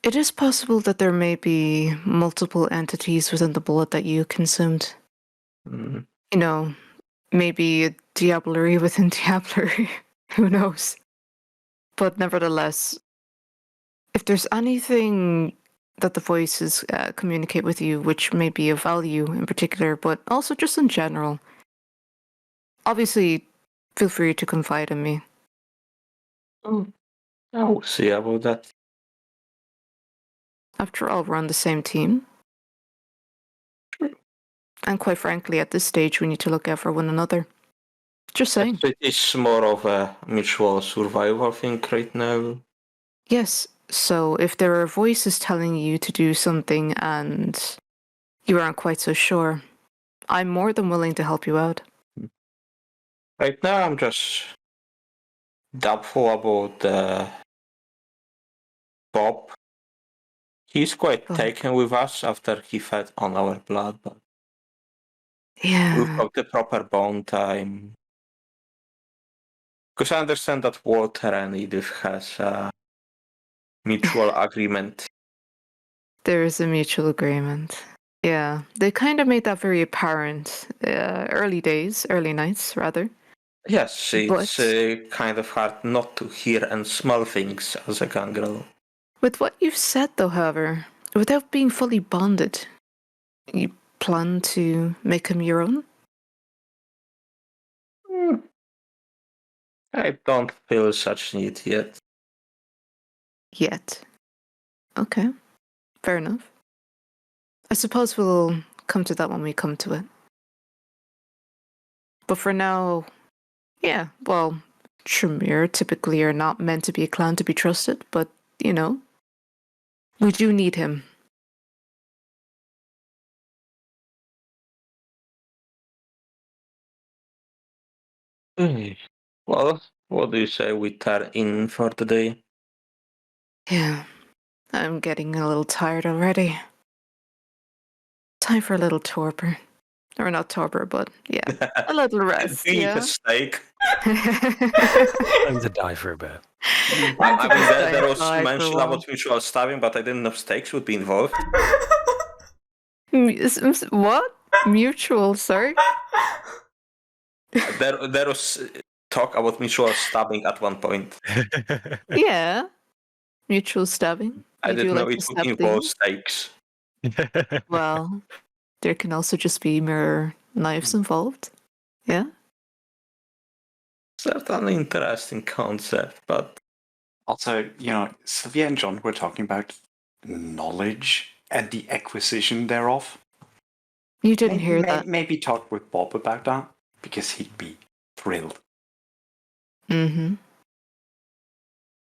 It is possible that there may be multiple entities within the blood that you consumed. Mm. Maybe a diablerie within diablerie. Who knows? But nevertheless, if there's anything that the voices communicate with you, which may be of value in particular, but also just in general, obviously, feel free to confide in me. Oh, I will see about that. After all, we're on the same team. And quite frankly, at this stage, we need to look out for one another. Just saying. It is more of a mutual survival thing right now. Yes, so if there are voices telling you to do something and you aren't quite so sure, I'm more than willing to help you out. Right now, I'm just doubtful about Bob. He's quite Bob. taken with us after he fed on our blood, but Yeah, without the proper bond time. Because I understand that Walter and Edith has a mutual agreement. there is a mutual agreement. Yeah, they kind of made that very apparent. Early days, early nights, rather. Yes, it's But kind of hard not to hear and smell things as a gangrel. with what you've said, though, however, without being fully bonded, you plan to make him your own? I don't feel such need yet. Yet. Okay. Fair enough. I suppose we'll come to that when we come to it. But for now, yeah, well, Tremere typically are not meant to be a clan to be trusted, but, you know, we do need him. Well, what do you say we turn in for the day? Yeah, I'm getting a little tired already. Time for a little torpor. Or not torpor, but yeah, a little rest, Eat yeah? a steak. Time to die for a bit. I mean, there was Die for a mention while. about mutual stabbing, but I didn't know stakes would be involved. What? Mutual, sorry? There was talk about mutual stabbing at one point. Yeah. Mutual stabbing. I You do didn't know like it to would stab involve things? stakes. Well, there can also just be mere knives involved. Yeah? Certainly interesting concept, but Also, Sylvia and John were talking about knowledge and the acquisition thereof. You didn't hear that. Maybe talk with Bob about that, because he'd be thrilled. Mm-hmm.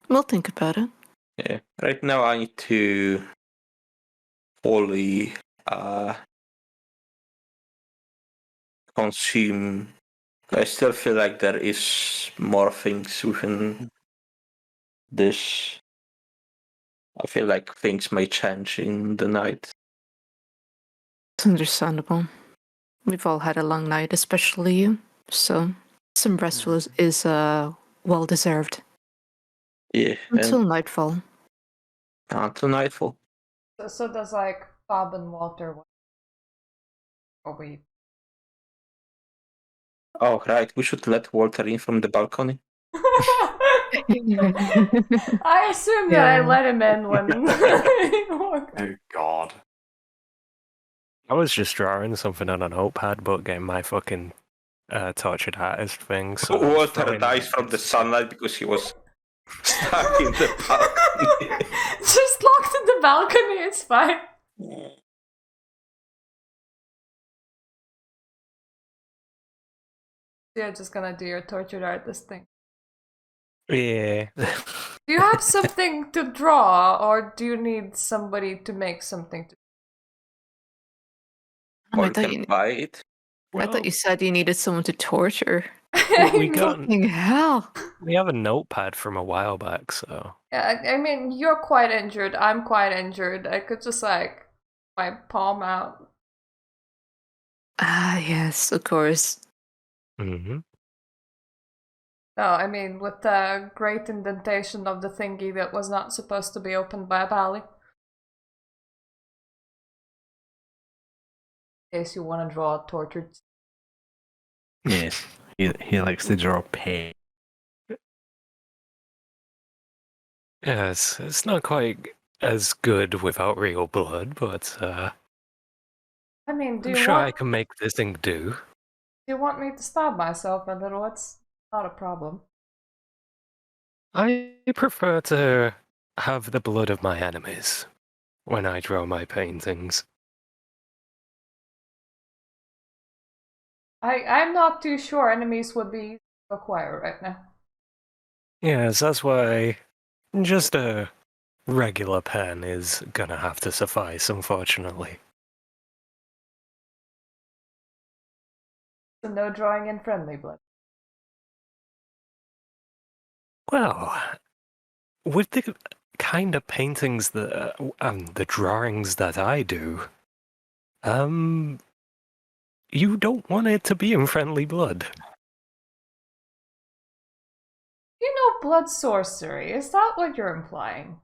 We'll think about it. yeah. Right now I need to fully consume. I still feel like there is more things within this. I feel like things may change in the night. It's understandable. We've all had a long night, especially you. So some rest is well deserved. Yeah, Until and nightfall. until nightfall. So does like Bob and Walter or we Oh, right. We should let Walter in from the balcony. I assume that I let him in when Oh, God. I was just drawing something on a notepad, but getting my fucking tortured artist thing. So I was Walter throwing dies from the it's- sunlight because he was stuck in the balcony. just locked in the balcony, it's fine. You're just gonna do your tortured artist thing. Yeah. Do you have something to draw, or do you need somebody to make something to Or I you thought can buy it. I thought you said you needed someone to torture. we got Fucking hell. we have a notepad from a while back, so Yeah, I mean, you're quite injured. I'm quite injured. I could just like my palm out. Ah, yes, of course. mm-hmm. No, I mean with the great indentation of the thingy that was not supposed to be opened by a pally. In case you want to draw a tortured. Yes, he likes to draw pain. Yeah, it's not quite as good without real blood, but I mean, I'm sure I can make this thing do. do you want me to stab myself a little? It's not a problem. I prefer to have the blood of my enemies when I draw my paintings. I'm not too sure enemies would be easy to acquire right now. Yes, that's why just a regular pen is gonna have to suffice, unfortunately. So no drawing in friendly blood. Well, with the kind of paintings that the drawings that I do, you don't want it to be in friendly blood. You know blood sorcery, is that what you're implying?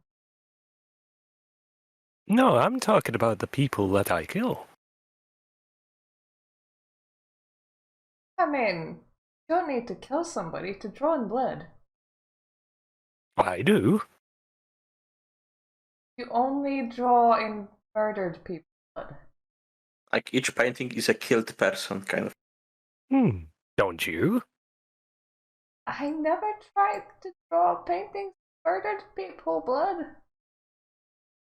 No, I'm talking about the people that I kill. I mean, you don't need to kill somebody to draw in blood. I do. You only draw in murdered people's blood. Like each painting is a killed person, kind of. Don't you? I never tried to draw paintings of murdered people blood.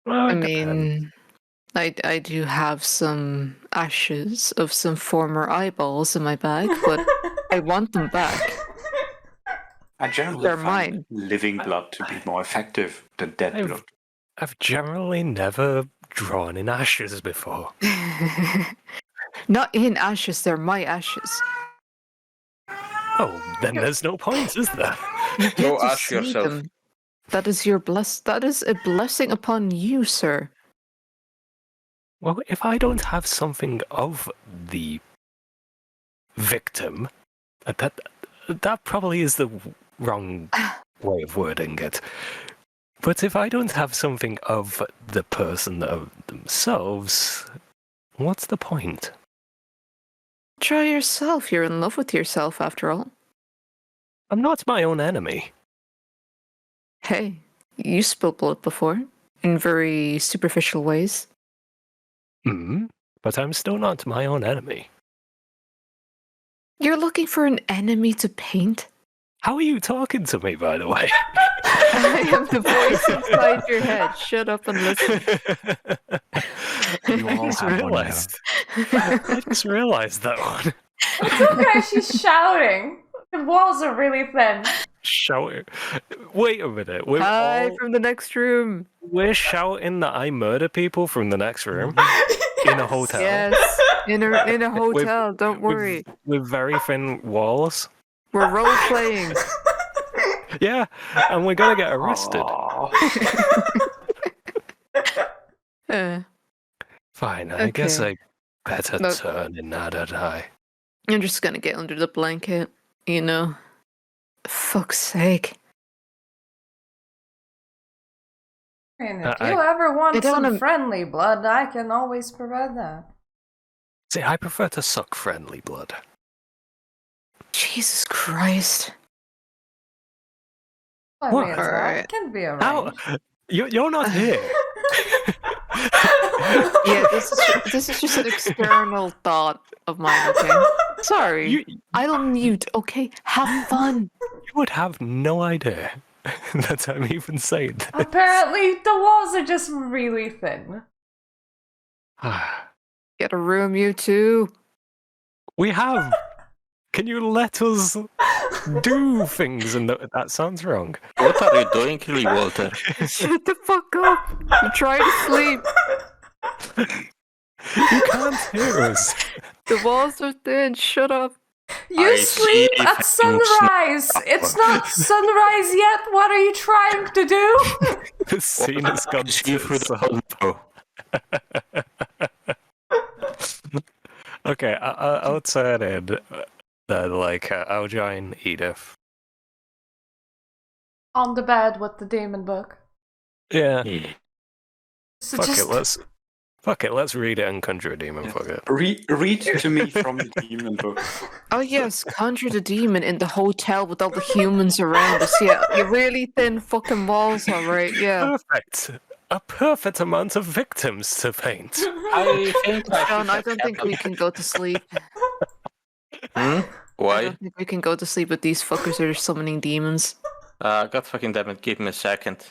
Well, I it depends. mean, I do have some ashes of some former eyeballs in my bag, but I want them back. I generally They're find mine. living blood to be more effective than dead blood. I've generally never drawn in ashes before. Not in ashes, they're my ashes. Oh, then there's no point, is there? You Go get to ash see yourself. them. That is that is a blessing upon you, sir. Well, if I don't have something of the victim, that probably is the wrong way of wording it. But if I don't have something of the person of themselves, what's the point? Try yourself. You're in love with yourself, after all. I'm not my own enemy. Hey, you spilled blood before, in very superficial ways. But I'm still not my own enemy. You're looking for an enemy to paint? How are you talking to me, by the way? I am the voice inside your head. Shut up and listen. You all have one now. I just realized that one. It's okay, she's shouting. The walls are really thin. Shouting. Wait a minute. Hi from the next room. We're shouting that I murder people from the next room in a hotel. Yes, in a hotel. Don't worry. With very thin walls. We're role playing. Yeah, and we're gonna get arrested. Fine, I guess I better turn in now, don't I? I'm just gonna get under the blanket, you know. Fuck's sake. And if you ever want some wanna... friendly blood, I can always provide that. See, I prefer to suck friendly blood. Jesus Christ. I What? mean, it can be arranged. How? You're not here. Yeah, this is just an external thought of mine, okay? Sorry. I'll mute, okay? Have fun. You would have no idea that I'm even saying this. Apparently, the walls are just really thin. Get a room, you two. We have. Can you let us do things? And that sounds wrong. What are you doing, really, Walter? Shut the fuck up. I'm trying to sleep. You can't hear us. The walls are thin. Shut up. You sleep at sunrise. It's not sunrise yet. What are you trying to do? The scene has gone See through the hole. Okay, I'll turn in. I'll join Edith. On the bed with the demon book. Yeah. So Fuck it, let's read it and conjure a demon, fuck it. Read to me from the demon book. Oh yes, conjure the demon in the hotel with all the humans around us. Yeah, you're really thin fucking walls, alright, yeah. Perfect. A perfect amount of victims to paint. I think John, I don't think we can go to sleep. I Why? don't think we can go to sleep with these fuckers that are summoning demons. God fucking damn it, give me a second.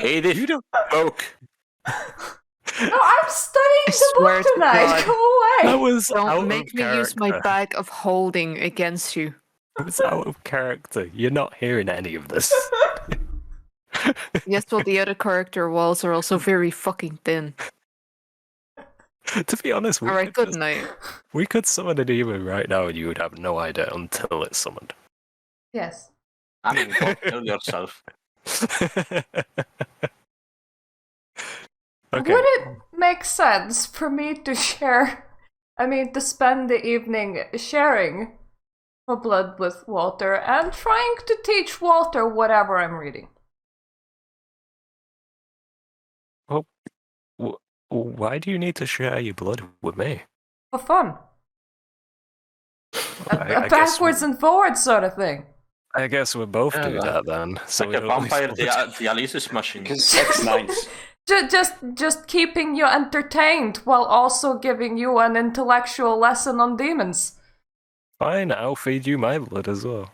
Edith, You don't. joke. No, I'm studying the swear book to tonight. God. Go That away. was out Don't make of me use my character. bag of holding against you. It was out of character. You're not hearing any of this. Yes, well, the other character walls are also very fucking thin. To be honest, Alright, good night. we could summon a demon right now and you would have no idea until it's summoned. Yes. I mean, go kill yourself. Okay. Would it make sense for me to to spend the evening sharing my blood with Walter and trying to teach Walter whatever I'm reading? Why do you need to share your blood with me? For fun. I A guess backwards and forwards sort of thing. I guess we'll both do that then. So Like a we don't vampire waste blood. dialysis machine. Because sex nights. Just keeping you entertained while also giving you an intellectual lesson on demons. Fine, I'll feed you my blood as well.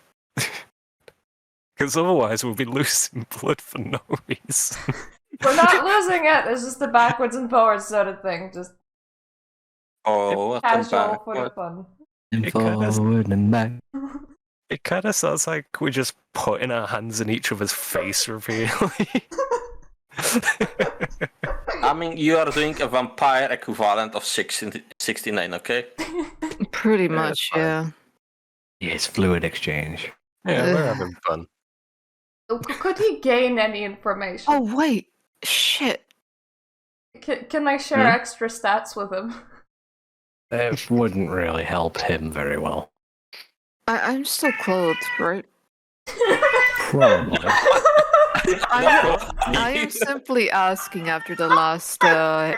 Because otherwise we'll be losing blood for no reason. We're not losing it. It's just the backwards and forwards sort of thing. Just Oh, what a casual for the backward. fun. And It kinda- forward and back. It kind of sounds like we're just putting our hands in each other's face repeatedly. I mean, you are doing a vampire equivalent of 69, okay? Pretty Yeah, much, fine. yeah. Yes, fluid exchange. Yeah, we're having fun. Could he gain any information? Oh wait, shit. Can I share extra stats with him? It wouldn't really help him very well. I'm still clothed, right? Probably. I am simply asking after the last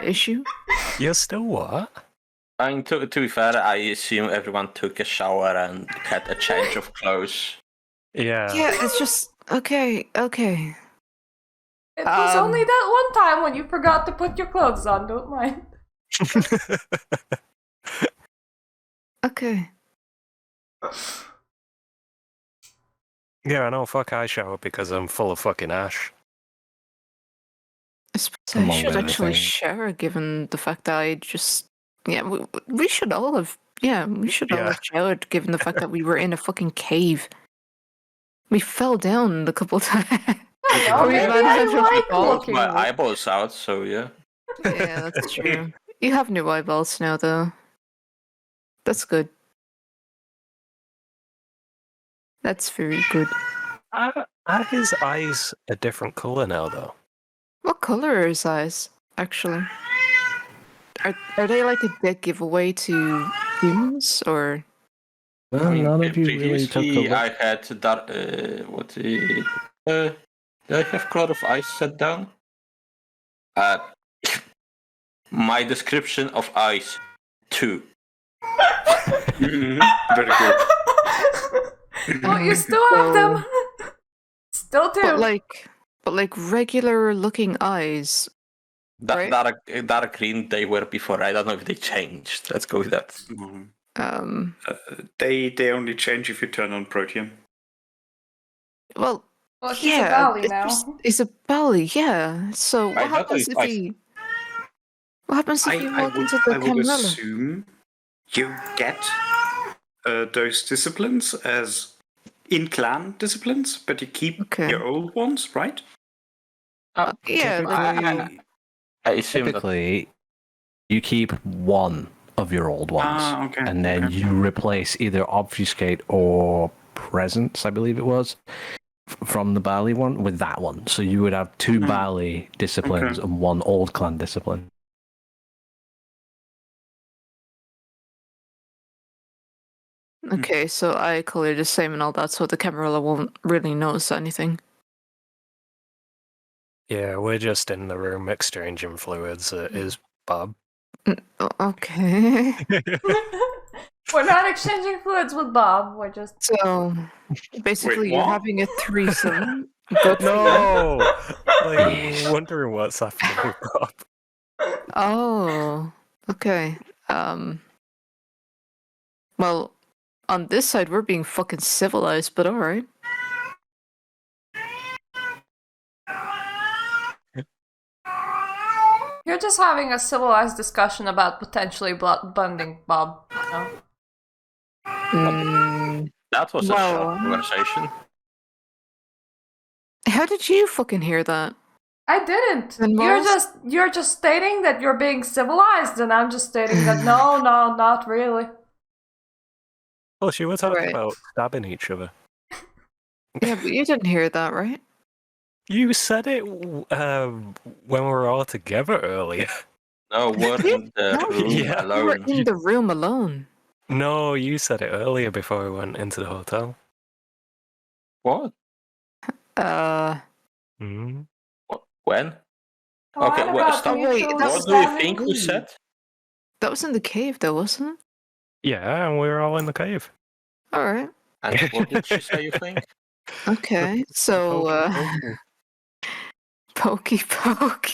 issue. You're still what? I mean, to be fair, I assume everyone took a shower and had a change of clothes. Yeah. Yeah, it's just okay. It was only that one time when you forgot to put your clothes on, don't mind. Okay. Yeah, I know. Fuck, I shower because I'm full of fucking ash. I suppose I Among should other actually things. share, given the fact that I just we should all have we should all Yeah. have shared, given the fact that we were in a fucking cave. We fell down a couple times. No, We maybe managed to I like fall. looking. My eyeballs out, so yeah. Yeah, that's true. You have new eyeballs now, though. That's good. That's very good. Are his eyes a different color now, though? What color are his eyes, actually? Are they like a dead giveaway to humans, or? Well, I mean, none of you really took a previously look. I had that. Do I have color of eyes set down? My description of eyes 2. Very good. Well, you still have them. Still do. But like regular looking eyes. Right. Dark green they were before. I don't know if they changed. Let's go with that. They only change if you turn on Proteum. Well, He's yeah, a Bally now. He's a Bally, yeah. So what I thought happens it if was- he? What happens if you walk into the I would Camarilla? assume you get those disciplines as in-clan disciplines, but you keep your old ones, right? Yeah, like, I assume that. Typically, you keep one of your old ones, okay. and then you replace either obfuscate or presence, I believe it was, from the Bali one with that one. So you would have two Bali disciplines and one old clan discipline. okay, so eye color the same and all that, so the Camarilla won't really notice anything. Yeah, we're just in the room exchanging fluids. Is Bob? Okay. We're not exchanging fluids with Bob. We're just. So basically, Wait, you're what? having a threesome. Good for you. No! Like, wondering what's happening with Bob. Oh, okay. Well, on this side, we're being fucking civilized, but alright. You're just having a civilized discussion about potentially bunding Bob. You know? That was a short conversation. How did you fucking hear that? I didn't. And You're just stating that you're being civilized, and I'm just stating that no, not really. Well, she was talking Right. about stabbing each other. Yeah, but you didn't hear that, right? You said it when we were all together earlier. No, we're in the No, room Yeah. You were alone. in the room alone. No, you said it earlier before we went into the hotel. What? Mm. When? What Okay, well, about stop. Wait, mutual that's What do you understanding? think we said? That was in the cave, though, wasn't it? Yeah, and we were all in the cave. Alright. And what did she say, you think? Okay, so, Pokey poke.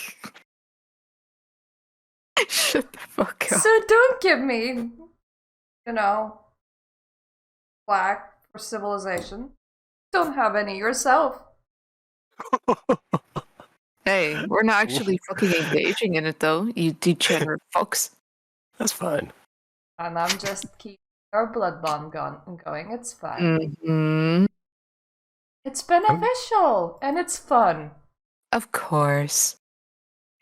Shut the fuck up. So don't give me, flack for civilization. Don't have any yourself. Hey, we're not actually fucking engaging in it though, you degenerate fucks. That's fine. And I'm just keeping our blood bond going. It's fine. Mm-hmm. It's beneficial and it's fun. Of course.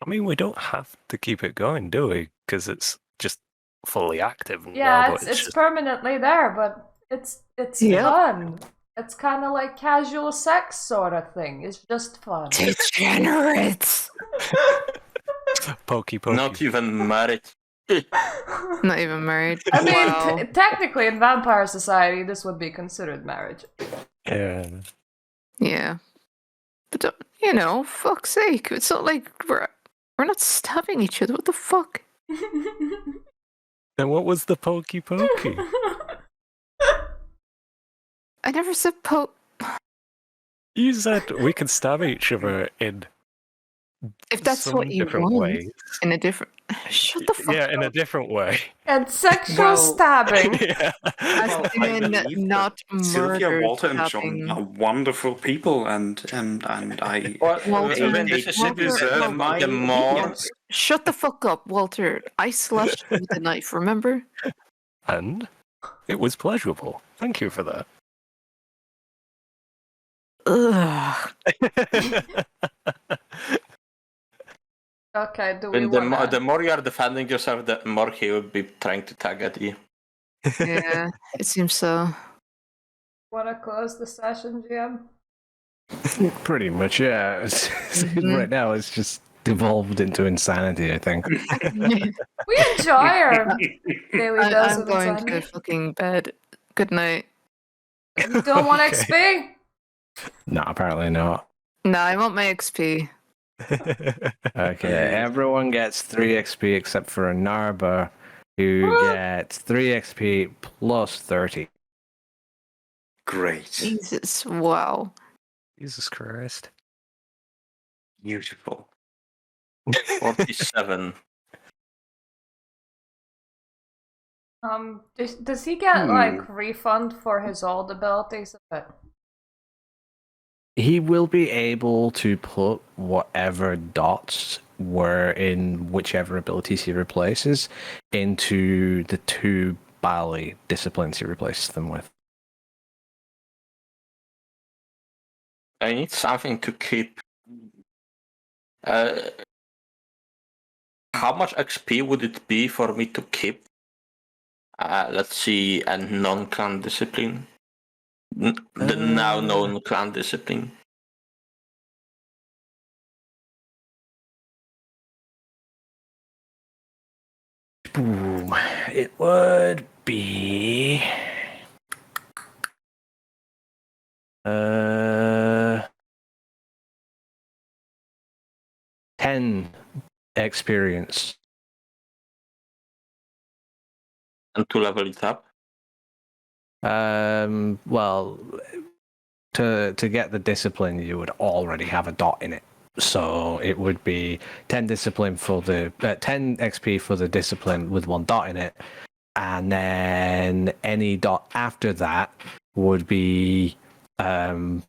I mean, we don't have to keep it going, do we? Because it's just fully active Yeah, now. But it's just... permanently there, but it's Yep. fun. It's kind of like casual sex sort of thing. It's just fun. Degenerates! Pokey. Not even married. Not even married. I mean, Wow. technically in Vampire Society, this would be considered marriage. Yeah. Yeah. But fuck's sake. It's not like we're not stabbing each other. What the fuck? Then what was the pokey? I never said You said we can stab each other in if that's some what you different want. ways. In a different... Shut the fuck Yeah, up. in a different way. And sexual Well- stabbing. Yeah. As Well, I in believe not that Sylvia, murder Walter, and stabbing. John are wonderful people, and I. Well, Walter, when this is Walter, deserve my the more opinions. Shut the fuck up, Walter. I slashed you with a knife, remember? And it was pleasurable. Thank you for that. Ugh. Okay, do we when want the more you are defending yourself, the more he will be trying to tag at you. Yeah, it seems so. to close the session, GM? Pretty much, yeah. Mhm. Right now, it's just devolved into insanity, I think. We enjoy our daily dose I'm of going insanity. to fucking bed. Good night. You don't want Okay. XP? No, apparently not. No, I want my XP. Okay, everyone gets 3 XP except for a Narba, who What? gets 3 XP plus 30. Great. Jesus, wow. Jesus Christ. Beautiful. 47. Does he get like refund for his old abilities? He will be able to put whatever dots were in whichever abilities he replaces into the 2 Bali disciplines he replaces them with. I need something to keep. How much XP would it be for me to keep? Let's see, a non-clan discipline. The now known clan discipline. Boom. It would be 10 experience. And to level it up. Well, to get the discipline, you would already have a dot in it. So it would be 10 discipline for the 10 XP for the discipline with 1 dot in it, and then any dot after that would be the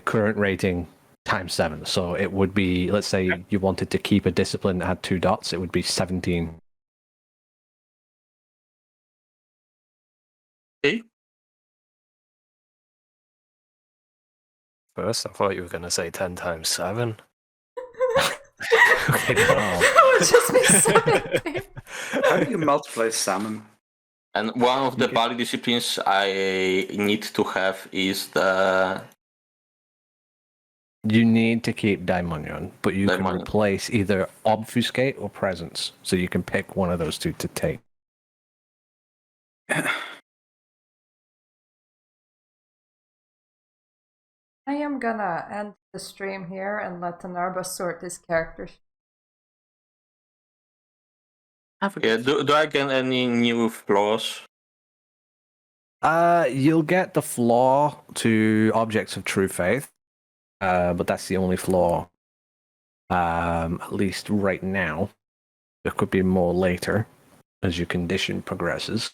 current rating times 7. So it would be, let's say you wanted to keep a discipline that had 2 dots, it would be 17. Okay. First, I thought you were going to say 10 times 7. Okay, no. It would just be 17. How do you multiply salmon? And one of the Bali disciplines I need to have is the... You need to keep Daimonion, but you can Daimonion. replace either Obfuscate or Presence. So you can pick one of those 2 to take. I am gonna end the stream here and let Tanarba sort his character. Yeah, do I get any new flaws? You'll get the flaw to Objects of True Faith, but that's the only flaw. At least right now. There could be more later as your condition progresses.